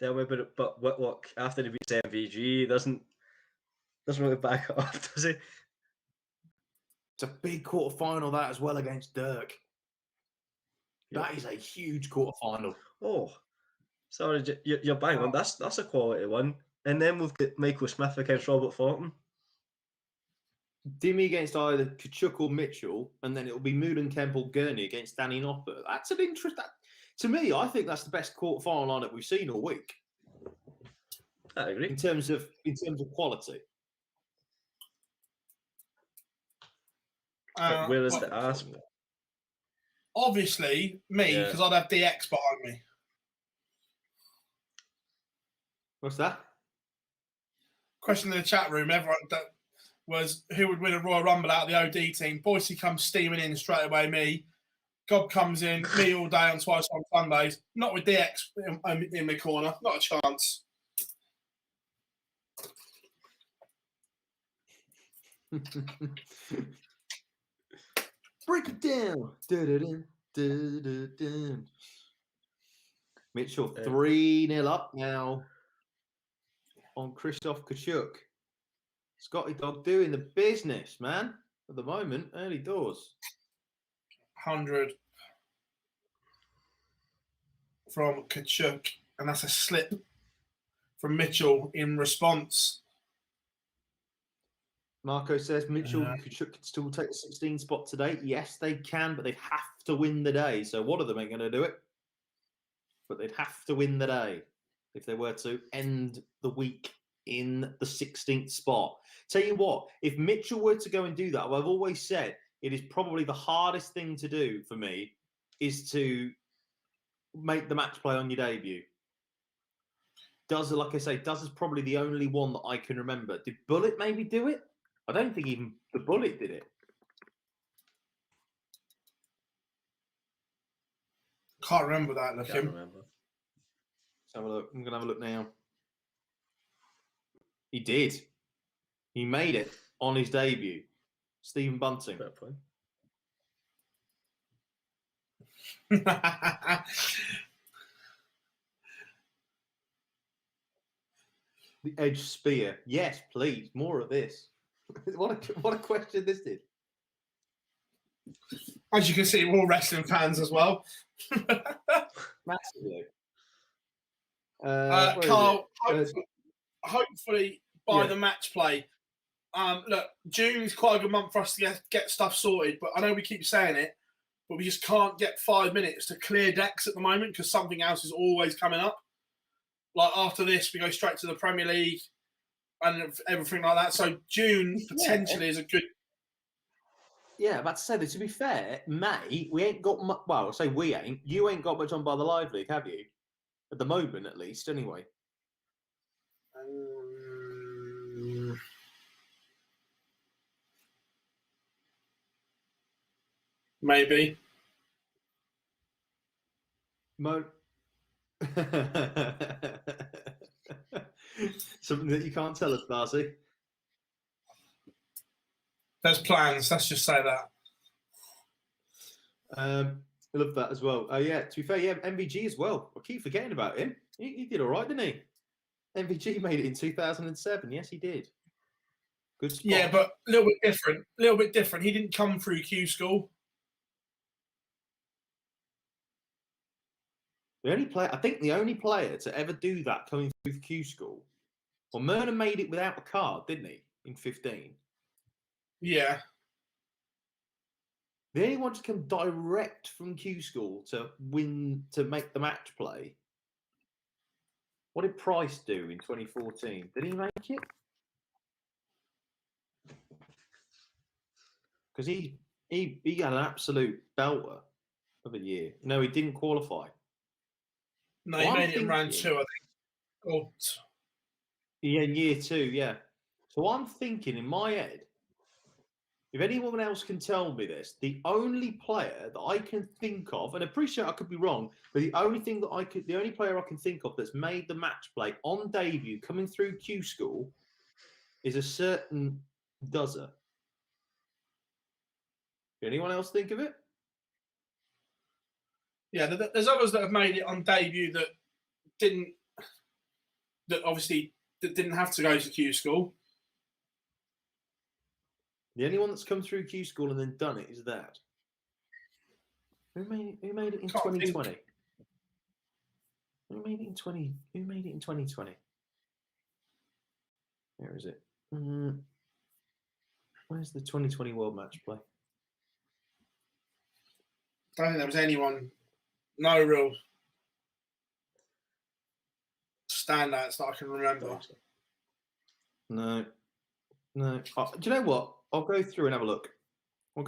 Tell me about it, but Whitlock after the beats MVG doesn't really back it up, does he? It's a big quarter final that as well against Dirk. That is a huge quarter final. Oh, sorry, you're bang on. That's a quality one. And then we've got Michael Smith against Robert Thornton. Dimmy against either Kachuk or Mitchell, and then it'll be Mooden, Kemp or Gurney against Danny Nopper. That's an interest. To me, I think that's the best quarterfinal lineup we've seen all week. I agree. In terms of quality. Where is the ask? Obviously, me, because I'd have DX behind me. What's that? Question in the chat room, everyone that was who would win a Royal Rumble out of the OD team. Boise comes steaming in straight away, me. Gob comes in, me all day on Twice on Sundays. Not with DX in my corner. Not a chance. Break it down. Mitchell 3-0 up now on Christoph Kachuk. Scotty Dog doing the business, man. At the moment, early doors. 100 from Kachuk, and that's a slip from Mitchell in response. Marco says Mitchell Kachuk can still take the 16 spot today. Yes, they can, but they have to win the day. So one of them ain't going to do it. But they'd have to win the day if they were to end the week in the 16th spot. Tell you what, if Mitchell were to go and do that, I've always said it is probably the hardest thing to do for me is to make the match play on your debut. Like I say, Does is probably the only one that I can remember. Did Bullet maybe do it? I don't think even the Bullet did it. Can't remember that looking. Can't remember. Let's have a look. I'm going to have a look now. He did. He made it on his debut. Stephen Bunting. Fair point. The Edge Spear. Yes, please. More of this. What a question this did. As you can see, we're all wrestling fans as well. Massively. Carl, hopefully by the match play. Look, June is quite a good month for us to get stuff sorted, but I know we keep saying it, but we just can't get 5 minutes to clear decks at the moment because something else is always coming up. Like after this, we go straight to the Premier League and everything like that. So June potentially is a good. Yeah, about to say that. To be fair, May we ain't got much. Well, I'll say we ain't. You ain't got much on by the Live League, have you? At the moment, at least. Anyway. Maybe. Something that you can't tell us, Darcy. There's plans. Let's just say that. I love that as well. Yeah, to be fair, MVG as well. I keep forgetting about him. He did all right, didn't he? MVG made it in 2007. Yes, he did. Good spot. Yeah, but a little bit different. A little bit different. He didn't come through Q School. I think the only player to ever do that coming through Q School. Well, Myrna made it without a card, didn't he? In 15. Yeah. The only one to come direct from Q School to make the match play. What did Price do in 2014? Did he make it? Because he had an absolute belter of a year. No, he didn't qualify. No, he made it in round 2, I think. Oh. Yeah, in year 2, yeah. So I'm thinking in my head, if anyone else can tell me this, the only player that I can think of, and I appreciate I could be wrong, but the only player I can think of that's made the match play on debut coming through Q School is a certain Dozer. Anyone else think of it? Yeah, there's others that have made it on debut that didn't have to go to Q School. The only one that's come through Q School and then done it is that. Who made it in 2020? Who made it in 2020? Where is it? Where's the 2020 World Match Play? I don't think there was anyone, no real standouts that I can remember. No. Do you know what? I'll go through and have a look. I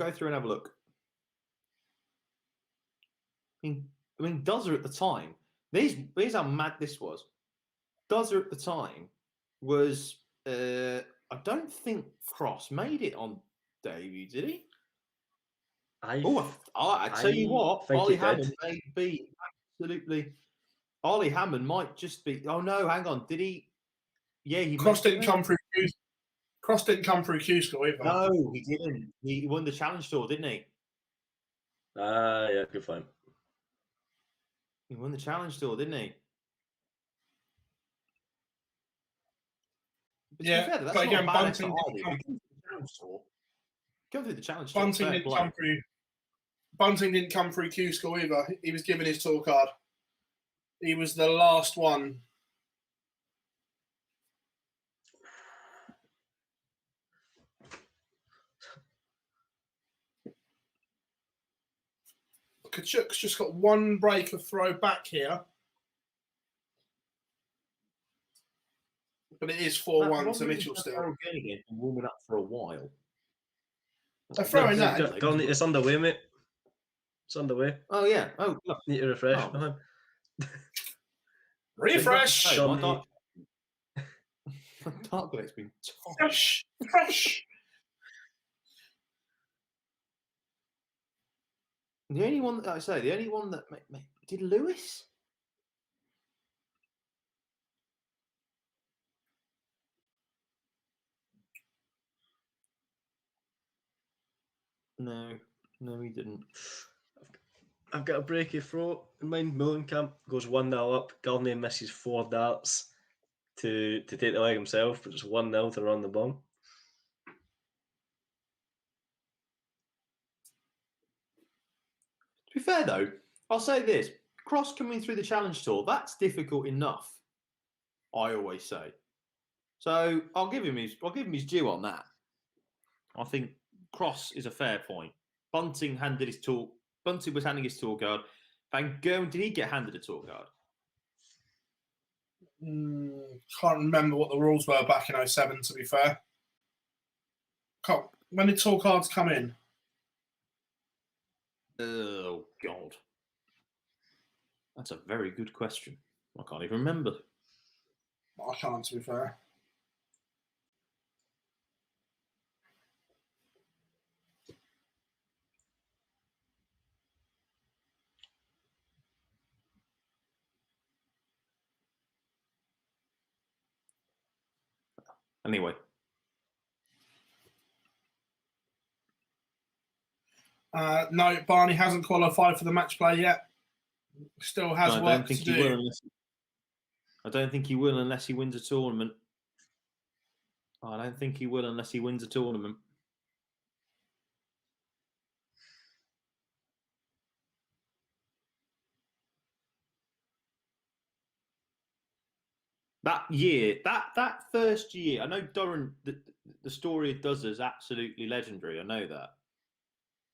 mean, Dozer at the time. Here's how mad this was. Dozer at the time was. I don't think Cross made it on debut, did he? I tell you what, Ollie Hammond may be absolutely. Ollie Hammond might just be. Oh no, hang on. Did he? Yeah, he. Cross didn't come through. Cross didn't come through Q School either. No, he didn't. He won the Challenge Tour, didn't he? Yeah, good point. He won the Challenge Tour, didn't he? But yeah, fair, that's but again, not Bunting Come through the Challenge Tour. Bunting didn't come through. Bunting didn't come through Q School either. He was given his tour card. He was the last one. Kachuk's just got one break of throw back here. But it is 4-1 to Mitchell still. Warming up for a while. They're throwing that. It's underway, mate. It's underway. Oh, yeah. Oh, look. Need to refresh. Oh. Refresh! My Darklight's been Fresh! The only one that did Lewis? No, he didn't. I've got a breaky throw in mind. Mullenkamp goes 1-0 up. Gurney misses 4 darts to take the leg himself, but it's 1-0 to run the bomb. To be fair, though, I'll say this. Cross coming through the Challenge Tour, that's difficult enough, I always say. So I'll give him his due on that. I think Cross is a fair point. Bunting was handing his tour card. Van Gerwen, did he get handed a tour card? Can't remember what the rules were back in 2007, to be fair. When did tour cards come in? Oh, God. That's a very good question. I can't even remember. I can't, to be fair. Anyway. No, Barney hasn't qualified for the match play yet. Still has work to do. I don't think he will unless he wins a tournament. That year, that first year, I know Doran, the story of Dozer is absolutely legendary. I know that.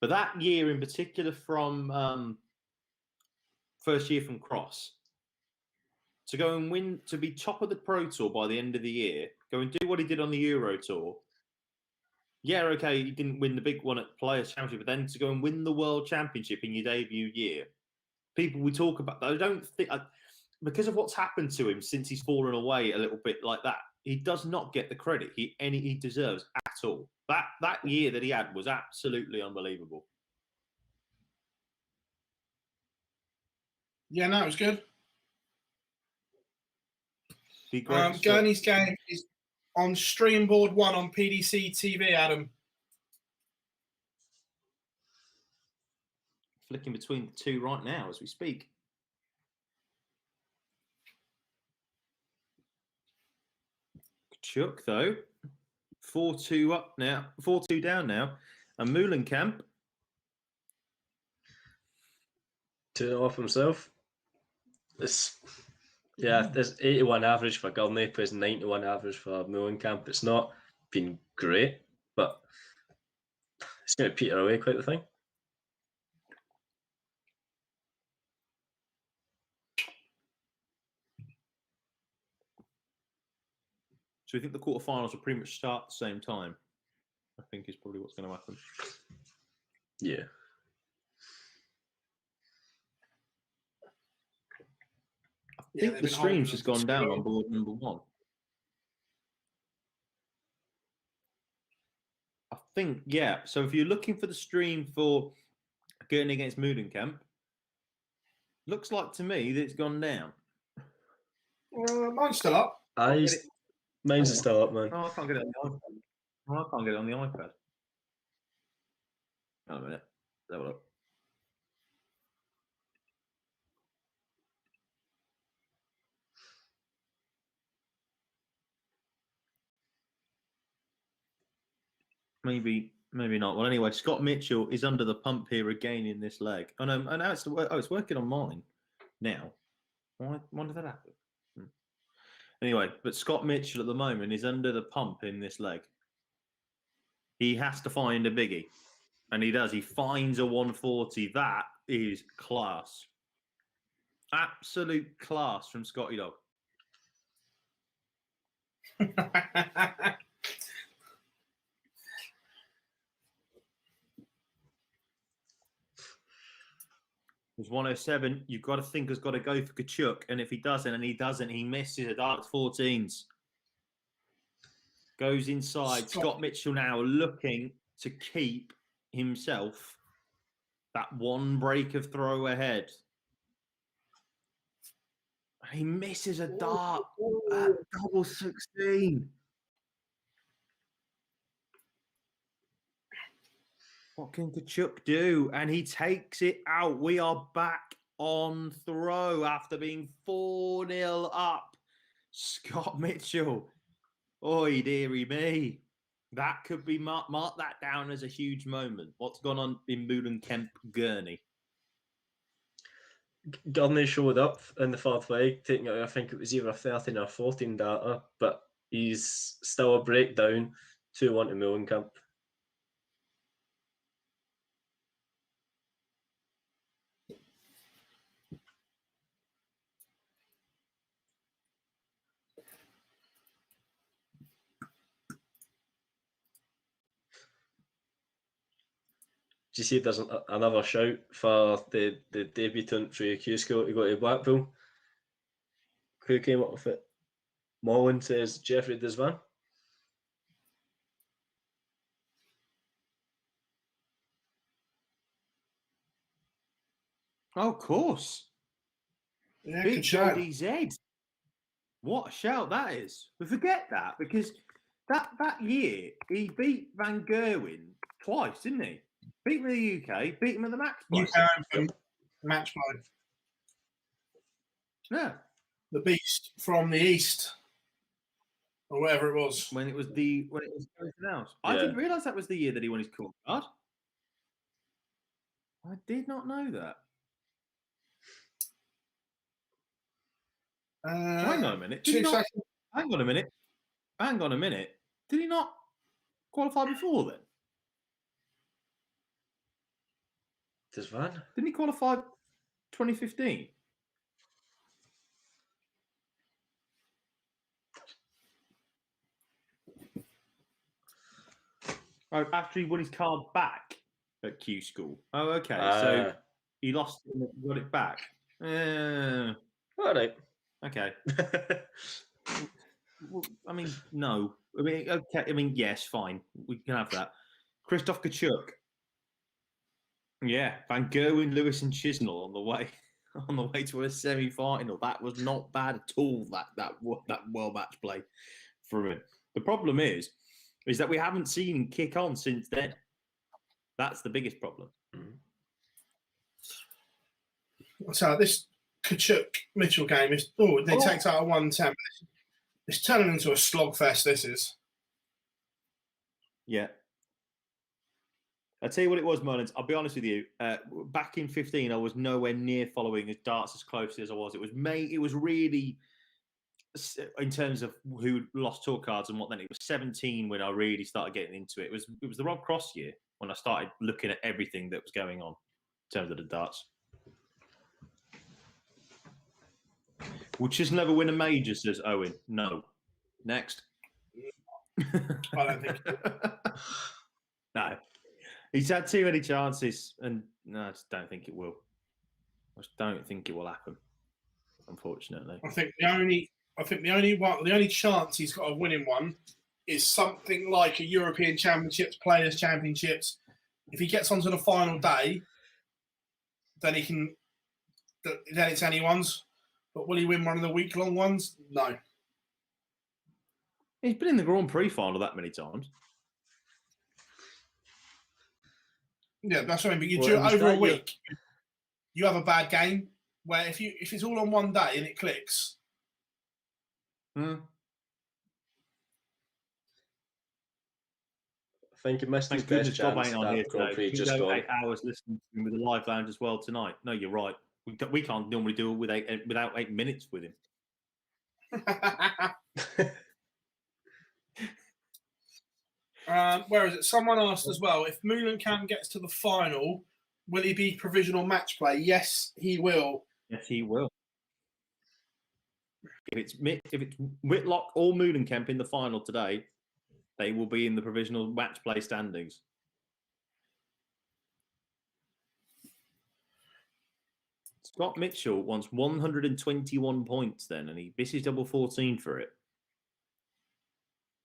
But that year in particular from first year from Cross, to go and win, to be top of the Pro Tour by the end of the year, go and do what he did on the Euro Tour. Yeah, okay, he didn't win the big one at Players' Championship, but then to go and win the World Championship in your debut year. People we talk about, I don't think, because of what's happened to him since he's fallen away a little bit like that, he does not get the credit he deserves at all. That year that he had was absolutely unbelievable. Yeah, no, it was good. Great Gurney's game is on Streamboard 1 on PDC TV, Adam. Flicking between the two right now as we speak. Chuck, though, 4-2 up now, 4-2 down now, and Mullenkamp 2 off himself. There's 81 average for Gurney, plays 91 average for Mullenkamp. It's not been great, but It's going to peter away quite the thing. So we think the quarterfinals will pretty much start at the same time. I think is probably what's going to happen. Yeah. I think the stream's just gone down on board number 1. I think, yeah. So if you're looking for the stream for Gurney against Moodenkamp, looks like to me that it's gone down. Mine's still up. Mine's still up, man. Oh, I can't get it on the iPad. Oh, I can't get it on the iPad. Hold on a minute. Let's have a look. Maybe not. Well, anyway, Scott Mitchell is under the pump here again in this leg. And now it's working on mine now. Why did that happen? Anyway, but Scott Mitchell at the moment is under the pump in this leg. He has to find a biggie. And he does. He finds a 140. That is class. Absolute class from Scotty Dog. There's 107. You've got to think has got to go for Kachuk. And if he doesn't, he misses a dark 14s. Goes inside. Scott Mitchell now looking to keep himself that one break of throw ahead. He misses a dart at double 16. What can Kachuk do? And he takes it out. We are back on throw after being 4-0 up. Scott Mitchell. Oi, dearie me. That could be mark that down as a huge moment. What's gone on in Moodenkamp, Gurney? Gurney showed up in the third leg, taking out, I think it was either 13 or 14 data, but he's still a breakdown, 2-1 to Moodenkamp. Do you see there's another shout for the debutant for Q School to go to Blackpool? Who came up with it? Mullen says Jeffrey Desvan. Oh, of course. Yeah, Big good shout. DZ. What a shout that is. We forget that because that year he beat Van Gerwen twice, didn't he? Beat him in the UK, beat him at the match play. UK Open match play. Yeah. The Beast from the East, or whatever it was. When it was anything else. I Yeah. didn't realise that was the year that he won his court card. I did not know that. Hang on a minute. Hang on a minute. Hang on a minute. Did he not qualify before then? Desvan? Didn't he qualify 2015? Oh, after he won his card back at Q School. Oh, okay. So he lost it and got it back. All right. Okay. Well, I mean, no. I mean, okay. I mean, yes, fine. We can have that. Christoph Kachuk. Yeah, Van Gerwen, Lewis, and Chisnell on the way to a semi-final. That was not bad at all. That world match play from him. The problem is that we haven't seen him kick on since then. That's the biggest problem. So this Kachuk Mitchell game is they takes out a 110. It's turning into a slogfest. This is. Yeah. I'll tell you what it was, Mullins. I'll be honest with you. Back in 15, I was nowhere near following his darts as closely as I was. It was really, in terms of who lost tour cards and what then. It was 17 when I really started getting into it. It was the Rob Cross year. when I started looking at everything that was going on in terms of the darts. Will Chisholm never win a major, says Owen. No. Next. I don't think. No. He's had too many chances, and no, I just don't think it will. I just don't think it will happen, unfortunately. I think the only chance he's got of winning one is something like a European Championships, Players Championships. If he gets onto the final day, then he can. Then it's anyone's. But will he win one of the week-long ones? No. He's been in the Grand Prix final that many times. Yeah, that's what I mean. But you do it over a week. You have a bad game where if it's all on one day and it clicks. I think he missed his best chance at the Grand Prix just gone. 8 hours listening to him with the live lounge as well tonight. No, you're right. We can't normally do it without 8 minutes with him. Where is it? Someone asked as well, if Moulenkamp gets to the final, will he be provisional match play? Yes, he will. Yes, he will. If it's Whitlock or Moulenkamp in the final today, they will be in the provisional match play standings. Scott Mitchell wants 121 points then, and this is double 14 for it.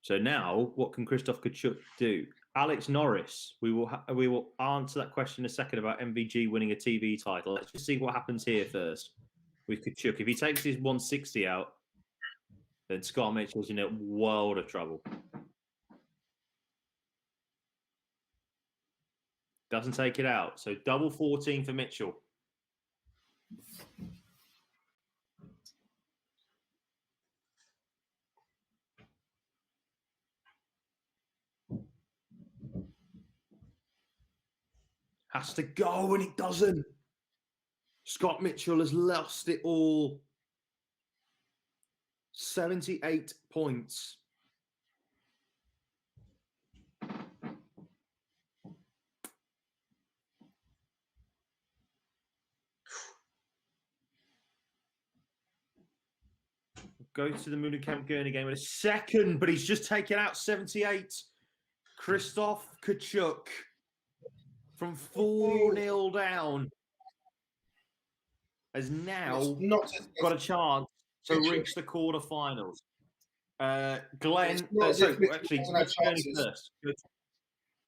So now, what can Christoph Kachuk do? Alex Norris, we will answer that question in a second about MVG winning a TV title. Let's just see what happens here first with Kachuk. If he takes his 160 out, then Scott Mitchell's in a world of trouble. Doesn't take it out. So double 14 for Mitchell. Has to go, and it doesn't. Scott Mitchell has lost it all. 78 points. Go to the Moulenkamp Gurney game in a second, but he's just taken out 78. Christoph Kachuk from 4-0 down has now got a chance to reach the quarterfinals. Glenn, actually, let's Gurney first.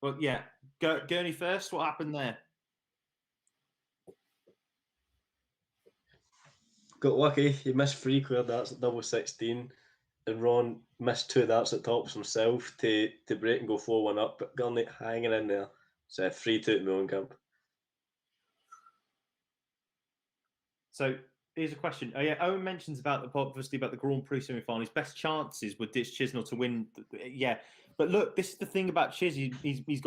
Well, yeah, Gurney first. What happened there? Got lucky. He missed 3 clear darts at double 16, and Ron missed 2 darts at tops himself to break and go 4-1 up. But Gurney hanging in there. So 3-2 to Moulenkamp. So here's a question. Oh yeah, Owen mentions about obviously about the Grand Prix semi-final. His best chances were Ditch Chisnell to win. Yeah, but look, this is the thing about Chiz. He's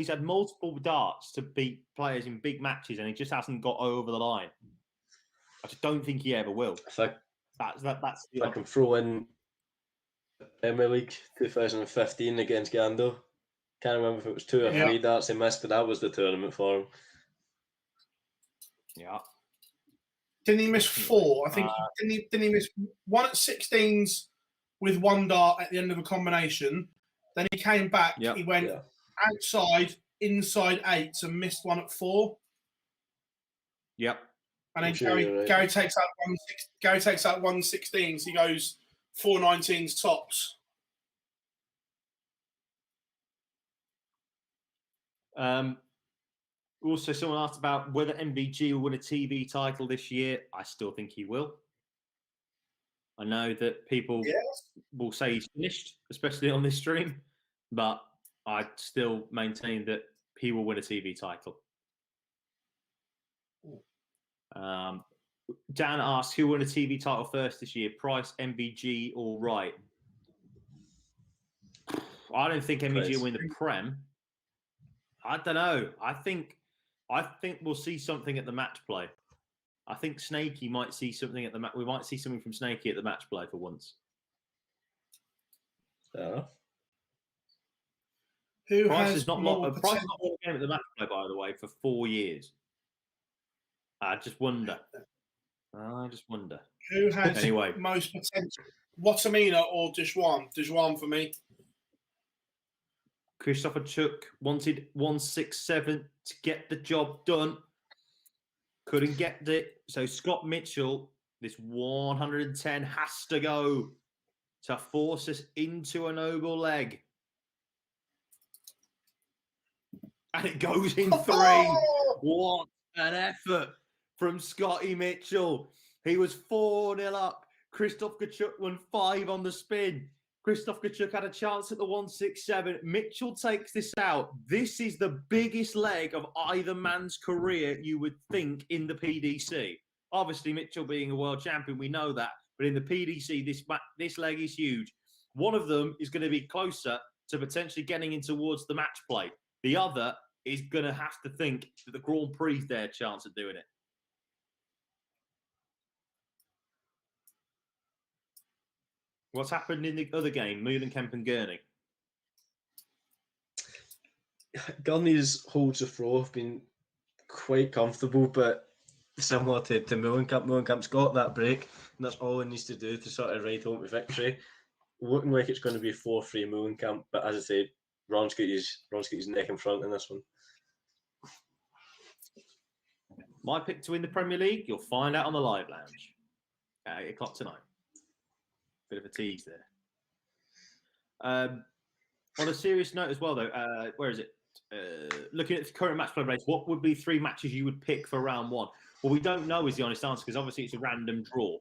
had multiple darts to beat players in big matches, and he just hasn't got over the line. I just don't think he ever will. That's I can throw in Premier League 2015 against Gando. Can't remember if it was 2 or 3 darts he missed, but that was the tournament for him. Yeah. Didn't he miss 4? I think didn't he miss 1 at 16s with 1 dart at the end of a combination. Then he came back. He went outside, inside 8s and missed 1 at 4. Yep. And then Gary takes out 116s. He goes 419s tops. Also, someone asked about whether MVG will win a TV title this year. I still think he will. I know that people will say he's finished, especially on this stream, but I still maintain that he will win a TV title. Dan asks, who won a TV title first this year? Price, MVG, or Wright? I don't think MVG will win the Prem. I don't know. I think we'll see something at the match play. I think Snakey might see something at the match. We might see something from Snakey at the match play for once. Yeah. Who Price has has not more lost. Price has potential? not won a game at the match play, by the way, for 4 years. I just wonder. Who has Anyway. most potential? Watamina or Dejuan? Dejuan for me. Christopher Chuk wanted 167 to get the job done. Couldn't get it. So Scott Mitchell, this 110 has to go to force us into a noble leg. And it goes in 3. What an effort from Scotty Mitchell. He was 4-0 up. Christoph Kachuk won 5 on the spin. Christoph Kachuk had a chance at the 167. Mitchell takes this out. This is the biggest leg of either man's career, you would think, in the PDC. Obviously, Mitchell being a world champion, we know that. But in the PDC, this leg is huge. One of them is going to be closer to potentially getting in towards the match play. The other is going to have to think that the Grand Prix is their chance at doing it. What's happened in the other game, Meulenkamp and Gurney? Gurney's holds of throw have been quite comfortable, but similar to Meulenkamp. Meulenkamp's got that break, and that's all he needs to do to sort of ride home to victory. Looking like it's going to be 4-3 Meulenkamp, but as I say, Ron's got his neck in front in this one. My pick to win the Premier League, you'll find out on the Live Lounge at 8 o'clock tonight. Bit of a tease there. On a serious note as well, though, where is it? Looking at the current match play race, what would be 3 matches you would pick for round 1? Well, we don't know is the honest answer, because obviously it's a random draw.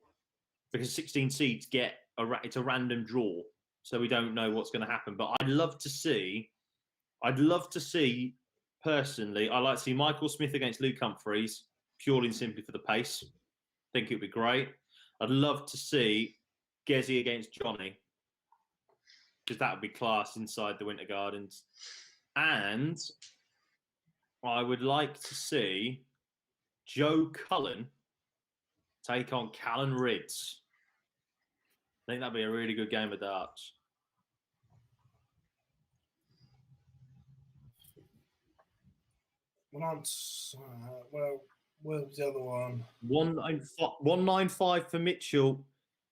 Because 16 seeds it's a random draw, so we don't know what's going to happen. But I'd love to see, personally, I'd like to see Michael Smith against Luke Humphreys, purely and simply for the pace. I think it would be great. I'd love to see Gezi against Johnny, because that would be class inside the Winter Gardens. And I would like to see Joe Cullen take on Callan Ridds. I think that'd be a really good game of darts. Well, where's the other one? 195 for Mitchell,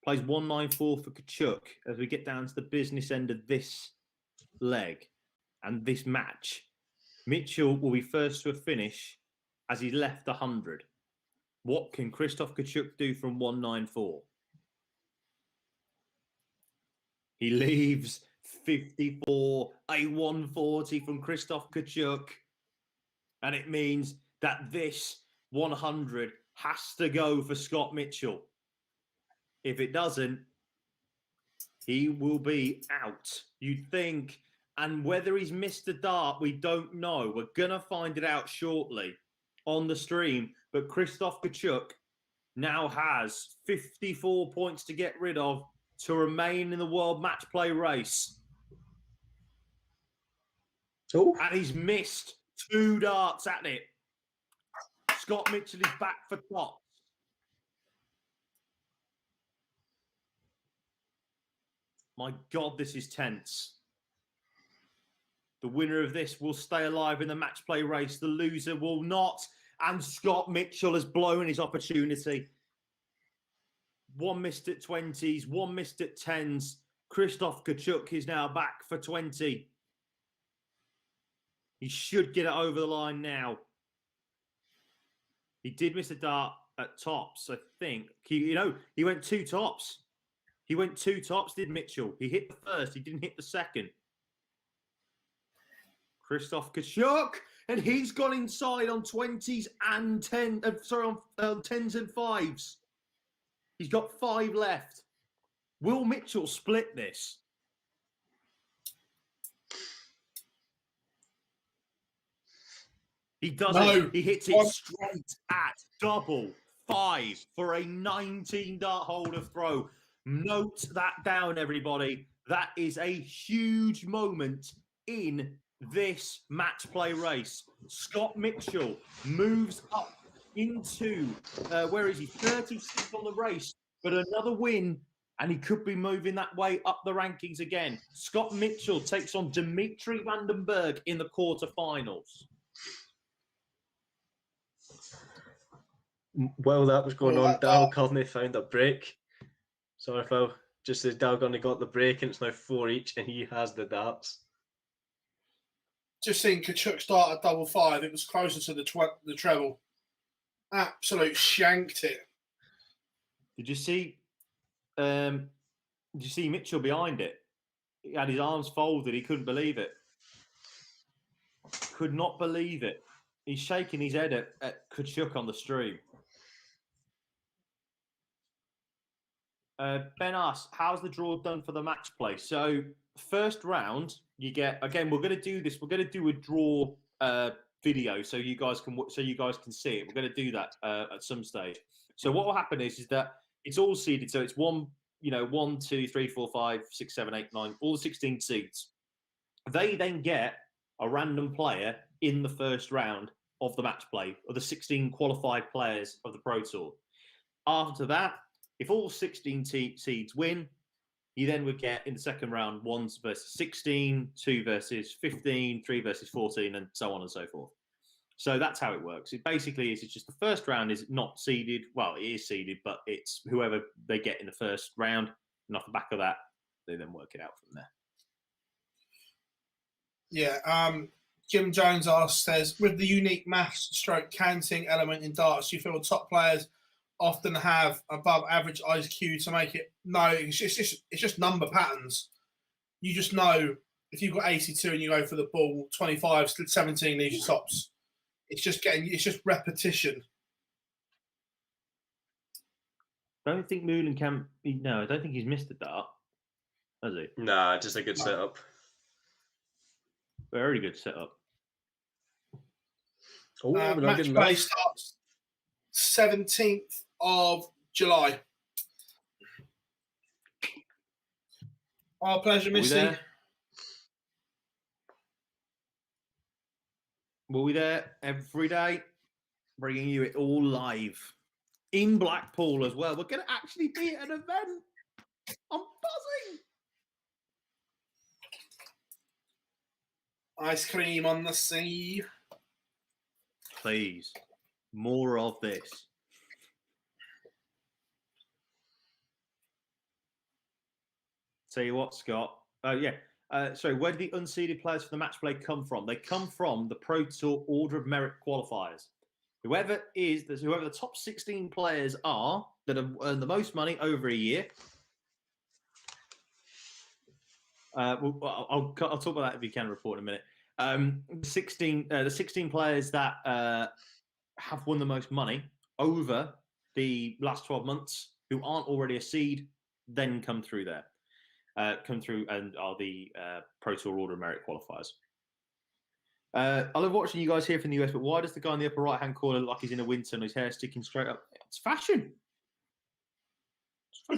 plays 194 for Kachuk as we get down to the business end of this leg and this match. Mitchell will be first to a finish as he left 100. What can Christoph Kachuk do from 194? He leaves 54, a 140 from Christoph Kachuk. And it means that this 100 has to go for Scott Mitchell. If it doesn't, he will be out, you'd think. And whether he's missed a dart, we don't know. We're going to find it out shortly on the stream. But Christoph Kachuk now has 54 points to get rid of to remain in the world match play race. Oh. And he's missed 2 darts at it. Scott Mitchell is back for top. My God, this is tense. The winner of this will stay alive in the match play race. The loser will not. And Scott Mitchell has blown his opportunity. 1 missed at 20s, 1 missed at 10s. Christoph Kachuk is now back for 20. He should get it over the line now. He did miss a dart at tops, I think. He went 2 tops. He went 2 tops, did Mitchell. He hit the first. He didn't hit the second. Christoph Kachuk, and he's gone inside on 20s and 10s and 5s. He's got 5 left. Will Mitchell split this? He doesn't. No. He hits it straight at double 5 for a 19-dart holder throw. Note that down, everybody. That is a huge moment in this match play race. Scott Mitchell moves up into, where is he? 36 on the race, but another win and he could be moving that way up the rankings again. Scott Mitchell takes on Dimitri Vandenberg in the quarterfinals. While that was going on, Dal Gurney found a break. Sorry, Phil. Just as Dal Gurney got the break, and it's now 4 each, and he has the darts. Just seeing Kachuk start at double five, it was closer to the treble. Absolute shanked it. Did you see? Did you see Mitchell behind it? He had his arms folded. He couldn't believe it. Could not believe it. He's shaking his head at Kachuk on the stream. Ben asks, how's the draw done for the match play? So first round, you get, again, we're going to do this. We're going to do a draw video so you guys can see it. We're going to do that at some stage. So what will happen is that it's all seeded. So it's 1, 2, 3, 4, 5, 6, 7, 8, 9, all the 16 seeds. They then get a random player in the first round of the match play, or the 16 qualified players of the Pro Tour. After that, if all 16 seeds win, you then would get in the second round 1 versus 16, 2 versus 15, 3 versus 14, and so on and so forth. So that's how it works. It basically is, it's just the first round is not seeded. Well, it is seeded, but it's whoever they get in the first round. And off the back of that, they then work it out from there. Yeah. Jim Jones says, with the unique maths stroke counting element in darts, you feel top players often have above average IQ to make it. No, it's just number patterns. You just know if you've got 82 and you go for the ball, 25, 17 leaves your tops. It's just repetition. I don't think Moulin can. No, I don't think he's missed a dart, has he? Nah, just a good setup. Very good setup. Oh, match play starts 17th of July. Our pleasure, Missy. We'll be there every day, bringing you it all live in Blackpool as well. We're going to actually be at an event. I'm buzzing. Ice cream on the sea. Please, more of this. Tell you what, Scott. Sorry, where do the unseeded players for the match play come from? They come from the Pro Tour Order of Merit qualifiers. Whoever the top 16 players are that have earned the most money over a year. I'll talk about that if you can report in a minute. The 16 players that have won the most money over the last 12 months who aren't already a seed then come through there. Come through and are the Pro Tour Order of Merit qualifiers. I love watching you guys here from the US, but why does the guy in the upper right-hand corner look like he's in a winter and his hair sticking straight up? It's fashion. To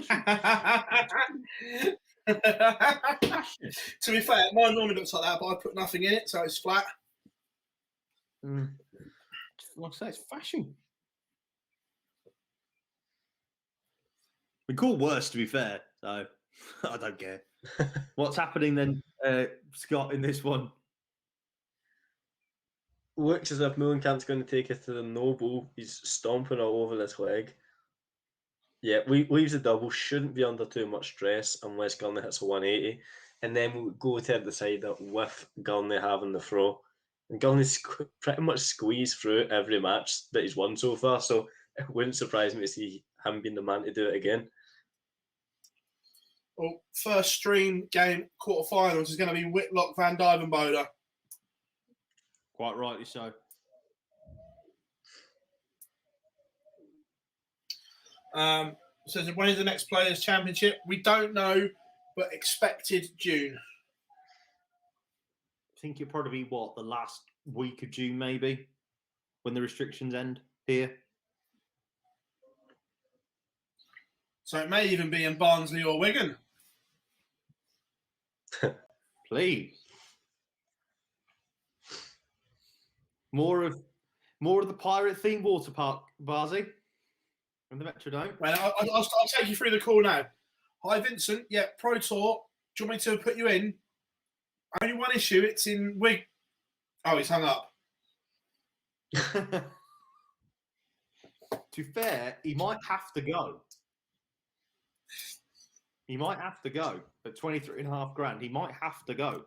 be fair, mine normally looks like that, but I put nothing in it, so it's flat. Like I say, it's fashion. We call worse, to be fair, so I don't care. What's happening then, Scott, in this one? Looks as if Mullenkamp's going to take it to the Noble. He's stomping all over this leg. Yeah, leaves the double. Shouldn't be under too much stress unless Gurney hits a 180. And then we'll go to the side with Gurney having the throw. And Gurney's pretty much squeezed through every match that he's won so far. So it wouldn't surprise me to see him being the man to do it again. Well, first stream game quarterfinals is going to be Whitlock Van Dyvenbode. Quite rightly so. Says when is the next Players' Championship? We don't know, but expected June. I think it'll probably be the last week of June, maybe, when the restrictions end here. So it may even be in Barnsley or Wigan. Please. More of the pirate themed water park, Barzi, and the Metrodome. Well, I'll take you through the call now. Hi, Vincent. Yeah, Pro Tour. Do you want me to put you in? Only one issue. It's in Wig. Oh, he's hung up. To be fair, he might have to go. He might have to go at 23.5 grand. He might have to go.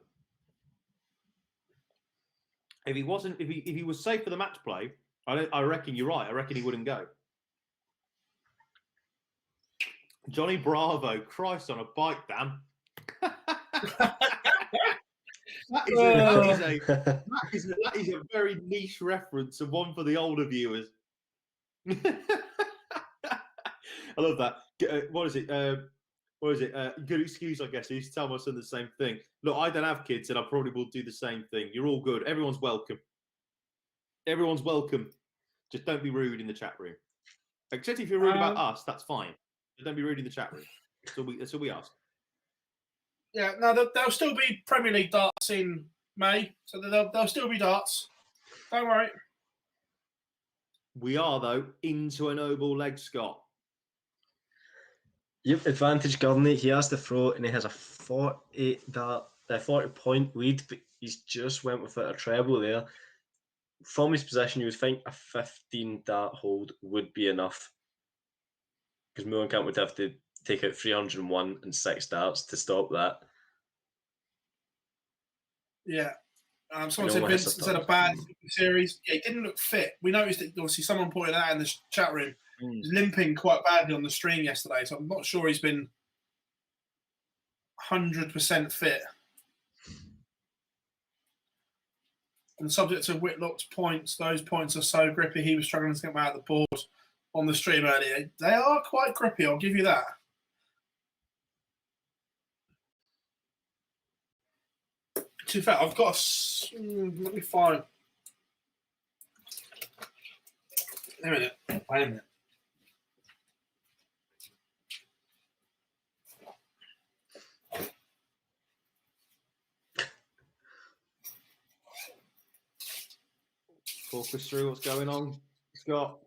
If he wasn't, if he was safe for the match play, I reckon you're right. I reckon he wouldn't go. Johnny Bravo, Christ on a bike, damn. That is a very niche reference and one for the older viewers. I love that. What is it? Good excuse, I guess. I used to tell my son the same thing. Look, I don't have kids, and I probably will do the same thing. You're all good. Everyone's welcome. Everyone's welcome. Just don't be rude in the chat room. Except if you're rude about us, that's fine. But don't be rude in the chat room. That's all we ask. Yeah, no, there'll still be Premier League darts in May, so there'll still be darts. Don't worry. We are, though, into an oval leg, Scott. Yep, advantage Gurney. He has the throw and he has a 40 point lead, but he's just went without a treble there. From his position, you would think a 15 dart hold would be enough, because Mullenkamp would have to take out 301 and 6 darts to stop that. Yeah. Someone said Vincent had a bad series. Yeah, he didn't look fit. We noticed that, obviously, someone pointed out in the chat room. He was limping quite badly on the string yesterday, so I'm not sure he's been 100% fit. And subject to Whitlock's points, those points are so grippy, he was struggling to get them out of the board on the stream earlier. They are quite grippy, I'll give you that. To be fair, I've got a... let me find... Wait a minute. Talk us through what's going on, Scott.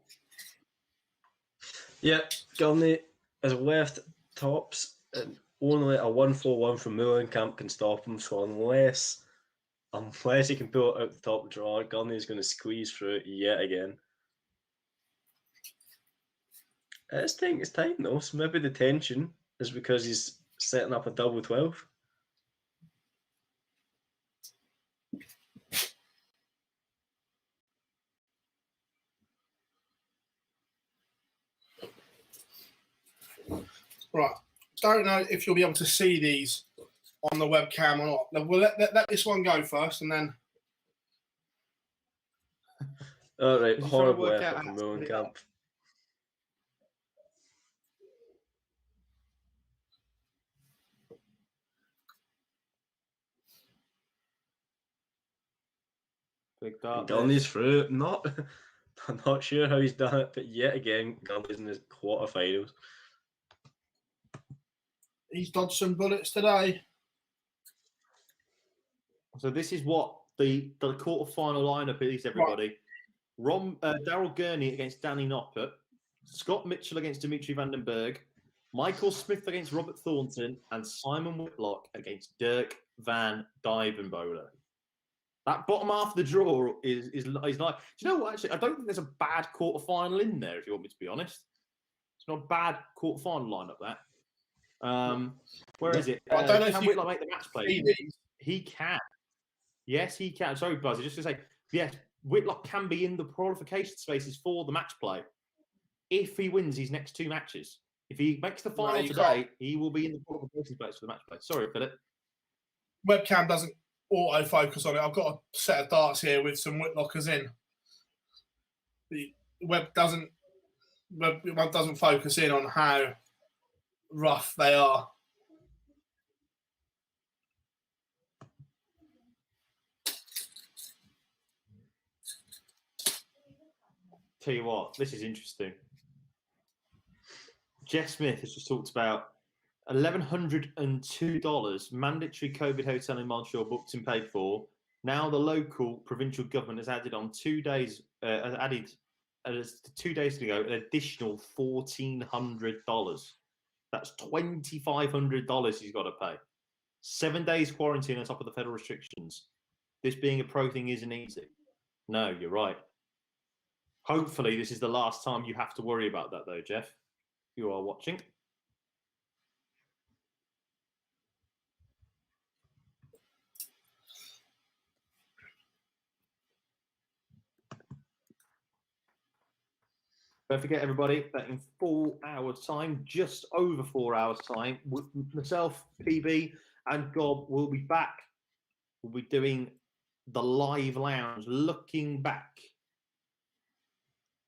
Yeah, Gurney is left tops, and only a 1-4-1 from Mullenkamp can stop him. So unless he can pull it out the top drawer, Gurney is going to squeeze through it yet again. It's taking his time though, so maybe the tension is because he's setting up a double 12. Right. Don't know if you'll be able to see these on the webcam or not. We'll let this one go first, and then... All right, horrible effort from Mullenkamp. Big dart. Gurney's through. I'm not sure how he's done it, but yet again, Gurney's in his quarterfinals. He's dodged some bullets today. So this is what the quarterfinal lineup is, everybody. Right. Daryl Gurney against Danny Noppert, Scott Mitchell against Dimitri Vandenberg, Michael Smith against Robert Thornton, and Simon Whitlock against Dirk van Dijvenbode. That bottom half of the draw is like. Do you know what? Actually, I don't think there's a bad quarterfinal in there. If you want me to be honest, it's not a bad quarterfinal lineup. That. Where is it? I don't know if can Whitlock make the match play? He can. Yes, he can. Sorry, Buzzy. Just to say, yes, Whitlock can be in the qualification spaces for the match play if he wins his next 2 matches. If he makes the final today, he will be in the qualification space for the match play. Sorry, Philip. Webcam doesn't auto-focus on it. I've got a set of darts here with some Whitlockers in. The web doesn't focus in on how rough they are. Tell you what, this is interesting. Jeff Smith has just talked about $1,102 mandatory COVID hotel in Montreal booked and paid for. Now the local provincial government has added on 2 days, 2 days ago, an additional $1,400. That's $2,500 he's got to pay. 7 days quarantine on top of the federal restrictions. This being a pro thing isn't easy. No, you're right. Hopefully, this is the last time you have to worry about that, though, Jeff. You are watching. Don't forget, everybody, that in 4 hours' time, just over 4 hours' time, myself, PB, and Gob will be back. We'll be doing the live lounge, looking back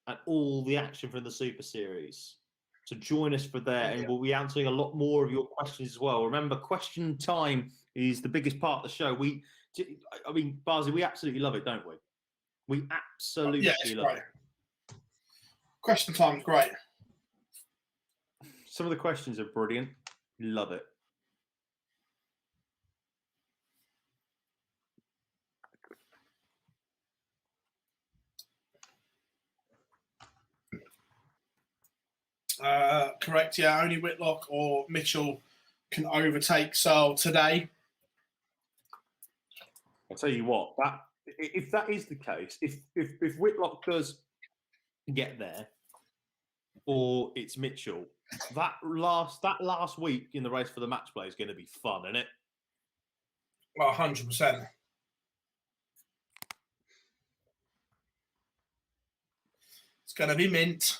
at all the action from the Super Series. So join us for there, and we'll be answering a lot more of your questions as well. Remember, question time is the biggest part of the show. I mean, Barzi, we absolutely love it, don't we? We absolutely love it. Question time is great. Some of the questions are brilliant. Love it. Correct, yeah. Only Whitlock or Mitchell can overtake Searle today. I'll tell you what, if that is the case, if Whitlock does get there, or it's Mitchell, that last week in the race for the match play is going to be fun, isn't it? 100%. It's going to be mint.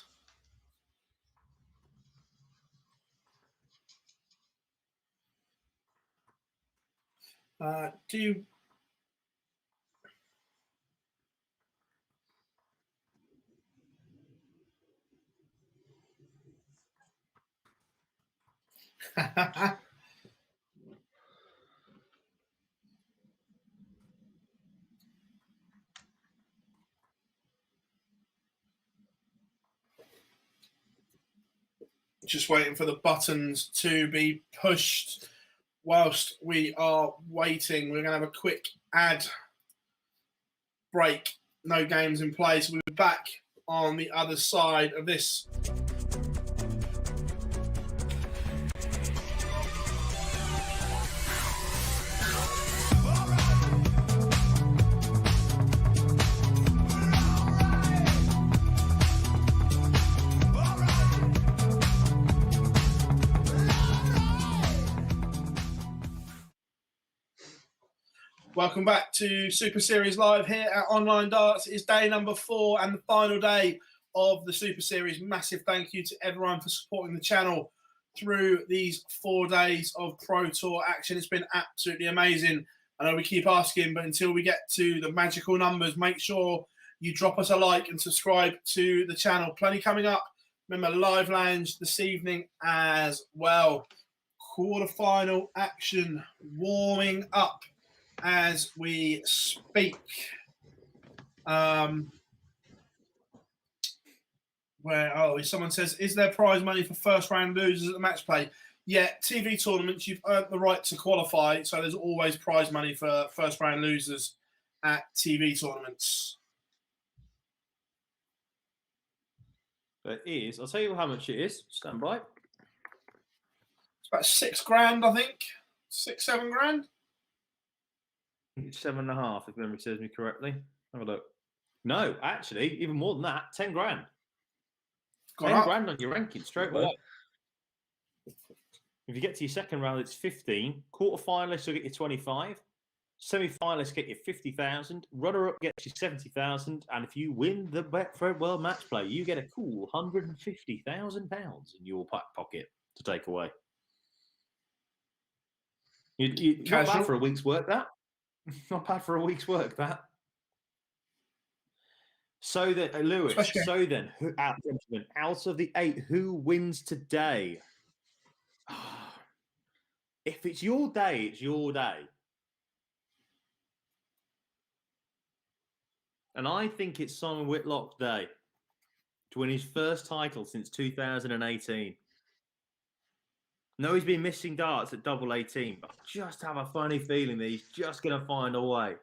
Do you... Just waiting for the buttons to be pushed. Whilst we are waiting, we're going to have a quick ad break. No games in play, so we'll be back on the other side of this. Welcome back to Super Series Live here at Online Darts. It's day number 4 and the final day of the Super Series. Massive thank you to everyone for supporting the channel through these 4 days of Pro Tour action. It's been absolutely amazing. I know we keep asking, but until we get to the magical numbers, make sure you drop us a like and subscribe to the channel. Plenty coming up. Remember, live lounge this evening as well. Quarterfinal action warming up as we speak. Someone says, is there prize money for first round losers at the match play? Yeah, TV tournaments, you've earned the right to qualify, so there's always prize money for first round losers at TV tournaments. There is. I'll tell you how much it is. Stand by. It's about $6,000, I think. 6-7 grand. It's 7.5, if memory serves me correctly. Have a look. No, actually, even more than that. 10 grand. 10 grand on your ranking straight away. If you get to your second round, it's 15. Quarterfinalists will get you 25. Semi-finalists get you 50,000. Runner-up gets you 70,000. And if you win the Betfred World Match Play, you get a cool £150,000 in your pocket to take away. Not bad for a week's work, that. Not bad for a week's work, that. So then, Lewis, gentlemen, out of the 8, who wins today? If it's your day, it's your day. And I think it's Simon Whitlock's day to win his first title since 2018. No, he's been missing darts at double 18, but I just have a funny feeling that he's just going to find a way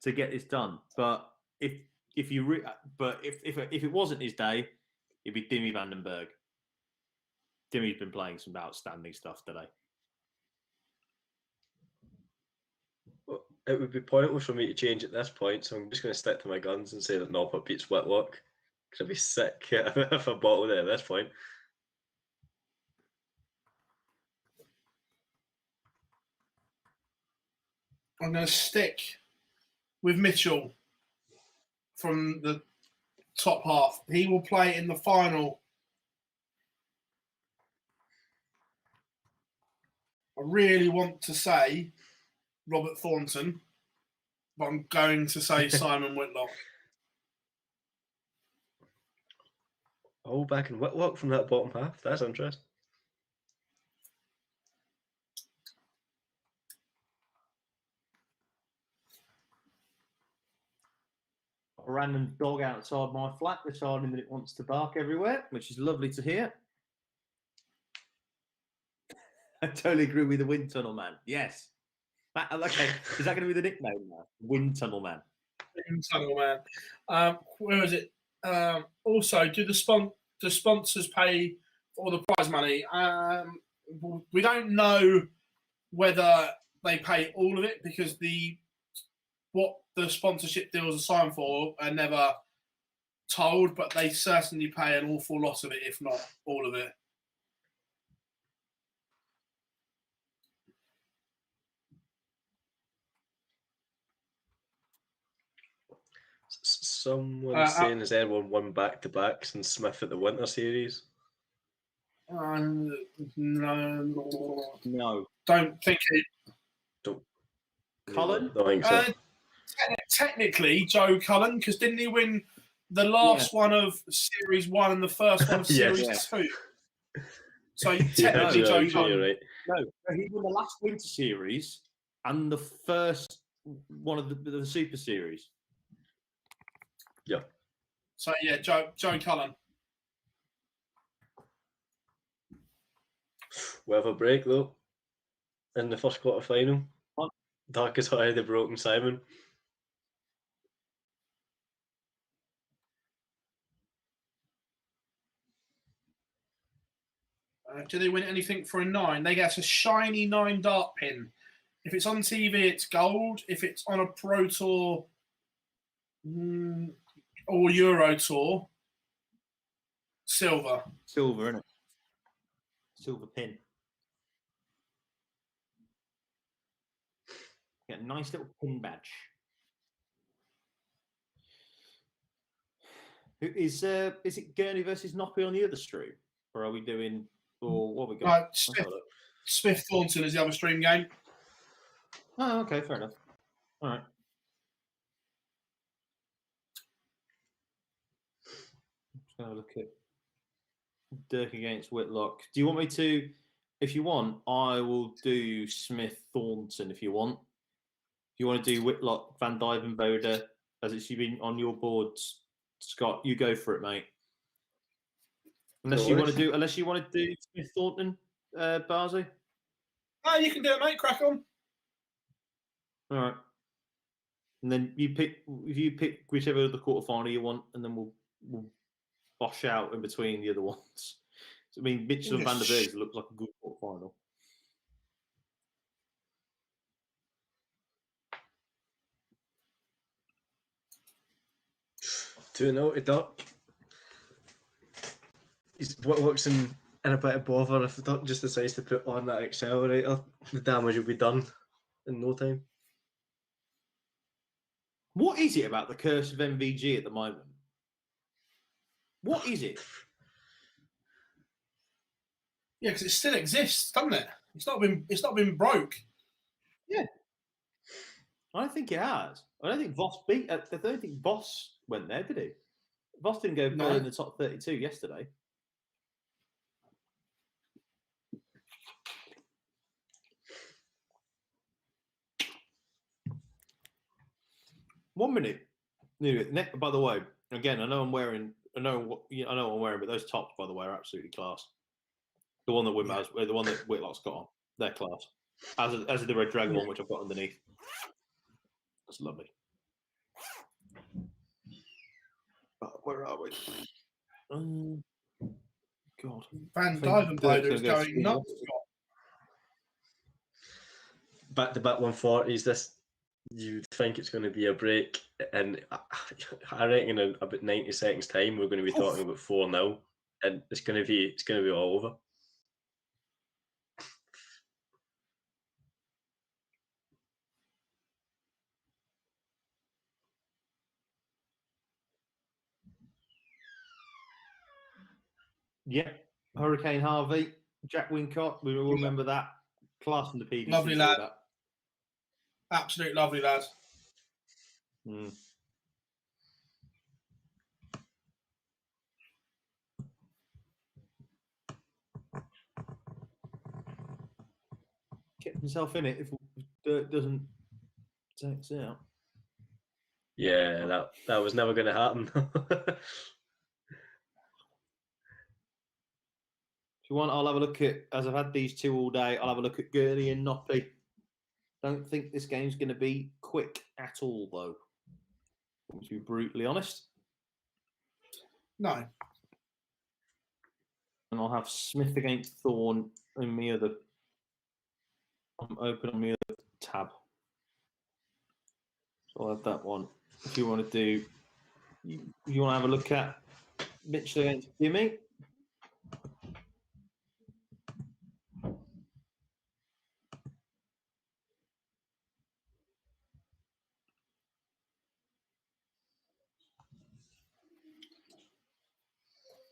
to get this done. But if it wasn't his day, it'd be Dimitri vandenberg. Dimi's been playing some outstanding stuff today. It would be pointless for me to change at this point, so I'm just going to stick to my guns and say that Noppert beats Whitlock. Because I'd be sick if I bottled it at this point. I'm going to stick with Mitchell from the top half. He will play in the final. I really want to say Robert Thornton, but I'm going to say Simon Whitlock. Oh, back in Whitlock from that bottom half. That's interesting. A random dog outside my flat deciding that it wants to bark everywhere, which is lovely to hear. I totally agree with the Wind Tunnel Man. Yes. Okay, is that going to be the nickname now? Wind Tunnel Man. Wind Tunnel Man. Where is it? Also, do the sponsors pay for the prize money? We don't know whether they pay all of it because what the sponsorship deals are signed for are never told, but they certainly pay an awful lot of it, if not all of it. Someone's saying has anyone won back-to-backs and Smith at the Winter Series? No. No. Don't think it. Cullen? Don't think so. Technically, Joe Cullen, because didn't he win the last one of Series 1 and the first one of Series 2? So technically, Joe Cullen. Right. No, he won the last Winter Series and the first one of the Super Series. Yeah. So yeah, Joe Cullen. Weather break though. In the first quarter final. Darkest Eye of the Broken Simon. Do they win anything for a 9? They get a shiny 9 dart pin. If it's on TV, it's gold. If it's on a Pro Tour or Euro Tour, silver. Silver, isn't it? Silver pin. Get a nice little pin badge. Is it Gurney versus Noppy on the other stream? Or are we doing, or what have we got? Smith Thornton is the other stream game. Oh, okay, fair enough. All right. Let's have a look at Dirk against Whitlock. Do you want me to, if you want, I will do Smith Thornton if you want. If you want to do Whitlock, Van Dyvenbode, as it's been on your boards, Scott, you go for it, mate. Unless you want to do Smith Thornton, Barzi. Oh, you can do it, mate. Crack on. All right. And then you pick whichever of the quarterfinal you want, and then we'll bosh out in between the other ones. So, I mean, Mitchell and vandenberg looks like a good quarterfinal. To Duck. Whitlock's in a bit of bother if Duck just decides to put on that accelerator. The damage will be done in no time. What is it about the curse of MVG at the moment? What is it? Yeah, because it still exists, doesn't it? It's not been broke. Yeah, I don't think it has. I don't think Voss beat. I don't think Voss went there, did he? Voss didn't go further in the top 32 yesterday. One minute. By the way, again, I know I'm wearing, but those tops, by the way, are absolutely class. The one that the one that Whitlock's got on, they're class. As is the Red Dragon one, which I've got underneath. That's lovely. Where are we? God. Van I think Dyvenberg Dirk's is gonna go going three nuts. Back to back 140s. This you'd think it's going to be a break, and I reckon in about 90 seconds time we're going to be talking about 4-0, and it's going to be all over. Yeah, Hurricane Harvey, Jack Wincott. We all remember that. Class from the PDC. Lovely lad. That. Absolute lovely lad. Mm. Kept himself in it if Dirk doesn't take us out. Yeah, that was never going to happen. If you want, I'll have a look at, as I've had these two all day, I'll have a look at Gurney and Noppy. Don't think this game's going to be quick at all, though. To be brutally honest. No. And I'll have Smith against Thorne in my other. I'm open on my other tab. So I'll have that one. If you want to do, you want to have a look at Mitchell against Jimmy.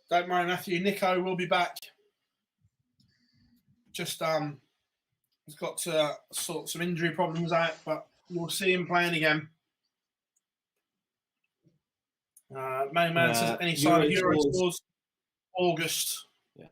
Don't worry, Matthew. Nico will be back. Just he's got to sort some injury problems out, but you'll see him playing again. Main man says any sign of Euro scores August. Yeah.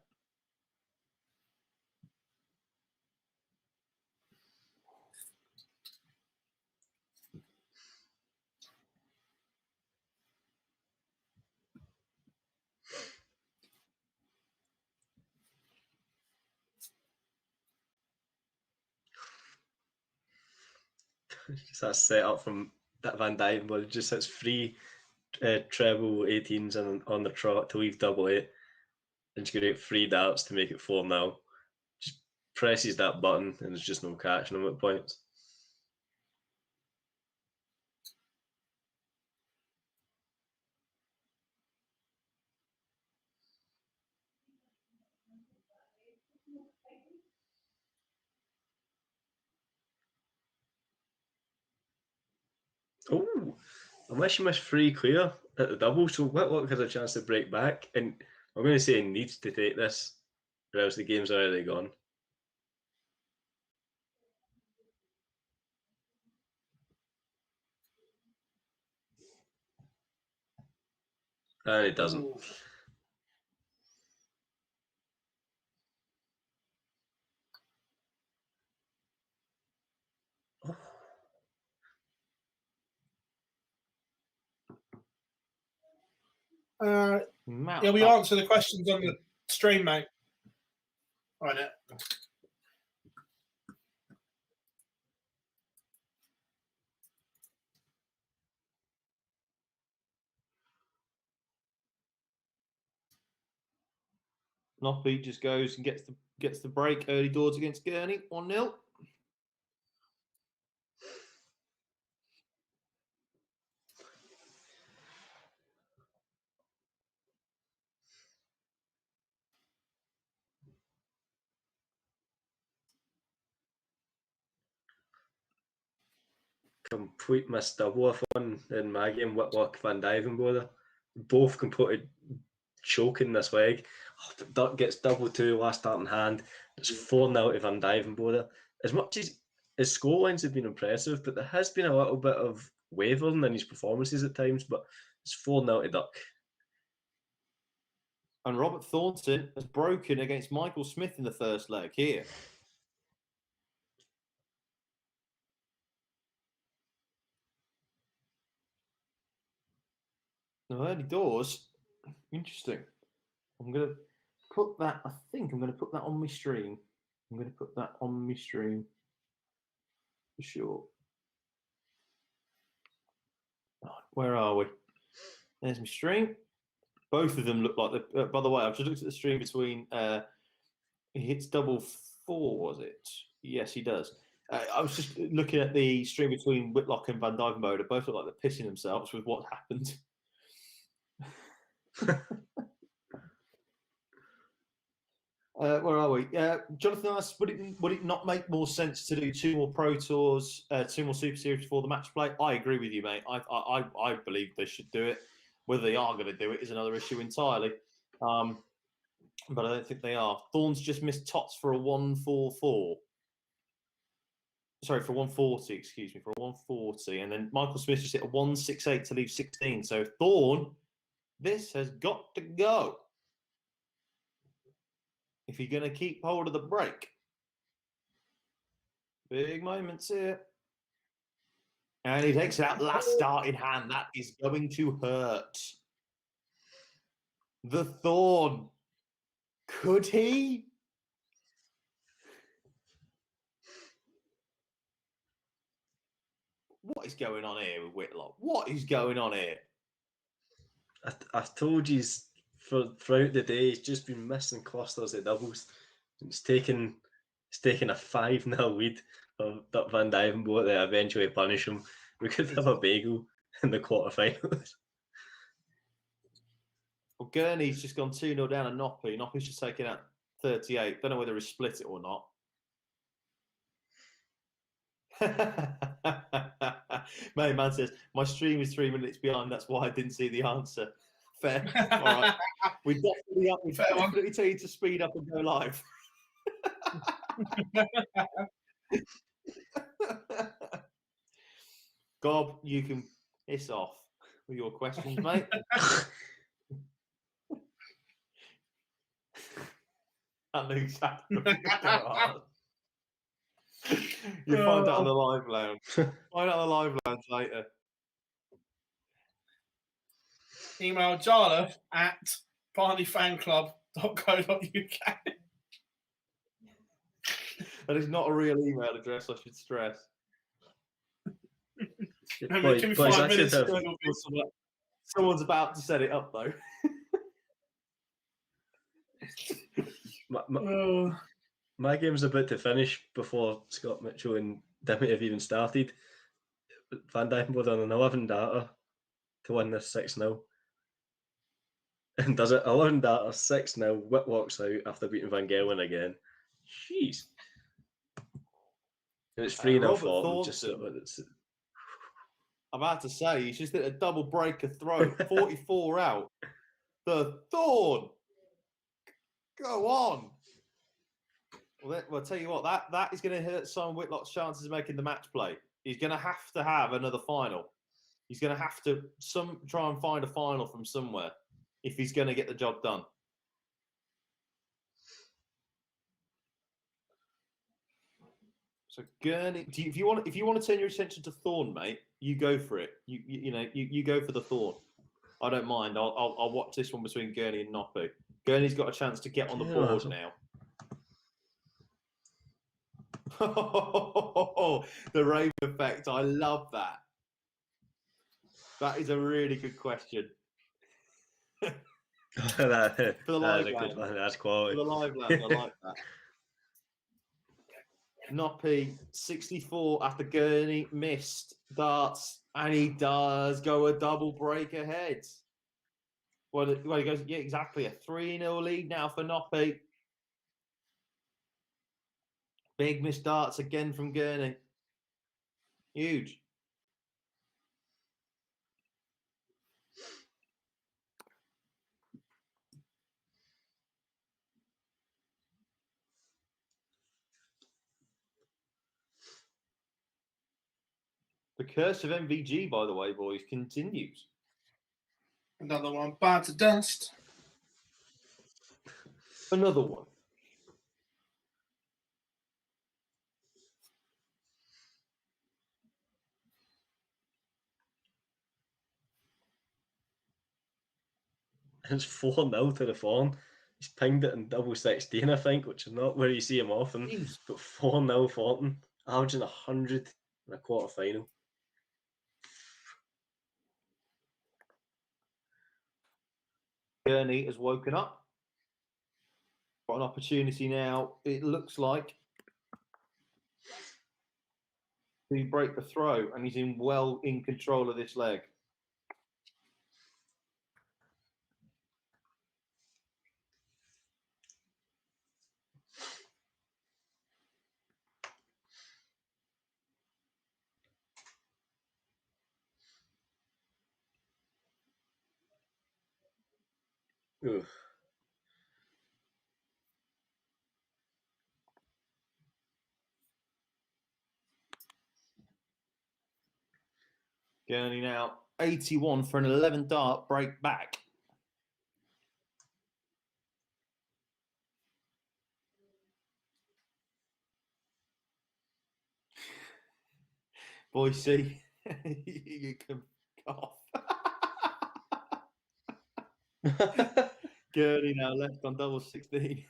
Just that set up from that Van Dyvenberg, just hits three treble 18s on the trot to leave double eight, and he's going to get 3 darts to make it 4-0. Just presses that button, and there's just no catching him at points. Oh, I wish he missed 3 clear at the double, so Whitlock has a chance to break back, and I'm going to say he needs to take this, or else the game's already gone. And he doesn't. Ooh. Yeah, we answer the questions on the stream, mate. Right now. Noppy just goes and gets the break early doors against Gurney, 1-0. Complete missed double off one in my game, Whitlock Van Dyvenberg. Both completed choking this leg. Oh, Dirk gets double 2 last starting hand. It's 4-0 to Van Dyvenberg. As much as his scorelines have been impressive, but there has been a little bit of wavering in his performances at times, but it's 4-0 to Dirk. And Robert Thornton has broken against Michael Smith in the first leg here. Now, early doors, interesting. I'm going to put that, I think I'm going to put that on my stream. I'm going to put that on my stream for sure. Right, where are we? There's my stream. Both of them look like the. By the way, I've just looked at the stream between. He hits double 4, was it? Yes, he does. I was just looking at the stream between Whitlock and Van Dijvenbode. They both look like they're pissing themselves with what happened. Where are we? Jonathan asks, would it not make more sense to do 2 more Pro Tours, 2 more Super Series before the match play? I agree with you, mate. I believe they should do it. Whether they are going to do it is another issue entirely. But I don't think they are. Thorne's just missed Tots for a 144. Sorry, for 140, excuse me, for a 140. And then Michael Smith just hit a 168 to leave 16. So Thorne, this has got to go. If you're going to keep hold of the break. Big moments here. And he takes out last start in hand. That is going to hurt. The Thorne. Could he? What is going on here with Whitlock? What is going on here? I've told you throughout the day, he's just been missing clusters of doubles. It's taken a 5-0 lead for Van Dijvenbode to eventually punish him. We could have a bagel in the quarterfinals. Well, Gurney's just gone 2-0 down to Noppy. Noppy's just taken out 38. Don't know whether he split it or not. Man says, my stream is 3 minutes behind. That's why I didn't see the answer. Fair. All right. We definitely tell you to speed up and go live. Gob, you can piss off with your questions, mate. I know exactly what you find out on the live lounge. Find out on the live lounge later. Email Jarlath at barneyfanclub.co.uk. That is not a real email address, I should stress. Boys, Give me boys, 5 I should minutes. have- Someone's about to set it up, though. My game's about to finish before Scott Mitchell and Dimitri have even started. Van Dijvenbode on an 11 data to win this 6-0. And does it 11 data, 6-0, Whitlock's out after beating Van Gelen again. Jeez. And it's 3-0 for him. I'm about to say, he's just hit a double breaker throw, 44 out. The Thorne. Go on. Well, I'll tell you what, that is going to hurt Simon Whitlock's chances of making the match play. He's going to have another final. He's going to have to try and find a final from somewhere if he's going to get the job done. So Gurney, if you want to turn your attention to Thorne, mate, you go for it. You go for the Thorne. I don't mind. I'll watch this one between Gurney and Noppy. Gurney's got a chance to get on the board now. The rave effect. I love that. That is a really good question. For the live lounge. That's quality. For the live lounge, I like that. Noppy, 64 after Gurney missed darts, and he does go a double break ahead. Well, he goes, yeah, exactly. A 3-0 lead now for Noppy. Big missed darts again from Gurney. Huge. The curse of MVG, by the way, boys, continues. Another one. Bad to dust. Another one. It's 4-0 to the Fawn. He's pinged it in double 16, I think, which is not where you see him often. Jeez. But 4-0 Thornton, averaging 100 in a quarter final. Gurney has woken up. Got an opportunity now, it looks like, to break the throw, and he's in control of this leg. Ooh. Gurney now 81 for an 11 dart break back. Boise, you can cough. Gurney now left on double 16.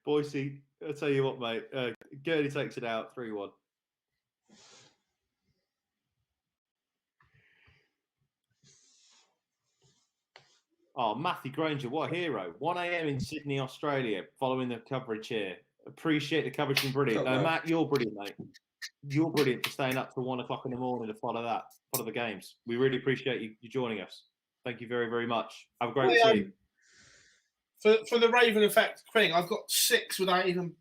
Boise, I'll tell you what, mate. Gurney takes it out 3-1. Oh, Matthew Granger, what a hero. 1 a.m. in Sydney, Australia, following the coverage here. Appreciate the coverage, been brilliant. No, Matt, you're brilliant, mate. You're brilliant for staying up till 1 o'clock in the morning to follow the games. We really appreciate you joining us. Thank you very, very much. Have a great sleep. For the Raven effect thing, I've got 7 without even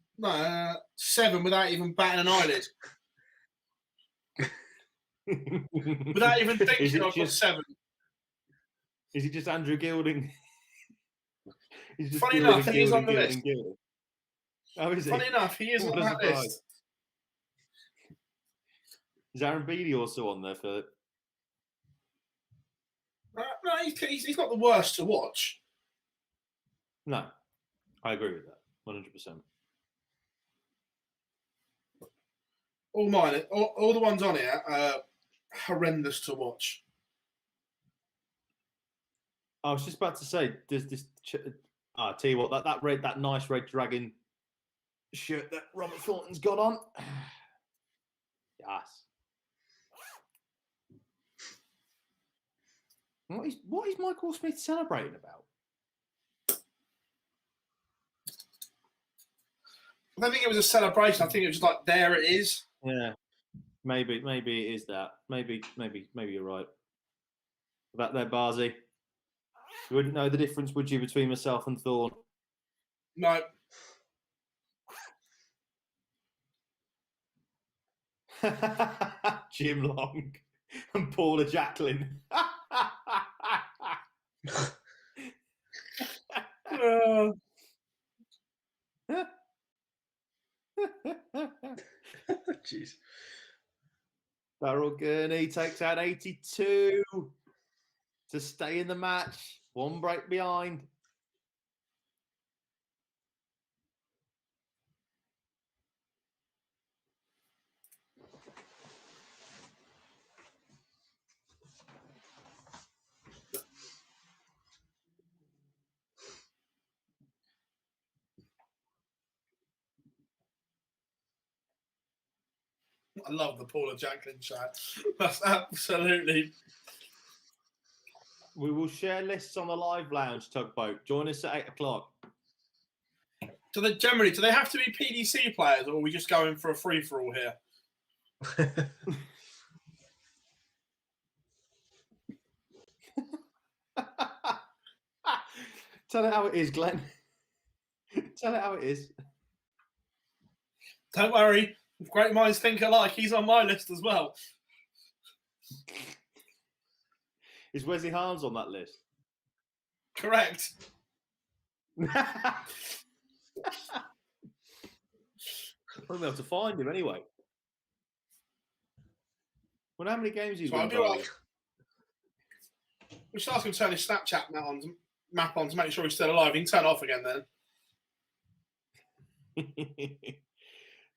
batting an eyelid. Without even thinking, I've got 7. Is it just Andrew Gilding? Funny enough, he is on the list. Oh, is he? Funny enough, he is on that list. Is Aaron Beattie also on there, Philip? No, he's not the worst to watch. No, I agree with that, 100%. All mine, all the ones on here are horrendous to watch. I was just about to say, there's this. I tell you what, that nice red dragon shirt that Robert Thornton's got on. Yes. What is Michael Smith celebrating about? I don't think it was a celebration. I think it was just like, there it is. Yeah, maybe it is that. Maybe you're right. That there, Barzy. You wouldn't know the difference, would you, between myself and Thorn? No. Jim Long and Paula Jacqueline. Jeez. Darryl Gurney takes out 82 to stay in the match. 1 break behind. I love the Paula Jacqueline chat. That's absolutely. We will share lists on the live lounge, Tugboat. Join us at 8 o'clock. Do they have to be PDC players, or are we just going for a free for all here? Tell it how it is, Glenn. Tell it how it is. Don't worry. If great minds think alike, he's on my list as well. Is Wesley Harms on that list? Correct. I won't be able to find him anyway. Well, how many games he's won? We should ask him to turn his Snapchat map on to make sure he's still alive. He can turn it off again then.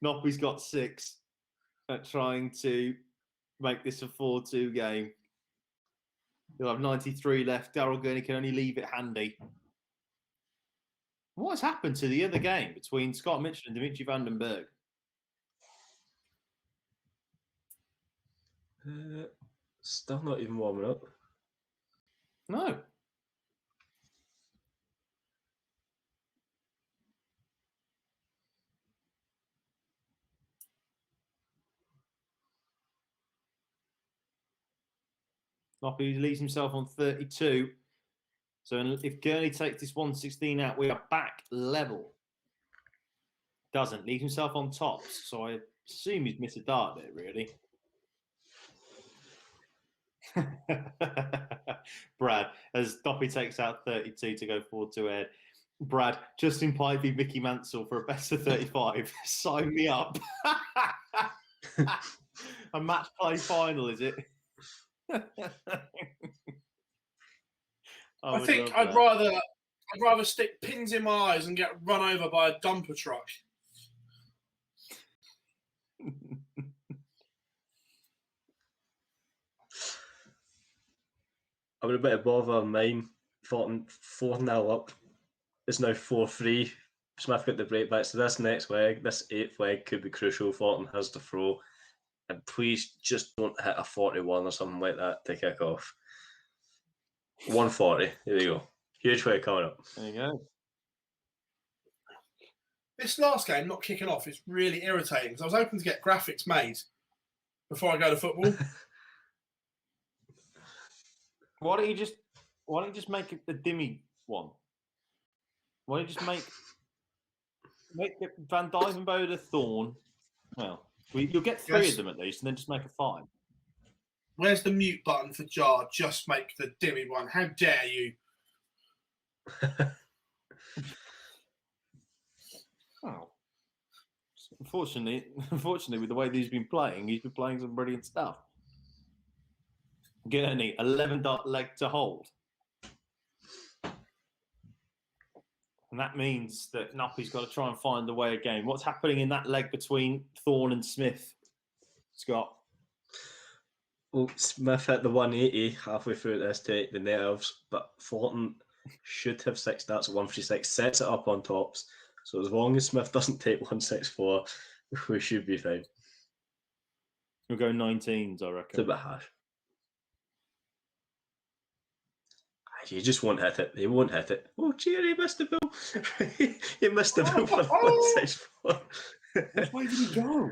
Noppy's got 6 at trying to make this a 4-2 game. He'll have 93 left. Darryl Gurney can only leave it handy. What has happened to the other game between Scott Mitchell and Dimitri vandenberg? Still not even warming up. No. Noppy leaves himself on 32. So if Gurney takes this 116 out, we are back level. Doesn't. Leaves himself on tops. So I assume he's missed a dart there, really. Brad, as Doppy takes out 32 to go forward to Ed. Brad, Justin Pivey, Mickey Mansell for a best of 35. Sign me up. A match play final, is it? I think I'd rather stick pins in my eyes and get run over by a dumper truck. I would a bit of bother on mine. 4-0 up. It's now 4-3. Smith got the break back. So this next leg, this 8th leg could be crucial. Thornton has the throw. And please just don't hit a 41 or something like that to kick off. 140. There we go. Huge way coming up. There you go. This last game not kicking off is really irritating because I was hoping to get graphics made before I go to football. Why don't you just make it the Dimmy one? Why don't you just make it Van Dyvenbode a Thorn? Well, you'll get 3 of them at least, and then just make a 5. Where's the mute button for Jar? Just make the Dimmy one. How dare you? Oh. Unfortunately, with the way that he's been playing some brilliant stuff. Gurney, 11 dot leg to hold. And that means that Nuppy's got to try and find the way again. What's happening in that leg between Thorne and Smith, Scott? Well, Smith hit the 180 halfway through this to take the nerves, but Thornton should have 6 darts at 136, sets it up on tops. So as long as Smith doesn't take 164, we should be fine. We'll go 19s, I reckon. It's a bit harsh. You just won't hit it. He won't hit it. Oh, cheer, he missed the bill. He missed the bill for 164. Which way did he go?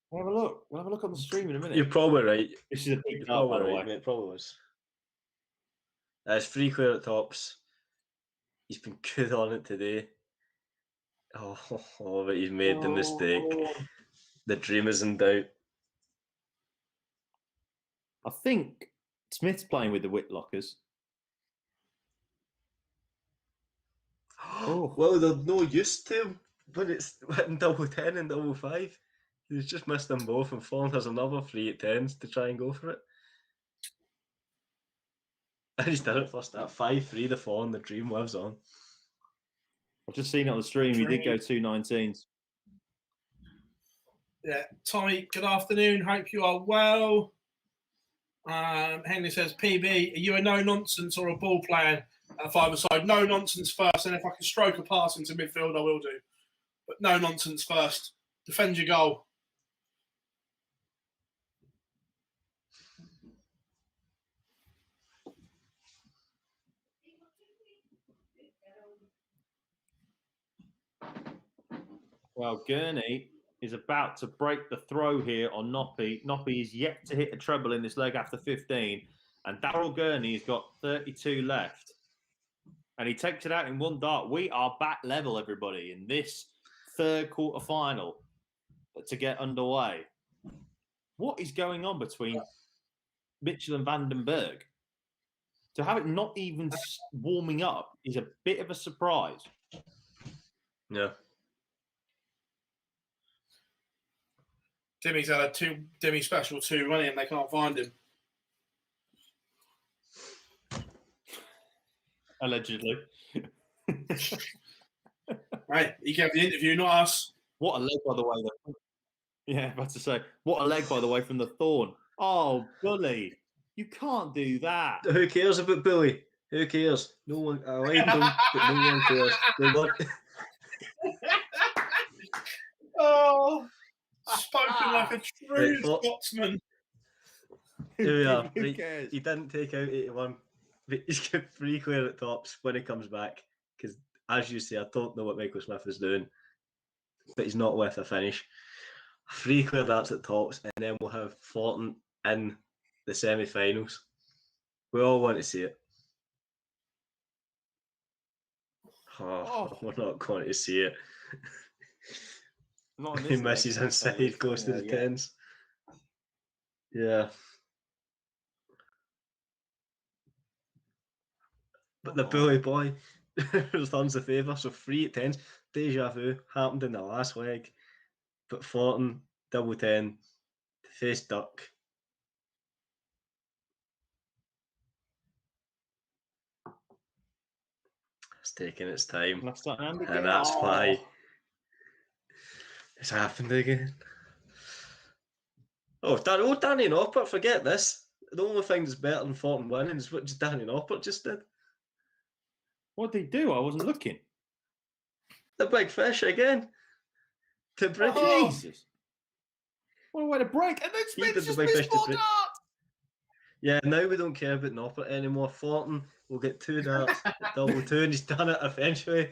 We'll have a look. We'll have a look on the stream in a minute. You're probably right. This is a big You're dart, by the probably way. right, mate. It probably was. It's free clear at tops. He's been good on it today. Oh, but he's made the mistake. The dream is in doubt. I think Smith's playing with the Whitlockers. Oh. Well, they're no use to him when it's hitting double 10 and double 5. He's just missed them both, and Fawn has another 3 at 10s to try and go for it. And he's done it first at 5-3. The Fawn, the dream lives on. I've just seen it on the stream. He did go 2 19s. Yeah, Tommy, good afternoon. Hope you are well. Henry says, PB, are you a no-nonsense or a ball player at 5-a-side? No-nonsense first, and if I can stroke a pass into midfield, I will do. But no-nonsense first. Defend your goal. Well, Gurney is about to break the throw here on Noppy. Noppy is yet to hit a treble in this leg after 15. And Daryl Gurney has got 32 left. And he takes it out in 1 dart. We are back level, everybody, in this 3rd quarter final to get underway. What is going on between Mitchell and Vandenberg? To have it not even warming up is a bit of a surprise. Yeah. Dimmy's had a Dimmy special 2 running and they can't find him. Allegedly. Right, he gave the interview, not us. What a leg, by the way. Yeah, about to say, what a leg, by the way, from the Thorn. Oh, Bully, you can't do that. Who cares about Billy? Who cares? No one. I like them, but no one cares. Oh, spoken like a true Scotsman. Here we are. Who Right, cares? he didn't take out 81, but he's got 3 clear at tops when he comes back. Because, as you say, I don't know what Michael Smith is doing, but he's not with a finish. 3 clear darts at tops, and then we'll have Thornton in the semi-finals. We all want to see it. Oh, we're not going to see it. Not in He this misses leg. inside, goes to the Yeah. tens. Yeah. But the bully boy returns the favour, so 3 at tens. Deja vu happened in the last leg. But Thornton, double 10, face duck. It's taking its time. Left hand And that's Oh. why it's happened again. Oh, Danny Noppert, forget this. The only thing that's better than Thornton winning is what Danny Noppert just did. What did he do? I wasn't looking. The big fish again. To break. Oh. Jesus. What a way to break. And then He did Smith the just big missed fish to more break. dart. Yeah, now we don't care about Noppert anymore. Thornton will get 2 darts at double 2, and he's done it eventually.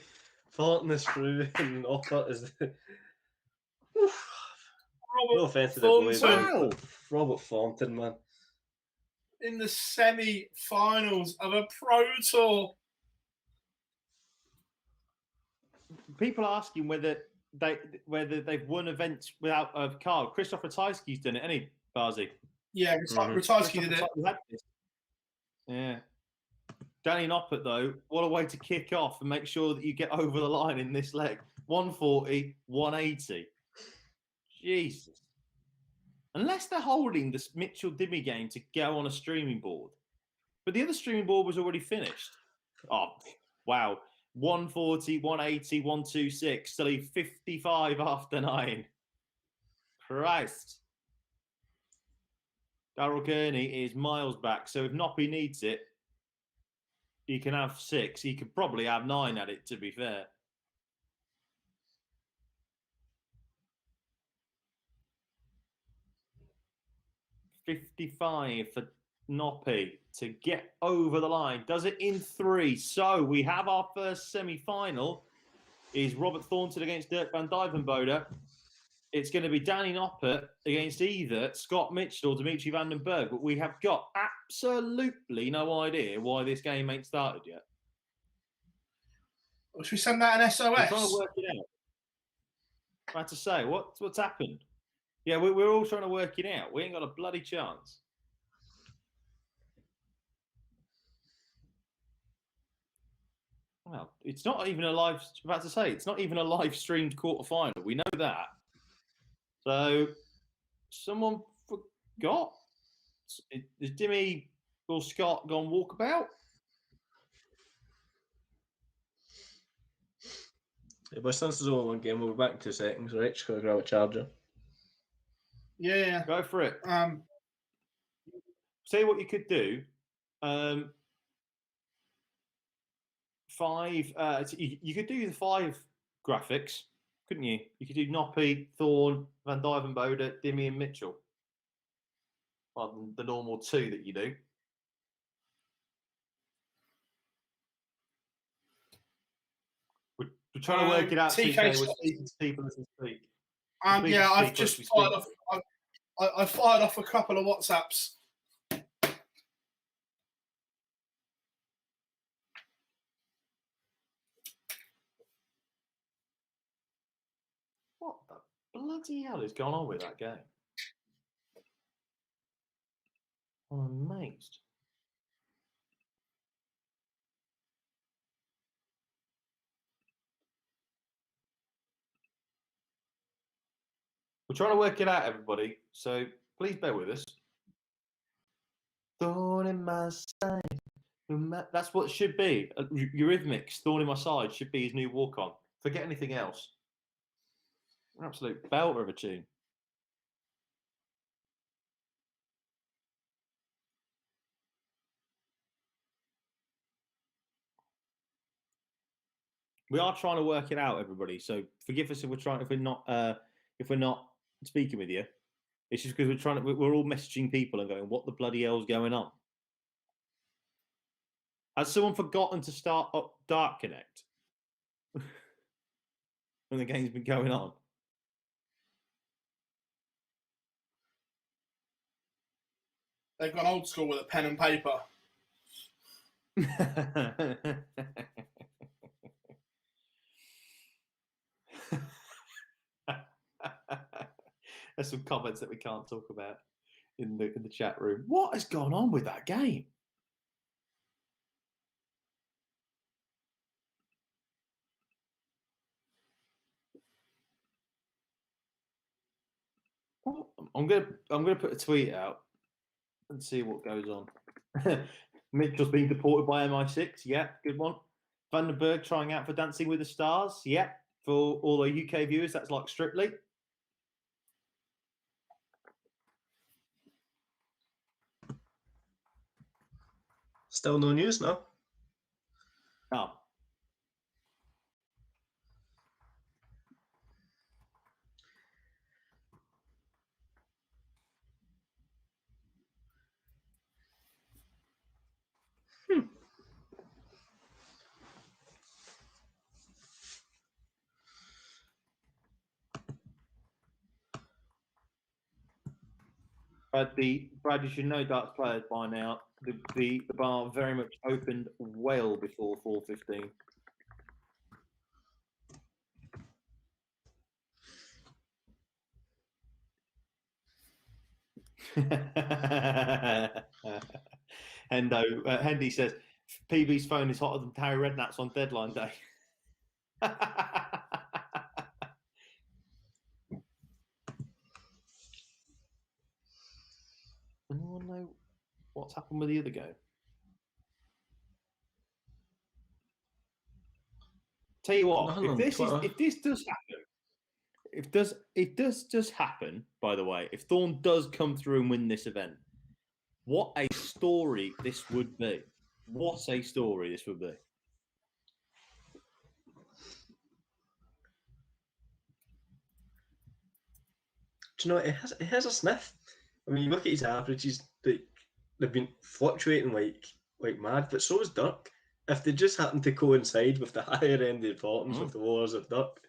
Thornton is through, and Noppert is the... No offence to the boy, Thornton. but Robert Thornton, man. In the semi-finals of a Pro Tour. People are asking whether they've won events without a card. Christopher Ratajski's done it, hasn't he, Barzi? Yeah, Ratajski did it. Yeah. Danny Noppert, though, what a way to kick off and make sure that you get over the line in this leg. 140, 180. Jesus. Unless they're holding this Mitchell Dimmy game to go on a streaming board. But the other streaming board was already finished. Oh, wow. 140, 180, 126. Still leave 55 after 9. Christ. Darryl Kearney is miles back. So if Noppy needs it, he can have 6. He could probably have 9 at it, to be fair. $55 for Noppy to get over the line. Does it in 3. So we have our first semi-final. Is Robert Thornton against Dirk van Dijvenbode. It's going to be Danny Noppert against either Scott Mitchell or Dimitri Vandenberg. But we have got absolutely no idea why this game ain't started yet. Should we send that an SOS? We're trying to work it out. I had to say, what's happened? Yeah, we're all trying to work it out. We ain't got a bloody chance. Well, it's not even a live. About to say, it's not even a live streamed quarterfinal. We know that. So, someone forgot. Is Dimmy or Scott gone walkabout? Yeah, but since there's only one game, we'll be back in 2 seconds, right? Just gotta grab a charger. Yeah. Go for it. Say what you could do. 5. You could do the 5 graphics, couldn't you? You could do Noppy, Thorn, Van Dijvenbode, Dimmy, and Mitchell. Rather than the normal 2 that you do. We're trying to work it out. TK, we're speaking to people as we speak. yeah, I've just fired off. I fired off a couple of WhatsApps. What the bloody hell is going on with that game? I'm amazed. We're trying to work it out, everybody. So please bear with us. Thorn in my side. That's what it should be. Eurythmics, Thorn in My Side should be his new walk-on. Forget anything else. An absolute belter of a tune. We are trying to work it out, everybody. So forgive us if we're not speaking with you. It's just because we're all messaging people and going, what the bloody hell's going on? Has someone forgotten to start up Dark Connect when the game's been going on? They've gone old school with a pen and paper. There's some comments that we can't talk about in the chat room. What has gone on with that game? I'm gonna put a tweet out and see what goes on. Mitchell's being deported by MI6. Yeah, good one. Vandenberg trying out for Dancing with the Stars. Yeah, for all the UK viewers, that's like Strictly. Still no news, no? Oh. Brad, you should know darts players by now. The bar very much opened well before 4:15. Hendy says PB's phone is hotter than Harry Redknapp's on deadline day. Anyone know what's happened with the other game? Tell you what, if this does happen, by the way, if Thorn does come through and win this event, what a story this would be. What a story this would be. Do you know, it has a sniff. I mean, you look at his averages, they've been fluctuating like mad, but so is Dirk. If they just happen to coincide with the higher end of importance of the lowers of Dirk,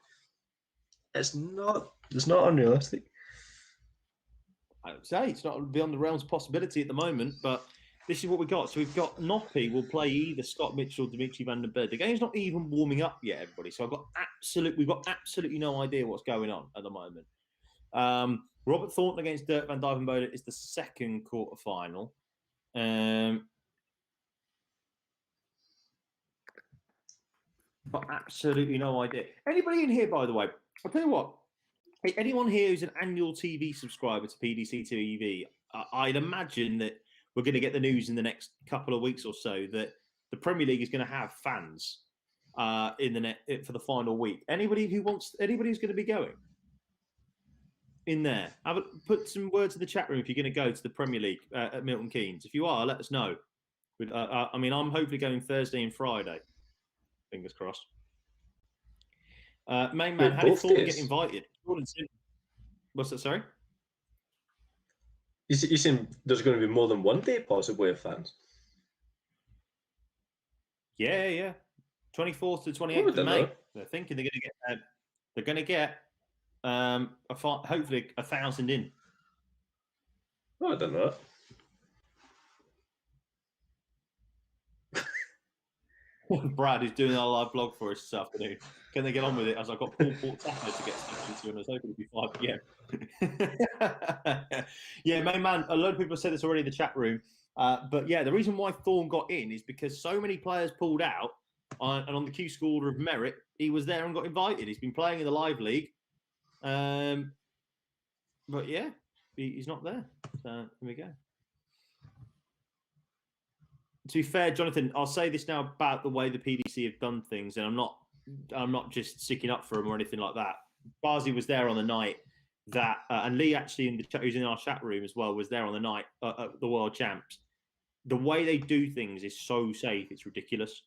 it's not unrealistic. I would say it's not beyond the realms of possibility at the moment, but this is what we got. So we've got Noppy will play either Scott Mitchell or Dimitri vandenberg. The game's not even warming up yet, everybody. So we've got absolutely no idea what's going on at the moment. Robert Thornton against Dirk van Dijvenbode is the second quarterfinal. Got absolutely no idea. Anybody in here, by the way? I'll tell you what. Anyone here who's an annual TV subscriber to PDC TV, I'd imagine that we're going to get the news in the next couple of weeks or so that the Premier League is going to have fans in the net for the final week. Anybody who's going to be going in there, put some words in the chat room if you're going to go to the Premier League at Milton Keynes. If you are, let us know. I mean, I'm hopefully going Thursday and Friday. Fingers crossed. Main man, how did Thornton get invited? What's that, sorry? You saying there's going to be more than one day possibly of fans? Yeah. 24th to 28th of May. They're thinking they're going to get hopefully 1,000 in. Oh, I don't know. Brad is doing our live blog for us this afternoon. Can they get on with it? As I've got Paul Portafner to get stuck into, and I was hoping it'd be 5 p.m. Yeah, main man. A lot of people have said this already in the chat room, but yeah, the reason why Thorn got in is because so many players pulled out, and on the Q School Order of Merit, he was there and got invited. He's been playing in the live league, but yeah, he's not there. So here we go. To be fair, Jonathan, I'll say this now about the way the PDC have done things, and I'm not just sticking up for them or anything like that. Barzy was there on the night that, and Lee actually who's in our chat room as well, was there on the night at the World Champs. The way they do things is so safe, it's ridiculous.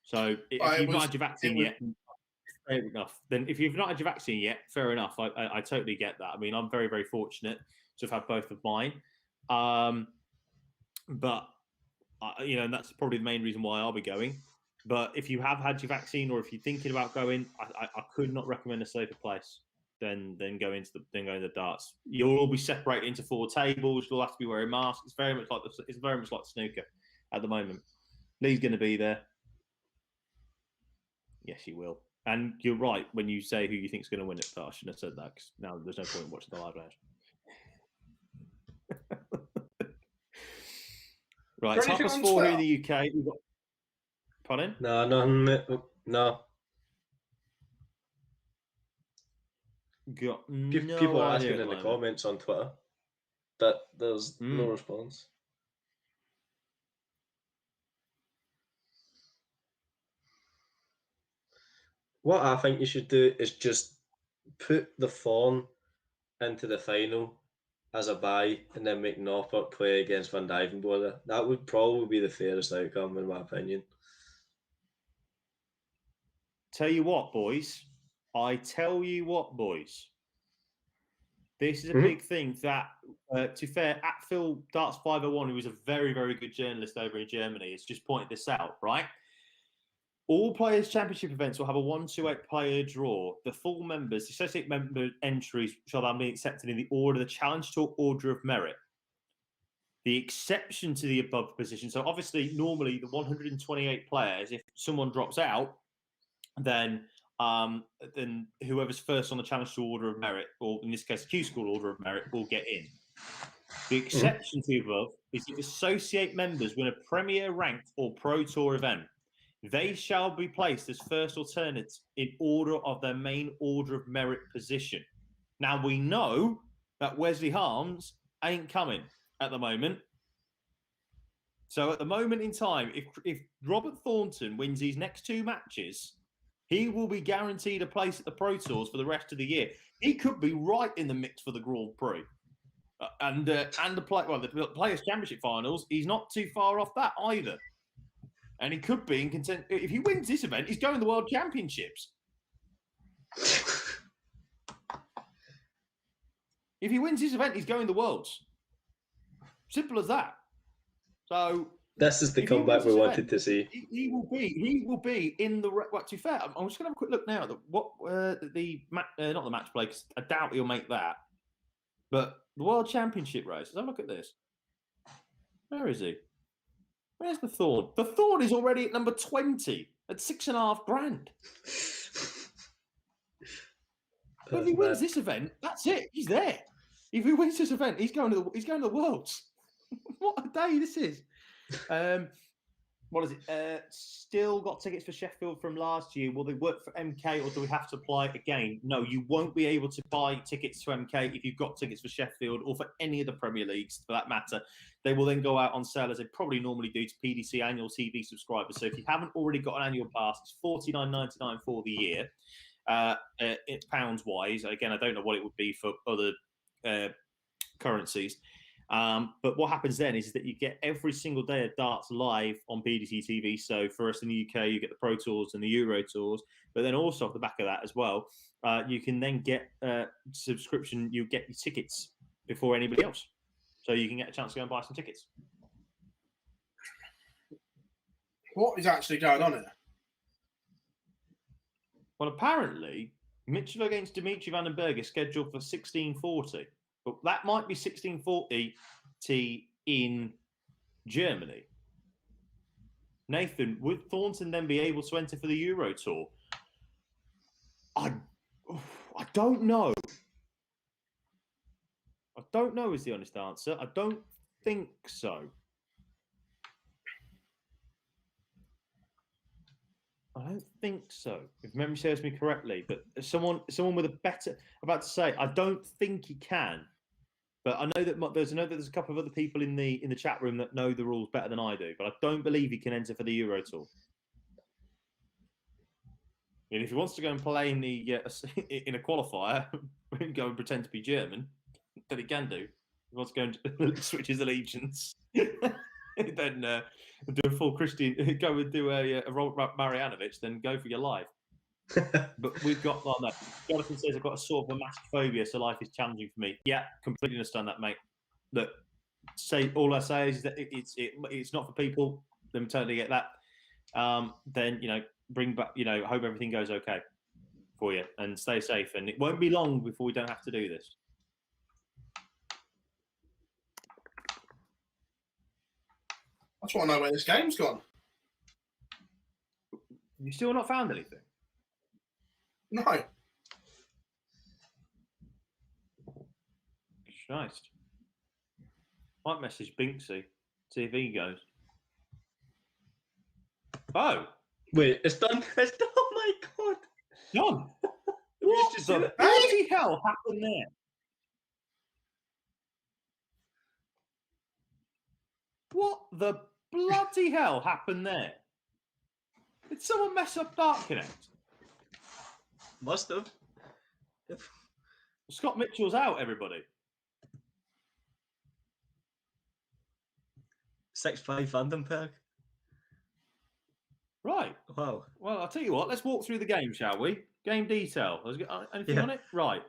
So if you've not had your vaccine yet, Fair enough. Then, if you've not had your vaccine yet, fair enough. I totally get that. I mean, I'm very, very fortunate to have had both of mine. But and that's probably the main reason why I'll be going. But if you have had your vaccine, or if you're thinking about going, I could not recommend a safer place than going to the darts. You'll all be separated into 4 tables. You'll have to be wearing masks. It's very much like snooker at the moment. Lee's going to be there. Yes, you will. And you're right when you say who you think is going to win it. I shouldn't have said that because now there's no point in watching the live match. Right, top us 4 here in the UK. We've got... Pardon? No. Got People are asking in the comments on Twitter that there's no response. What I think you should do is just put the Thorn into the final as a bye and then make Norfolk play against Van Dijvenbode. That would probably be the fairest outcome, in my opinion. Tell you what, boys. This is a big thing that, to be fair, at Phil Darts 501, who was a very, very good journalist over in Germany, has just pointed this out, right? All Players' Championship events will have a 1-2-8 player draw. The full members, the associate member entries shall then be accepted in the order, the Challenge Tour order of merit. The exception to the above position, so obviously, normally the 128 players, if someone drops out, then whoever's first on the Challenge Tour order of merit, or in this case, Q School order of merit, will get in. The exception to the above is if associate members win a Premier ranked or Pro Tour event, they shall be placed as first alternates in order of their main order of merit position. Now, we know that Wesley Harms ain't coming at the moment. So at the moment in time, if Robert Thornton wins his next 2 matches, he will be guaranteed a place at the Pro Tours for the rest of the year. He could be right in the mix for the Grand Prix. And the Players' Championship finals, he's not too far off that either. And he could be in content. If he wins this event, he's going to the World Championships. If he wins this event, he's going to the Worlds. Simple as that. So this is the comeback we wanted to see. He will be in the. Well, to be fair, I'm just going to have a quick look now. Not the match play, because I doubt he'll make that. But the World Championship race. Let's have a look at this. Where is he? Where's the Thorn? The Thorn is already at number 20 at $6,500. But if he wins this event, that's it. He's there. If he wins this event, he's going to the Worlds. What a day this is. What is it? Still got tickets for Sheffield from last year. Will they work for MK, or do we have to apply again? No, you won't be able to buy tickets to MK if you've got tickets for Sheffield or for any of the Premier Leagues for that matter. They will then go out on sale, as they probably normally do, to PDC annual TV subscribers. So if you haven't already got an annual pass, it's $49.99 for the year. Pounds wise, again, I don't know what it would be for other currencies. But what happens then is that you get every single day of darts live on PDC TV. So for us in the UK, you get the Pro Tours and the Euro Tours. But then also off the back of that as well, you can then get subscription. You get your tickets before anybody else. So you can get a chance to go and buy some tickets. What is actually going on here? Well, apparently, Mitchell against Dimitri vandenberg is scheduled for 16:40. But that might be 16:40 in Germany. Nathan, would Thornton then be able to enter for the Euro Tour? I don't know. I don't know is the honest answer. I don't think so. I don't think so, if memory serves me correctly. But someone with a better, about to say, I don't think he can. But I know that there's a couple of other people in the chat room that know the rules better than I do. But I don't believe he can enter for the Euro Tour. And if he wants to go and play in in a qualifier and go and pretend to be German, then he can do. If he wants to go and switch his allegiance, then do a full Christian, go and do a Robert Marianovic, then go for your life. But we've got, oh no, Jonathan says I've got a sort of a massive phobia, so life is challenging for me. Yeah, completely understand that, mate. Look, all I say is that it's not for people. Then totally get that. Then bring back. Hope everything goes okay for you and stay safe. And it won't be long before we don't have to do this. I just want to know where this game's gone. You still not found anything? No. Christ. Might message Binksy, see if he goes. Oh, Wait, it's done. It's done. Oh my god. John. What the bloody hell happened there? What the bloody hell happened there? Did someone mess up Dark Connect? Must have. Scott Mitchell's out, everybody. 6'5" Vandenberg. Right. Wow. Well, I'll tell you what. Let's walk through the game, shall we? Game detail. Anything on it? Right.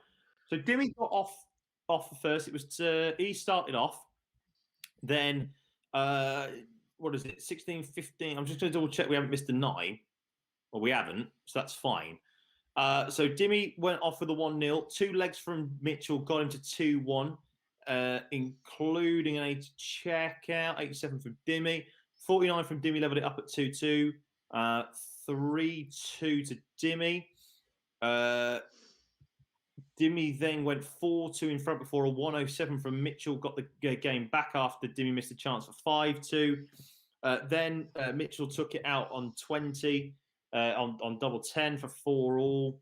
So Dimmy got off first. It was he started off. Then what is it? 16, 15. I'm just going to double check we haven't missed a 9. Well, we haven't, so that's fine. So Dimmy went off with a 1-0. 2 legs from Mitchell got him to 2-1, including an 80 checkout, 87 from Dimmy. 49 from Dimmy leveled it up at 2-2. 3-2 to Dimmy. Dimmy then went 4-2 in front before a 107 from Mitchell got the game back after Dimmy missed a chance for 5-2. Then Mitchell took it out on 20, on double 10 for 4-all.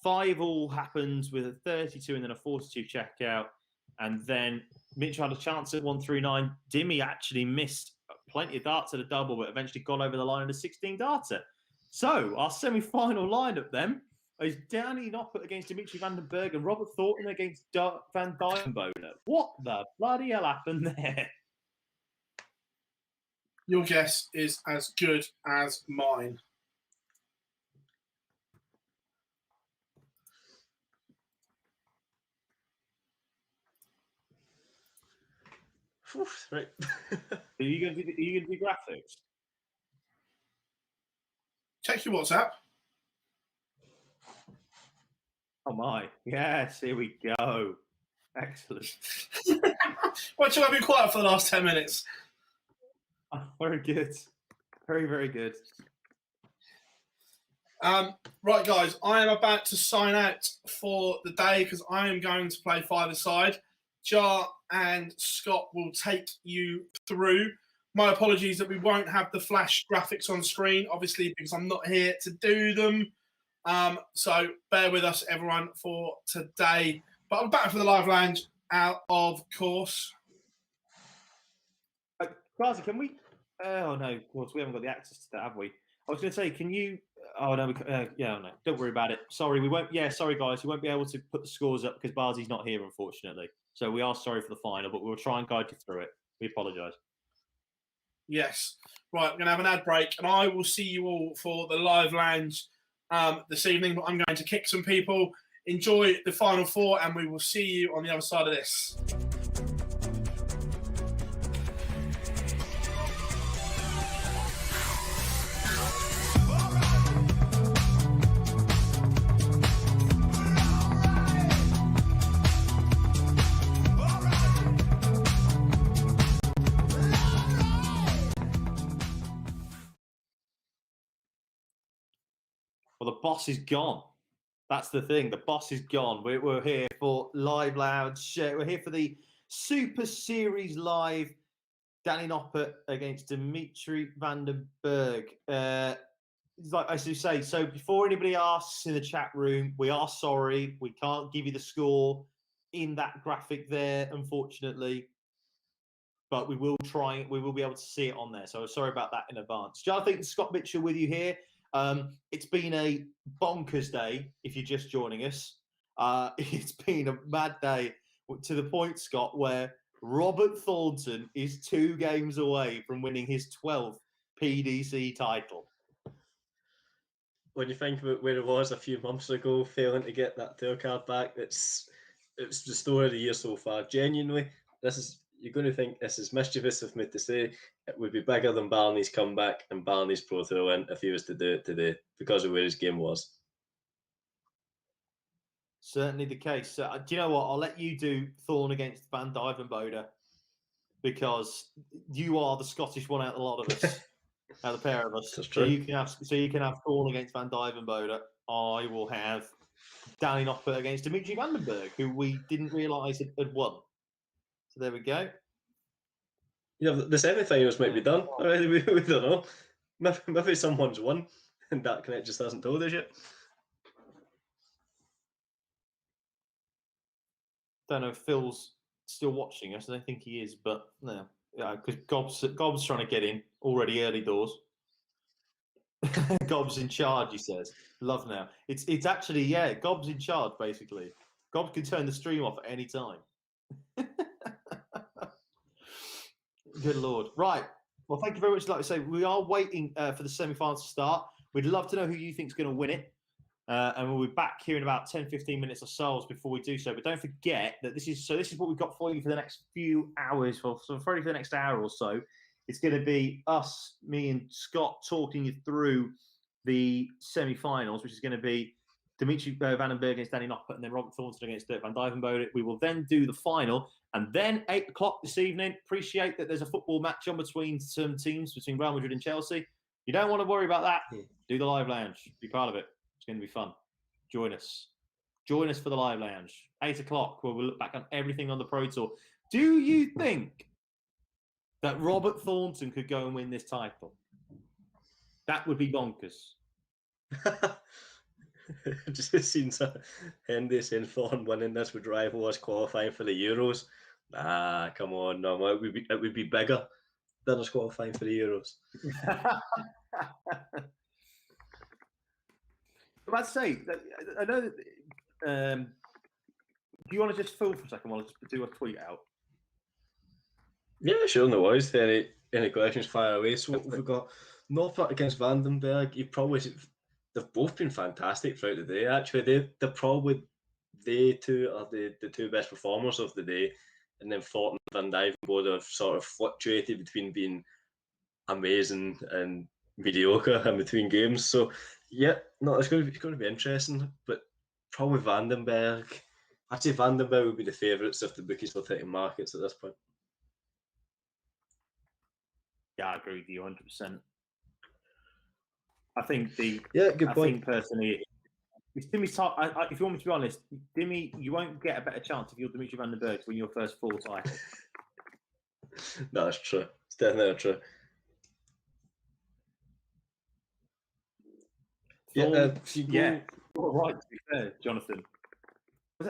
5-all happened with a 32 and then a 42 checkout. And then Mitchell had a chance at 139. Dimmy actually missed plenty of darts at a double, but eventually got over the line at a 16 darter. So our semi-final lineup then is Danny Noppert against Dimitri Vandenberg and Robert Thornton against Van Dijvenbode. What the bloody hell happened there? Your guess is as good as mine. Right. Are you going to do graphics? Check your WhatsApp. Oh my. Yes, here we go. Excellent. Why should I be quiet for the last 10 minutes? Oh, very good. Very, very good. Right, guys, I am about to sign out for the day because I am going to play five-a-side. Jar and Scott will take you through. My apologies that we won't have the flash graphics on screen, obviously, because I'm not here to do them. So bear with us, everyone, for today. But I'm back for the live lounge out of course. Quasi, can we? Oh, no, of course, we haven't got the access to that, have we? I was going to say, can you? Oh, no, no, don't worry about it. Sorry, we won't. Yeah, sorry, guys, we won't be able to put the scores up because Barzi's not here, unfortunately. So we are sorry for the final, but we'll try and guide you through it. We apologise. Yes. Right, we're going to have an ad break, and I will see you all for the live lounge this evening. But I'm going to kick some people. Enjoy the final four, and we will see you on the other side of this. Well, the boss is gone. That's the thing. The boss is gone. We're here for Live Lounge. We're here for the Super Series Live. Danny Noppert against Dimitri Vandenberg. Like as you say, so before anybody asks in the chat room, we are sorry. We can't give you the score in that graphic there, unfortunately. But we will try. We will be able to see it on there. So sorry about that in advance. Jonathan, Scott Mitchell with you here. It's been a bonkers day if you're just joining us. It's been a mad day to the point, Scott, where Robert Thornton is 2 games away from winning his 12th PDC title. when you think about where it was a few months ago, failing to get that tour card back, it's the story of the year so far. Genuinely, you're going to think this is mischievous of me to say. It would be bigger than Barney's comeback and Barney's Pro Tour win if he was to do it today because of where his game was. Certainly the case. Do you know what? I'll let you do Thorn against Van Dyvenbode because you are the Scottish one out of a lot of us, out of the pair of us. That's So true. you can have Thorn against Van Dyvenbode. I will have Danny Noppert against Dimitri Vandenberg, who we didn't realise had won. So there we go. Yeah, the semi-finals might be done already. We don't know. Maybe someone's won, and that Connect just hasn't told us yet. Don't know if Phil's still watching us. I don't think he is, but no, because Gob's trying to get in already early doors. Gob's in charge, he says. Love now. It's actually Gob's in charge basically. Gob can turn the stream off at any time. Good Lord. Right. Well, thank you very much. Like I say, we are waiting for the semi-finals to start. We'd love to know who you think is going to win it. And we'll be back here in about 10, 15 minutes ourselves before we do so. But don't forget that this is what we've got for you for the next few hours, for the next hour or so. It's going to be us, me and Scott talking you through the semi-finals, which is going to be Dimitri Vandenberg against Danny Noppert and then Robert Thornton against Dirk Van Dyvenbode. We will then do the final. And then 8 o'clock this evening, appreciate that there's a football match on between some teams, between Real Madrid and Chelsea. You don't want to worry about that. Do the live lounge. Be part of it. It's going to be fun. Join us. Join us for the live lounge. 8 o'clock, where we'll look back on everything on the Pro Tour. Do you think that Robert Thornton could go and win this title? That would be bonkers. Just seen Hendy saying Thorn winning this would rival us qualifying for the Euros. Nah, come on, no, it would be bigger than us qualifying for the Euros. I'm about to say, I know that. Do you want to just fill for a second while I just do a tweet out? Yeah, sure, no worries. Any questions, fire away. So what we've got Noppert against Vandenberg. They've both been fantastic throughout the day. Actually, they two are the two best performers of the day, and then Thornton and Van Dyvenbode have sort of fluctuated between being amazing and mediocre in between games. So yeah, no, it's going to be interesting, but probably Vandenberg. I'd say Vandenberg would be the favourites if the bookies were taking markets at this point. Yeah, I agree with you 100%. I think good point. I think personally, it's Dimmy's time. If you want me to be honest, Dimmy, you won't get a better chance if you're Dimitri Vandenberg to win your first full title. No, that's true. It's definitely true. Yeah, right. To be fair, Jonathan.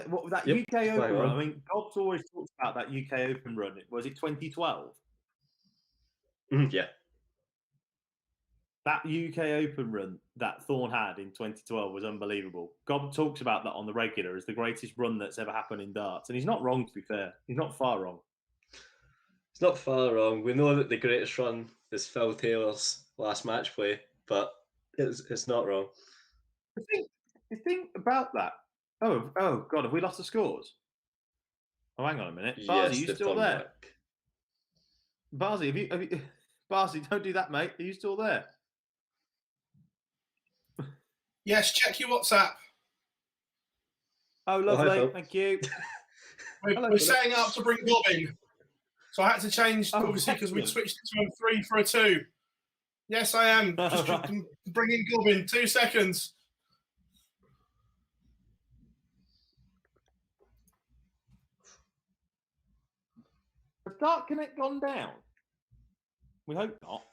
What was that UK Open run? I mean, Gob's always talks about that UK Open run. Was it 2012? Yeah. That UK Open run that Thorn had in 2012 was unbelievable. Gob talks about that on the regular as the greatest run that's ever happened in darts. And he's not wrong, to be fair. He's not far wrong. It's not far wrong. We know that the greatest run is Phil Taylor's last match play, but it's not wrong. The thing about that, oh God, have we lost the scores? Oh, hang on a minute. Barzy, yes, you still there? Barzy, have you Barzy, don't do that, mate. Are you still there? Yes, check your WhatsApp. Oh, lovely. Thank you. We're setting up to bring Gob in. So I had to change, obviously, because we switched to a 3 for a 2. Yes, I am. Just bringing Gob in. 2 seconds. Has Dark Connect gone down? We hope not.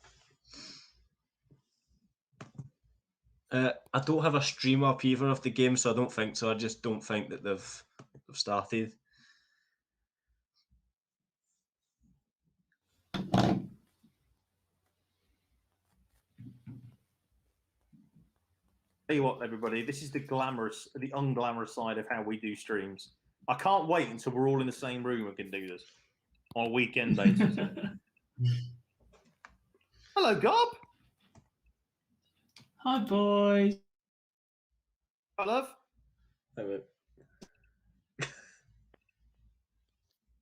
I don't have a stream up either of the game, so I don't think so. I just don't think that they've started. Tell you what, everybody, this is the unglamorous side of how we do streams. I can't wait until we're all in the same room and can do this on a weekend basis. Hello, Gob. Hi, boys. I love. Hello.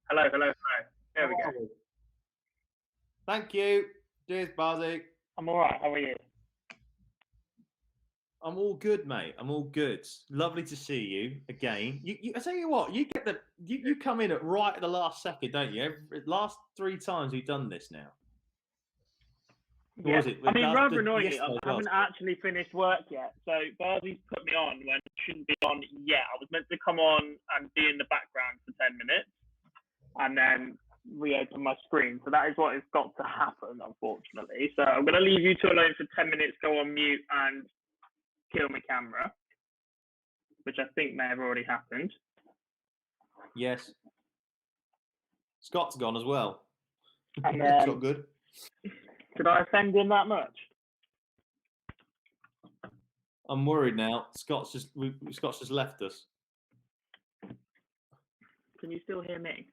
There we go. Thank you. Cheers, Barzi. I'm all right. How are you? I'm all good, mate. I'm all good. Lovely to see you again. I tell you what, you get you come in at right at the last second, don't you? Last 3 times we've done this now. Yeah. Was it? I mean, rather annoyingly, yesterday I haven't actually finished work yet. So Barzi's put me on when I shouldn't be on yet. I was meant to come on and be in the background for 10 minutes and then reopen my screen. So that is what has got to happen, unfortunately. So I'm going to leave you two alone for 10 minutes, go on mute and kill my camera, which I think may have already happened. Yes. Scott's gone as well. And That's not good. Did I offend him that much? I'm worried now. Scott's just left us. Can you still hear me?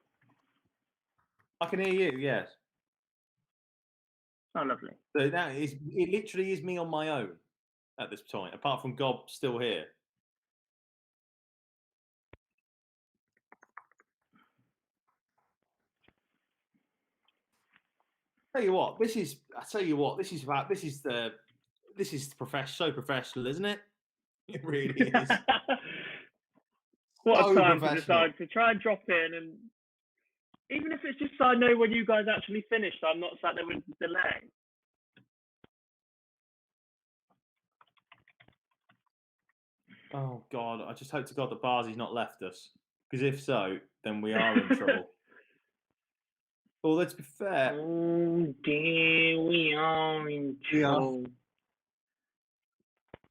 I can hear you. Yes. Oh, lovely. So that is it. Literally is me on my own at this point. Apart from Gob still here. I tell you what, this is so professional, isn't it? It really is. What So a time to professional. decide to try and drop in, and even if it's just so I know when you guys actually finish, so I'm not sat there with the delay. Oh God, I just hope to God that Barzi's not left us. Because if so, then we are in trouble. Well, let's be fair. Oh dear, we are in trouble.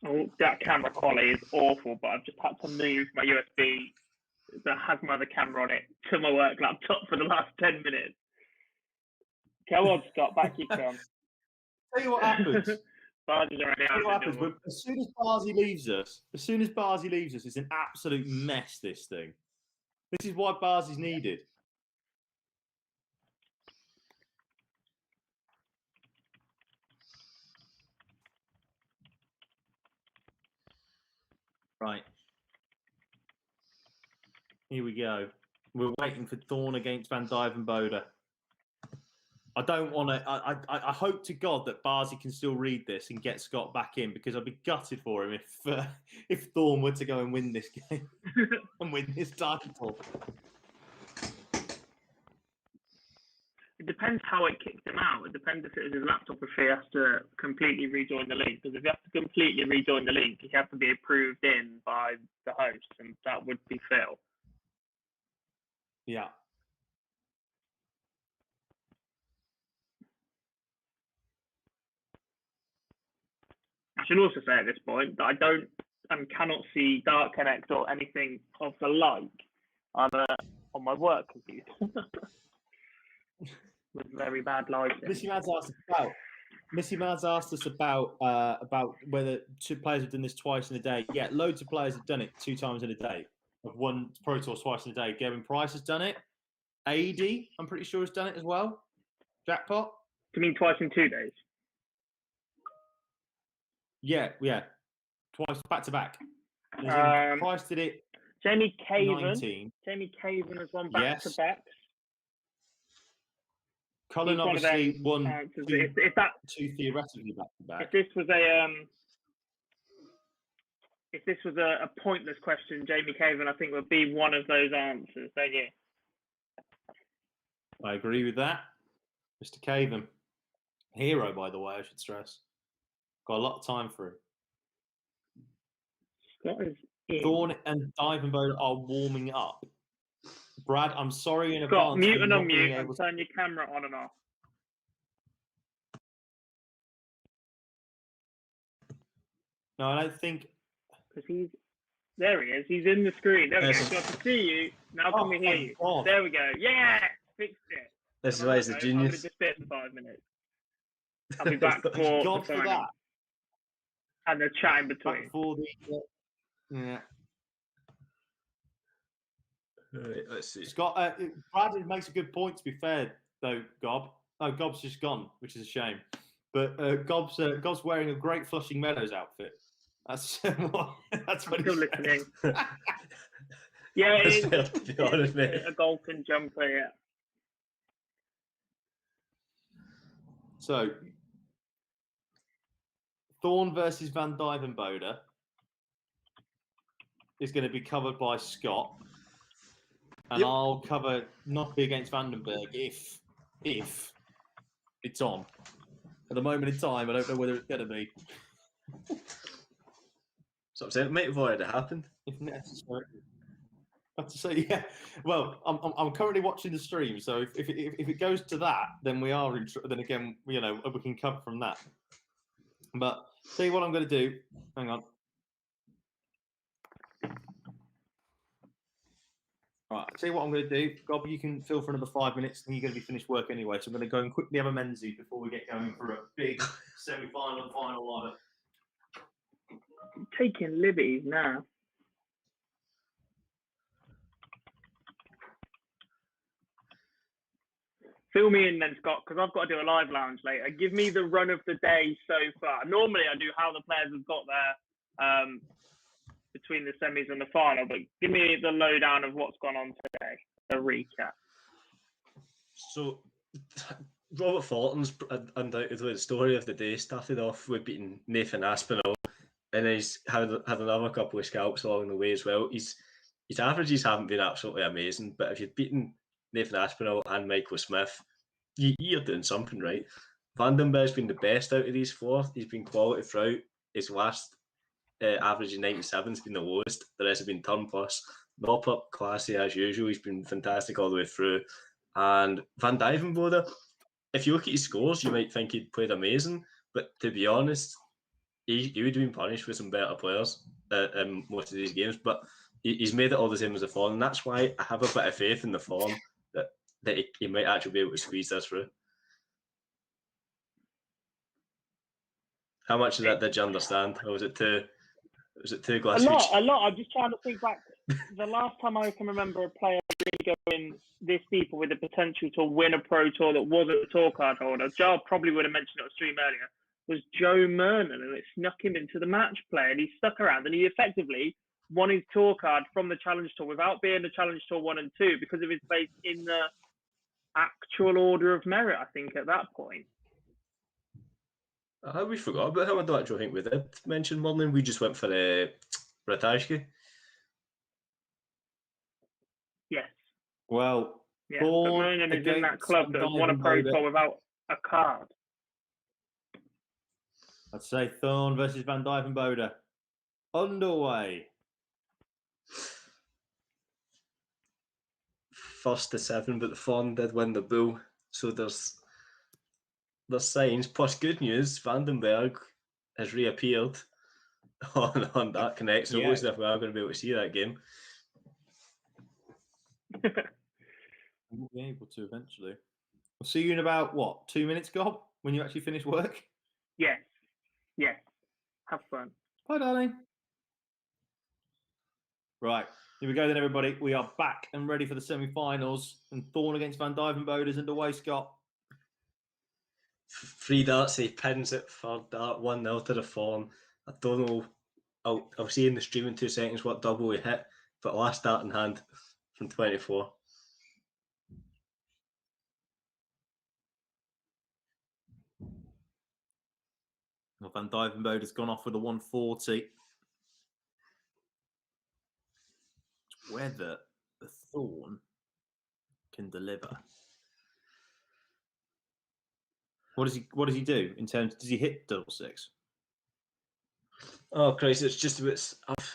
Oh, that camera quality is awful, but I've just had to move my USB that has my other camera on it to my work laptop for the last 10 minutes. Go on, Scott, back you come. Tell you what happens. Barzi's already Tell you what out happens. the door. As soon as Barzi leaves us, it's an absolute mess. This thing. This is why Barzi's needed. Right. Here we go. We're waiting for Thorn against Van Dyvenbode. I don't want to. I hope to God that Barzi can still read this and get Scott back in, because I'd be gutted for him if Thorn were to go and win this game and win this title. It depends how it kicked him out. It depends if it was his laptop, if he has to completely rejoin the link. Because if you have to completely rejoin the link, you have to be approved in by the host, and that would be Phil. Yeah. I should also say at this point that I don't and cannot see Dark Connect or anything of the like either on my work computer. With very bad lighting. Missy Mad's asked us about whether 2 players have done this twice in a day. Yeah, loads of players have done it 2 times in a day. Have won Pro Tour twice in a day. Gavin Price has done it. AD, I'm pretty sure, has done it as well. Jackpot. Do you mean twice in 2 days? Yeah. Twice back to back. Price did it. Jamie Caven. 19. Jamie Caven has won back to backs. Colin obviously won if that 2 theoretically back to back. If this was a pointless question, Jamie Caven, I think, would be one of those answers, don't you? I agree with that. Mr. Caven. Hero, by the way, I should stress. Got a lot of time for him. Scott is in. Thorn and Dyvenbode are warming up. Brad, I'm sorry in Scott, advance. mute and unmute and turn your camera on and off. No, I don't think. Because there he is. He's in the screen. There we go. So I can see you. Now can we hear you? God. There we go. Yeah, fixed it. This is why he's a I'm genius. going to disappear for 5 minutes. I'll be back for God the for final. that. And the chat in between. Back for the, yeah. Right, let's see. Scott, Brad makes a good point, to be fair, though, Gob. Oh, Gob's just gone, which is a shame. But Gob's wearing a great Flushing Meadows outfit. That's what. That's what I'm still he said. listening. Yeah, it That's is. fair, to be honest, mate. A Golden jumper, yeah. So, Thorn versus Van Dijvenbode is going to be covered by Scott, and Yep. I'll cover Noppy against Vandenberg if it's on. At the moment in time, I don't know whether it's going to be. So it might have already happened. If necessary. Have to say, yeah. Well, I'm currently watching the stream, so if it goes to that, then we are then again, you know, we can cover from that. But tell you what I'm going to do. Hang on. Right, I'll tell you what I'm going to do. Gob, you can fill for another 5 minutes, and you're going to be finished work anyway. So I'm going to go and quickly have a Menzies before we get going for a big semi-final and final ladder. I'm taking liberties now. Fill me in then, Scott, because I've got to do a live lounge later. Give me the run of the day so far. Normally I do how the players have got there between the semis and the final, but give me the lowdown of what's gone on today, a recap. So, Robert Fulton's undoubtedly the story of the day. Started off with beating Nathan Aspinall, and he's had another couple of scalps along the way as well. His averages haven't been absolutely amazing, but if you've beaten Nathan Aspinall and Michael Smith, you're doing something right. Vandenberg's been the best out of these four. He's been quality throughout. His last average of 97 has been the lowest. The rest have been turn plus. Not up classy as usual. He's been fantastic all the way through. And Van Dijvenbode, if you look at his scores, you might think he'd played amazing, but to be honest, he would have been punished with some better players in most of these games. But he's made it all the same as the Fawn, and that's why I have a bit of faith in the Fawn that he might actually be able to squeeze this through. How much of that did you understand, or was it too glasses? A lot. I'm just trying to think back. The last time I can remember a player really going this deep with the potential to win a Pro Tour that wasn't a tour card holder, Jar probably would have mentioned it on stream earlier, was Joe Mernon, and it snuck him into the match play, and he stuck around, and he effectively won his tour card from the Challenge Tour without being the Challenge Tour 1 and 2 because of his place in the actual order of merit, I think, at that point. We forgot about him. I don't actually think we did mention Merlin. We just went for Ratajski. Yes. Well, Yeah, but Mernon is in that club that has won a Pro Tour without a card. I'd say Thorn versus Van Dijvenbode. Underway. First to 7, but the Fawn did win the Bull. So there's signs. Plus, good news, Vandenberg has reappeared on that connect. So looks if we are going to be able to see that game. We'll be able to eventually. We'll see you in about, 2 minutes, Gob, when you actually finish work? Yes. Yes. Have fun. Bye, darling. Right. Here we go then, everybody. We are back and ready for the semi-finals. And Thorn against Van Dijvenbode is underway, Scott. 3 darts, he pins it for dart, 1-0 to the Fawn. I don't know. I'll see in the stream in 2 seconds what double he hit, but last dart in hand from 24. Well, Van Dijvenbode has gone off with a 140. Whether the Thorn can deliver. What does he do in terms? Does he hit double six? Oh Christ! It's just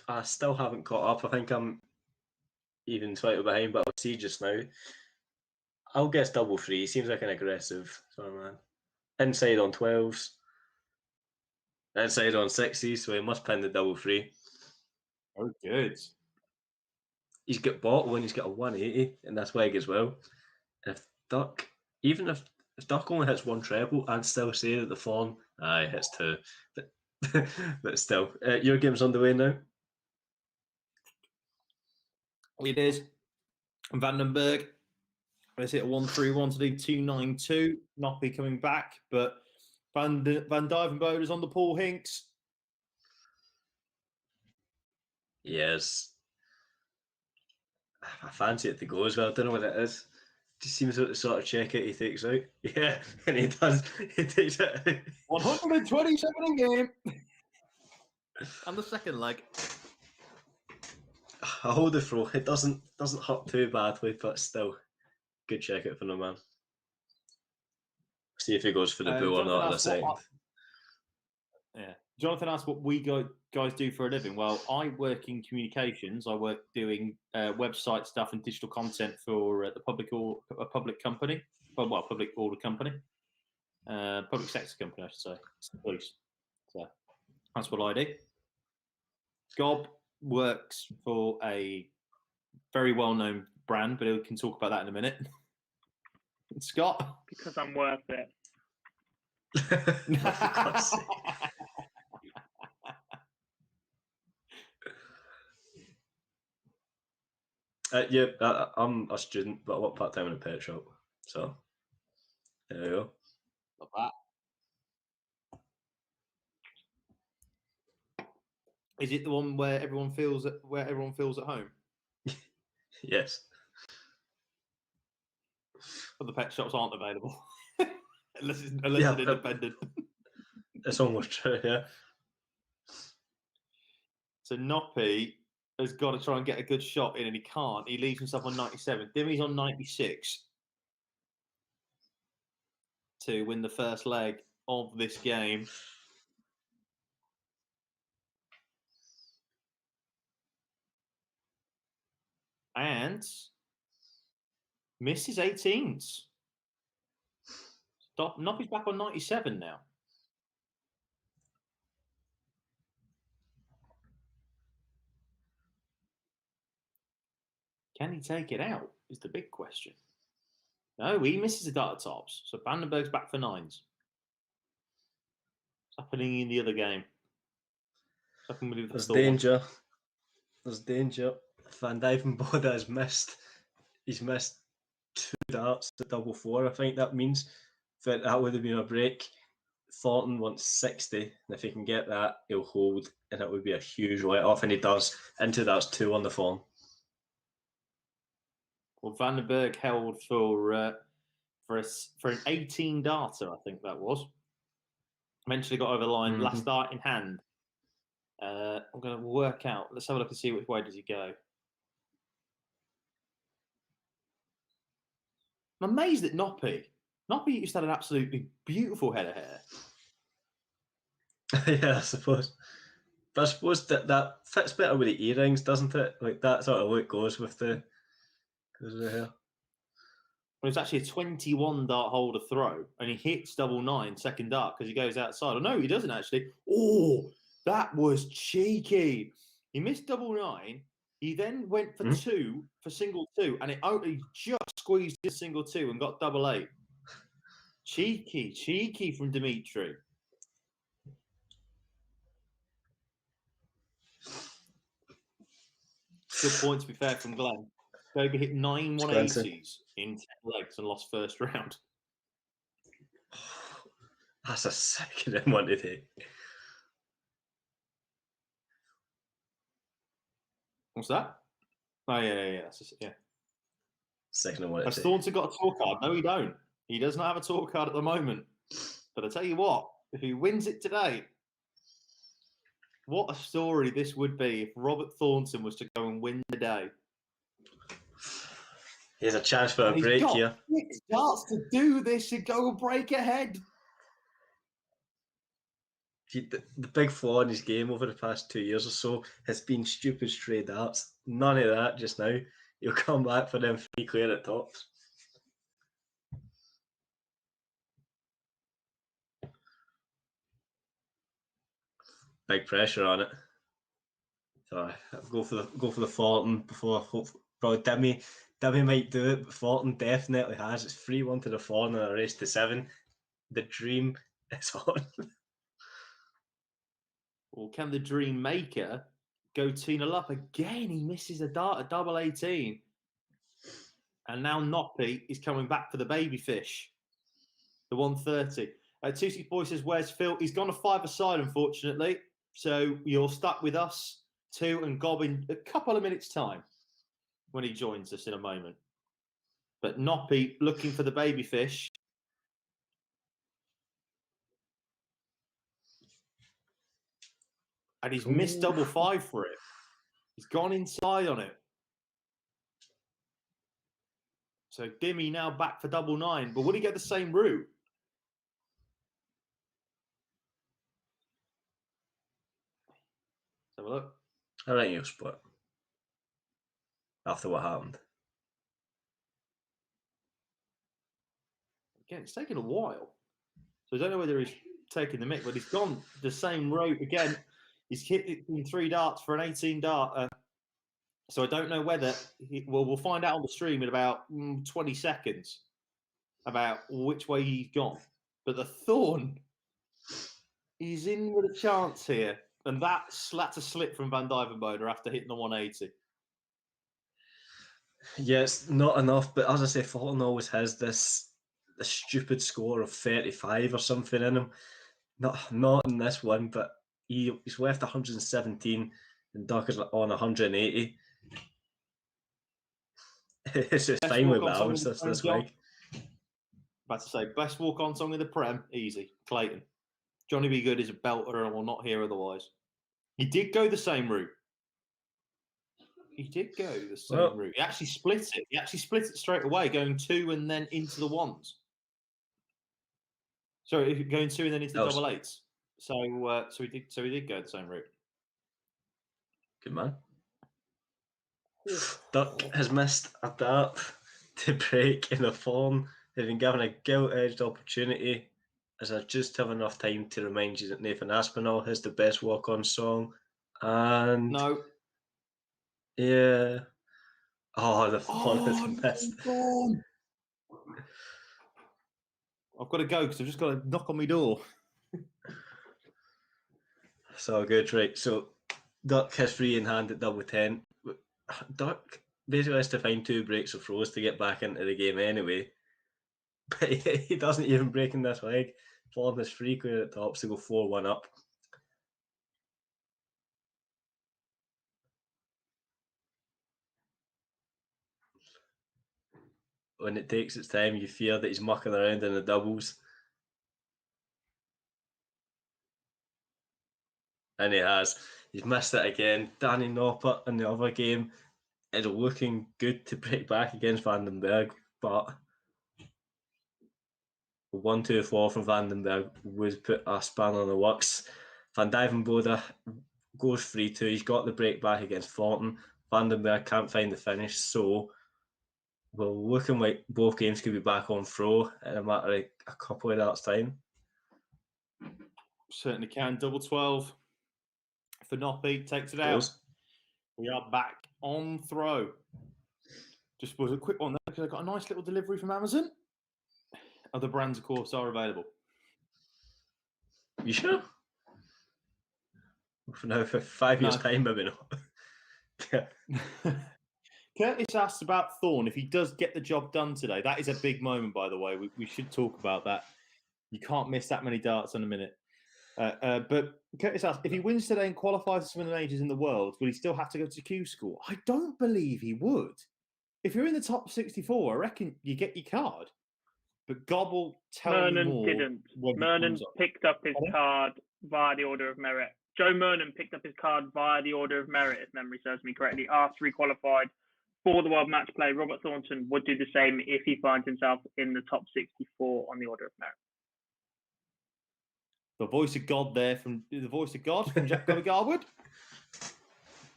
I still haven't caught up. I think I'm even slightly behind, but I'll see just now. I'll guess double 3. He seems like an aggressive sort of man. Inside on 12s, inside on 60s, so he must pin the double 3. Oh, good. He's got bottle and he's got a 180, and that's leg as well. And if Duck, even if Duck only hits 1 treble, I'd still say that the Fawn, hits 2. But still, your game's underway now. It is. Vandenberg. Let's hit a 1-3-1 to do 2-9-2. Noppy coming back, but Van Dijvenbode is on the Paul Hinks. Yes. I fancy it to go as well. I don't know what it is. Just seems like the sort of check it he takes out. Yeah, and he does. He takes it out. 127 in game. And the second leg. I hold the throw. It doesn't hurt too badly, but still, good check it for the man. See if he goes for the bull or not in a second. Yeah. Jonathan asked what we guys do for a living. Well, I work in communications. I work doing website stuff and digital content for a public company. Well, public order company. Public sector company, I should say. It's the police. So that's what I do. Gob works for a very well-known brand, but we can talk about that in a minute. Scott? Because I'm worth it. Yeah, I'm a student, but I work part-time in a pet shop. So, there you go. Not bad. Is it the one where everyone feels at home? Yes. But the pet shops aren't available. unless it's independent. It's almost true, yeah. So Noppy has got to try and get a good shot in, and he can't. He leaves himself on 97. Dimmy's on 96 to win the first leg of this game. And misses 18s. Noppy's back on 97 now. Can he take it out is the big question. No, he misses the dart tops. So Vandenberg's back for 9s. What's happening in the other game? There's danger. There's danger. Van Dijvenbode has missed. He's missed 2 darts at double 4. I think that means that would have been a break. Thornton wants 60, and if he can get that, he'll hold, and it would be a huge let-off, and he does. Into that's 2 on the form. Well, Vandenberg held for an 18 darter, I think that was. Eventually got over the line. Last dart in hand. I'm going to work out. Let's have a look and see which way does he go. I'm amazed at Noppy. Noppy used to have an absolutely beautiful head of hair. Yeah, I suppose. But I suppose that fits better with the earrings, doesn't it? Like that sort of look goes with the hair. Well, it's actually a 21 dart holder throw, and he hits double 9 second dart because he goes outside. Oh no, he doesn't actually. Oh, that was cheeky. He missed double 9. He then went for 2 for single 2, and it only just squeezed his single 2 and got double 8. Cheeky from Dimitri. Good point, to be fair, from Glenn. Boga hit 9 180s in 10 legs and lost first round. That's a second one to take. What's that? Oh, yeah. Yeah. Second one. Has Thornton got a tour card? No, he don't. He does not have a tour card at the moment. But I tell you what, if he wins it today, what a story this would be if Robert Thornton was to go and win the day. Here's a chance for a break here. He starts to do this and go and break ahead. The big flaw in his game over the past 2 years or so has been stupid stray darts. None of that just now. He'll come back for them 3 clear at tops. Big pressure on it. So go for the Thornton before probably Dimmy might do it, but Thornton definitely has. It's 3-1 to the Thornton and a race to 7. The dream is on. Or can the dream maker go 2-0 up again? He misses a dart at double 18. And now Noppy is coming back for the baby fish. The 130. Tusi Boy says, where's Phil? He's gone a 5-a-side, unfortunately. So you're stuck with us 2 and Gob in a couple of minutes' time when he joins us in a moment. But Noppy looking for the baby fish. And he's missed double 5 for it. He's gone inside on it. So Dimmy now back for double 9. But will he get the same route? Let's have a look. I think you'll split after what happened. Again, it's taken a while. So I don't know whether he's taking the mick, but he's gone the same route again. He's hit it in 3 darts for an 18 dart. So I don't know whether we'll find out on the stream in about 20 seconds about which way he's gone. But the Thorn, he's in with a chance here. And that's a slip from Van Dijvenbode after hitting the 180. Yeah, it's not enough, but as I say, Fulton always has this stupid score of 35 or something in him. Not in this one, but he's left 117 and Duck is on 180. It's just finely balanced this week. About to say, best walk-on song in the Prem, easy. Clayton. Johnny B. Good is a belter and will not hear otherwise. He did go the same route. He did go the same route. He actually split it. He actually split it straight away, going 2 and then into the 1s. So going 2 and then into the double 8s. So he did go the same route. Good man. Duck has missed a dart to break in a form. They've been given a gilt-edged opportunity, as I just have enough time to remind you that Nathan Aspinall has the best walk-on song. And no. Yeah. Oh, the Fawn has missed. I've got to go because I've just got to knock on my door. So good, right? So Duck has 3 in hand at double 10. Duck basically has to find 2 breaks of throws to get back into the game anyway. But he doesn't even break in this leg. Fawn has 3 clear at tops to go 4-1 up. When it takes its time, you fear that he's mucking around in the doubles. And he has. He's missed it again. Danny Noppert in the other game is looking good to break back against Vandenberg, but 1-2-4 from Vandenberg would put a span on the works. Van Dijvenbode goes 3-2. He's got the break back against Thornton. Vandenberg can't find the finish, so we're looking like both games could be back on throw in a matter of a couple of darts' time. Certainly can. Double 12 for Noppy. Takes it out. We are back on throw. Just was a quick one there because I got a nice little delivery from Amazon. Other brands, of course, are available. You sure? For now, for 5 years' time, maybe not. Curtis asked about Thorn if he does get the job done today. That is a big moment, by the way. We should talk about that. You can't miss that many darts in a minute. But Curtis asked if he wins today and qualifies for some of the majors in the world, will he still have to go to Q school? I don't believe he would. If you're in the top 64, I reckon you get your card. But Gobble tell me more. Mernon didn't. Mernon picked up his card via the order of merit. Joe Mernon picked up his card via the order of merit, if memory serves me correctly, after he qualified for the World Match Play. Robert Thornton would do the same if he finds himself in the top 64 on the order of merit. The voice of God there from Jack Garwood.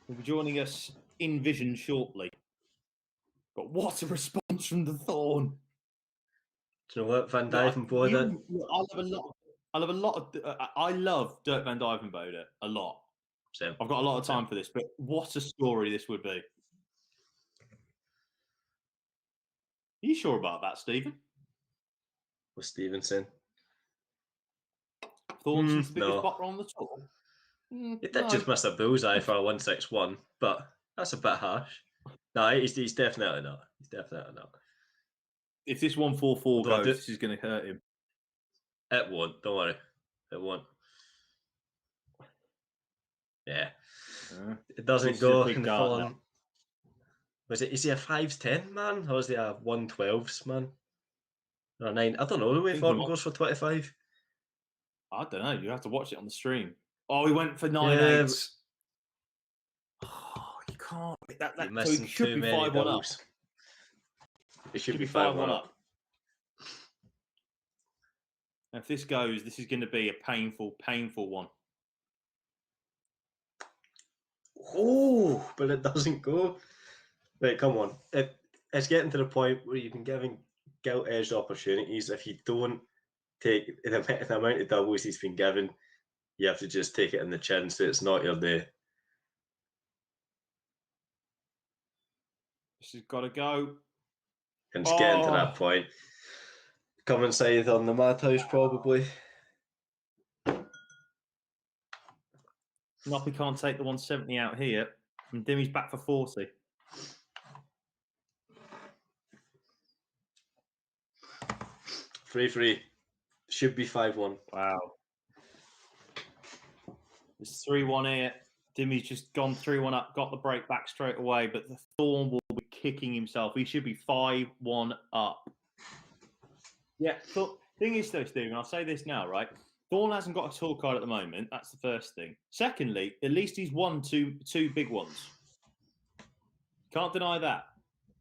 Will be joining us in vision shortly. But what a response from the Thorn. Do you know what, Van Dijvenbode? I love Dirk Van Dijvenbode a lot. Same. I've got a lot of time for this, but what a story this would be. Are you sure about that, Stephen? With Stevenson. Thorn's the biggest botter on the tour. He did just miss a bullseye for a 161, but that's a bit harsh. No, he's definitely not. He's definitely not. If this 144 goes, this is going to hurt him. It won't. Don't worry. It won't. Yeah. Uh, It doesn't This is a go big in the dart full now. on. Is he a 5'10" man? Or is he a 112s man? Or a 9? I don't know. The way think he Thornton might- goes for 25. I don't know. You have to watch it on the stream. Oh, he went for 9.8. Oh, you can't. You're So missing he should too be many 5-1 up. doubles. It should Should be be 5-1 5-1 up. up. If this goes, this is going to be a painful, painful one. Oh, but it doesn't go. Right, come on. It's getting to the point where you've been giving gilt-edged opportunities. If you don't take the amount of doubles he's been given, you have to just take it in the chin so it's not your day. This has got to go. And it's getting to Oh. that point. Come inside on the madhouse, probably. Noppy can't take the 170 out here. And Dimmy's back for 40. Free. Should be 5-1. Wow. It's 3-1 here. Dimmy's just gone 3-1 up, got the break back straight away, but the Thorn will be kicking himself. He should be 5-1 up. Yeah, thing is though, Stephen, I'll say this now, right? Thorn hasn't got a tool card at the moment. That's the first thing. Secondly, at least he's won two big ones. Can't deny that.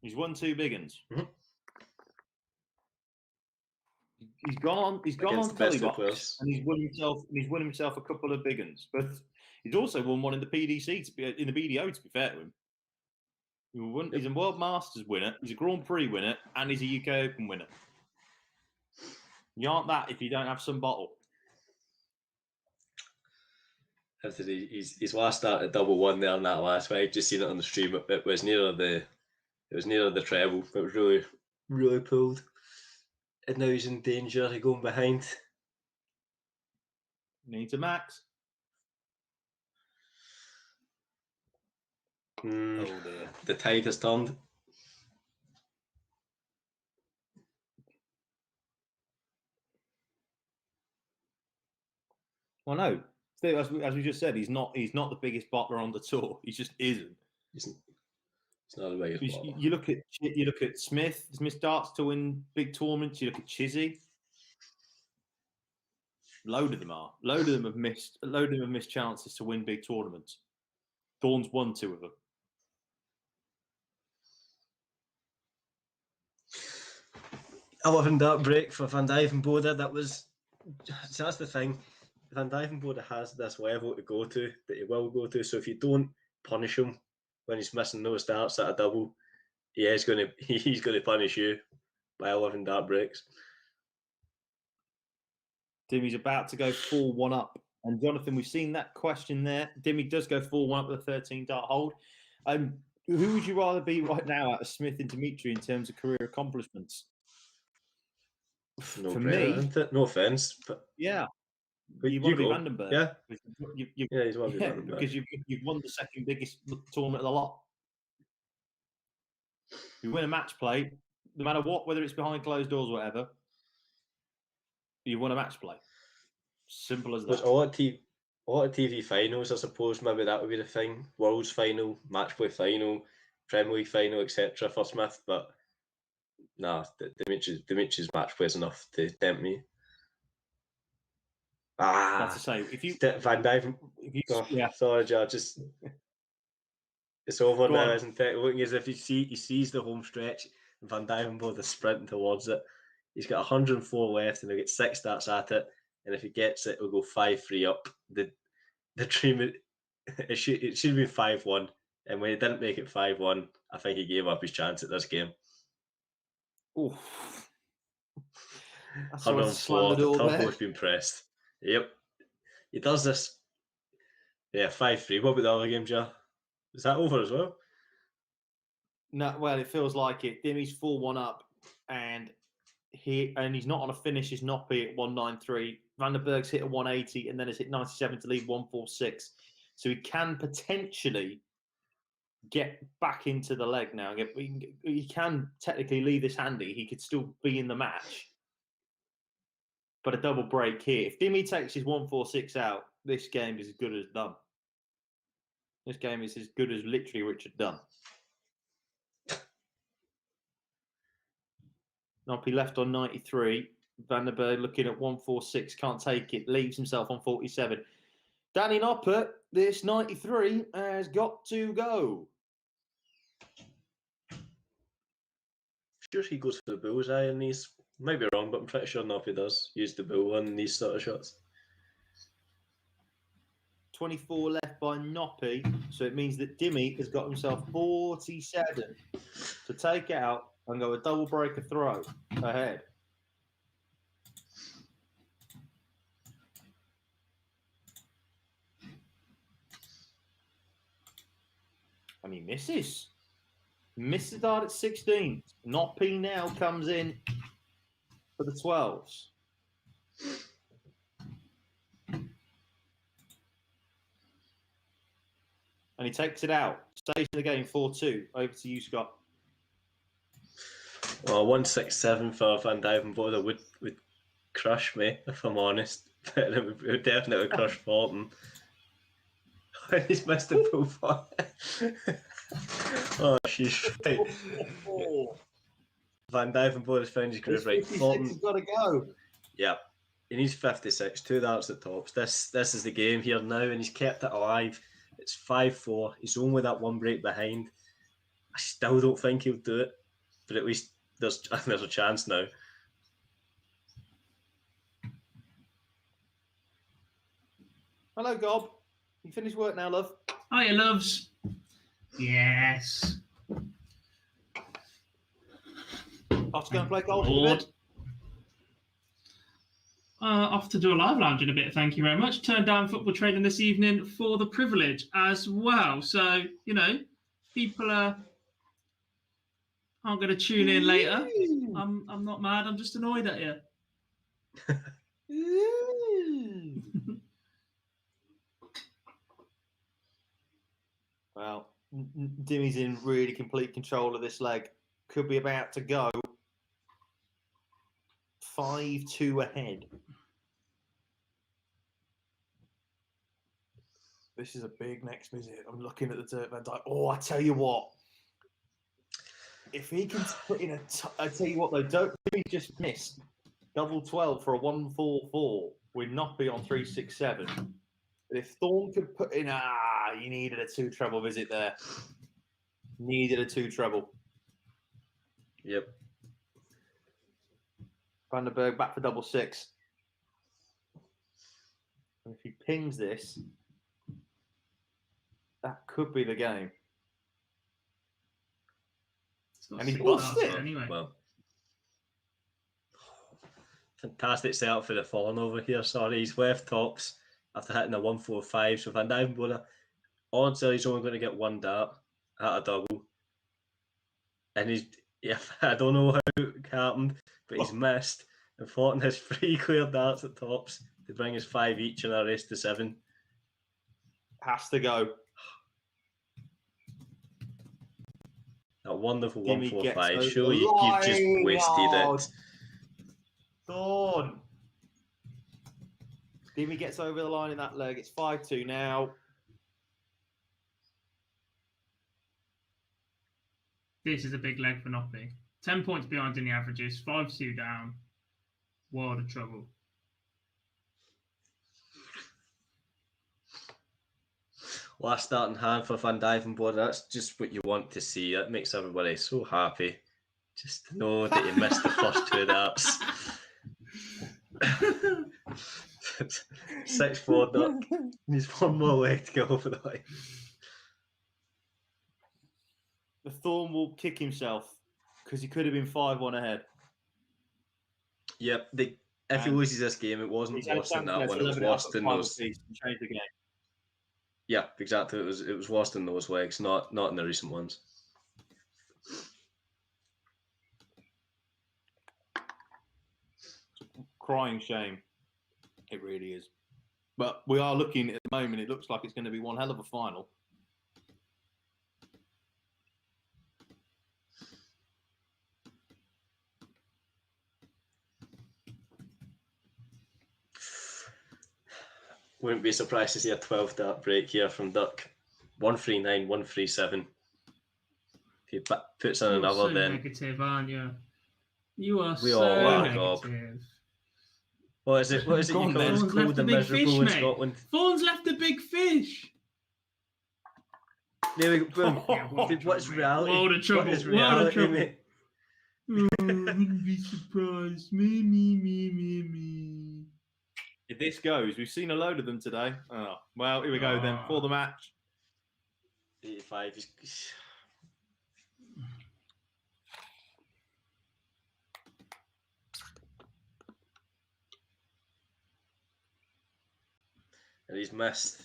He's won 2 big ones. Mm-hmm. He's gone on Against the best of Tellybox players. and he's won himself a couple of big ones. But he's also won one in the PDC in the BDO, to be fair to him. He's a World Masters winner, he's a Grand Prix winner, and he's a UK Open winner. You aren't that if you don't have some bottle. His last start at 1-1 there on that last one. I just seen it on the stream. It was nearer the treble. It was really, really pulled. And now he's in danger of going behind. Needs a max. Oh dear. The tide has turned. Well, no. Steve, as we just said, he's not the biggest bottler on the tour. He just isn't. It's not the biggest bottle. You look at Smith. Smith starts to win big tournaments. You look at Chizzy. Load of them are. Load of them have missed chances to win big tournaments. Thorn's won 2 of them. I love that break for Van Dijvenbode. That's the thing. Van Dijvenbode has this level to go to that he will go to. So if you don't punish him when he's missing those darts at a double, he's going to punish you by 11 dart breaks. Dimmy's about to go 4-1 up. And Jonathan, we've seen that question there. Dimmy does go 4-1 up with a 13 dart hold. Who would you rather be right now out of Smith and Dimitri in terms of career accomplishments? No For brainer, me, isn't it? No offense, but yeah. but You want to be go. Vandenberg. Yeah, He's one of Vandenberg. because you've won the second biggest tournament of the lot. You win a match play, no matter what, whether it's behind closed doors or whatever, you won a match play. Simple as There's that. a lot of TV finals, I suppose. Maybe that would be the thing. World's final, match play final, Premier League final, etc. for Smith. But nah, Dimitri's match play is enough to tempt me. That's to say, if you Van Dijven. yeah, Sorry, Joe. Just it's over Go now, on. isn't it? Looking as if he sees the home stretch. Van Dijvenbode is sprinting towards it. He's got 104 left, and he'll get 6 starts at it. And if he gets it, he'll go 5-3 up. The dream it should have been 5-1. And when he didn't make it 5-1, I think he gave up his chance at this game. oof. 104. The turbo's been pressed. Yep. He does this. Yeah, 5-3. What about the other game, Joe? Is that over as well? No, well, it feels like it. Dimmy's 4-1 up, and he's not on a finish. He's not at 193. Vandenberg's hit a 180, and then has hit 97 to leave 146. So he can potentially get back into the leg now. He can technically leave this handy. He could still be in the match. But a double break here. If Dimmy takes his 146 out, this game is as good as done. This game is as good as literally Richard Dunn. Noppy left on 93. Vandenberg looking at 146. Can't take it. Leaves himself on 47. Danny Noppert, this 93 has got to go. Sure he goes for the bullseye in these. Might be wrong, but I'm pretty sure Noppy does use the bull on these sort of shots. 24 left by Noppy. So it means that Dimmy has got himself 47 to take out and go a double breaker throw ahead. And he misses. Misses out at 16. Noppy now comes in for the 12s. And he takes it out. Stays in the game 4-2. Over to you, Scott. Well, 167 for Van Dijvenbode would crush me, if I'm honest. But it would definitely crush Fulton. He's missed the full far. Oh, she's right. Van Dijvenbode has found his groove right. Fulton's got to go. Yeah. He needs 56, 2 darts at tops. This is the game here now, and he's kept it alive. It's 5-4. He's only that one break behind. I still don't think he'll do it, but at least there's a chance now. Hello, Gob. You finished work now, love? Hiya, loves. Yes. Off to go and play golf. Lord. Off to do a live lounge in a bit, thank you very much. Turned down football training this evening for the privilege as well. So, you know, people aren't going to tune in later. I'm not mad, I'm just annoyed at you. Well, Dimmy's in really complete control of this leg. Could be about to go 5-2 ahead. This is a big next visit. I'm looking at the Dirt Van Dyke. Oh, I tell you what. If he can put in I tell you what though, don't Dimmy just miss double 12 for a 144 with Noppy on 367. But if Thorne could put in you needed a 2 treble visit there. Needed a 2 treble. Yep. Vandenberg back for double 6. And if he pings this, that could be the game. And he lost it anyway. Well, fantastic setup for the fallen over here. Sorry, he's left tops after hitting a 145. So Van Dijvenbode, odds are he's only going to get 1 dart at a double. And I don't know how it happened, but he's missed. And Fulton has 3 clear darts at tops to bring us 5 each and a race to 7. Has to go. That wonderful Dimmy 145. Surely you've just wasted it. Dawn. Dimmy gets over the line in that leg. It's 5-2 now. This is a big leg for Noppy. 10 points behind in the averages, 5-2 down. World of trouble. Last starting hand for Van Dijvenbode. That's just what you want to see. That makes everybody so happy. Just to know that you missed the first 2 darts. 6-4 duck. He's 1 more leg to go for the line. The Thorn will kick himself because he could have been 5-1 ahead. Yep. If he loses this game, it wasn't worse than that one. It was worse than those. Change the game. Yeah, exactly. It was worse than those legs, not in the recent ones. Crying shame. It really is. But we are looking at the moment, it looks like it's going to be one hell of a final. Wouldn't be surprised to see a 12 dart break here from Duck. 139, 137. If he puts in You're another, so then negative, aren't you? You are We so all are, negative. what is it? What is it? Go You on, call then. us Fawn's left cold the and big miserable fish, in mate. Scotland? Fawn's left the big fish. There we go. Boom. Yeah, world of What's trouble, mate. reality? World of trouble. What is World of reality, trouble. mate? Oh, wouldn't be surprised. Me. If this goes, we've seen a load of them today. Oh, well, here we go then for the match. 85. And he's missed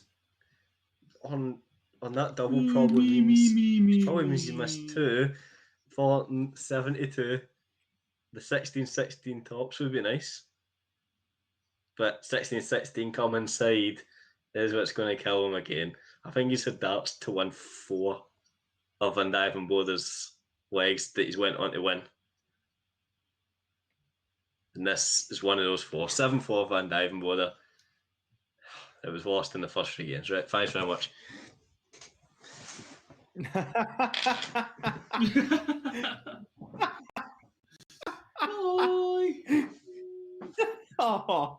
on that double. Probably means he's missed 2 for 72. The 16-16 tops would be nice, but 16-16 come inside is what's going to kill him again. I think he's had darts to win 4 of Van Dijvenbode's legs that he's went on to win. And this is one of those 4. 7-4 Van Dijvenbode. It was lost in the first 3 games, right? Thanks very much. Oh,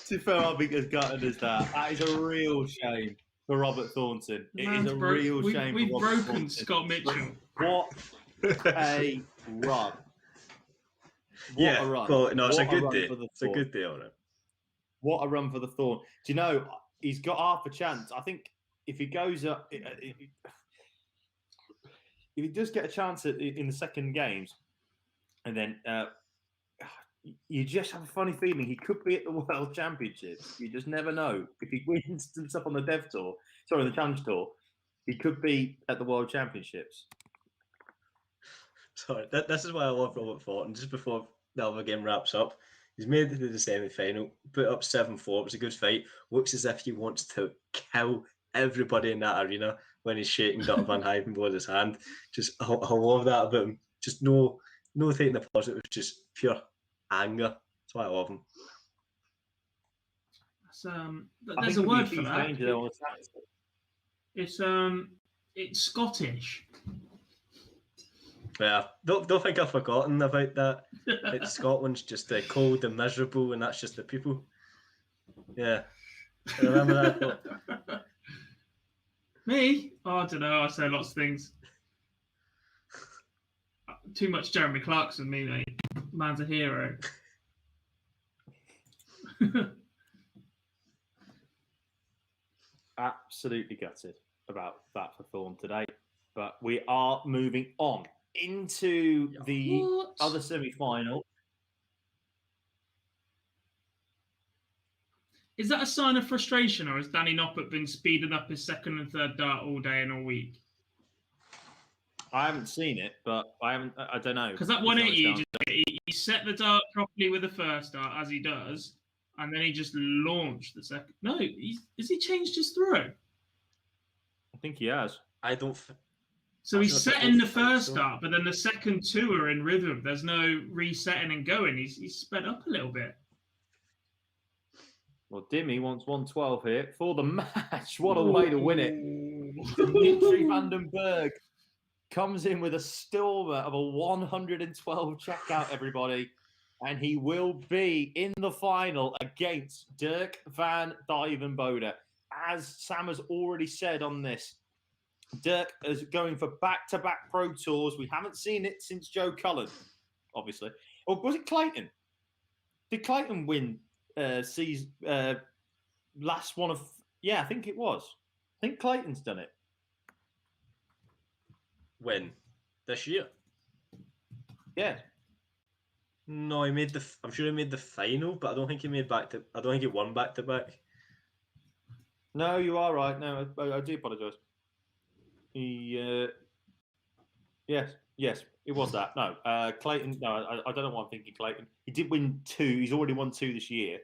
to be fair, I'll be as gutted as that. That is a real shame for Robert Thornton. It is a real shame. We've for Robert broken Thornton. Scott Mitchell. What a run! What a run! Well, no, it's What a good run day. for the It's a Thorn. good day on it. What a run for the Thorn. Do you know, he's got half a chance. I think if he goes up, if he does get a chance in the second games, and then you just have a funny feeling he could be at the World Championships. You just never know. If he wins some stuff on the Dev Tour, sorry, the Challenge Tour, he could be at the World Championships. Sorry, this is why I love Robert Thornton. Just before the other game wraps up, he's made it to the semi-final, put up 7-4. It was a good fight. Looks as if he wants to kill everybody in that arena when he's shaking Dr. Van Dijvenbode's hand. Just, I love that about him. Just no taking the positive, just pure anger. That's why I love him. There's a word for that. It's Scottish. Yeah, don't think I've forgotten about that. Scotland's just cold and miserable, and that's just the people. Yeah, I remember that. Me? Oh, I don't know. I say lots of things. Too much Jeremy Clarkson, me, mate. Man's a hero. Absolutely gutted about that for Thorn today. But we are moving on into the other semi-final. Is that a sign of frustration, or has Danny Noppert been speeding up his second and third dart all day and all week? I haven't seen it, but I don't know. Because that 180, he set the dart properly with the first dart, as he does, and then he just launched the second. No, has he changed his throw? I think he has. I don't. So he's setting the first dart, but then the second 2 are in rhythm. There's no resetting and going. He's sped up a little bit. Well, Dimmy wants 112 here for the match. What a way to win it. Dimitri Vandenberg comes in with a stormer of a 112 checkout, everybody. And he will be in the final against Dirk van Dijvenbode. As Sam has already said on this, Dirk is going for back-to-back Pro Tours. We haven't seen it since Joe Cullen, obviously. Or was it Clayton? Did Clayton win last one of... Yeah, I think it was. I think Clayton's done it. When? This year? Yeah. No, he made I'm sure he made the final, but I don't think he made I don't think he won back-to-back. No, you are right. No, I do apologise. He, yes, it was that. No, Clayton. No, I don't know why I'm thinking Clayton. He did win 2. He's already won 2 this year.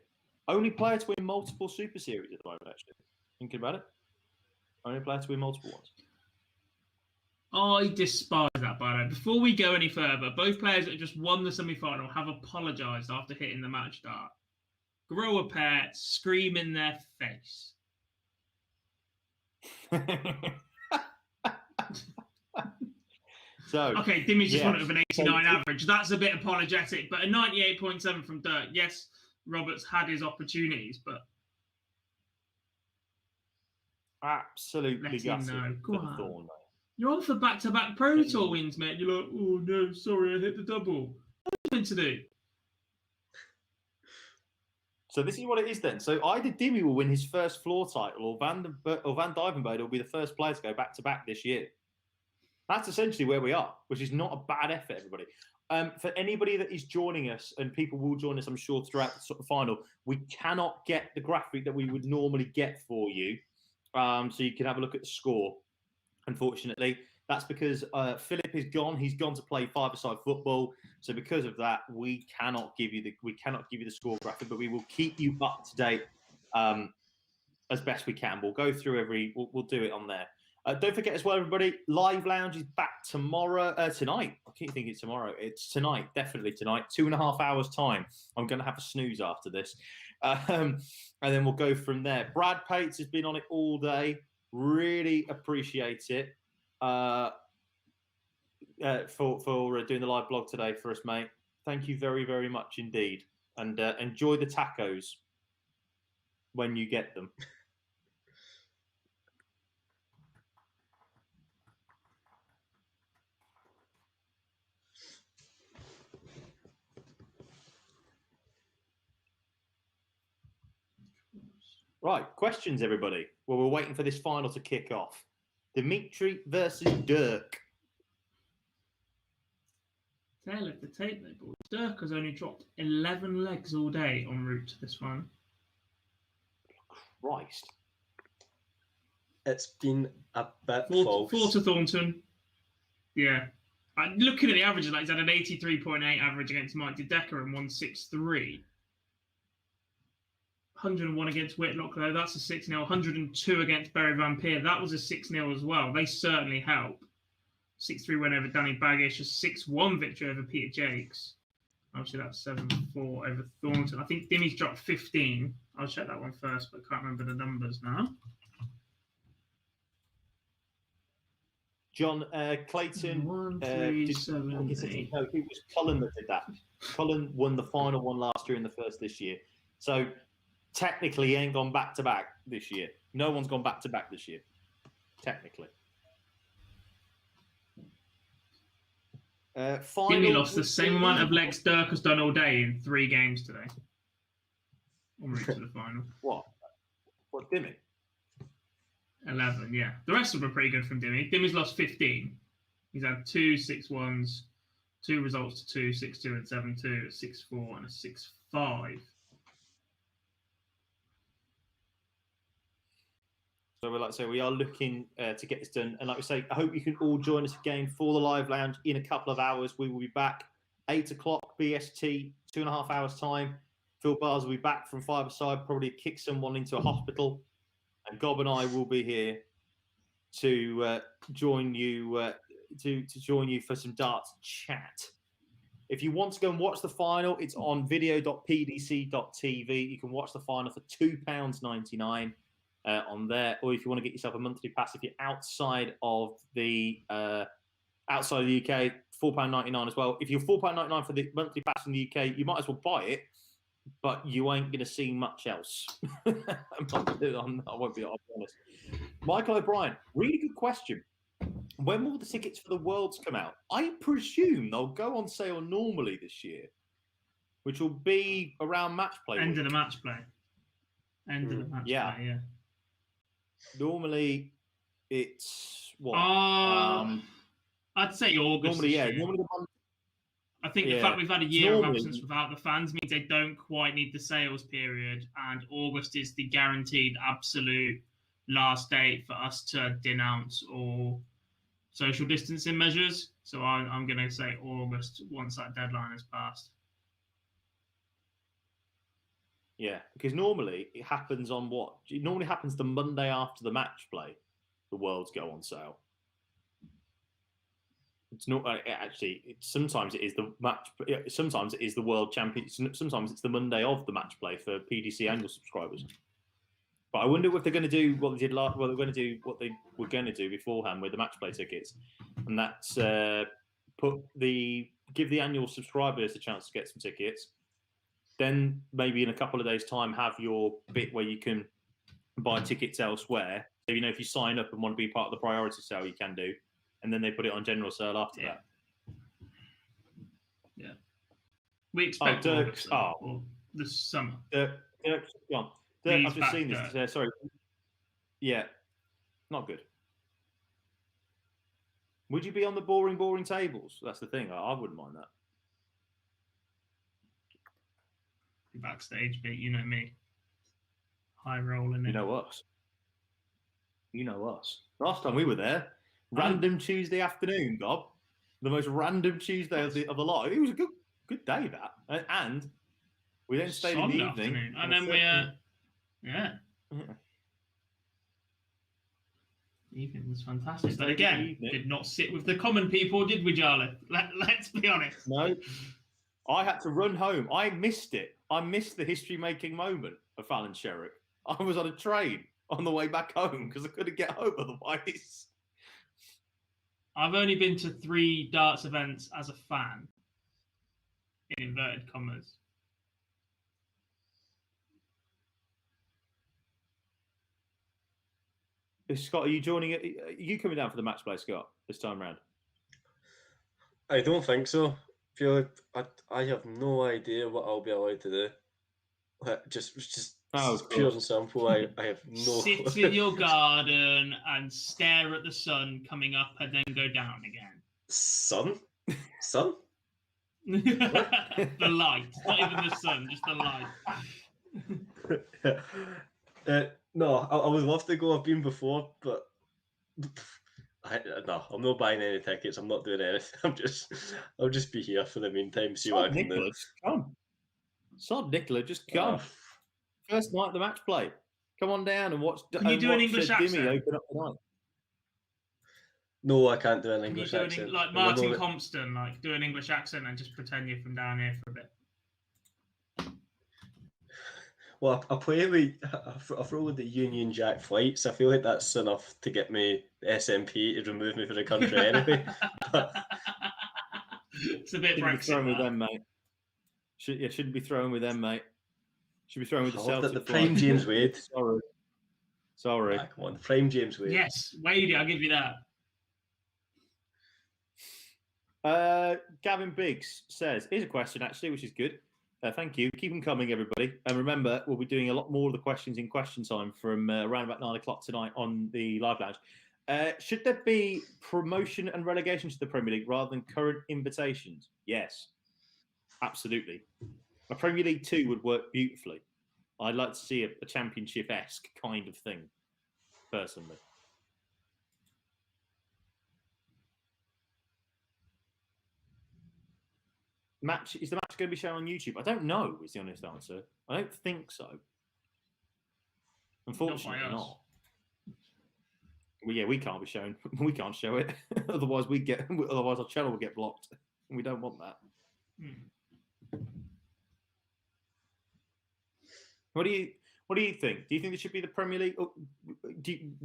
Only player to win multiple Super Series at the moment. Actually, thinking about it, only player to win multiple ones. I despise that, by the way. Before we go any further, both players that just won the semi-final have apologised after hitting the match dart. Grow a pair, scream in their face. So Okay, Dimmy's just yeah. won it with an 89 average. That's a bit apologetic, but a 98.7 from Dirk. Yes, Roberts had his opportunities, but absolutely let him gutted know. for Go the on. Thorn, mate. You're on for back-to-back Pro Tour wins, mate. You're like, oh no, sorry, I hit the double. What are you meant to do? So this is what it is then. So either Dimmy will win his first floor title, or Van Dijvenbode will be the first player to go back-to-back this year. That's essentially where we are, which is not a bad effort, everybody. For anybody that is joining us, and people will join us, I'm sure, throughout the sort of final, we cannot get the graphic that we would normally get for you. So you can have a look at the score. Unfortunately, that's because Philip is gone. He's gone to play five-a-side football. So because of that, we cannot give you the score graphic, but we will keep you up to date as best we can. We'll go through we'll do it on there. Don't forget as well, everybody, Live Lounge is back tonight. I keep thinking it's tomorrow. It's tonight, definitely tonight. 2.5 hours time. I'm going to have a snooze after this. And then we'll go from there. Brad Pates has been on it all day. Really appreciate it for doing the live blog today for us, mate. Thank you very, very much indeed. And enjoy the tacos when you get them. Right, questions, everybody. Well, we're waiting for this final to kick off. Dimitri versus Dirk. Tail of the tape, though, boys. Dirk has only dropped 11 legs all day en route to this one. Christ. It's been a bit Four false. to Thornton. Yeah. Looking at the averages, like he's had an 83.8 average against Mike De Decker and 163. 101 against Whitlock, though. That's a 6-0. 102 against Barry Van Peer. That was a 6-0 as well. They certainly help. 6-3 win over Danny Baggish. A 6-1 victory over Peter Jakes. Obviously, that's 7-4 over Thornton. I think Dimmy's dropped 15. I'll check that one first, but I can't remember the numbers now. John Clayton. 1, 3, 7, 8. No, it was Cullen that did that. Cullen won the final one last year and the first this year. So technically, he ain't gone back to back this year. No one's gone back to back this year. Technically. Dimmy lost the same amount of legs Dirk has done all day in 3 games today. En route to the final. What? What, Dimmy? 11, yeah. The rest of them are pretty good from Dimmy. Dimmy's lost 15. He's had 2 6-1s, 2 results to 2, 6-2 and 7-2, a 6-4 and a 6-5. So, like I say, we are looking to get this done. And like we say, I hope you can all join us again for the live lounge in a couple of hours. We will be back 8 o'clock BST, 2.5 hours time. Phil Bars will be back from five-a-side, probably kick someone into a hospital. And Gob and I will be here to join you to join you for some darts chat. If you want to go and watch the final, it's on video.pdc.tv. You can watch the final for £2.99 on there, or if you want to get yourself a monthly pass, if you're outside of the UK, £4.99 as well. If you're £4.99 for the monthly pass in the UK, you might as well buy it, but you ain't going to see much else. I won't be honest. Michael O'Brien, really good question. When will the tickets for the Worlds come out? I presume they'll go on sale normally this year, which will be around match play. End of the match play. End of the match play, yeah. Normally, it's what? I'd say August. Normally, yeah. Year. Normally, I think the fact we've had a year of absence without the fans means they don't quite need the sales period, and August is the guaranteed absolute last date for us to denounce all social distancing measures. So I'm going to say August once that deadline has passed. Yeah, because normally it happens on what? It normally happens the Monday after the match play. The Worlds go on sale. It's not actually. Sometimes it is the match. Sometimes it is the World Champion. Sometimes it's the Monday of the match play for PDC annual subscribers. But I wonder if they're going to do what they did last. Well, they're going to do what they were going to do beforehand with the match play tickets, and that's give the annual subscribers a chance to get some tickets. Then maybe in a couple of days' time, have your bit where you can buy tickets elsewhere. So, if you sign up and want to be part of the priority sale, you can do, and then they put it on general sale after that. Yeah, we expect Dirk's or this summer. Dirk's gone. Dirk, I've just seen this. Sorry. Yeah, not good. Would you be on the boring tables? That's the thing. I wouldn't mind that. Backstage bit, you know me. High rolling. You know us. Last time we were there, random Tuesday afternoon, Gob. The most random Tuesday of the lot. It was a good day, that. And we then stayed in the evening. Afternoon. And then yeah. The evening was fantastic. But again, did not sit with the common people, did we, Charlie? Let's be honest. No. I had to run home. I missed it. I missed the history-making moment of Fallon Sherrick. I was on a train on the way back home because I couldn't get home otherwise. I've only been to 3 darts events as a fan, in inverted commas. Scott, are you joining it? Are you coming down for the match play, Scott, this time round? I don't think so. Feel like I have no idea what I'll be allowed to do. Just pure and simple. I have no. Sit in your garden and stare at the sun coming up and then go down again. Sun. The light, not even the sun, just the light. No, I would love to go. I've been before, but I'm not buying any tickets. I'm not doing anything. I'll just be here for the meantime. See what I can do. Come. Sod Nicola, just come. First night of the match play. Come on down and watch. Can you do an English accent? Open up the night. No, I can't do an English accent. Like Martin Compston, like do an English accent and just pretend you're from down here for a bit. Well, I play with, I throw with the Union Jack flights. I feel like that's enough to get me the SNP to remove me from the country anyway. It's a bit Shouldn't be throwing with them, mate. Shouldn't be throwing with them, mate. Should be throwing with the Celtic. The prime James Wade. Sorry. Ah, come on, the prime James Wade. Yes, Wade, I'll give you that. Gavin Biggs says, here's a question actually, which is good. Thank you. Keep them coming, everybody. And remember, we'll be doing a lot more of the questions in question time from around about 9 o'clock tonight on the live lounge. Should there be promotion and relegation to the Premier League rather than current invitations? Yes, absolutely. A Premier League 2 would work beautifully. I'd like to see a Championship-esque kind of thing, personally. Is the match going to be shown on YouTube? I don't know, is the honest answer. I don't think so. Unfortunately not. Well, yeah, we can't be shown. We can't show it. Otherwise our channel will get blocked. And we don't want that. What do you think? Do you think there should be the Premier League?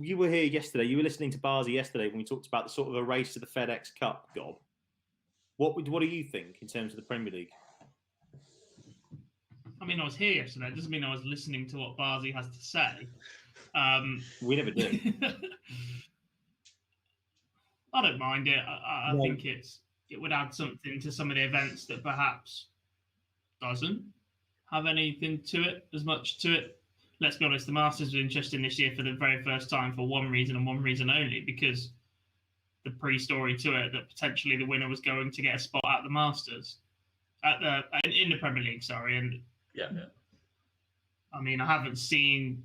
You were here yesterday. You were listening to Barzy yesterday when we talked about the sort of a race to the FedEx Cup, Gob. What do you think in terms of the Premier League? I mean, I was here yesterday. It doesn't mean I was listening to what Barzy has to say. We never do. I don't mind it. I think it would add something to some of the events that perhaps doesn't have anything to it, as much to it. Let's be honest, the Masters were interesting this year for the very first time for one reason and one reason only, because the pre-story to it that potentially the winner was going to get a spot at the Masters, in the Premier League. Sorry, and yeah. I mean, I haven't seen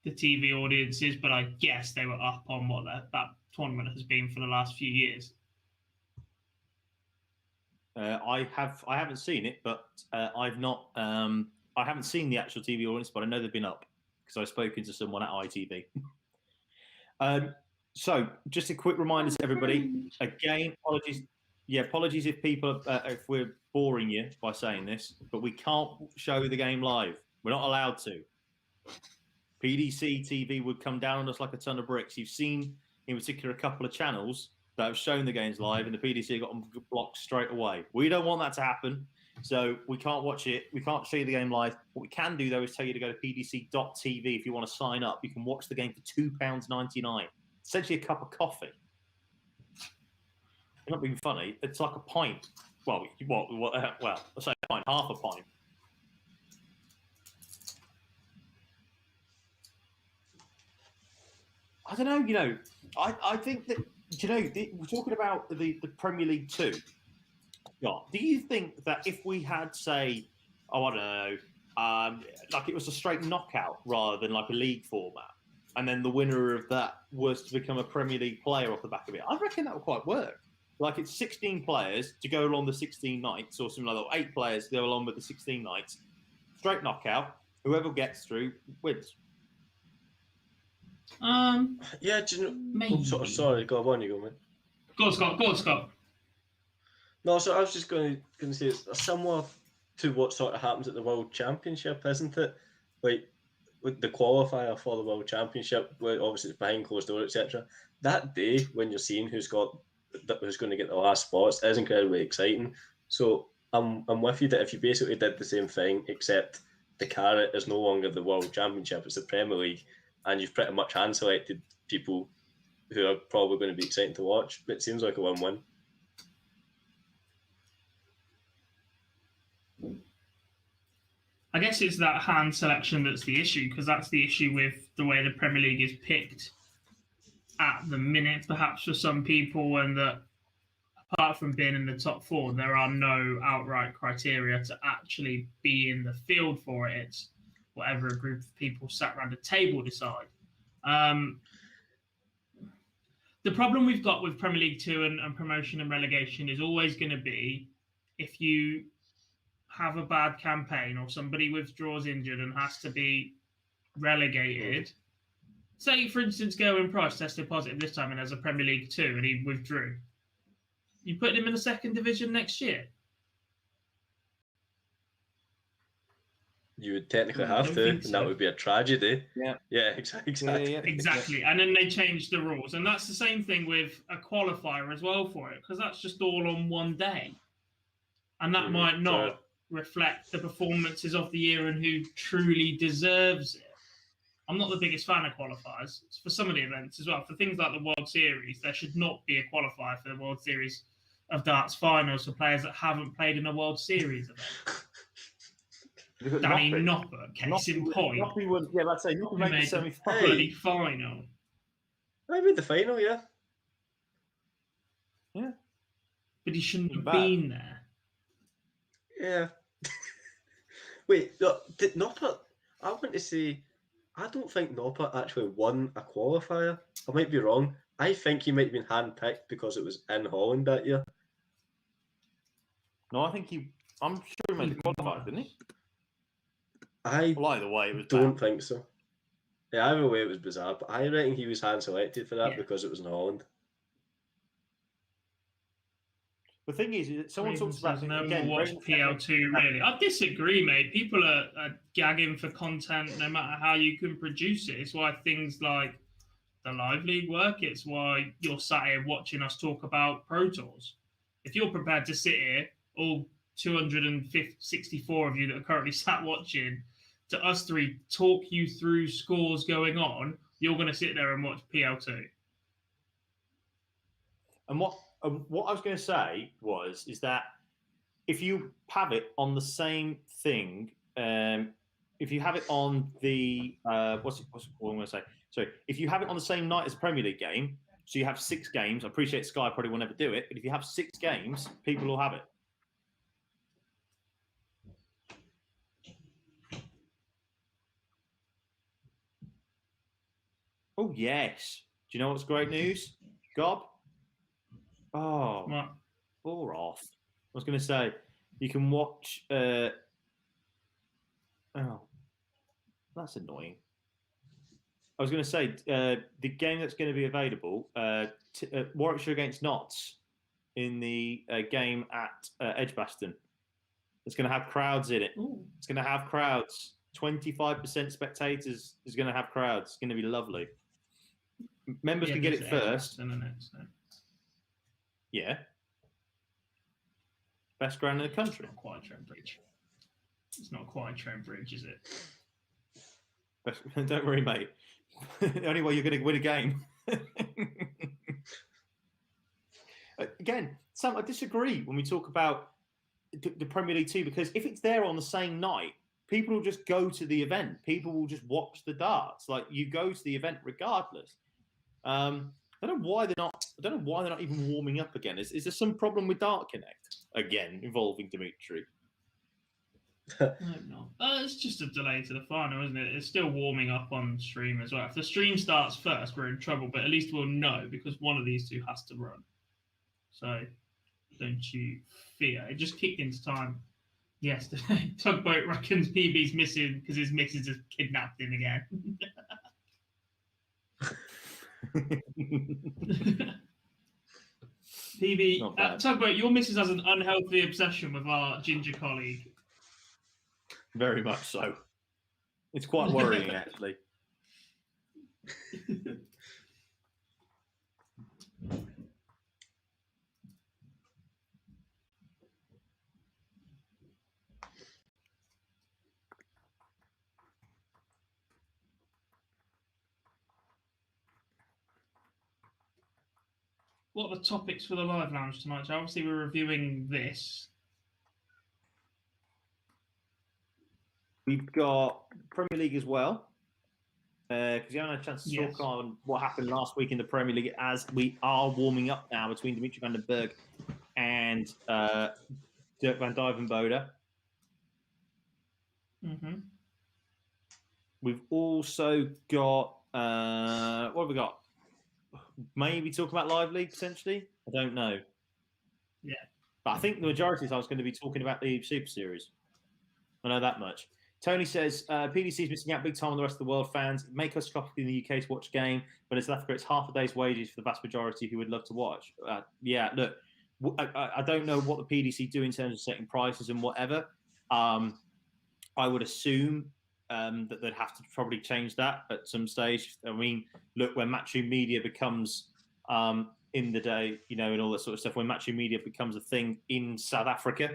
the TV audiences, but I guess they were up on what that tournament has been for the last few years. I haven't seen it, but I've not. I haven't seen the actual TV audience, but I know they've been up because I've spoken to someone at ITV. So, just a quick reminder to everybody. Again, apologies. Yeah, apologies if people, if we're boring you by saying this, but we can't show the game live. We're not allowed to. PDC TV would come down on us like a ton of bricks. You've seen, in particular, a couple of channels that have shown the games live, and the PDC got them blocked straight away. We don't want that to happen, so we can't watch it. We can't show you the game live. What we can do, though, is tell you to go to pdc.tv if you want to sign up. You can watch the game for £2.99. Essentially a cup of coffee. Not being funny. It's like a pint. Well, let's say a pint, half a pint. I don't know. I think that, we're talking about the Premier League 2. Yeah. Do you think that if we had, say, I don't know, like it was a straight knockout rather than like a league format, and then the winner of that was to become a Premier League player off the back of it, I reckon that would quite work. Like it's 16 players to go along the 16 nights, or something like that, or 8 players to go along with the 16 nights. Straight knockout. Whoever gets through wins. Yeah, do you know? Maybe. Sorry, go on, you go, man. Go on, Scott. No, so I was just going to say it's similar to what sort of happens at the World Championship, isn't it? Like with the qualifier for the World Championship, where obviously it's behind closed doors, etc. That day when you're seeing who's going to get the last spots is incredibly exciting. So I'm with you that if you basically did the same thing, except the carrot is no longer the World Championship, it's the Premier League, and you've pretty much hand selected people who are probably going to be exciting to watch, it seems like a win-win. I guess it's that hand selection that's the issue, because that's the issue with the way the Premier League is picked at the minute, perhaps for some people, and that apart from being in the top 4, there are no outright criteria to actually be in the field for it. It's whatever a group of people sat around a table decide. The problem we've got with Premier League 2 and promotion and relegation is always going to be if you have a bad campaign or somebody withdraws injured and has to be relegated. Say, for instance, Gerwyn Price tested positive this time and has a Premier League 2 and he withdrew. You put him in the 2nd division next year? You would technically have to, and that would be a tragedy. Yeah, exactly. Exactly. And then they changed the rules. And that's the same thing with a qualifier as well for it, because that's just all on one day. And that might not reflect the performances of the year and who truly deserves it. I'm not the biggest fan of qualifiers. It's for some of the events as well. For things like the World Series, there should not be a qualifier for the World Series of Darts finals for players that haven't played in a World Series event. Danny Nopper, case in point. Nopper was, let's say Nopper made the semi-final. I made the final, yeah. Yeah. But he shouldn't have been there. Yeah. Wait, no, did Nopper, I want to say, I don't think Nopper actually won a qualifier. I might be wrong. I think he might have been handpicked because it was in Holland that year. No, I'm sure he made the qualifier, didn't he? Either way, it was don't think so. Yeah, either way it was bizarre, but I reckon he was hand selected for that because it was in Holland. The thing is, someone talks about again. Watch PL2 really. I disagree, mate. People are gagging for content, no matter how you can produce it. It's why things like the Live League work. It's why you're sat here watching us talk about Pro Tours. If you're prepared to sit here, all 264 of you that are currently sat watching, to us three talk you through scores going on, you're going to sit there and watch PL2. And what I was going to say is that if you have it on the same thing, if you have it on the what's it called? I'm going to say. So if you have it on the same night as a Premier League game, so you have 6 games. I appreciate Sky probably will never do it, but if you have 6 games, people will have it. Oh yes. Do you know what's great news, Gob? Oh, what? Or off. I was going to say, you can watch. Oh, that's annoying. I was going to say the game that's going to be available, Warwickshire against Notts, in the game at Edgbaston. It's going to have crowds in it. Ooh. It's going to have crowds. 25% spectators is going to have crowds. It's going to be lovely. Members can get it first. Yeah. Best ground in the country. It's not quite Trent Bridge. It's not quite Trent Bridge, is it? Don't worry, mate. The only way you're going to win a game. Again, Sam, I disagree when we talk about the Premier League 2, because if it's there on the same night, people will just go to the event. People will just watch the darts. Like, you go to the event regardless. I don't know why they're not even warming up again. Is there some problem with Dart Connect again involving Dimitri? I hope not. It's just a delay to the final, isn't it? It's still warming up on stream as well. If the stream starts first, we're in trouble, but at least we'll know because one of these two has to run. So don't you fear. It just kicked into time yesterday. Tugboat reckons PB's missing because his missus has kidnapped him again. PB, Tugboat, your missus has an unhealthy obsession with our ginger colleague. Very much so. It's quite worrying, actually. What are the topics for the live lounge tonight? So obviously, we're reviewing this. We've got Premier League as well, because you haven't had a chance to talk on what happened last week in the Premier League, as we are warming up now between Dimitri Vandenberg and Dirk van Dijvenbode. Mm-hmm. We've also got what have we got? Maybe talk about Live League potentially. I don't know. Yeah, but I think the majority of the time is going to be talking about the Super Series. I know that much. Tony says, PDC is missing out big time on the rest of the world fans. Make us copy in the UK to watch a game, but in South Africa, it's half a day's wages for the vast majority who would love to watch. Yeah, look, I don't know what the PDC do in terms of setting prices and whatever. I would assume that they'd have to probably change that at some stage. I mean, look, when Matchroom Media becomes in the day, you know, and all that sort of stuff, when Matchroom Media becomes a thing in South Africa,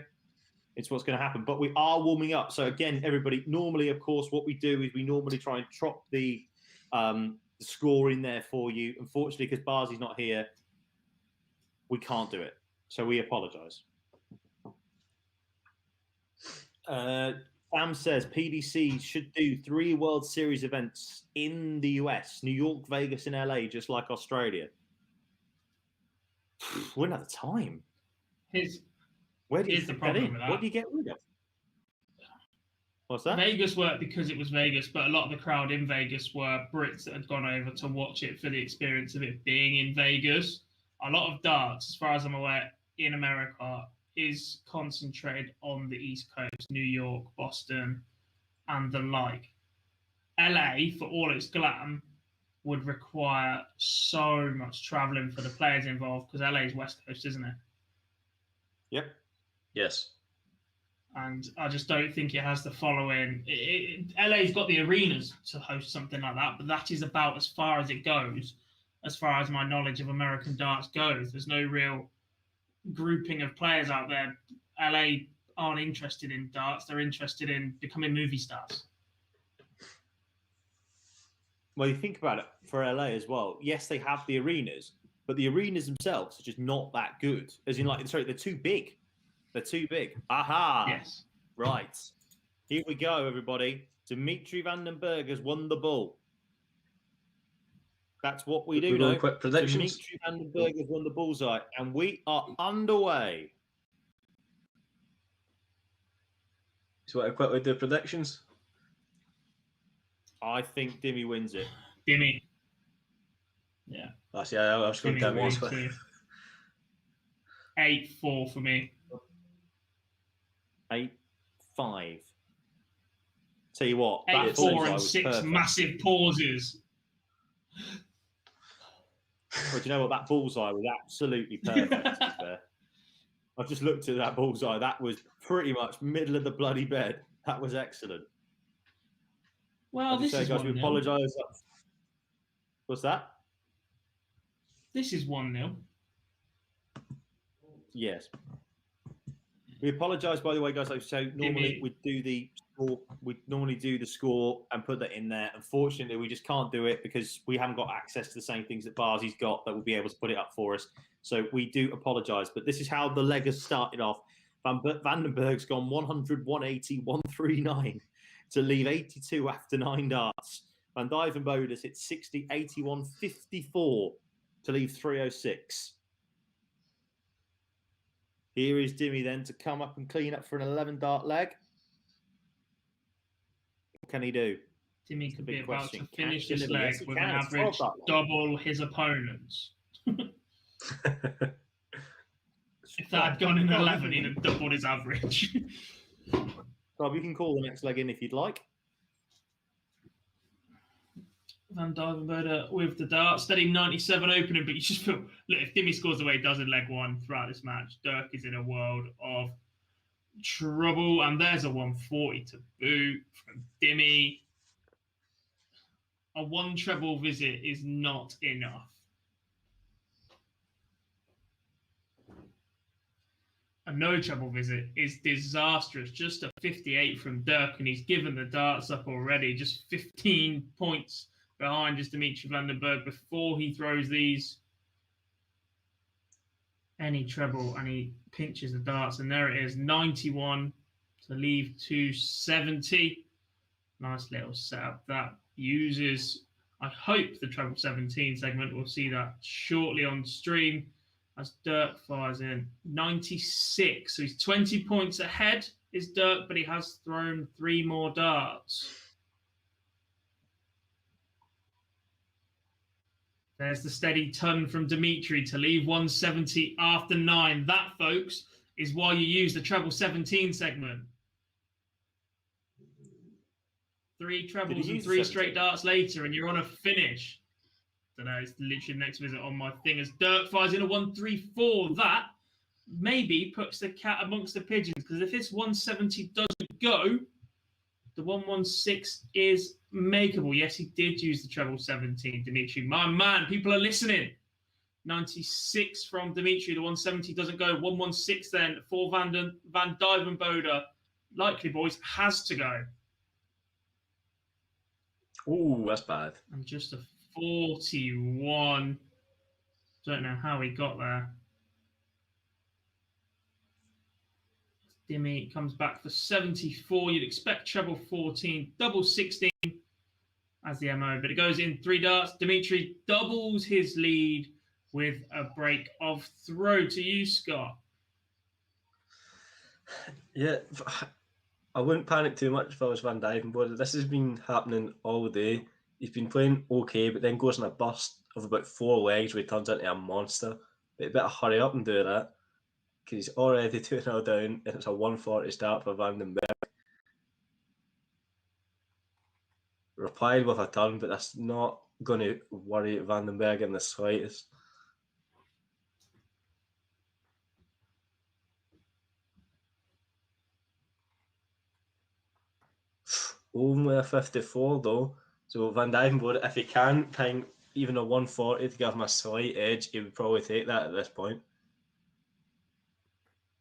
it's what's going to happen. But we are warming up. So again, everybody, normally, of course, what we do is we normally try and drop the score in there for you. Unfortunately, because Barzi's not here, we can't do it. So we apologise. Sam says PDC should do 3 World Series events in the US, New York, Vegas, and LA, just like Australia. We don't have the time. Where do you the problem with that. What do you get rid of? What's that? Vegas worked because it was Vegas, but a lot of the crowd in Vegas were Brits that had gone over to watch it for the experience of it being in Vegas. A lot of darts, as far as I'm aware, in America is concentrated on the East Coast, New York, Boston, and the like. LA, for all its glam, would require so much travelling for the players involved because LA is West Coast, isn't it? Yep. Yes. And I just don't think it has the following. LA's got the arenas to host something like that, but that is about as far as it goes, as far as my knowledge of American darts goes. There's no real grouping of players out there. LA aren't interested in darts. They're interested in becoming movie stars. Well, you think about it for LA as well. Yes, they have the arenas, but the arenas themselves are just not that good. As in, like, sorry, they're too big. They're too big. Aha! Yes. Right. Here we go, everybody. Dimitri Vandenberg has won the bull. That's what we do now. Quick predictions. Dimitri Vandenberg has won the bullseye, and we are underway. So what, quickly do predictions? I think Dimmy wins it. Dimmy. Yeah. That's I was going to tell you. 8-4 for me. 8-5. Tell you what, 8-4 and 6 perfect. Massive pauses. Well, do you know what? That bullseye was absolutely perfect. To be fair. I've just looked at that bullseye. That was pretty much middle of the bloody bed. That was excellent. Well, As you this say, is guys, we 1-0. apologise. What's that? This is 1-0. Yes. We apologise, by the way, guys. So normally we do the score. We normally do the score and put that in there. Unfortunately, we just can't do it because we haven't got access to the same things that Barzy's got that will be able to put it up for us. So we do apologise. But this is how the leg has started off. Vandenberg's gone 100, 180, 139 to leave 82 after 9 darts. Van Dijven Modus hit 60, 81, 54 to leave 306. Here is Dimmy then to come up and clean up for an 11 dart leg. What can he do? Timmy could be about question. to finish Can he this deliver? leg Yes, he with can. an It's average 12 leg. double his opponent's. If that had gone in 11, he'd have doubled his average. Rob, you can call the next leg in if you'd like. Van Dijvenbode with the dart, steady 97 opening, but you just feel, look, if Dimmy scores the way he does in leg 1 throughout this match, Dirk is in a world of trouble. And there's a 140 to boot from Dimmy. A 1 treble visit is not enough. A no treble visit is disastrous. Just a 58 from Dirk, and he's given the darts up already. Just 15 points behind just Dimitri Vandenberg before he throws these. Any treble, and he pinches the darts, and there it is, 91 to leave 270. Nice little setup that uses, I hope, the treble 17 segment. We'll see that shortly on stream as Dirk fires in 96. So he's 20 points ahead, is Dirk, but he has thrown 3 more darts. There's the steady ton from Dimitri to leave 170 after 9. That, folks, is why you use the treble 17 segment. 3 trebles and 3 straight darts later, and you're on a finish. I don't know, it's literally the next visit on my thing as Dirk fires in a 134. That maybe puts the cat amongst the pigeons, because if this 170 doesn't go, the 116 is makeable. Yes, he did use the treble 17, Dimitri. My man, people are listening. 96 from Dimitri. The 170 doesn't go. 116 then for Van Dijvenbode. Likely, boys, has to go. Ooh, that's bad. And just a 41. Don't know how he got there. Dimmy comes back for 74. You'd expect treble 14, double 16 as the MO, but it goes in 3 darts. Dimitri doubles his lead with a break of throw. To you, Scott. Yeah, I wouldn't panic too much if I was Van Dijvenbode. This has been happening all day. He's been playing okay, but then goes on a burst of about 4 legs where he turns into a monster. But you better hurry up and do that, because he's already 2-0 down, and it's a 140 start for Vandenberg. Replied with a turn, but that's not going to worry Vandenberg in the slightest. Only a 54 though. So Van Dijvenbode, if he can ping even a 140 to give him a slight edge, he would probably take that at this point.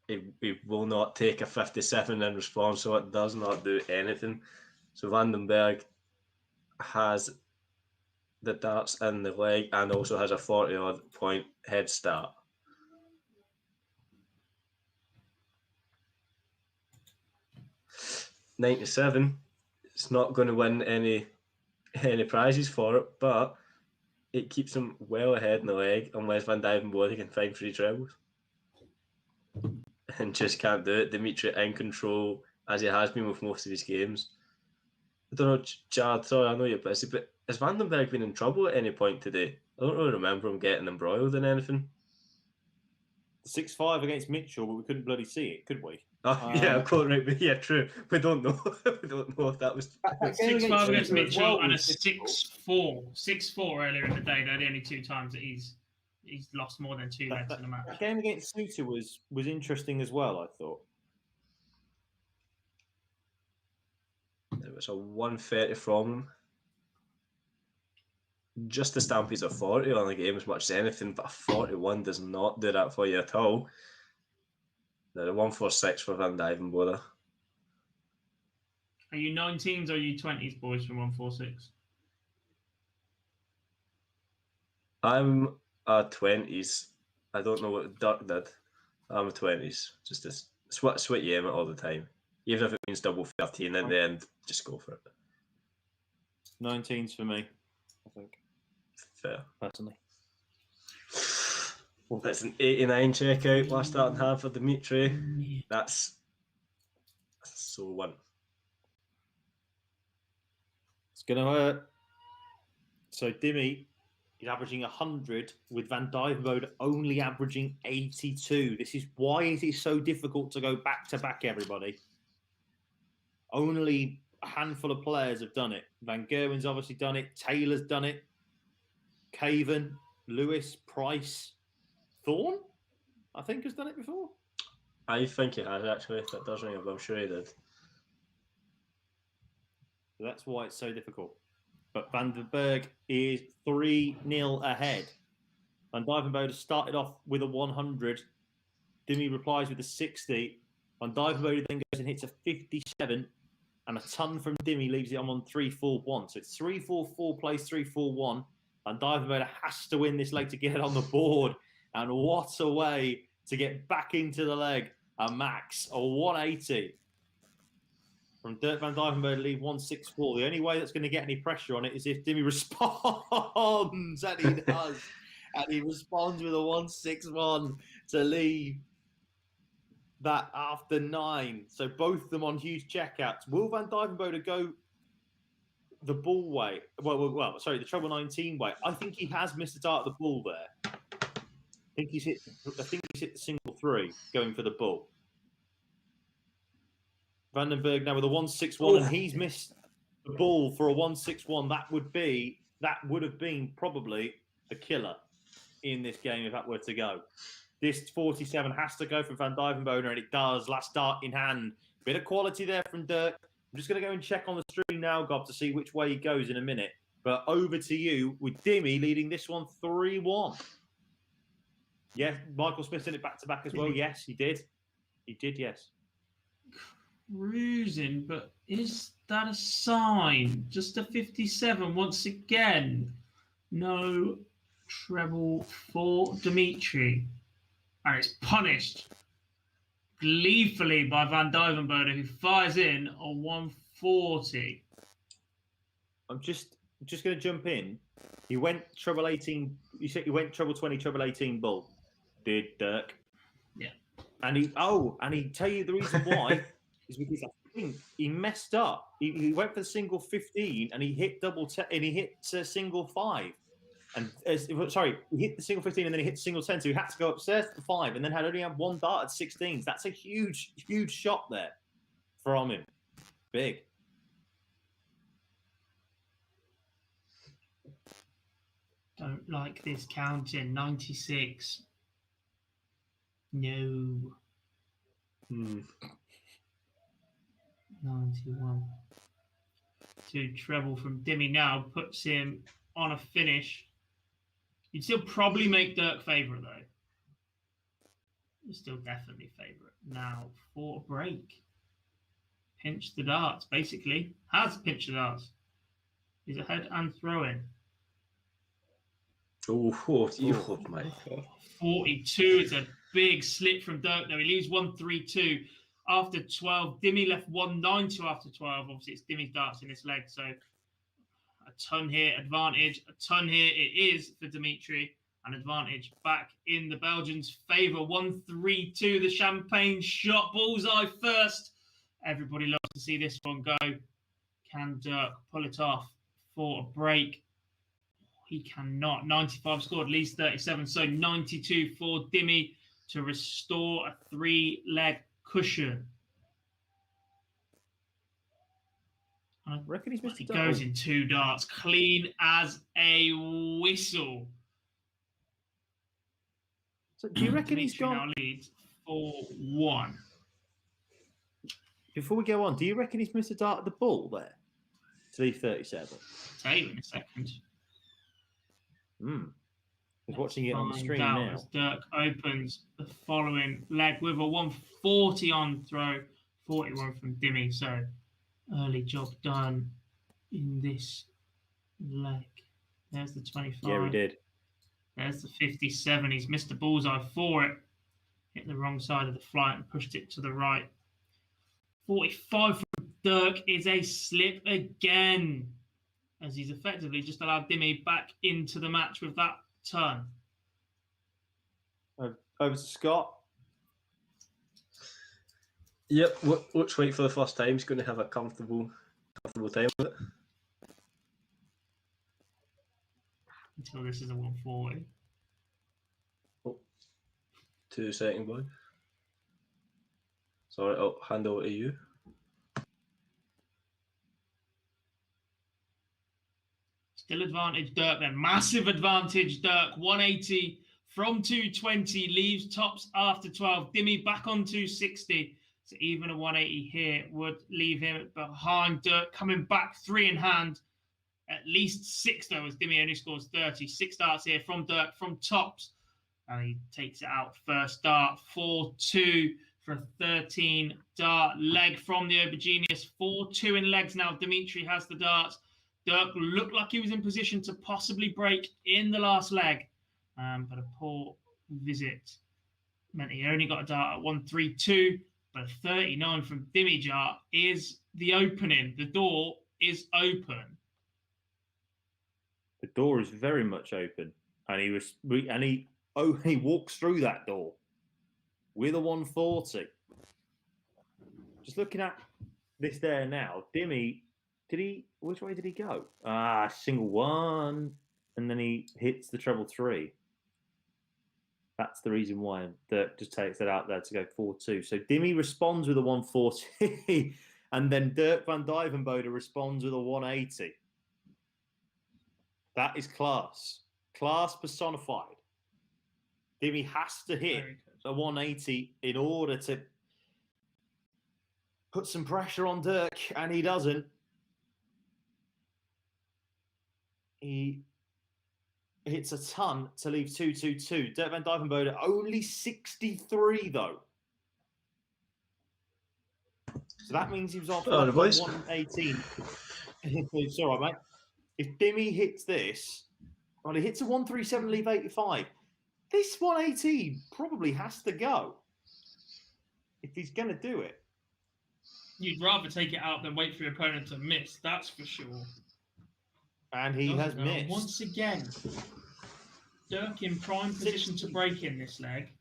He will not take a 57 in response, so it does not do anything. So Vandenberg has the darts in the leg and also has a 40-odd point head start. $97. It's not going to win any prizes for it, but it keeps him well ahead in the leg unless Van Dijvenbode can find 3 trebles. And just can't do it. Dimitri in control, as he has been with most of his games. I don't know, Chad, sorry, I know you're busy, but has Vandenberg been in trouble at any point today? I don't really remember him getting embroiled in anything. 6-5 against Mitchell, but we couldn't bloody see it, could we? Oh, yeah, of course, right. But yeah, true. We don't know. We don't know if that was... 6-5 against Mitchell and a 6-4. 6-4 earlier in the day. They're the only 2 times that he's lost more than 2 legs in a match. That game against Suter was interesting as well, I thought. It's a 130 from him. Just the Stampede's a 40 on the game as much as anything, but a 41 does not do that for you at all. They're a 146 for Van Dijvenbode. Are you 19s or are you 20s, boys, from 146? I'm a 20s. I don't know what Dirk did. I'm a 20s. Just to sweat you aim it all the time. Even if it means double 13 at the end, just go for it. 19s for me, I think. Fair. Personally. That's an 89 checkout last starting hand for Dimitri. That's so one. It's going to hurt. So Dimmy is averaging 100 with Van Dijvenbode only averaging 82. This is why it is so difficult to go back-to-back, everybody. Only a handful of players have done it. Van Gerwen's obviously done it. Taylor's done it. Caven, Lewis, Price, Thorne, I think, has done it before. I think he has, actually. That does ring a bell. I'm sure he did. So that's why it's so difficult. But Vandenberg is 3-0 ahead. Van Dijvenbode started off with a 100. Dimmy replies with a 60. Van Dijvenbode then goes and hits a 57. And a ton from Dimmy leaves it on 3-4-1. So it's 3-4-4 plays 3-4-1. Van Dijvenbode has to win this leg to get it on the board. And what a way to get back into the leg. A max, a 180. From Dirk Van Dijvenbode to leave 164. The only way that's going to get any pressure on it is if Dimmy responds, and he does. And he responds with a 161 to leave that after 9. So both of them on huge checkouts. Will Van Dijvenbode go the ball way? Well, sorry, the treble 19 way. I think he has missed the dart at the ball there. I think he's hit the single 3 going for the ball. Vandenberg now with a 161, and he's missed the ball for a 161. That would have been probably the killer in this game if that were to go. This 47 has to go for Van Dijvenbode, and it does. Last start in hand. Bit of quality there from Dirk. I'm just going to go and check on the stream now, Gob, to see which way he goes in a minute. But over to you with Dimmy leading this one 3-1. Yeah, Michael Smith did it back-to-back as well. Yes, he did. He did, yes. Cruising, but is that a sign? Just a 57 once again. No treble for Dimitri. And it's punished gleefully by Van Dijvenbode, who fires in a 140. I'm just going to jump in. He went treble 18. You said he went treble 20, treble 18 bull. Did Dirk? Yeah. And he tell you the reason why is because I think he messed up. He went for the single 15 and he hit and he hit single 5. And he hit the single 15 and then he hit the single 10. So he had to go upstairs to the 5 and then only had one dart at 16s. That's a huge, huge shot there from him. Big. Don't like this counting. 96. No. 91. To treble from Dimmy now puts him on a finish. You'd still probably make Dirk favourite, though. You're still definitely favourite. Now for a break. Pinch the darts, basically. Has pinched the darts. He's ahead and throwing. Oh my God. 42 is a big slip from Dirk, though. He leaves 132 after 12. Dimmy left 192 after 12. Obviously, it's Dimmy's darts in this leg, so a ton here, advantage. A ton here it is for Dimitri. An advantage back in the Belgians' favour. 132, the champagne shot. Bullseye first. Everybody loves to see this one go. Can Dirk pull it off for a break? He cannot. 95 scored, leads 37. So 92 for Dimmy to restore a 3-leg cushion. I reckon he's missed he a dart. goes in 2 darts, clean as a whistle. So do you reckon he's Dimitri gone? now leads 4-1. Before we go on, do you reckon he's missed a dart at the ball there? to leave 37. I'll tell you in a second. He's watching it on the Find screen out now. as Dirk opens the following leg with a 140 on throw, 41 from Dimmy. So early job done in this leg. There's the 25. Yeah, we did. There's the 57. He's missed the bullseye for it. Hit the wrong side of the flight and pushed it to the right. 45 from Dirk is a slip again, as he's effectively just allowed Dimmy back into the match with that turn. Over to Scott. Yep, looks like for the first time he's going to have a comfortable time with it. Until this is a 140. 2 second boy. Sorry, I'll hand over to you. Still advantage Dirk then. Massive advantage Dirk. 180 from 220. Leaves tops after 12. Dimmy back on 260. So even a 180 here would leave him behind. Dirk coming back 3 in hand. At least 6 though, as Dimmy only scores 30. 6 starts here from Dirk from tops. And he takes it out first dart. 4-2 for a 13 dart leg from the Aubergenius. 4-2 in legs now. Dimitri has the darts. Dirk looked like he was in position to possibly break in the last leg. But a poor visit meant he only got a dart at 132. But a 39 from Dimijar is the opening. The door is open. The door is very much open. And he walks through that door with a 140. Just looking at this there now, Dimmy, which way did he go? Single one, and then he hits the treble 3. That's the reason why Dirk just takes that out there to go 4-2. So Dimmy responds with a 140, and then Dirk van Dijvenbode responds with a 180. That is class. Class personified. Dimmy has to hit a 180 in order to put some pressure on Dirk, and he doesn't. He hits a ton to leave 2-2-2. Dirk van Dijvenbode only 63 though. So that means he was off 118. It's all right, mate. If Dimmy hits this, well, he hits a 137, leave 85. This 118 probably has to go if he's going to do it. You'd rather take it out than wait for your opponent to miss, that's for sure. And he has missed. Once again, Dirk in prime position to break in this leg.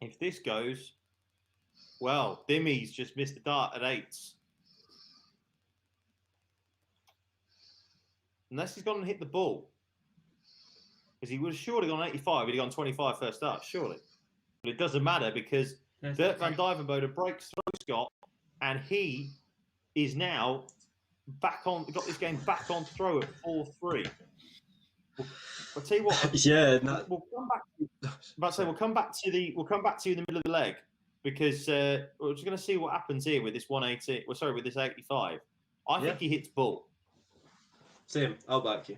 If this goes, well, Dimmy's just missed the dart at 8s. Unless he's gone and hit the ball. Because he would have surely gone 85, he'd have gone 25 first start, surely. But it doesn't matter because Dirk van Dijvenbode breaks through Scott, and he is now got this game back on throw at 4-3. I'll tell you what. Yeah, we'll come back. We'll come back to you in the middle of the leg because we're just going to see what happens here with this 180. Well, sorry, with this 85. I think he hits bull. Same. I'll back you.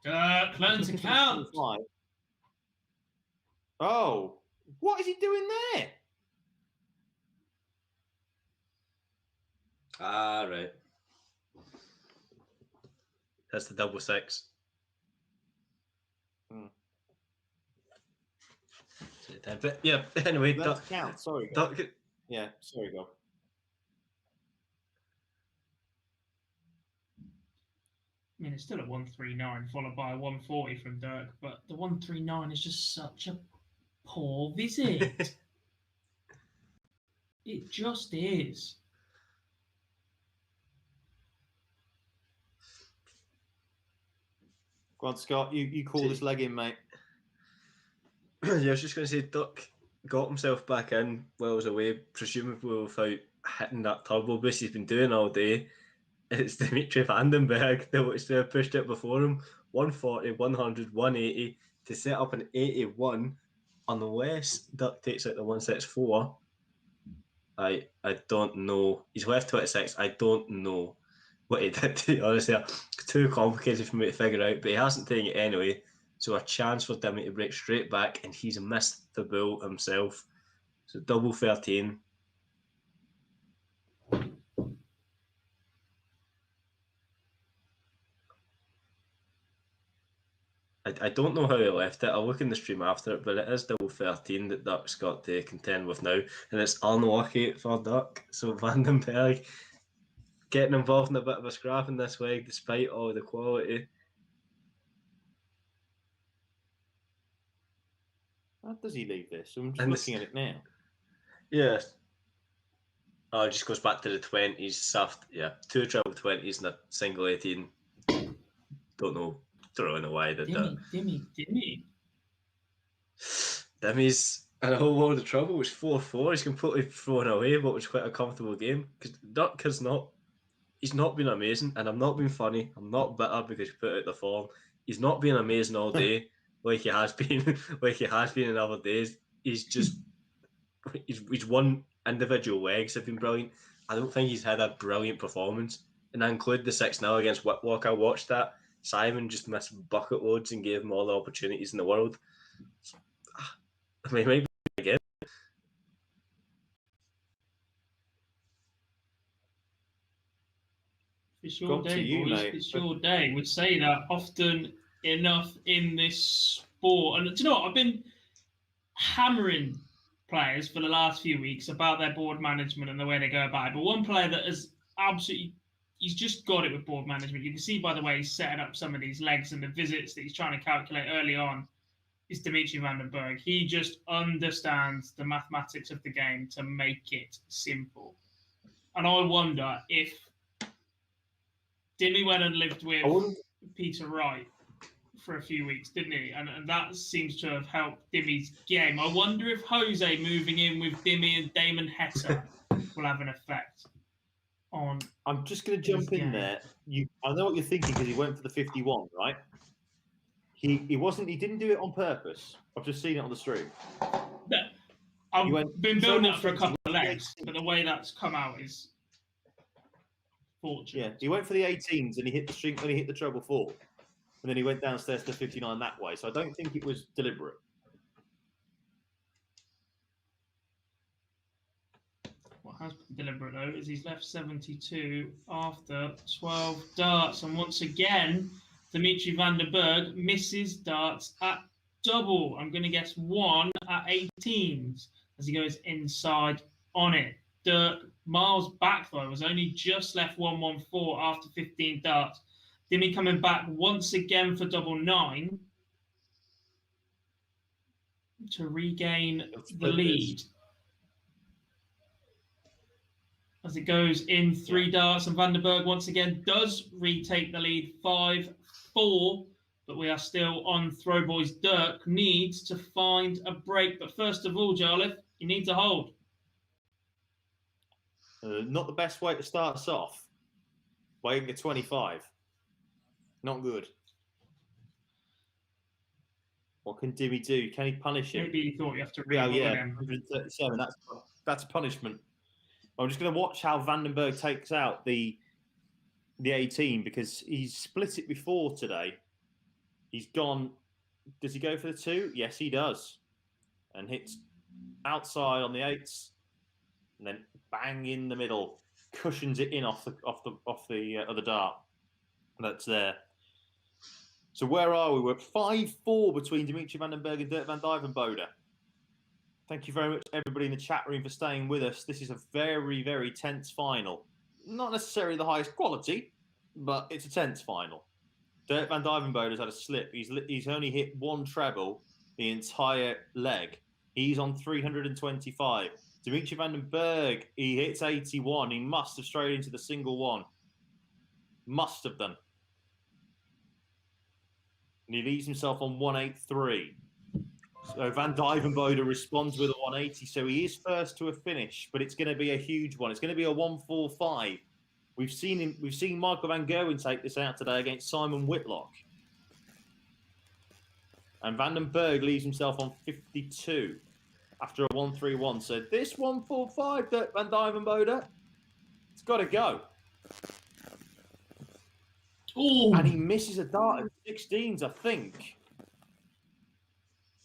Learn to count. Oh, what is he doing there? Right. That's the double 6. But yeah, anyway. Let's count. Sorry. Yeah, sorry, go. I mean, it's still a 139 followed by a 140 from Dirk, but the 139 is just such a poor visit. It just is. Go on, Scott. You call this leg in, mate. Yeah, I was just going to say, Dirk got himself back in while he was away, presumably without hitting that turbo boost he's been doing all day. It's Dimitri Vandenberg that looks to have pushed it before him. 140, 100, 180 to set up an 81 unless Dirk takes out the 164. I don't know. He's left 26. I don't know what he did. Honestly, too complicated for me to figure out. But he hasn't taken it anyway. So a chance for Dimitri to break straight back, and he's missed the bull himself. So double 13. I don't know how he left it. I'll look in the stream after it, but it is double 13 that Duck's got to contend with now, and it's unlucky for Duck. So Vandenberg getting involved in a bit of a scrap in this leg, despite all the quality. How does he leave this? I'm just looking at it now. Yeah. Oh, it just goes back to the 20s. Soft, yeah. 2 treble 20s and a single 18. Don't know. Throwing away the Dimmy. Dimmy's in a whole load of trouble. It's 4-4. He's completely thrown away what was quite a comfortable game. Because Duck has not. He's not been amazing, and I'm not being funny. I'm not bitter because he put out the form. He's not been amazing all day, like he has been, in other days. He's just he's won individual legs have been brilliant. I don't think he's had a brilliant performance, and I include the 6-0 against Whitlock. I watched that. Simon just missed bucket loads and gave him all the opportunities in the world. I mean, maybe again. It's your day, boys. It's your day. We say that often enough in this sport. And do you know what? I've been hammering players for the last few weeks about their board management and the way they go about it. But one player that has absolutely, he's just got it with board management. You can see by the way he's setting up some of these legs and the visits that he's trying to calculate early on is Dimitri Vandenberg. He just understands the mathematics of the game to make it simple. And I wonder if Dimmy went and lived with Peter Wright for a few weeks, didn't he? And that seems to have helped Dimmy's game. I wonder if Jose moving in with Dimmy and Damon Heta will have an effect on. I'm just going to jump in there. I know what you're thinking because he went for the 51, right? He didn't do it on purpose. I've just seen it on the stream. I've been building that for a couple of legs, but the way that's come out is fortunate. Yeah, he went for the 18s and he hit the string when he hit the treble 4. And then he went downstairs to 59 that way. So I don't think it was deliberate. What has been deliberate, though, is he's left 72 after 12 darts. And once again, Dimitri Vandenberg misses darts at double. I'm going to guess 1 at 18s as he goes inside on it. Dirk miles back, though, was only just left 114 after 15 darts. Dimmy coming back once again for double 9 to regain the lead. As it goes in 3 darts, and Vandenberg once again does retake the lead 5-4, but we are still on throw boys. Dirk needs to find a break, but first of all, Jarlath, you need to hold. Not the best way to start us off. Weighing at 25. Not good. What can Dimmy do? Can he punish him? Maybe he thought you have to Yeah, him. 137. That's punishment. I'm just going to watch how Vandenberg takes out the 18 because he's split it before today. He's gone. Does he go for the 2? Yes, he does, and hits outside on the 8s, and then bang in the middle, cushions it in off the other dart. That's there. So where are we? We're at 5-4 between Dimitri Vandenberg and Dirk van Dijvenbode. Thank you very much, everybody in the chat room, for staying with us. This is a very, very tense final. Not necessarily the highest quality, but it's a tense final. Dirk van Dijvenbode has had a slip. He's only hit 1 treble the entire leg. He's on 325. Dimitri Vandenberg, he hits 81. He must have strayed into the single 1. Must have done. And he leaves himself on 183. So Van Dijvenbode responds with a 180. So he is first to a finish, but it's going to be a huge one. It's going to be a 145. We've seen Michael van Gerwen take this out today against Simon Whitlock. And Vandenberg leaves himself on 52. after a 1-3-1 said, "This 1-4-5 that Van Dijvenbode, it's got to go." Oh, And he misses a dart at 16s, I think.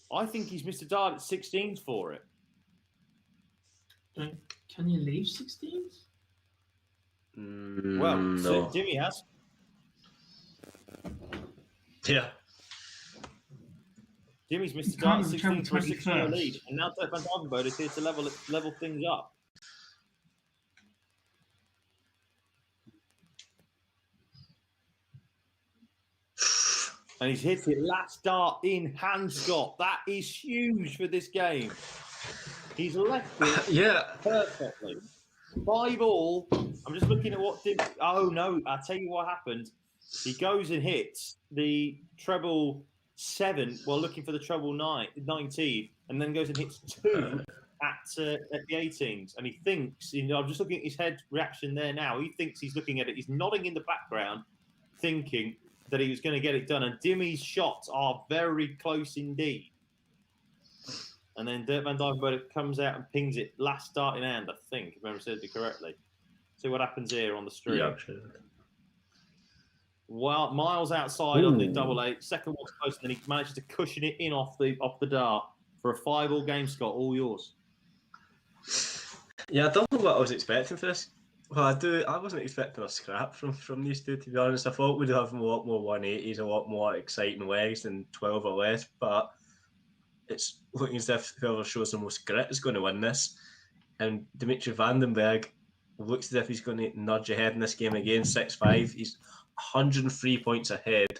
I think he's missed a dart at 16s for it. can you leave 16s? Well, no. Jimmy has. Yeah. Jimmy's missed a You dart at can't 16 for a 6-0 travel lead. And now Dirk Van Dijvenbode is here to level things up. And he's hit it last dart in hand, Scott. That is huge for this game. He's left it Yeah. perfectly. 5-all. I'm just looking at what did. Oh no! I'll tell you what happened. He goes and hits the treble 7 while looking for the treble 19, and then goes and hits 2 at the 18s. And he thinks, I'm just looking at his head reaction there now. He thinks he's looking at it. He's nodding in the background, thinking that he was going to get it done. And Dimmy's shots are very close indeed. And then Dirk Van Dijvenbode comes out and pings it last start in hand, I think, if I remember it correctly. See what happens here on the stream. Yeah, sure. Well, miles outside on the double 8. Second one's close, and then he manages to cushion it in off the dart for a 5-all game, Scott. All yours. Yeah, I don't know what I was expecting for this. Well, I wasn't expecting a scrap from these two, to be honest. I thought we'd have a lot more 180s, a lot more exciting legs than 12 or less, but it's looking as if whoever shows the most grit is going to win this. And Dimitri Vandenberg looks as if he's going to nudge ahead in this game again, 6-5. He's 103 points ahead,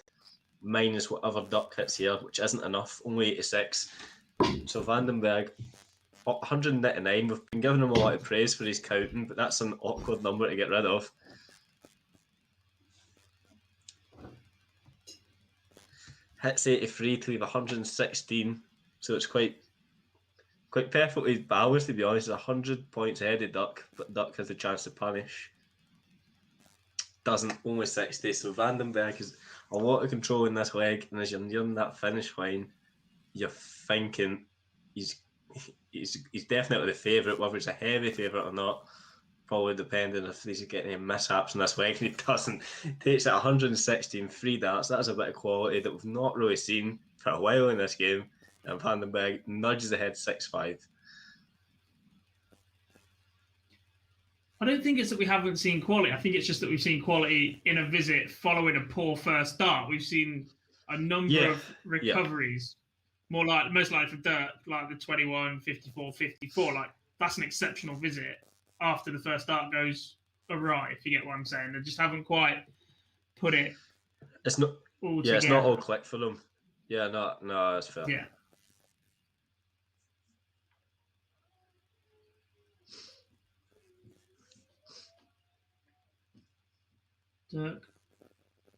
minus whatever duck hits here, which isn't enough, only 86. So Vandenberg, 199. We've been giving him a lot of praise for his counting, but that's an awkward number to get rid of. Hits 83 to leave 116, so it's quite perfectly balanced, to be honest. 100 points ahead of Duck, but Duck has the chance to punish. Doesn't, only 60, so Vandenberg has a lot of control in this leg, and as you're nearing that finish line, you're thinking he's definitely the favourite, whether it's a heavy favourite or not, probably depending if he's getting any mishaps in this leg, and he doesn't. Takes it 116, 3 darts. That's a bit of quality that we've not really seen for a while in this game, and Vandenberg nudges ahead 6-5. I don't think it's that we haven't seen quality. I think it's just that we've seen quality in a visit following a poor first start. We've seen a number of recoveries. More like, most likely for Dirk, like the 21, 54, 54. Like, that's an exceptional visit after the first start goes awry, if you get what I'm saying. They just haven't quite put it It's not all together. It's not all click for them. Yeah, no, that's fair. Yeah. Dirk,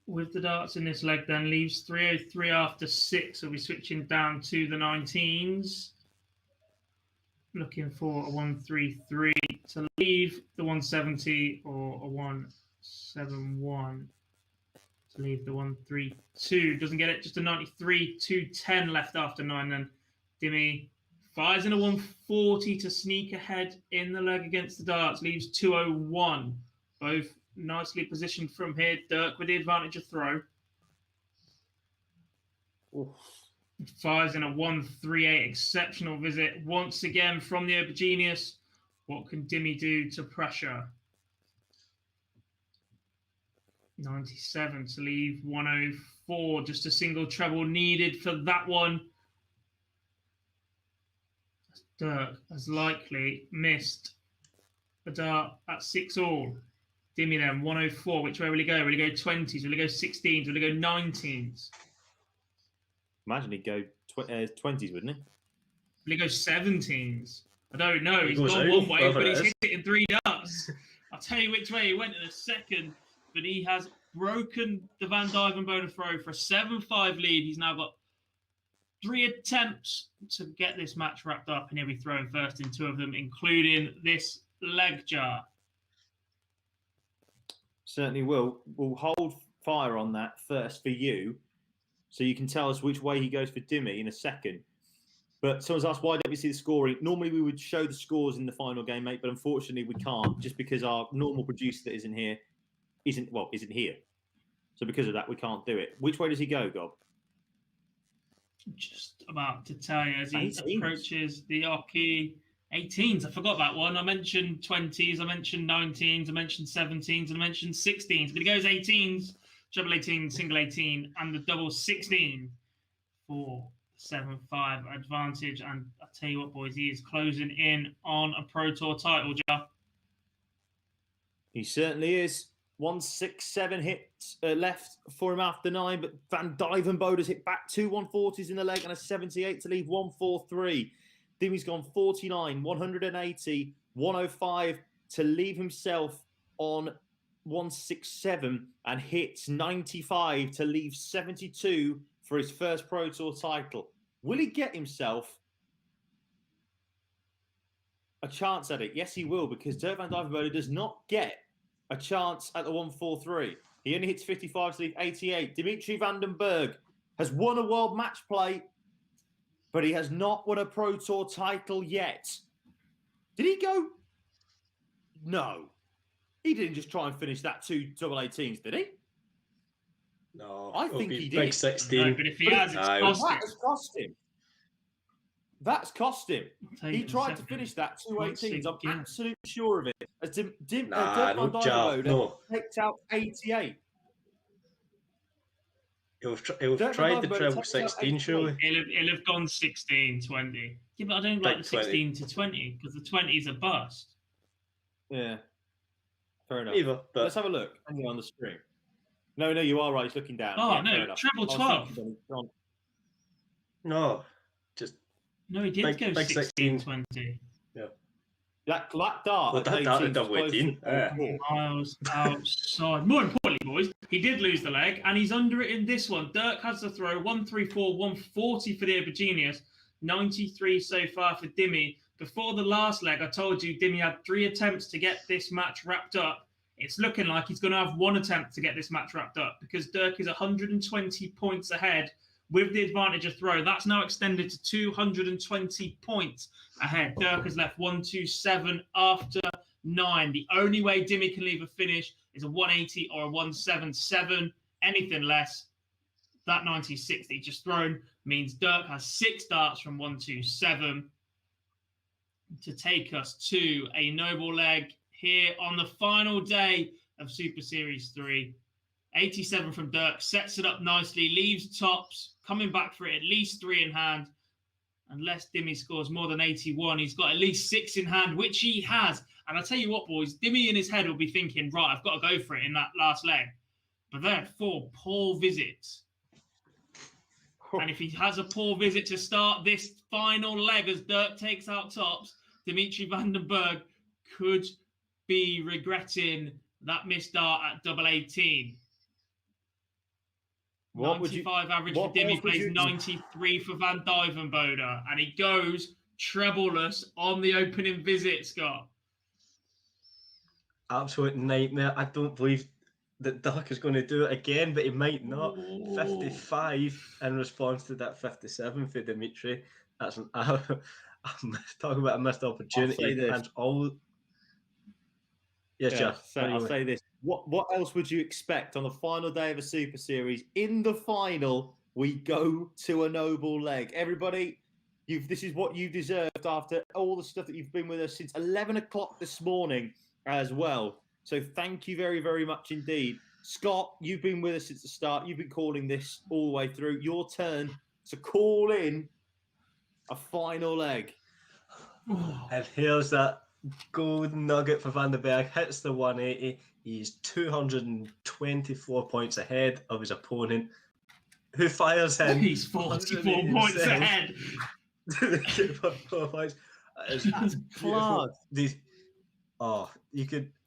with the darts in this leg, then leaves 303 after 6. So we're switching down to the 19s. Looking for a 133 to leave the 170 or a 171 to leave the 132. Doesn't get it, just a 93, 210 left after 9. Then Dimmy fires in a 140 to sneak ahead in the leg against the darts, leaves 201. Both nicely positioned from here. Dirk with the advantage of throw. Oof. Fires in a 138. Exceptional visit once again from the Aubergenius. What can Dimmy do to pressure? 97 to leave 104. Just a single treble needed for that one. Dirk has likely missed a dart at 6-all. Dimmy then, 104. Which way will he go? Will he go 20s? Will he go 16s? Will he go 19s? Imagine he'd go 20s, wouldn't he? Will he go 17s? I don't know. He's goes gone out, one way, whatever but it he's is. hit it in 3 darts. I'll tell you which way he went in a second. But he has broken the Van Dijvenbode throw for a 7-5 lead. He's now got 3 attempts to get this match wrapped up, and he'll be throwing first in 2 of them, including this leg jar. Certainly will. We'll hold fire on that first for you, so you can tell us which way he goes for Dimmy in a second. But someone's asked, why don't we see the scoring? Normally we would show the scores in the final game, mate, but unfortunately we can't, just because our normal producer that isn't here isn't here. So because of that, we can't do it. Which way does he go, Gob? Just about to tell you as he 18s. approaches the Oki 18s. I forgot that one. I mentioned 20s, I mentioned 19s, I mentioned 17s, and I mentioned 16s. But he goes 18s, double 18, single 18, and the double 16 for 7-5 advantage. And I tell you what, boys, he is closing in on a Pro Tour title, Jeff. He certainly is. 167 hits left for him after 9, but Van Dijvenbode's hit back 2 140s in the leg and a 78 to leave 143. Dimi's gone 49, 180, 105 to leave himself on 167 and hits 95 to leave 72 for his first Pro Tour title. Will he get himself a chance at it? Yes, he will, because Dirk Van Dijvenbode does not get a chance at the 143. He only hits 55 to leave 88. Dimitri Vandenberg has won a world match play, but he has not won a Pro Tour title yet. Did he go? No. He didn't just try and finish that 2 double 18s, did he? No, I think he did. Big 16. No, but if he has, it's cost him. That has cost him. That's cost him. I'll tell you He in a tried to second. finish that 2 Once 18s. I'm again. absolutely sure of it. As Dirk Van no, Dijvenbode no. takes out 88. He'll Dirk tried Van the Dijvenbode treble takes out 16, surely. He'll have gone 16, 20. Yeah, but I don't like Big the 20. 16 to 20 because the 20 is a bust. Yeah. Fair enough. Either, but Let's have a look. Hang on the screen. No, you are right. He's looking down. Oh, Yeah, fair no, enough. treble I was 12. thinking, John, no, just No, he did Big- go big 16, 16. 20. that dart Well, at that dart 18 at double 18. Yeah. Miles outside. More importantly, boys, he did lose the leg, and he's under it in this one. Dirk has the throw, 134, 140 for the Auberginius, 93 so far for Dimi. Before the last leg, I told you Dimi had 3 attempts to get this match wrapped up. It's looking like he's going to have 1 attempt to get this match wrapped up because Dirk is 120 points ahead with the advantage of throw. That's now extended to 220 points ahead. Dirk has left 127 after 9. The only way Dimi can leave a finish is a 180 or a 177. Anything less, that 96 that he just thrown means Dirk has 6 darts from 127 to take us to a noble leg here on the final day of Super Series 3. 87 from Dirk, sets it up nicely, leaves tops, coming back for it, at least 3 in hand. Unless Dimi scores more than 81, he's got at least 6 in hand, which he has. And I'll tell you what, boys, Dimi in his head will be thinking, right, I've got to go for it in that last leg. But they had 4 poor visits. And if he has a poor visit to start this final leg as Dirk takes out tops, Dimitri Vandenberg could be regretting that missed dart at double 18. What would you- 95 average what for Dimi, else would plays you- 93 for Van Dijvenbode, and he goes trebleless on the opening visit, Scott. absolute nightmare. I don't believe that Dirk is going to do it again, but he might not. Ooh. 55 in response to that 57 for Dimitri. That's an I'm talking about a missed opportunity. this. And all. Yes, Yeah, Jeff. so I'll say this. What else would you expect on the final day of a Super Series? In the final, we go to a noble leg. Everybody, this is what you deserved after all the stuff that you've been with us since 11 o'clock this morning as well. So thank you very, very much indeed. Scott, you've been with us since the start. You've been calling this all the way through. Your turn to call in a final leg. And here's that golden nugget for Vandenberg. Hits the 180. He's 224 points ahead of his opponent, who fires him. He's 44 points ahead. 4 points. That's class.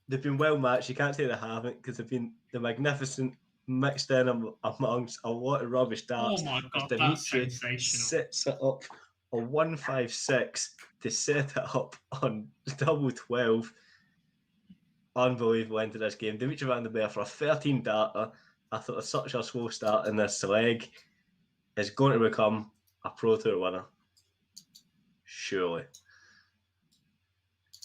They've been well matched. You can't say they haven't because they've been magnificent mixed in amongst a lot of rubbish darts. Oh my God, as that's Dimitri sensational. sets it up a 156 to set it up on double 12. Unbelievable into this game. Dimitri Vandenberg for a 13 darter after such a slow start in this leg is going to become a Pro Tour winner. Surely.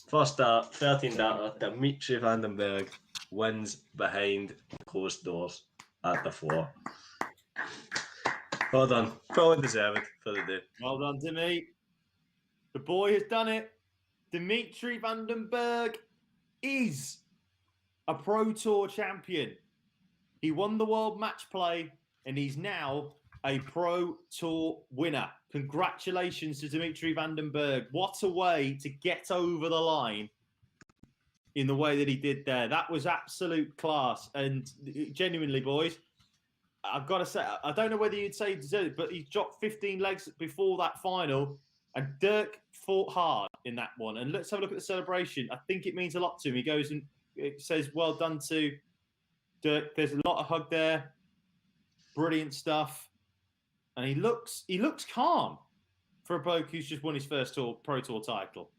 First start, 13 data, Dimitri Vandenberg wins behind closed doors at the floor. Well done. Probably deserved for the day. Well done, Dimi. The boy has done it. Dimitri Vandenberg is a Pro Tour champion. He won the World Match Play, and he's now a Pro Tour winner. Congratulations to Dimitri Vandenberg. What a way to get over the line in the way that he did there. That was absolute class. And genuinely, boys, I've got to say, I don't know whether you'd say deserved, but he dropped 15 legs before that final, and Dirk fought hard in that one. And let's have a look at the celebration. I think it means a lot to him. He goes and says, well done to Dirk. There's a lot of hug there. Brilliant stuff. And he looks calm for a bloke who's just won his first Pro Tour title.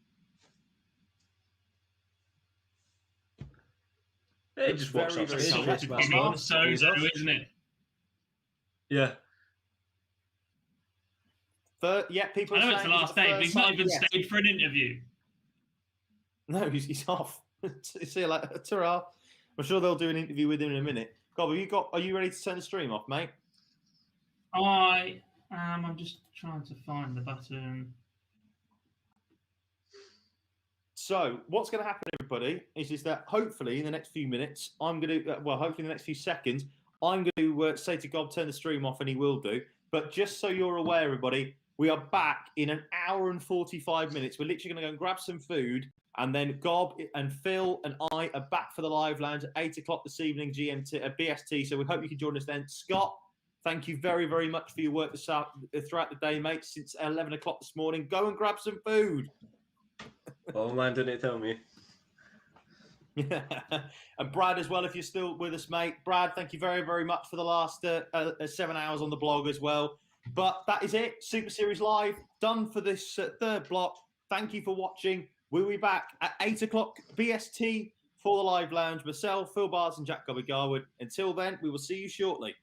He just walks up. very Smart. So, isn't it? Yeah. People. I know are it's the saying last day, but he's not even yes. stayed for an interview. No, he's off. See you later. Ta-ra. I'm sure they'll do an interview with him in a minute. Gob, are you ready to turn the stream off, mate? I'm just trying to find the button. So what's going to happen, everybody, is that hopefully in the next few minutes, hopefully in the next few seconds, I'm going to say to Gob, turn the stream off, and he will do. But just so you're aware, everybody, we are back in an hour and 45 minutes. We're literally going to go and grab some food, and then Gob and Phil and I are back for the live lounge at 8 o'clock this evening, BST. So we hope you can join us then. Scott, thank you very, very much for your work throughout the day, mate, since 11 o'clock this morning. Go and grab some food. Oh, man, didn't tell me. And Brad as well, if you're still with us, mate. Brad, thank you very, very much for the last 7 hours on the blog as well. But that is it. Super Series Live, done for this third block. Thank you for watching. We'll be back at 8 o'clock BST for the live lounge. Myself, Phil Bars and Jack Gobby Garwood. Until then, we will see you shortly.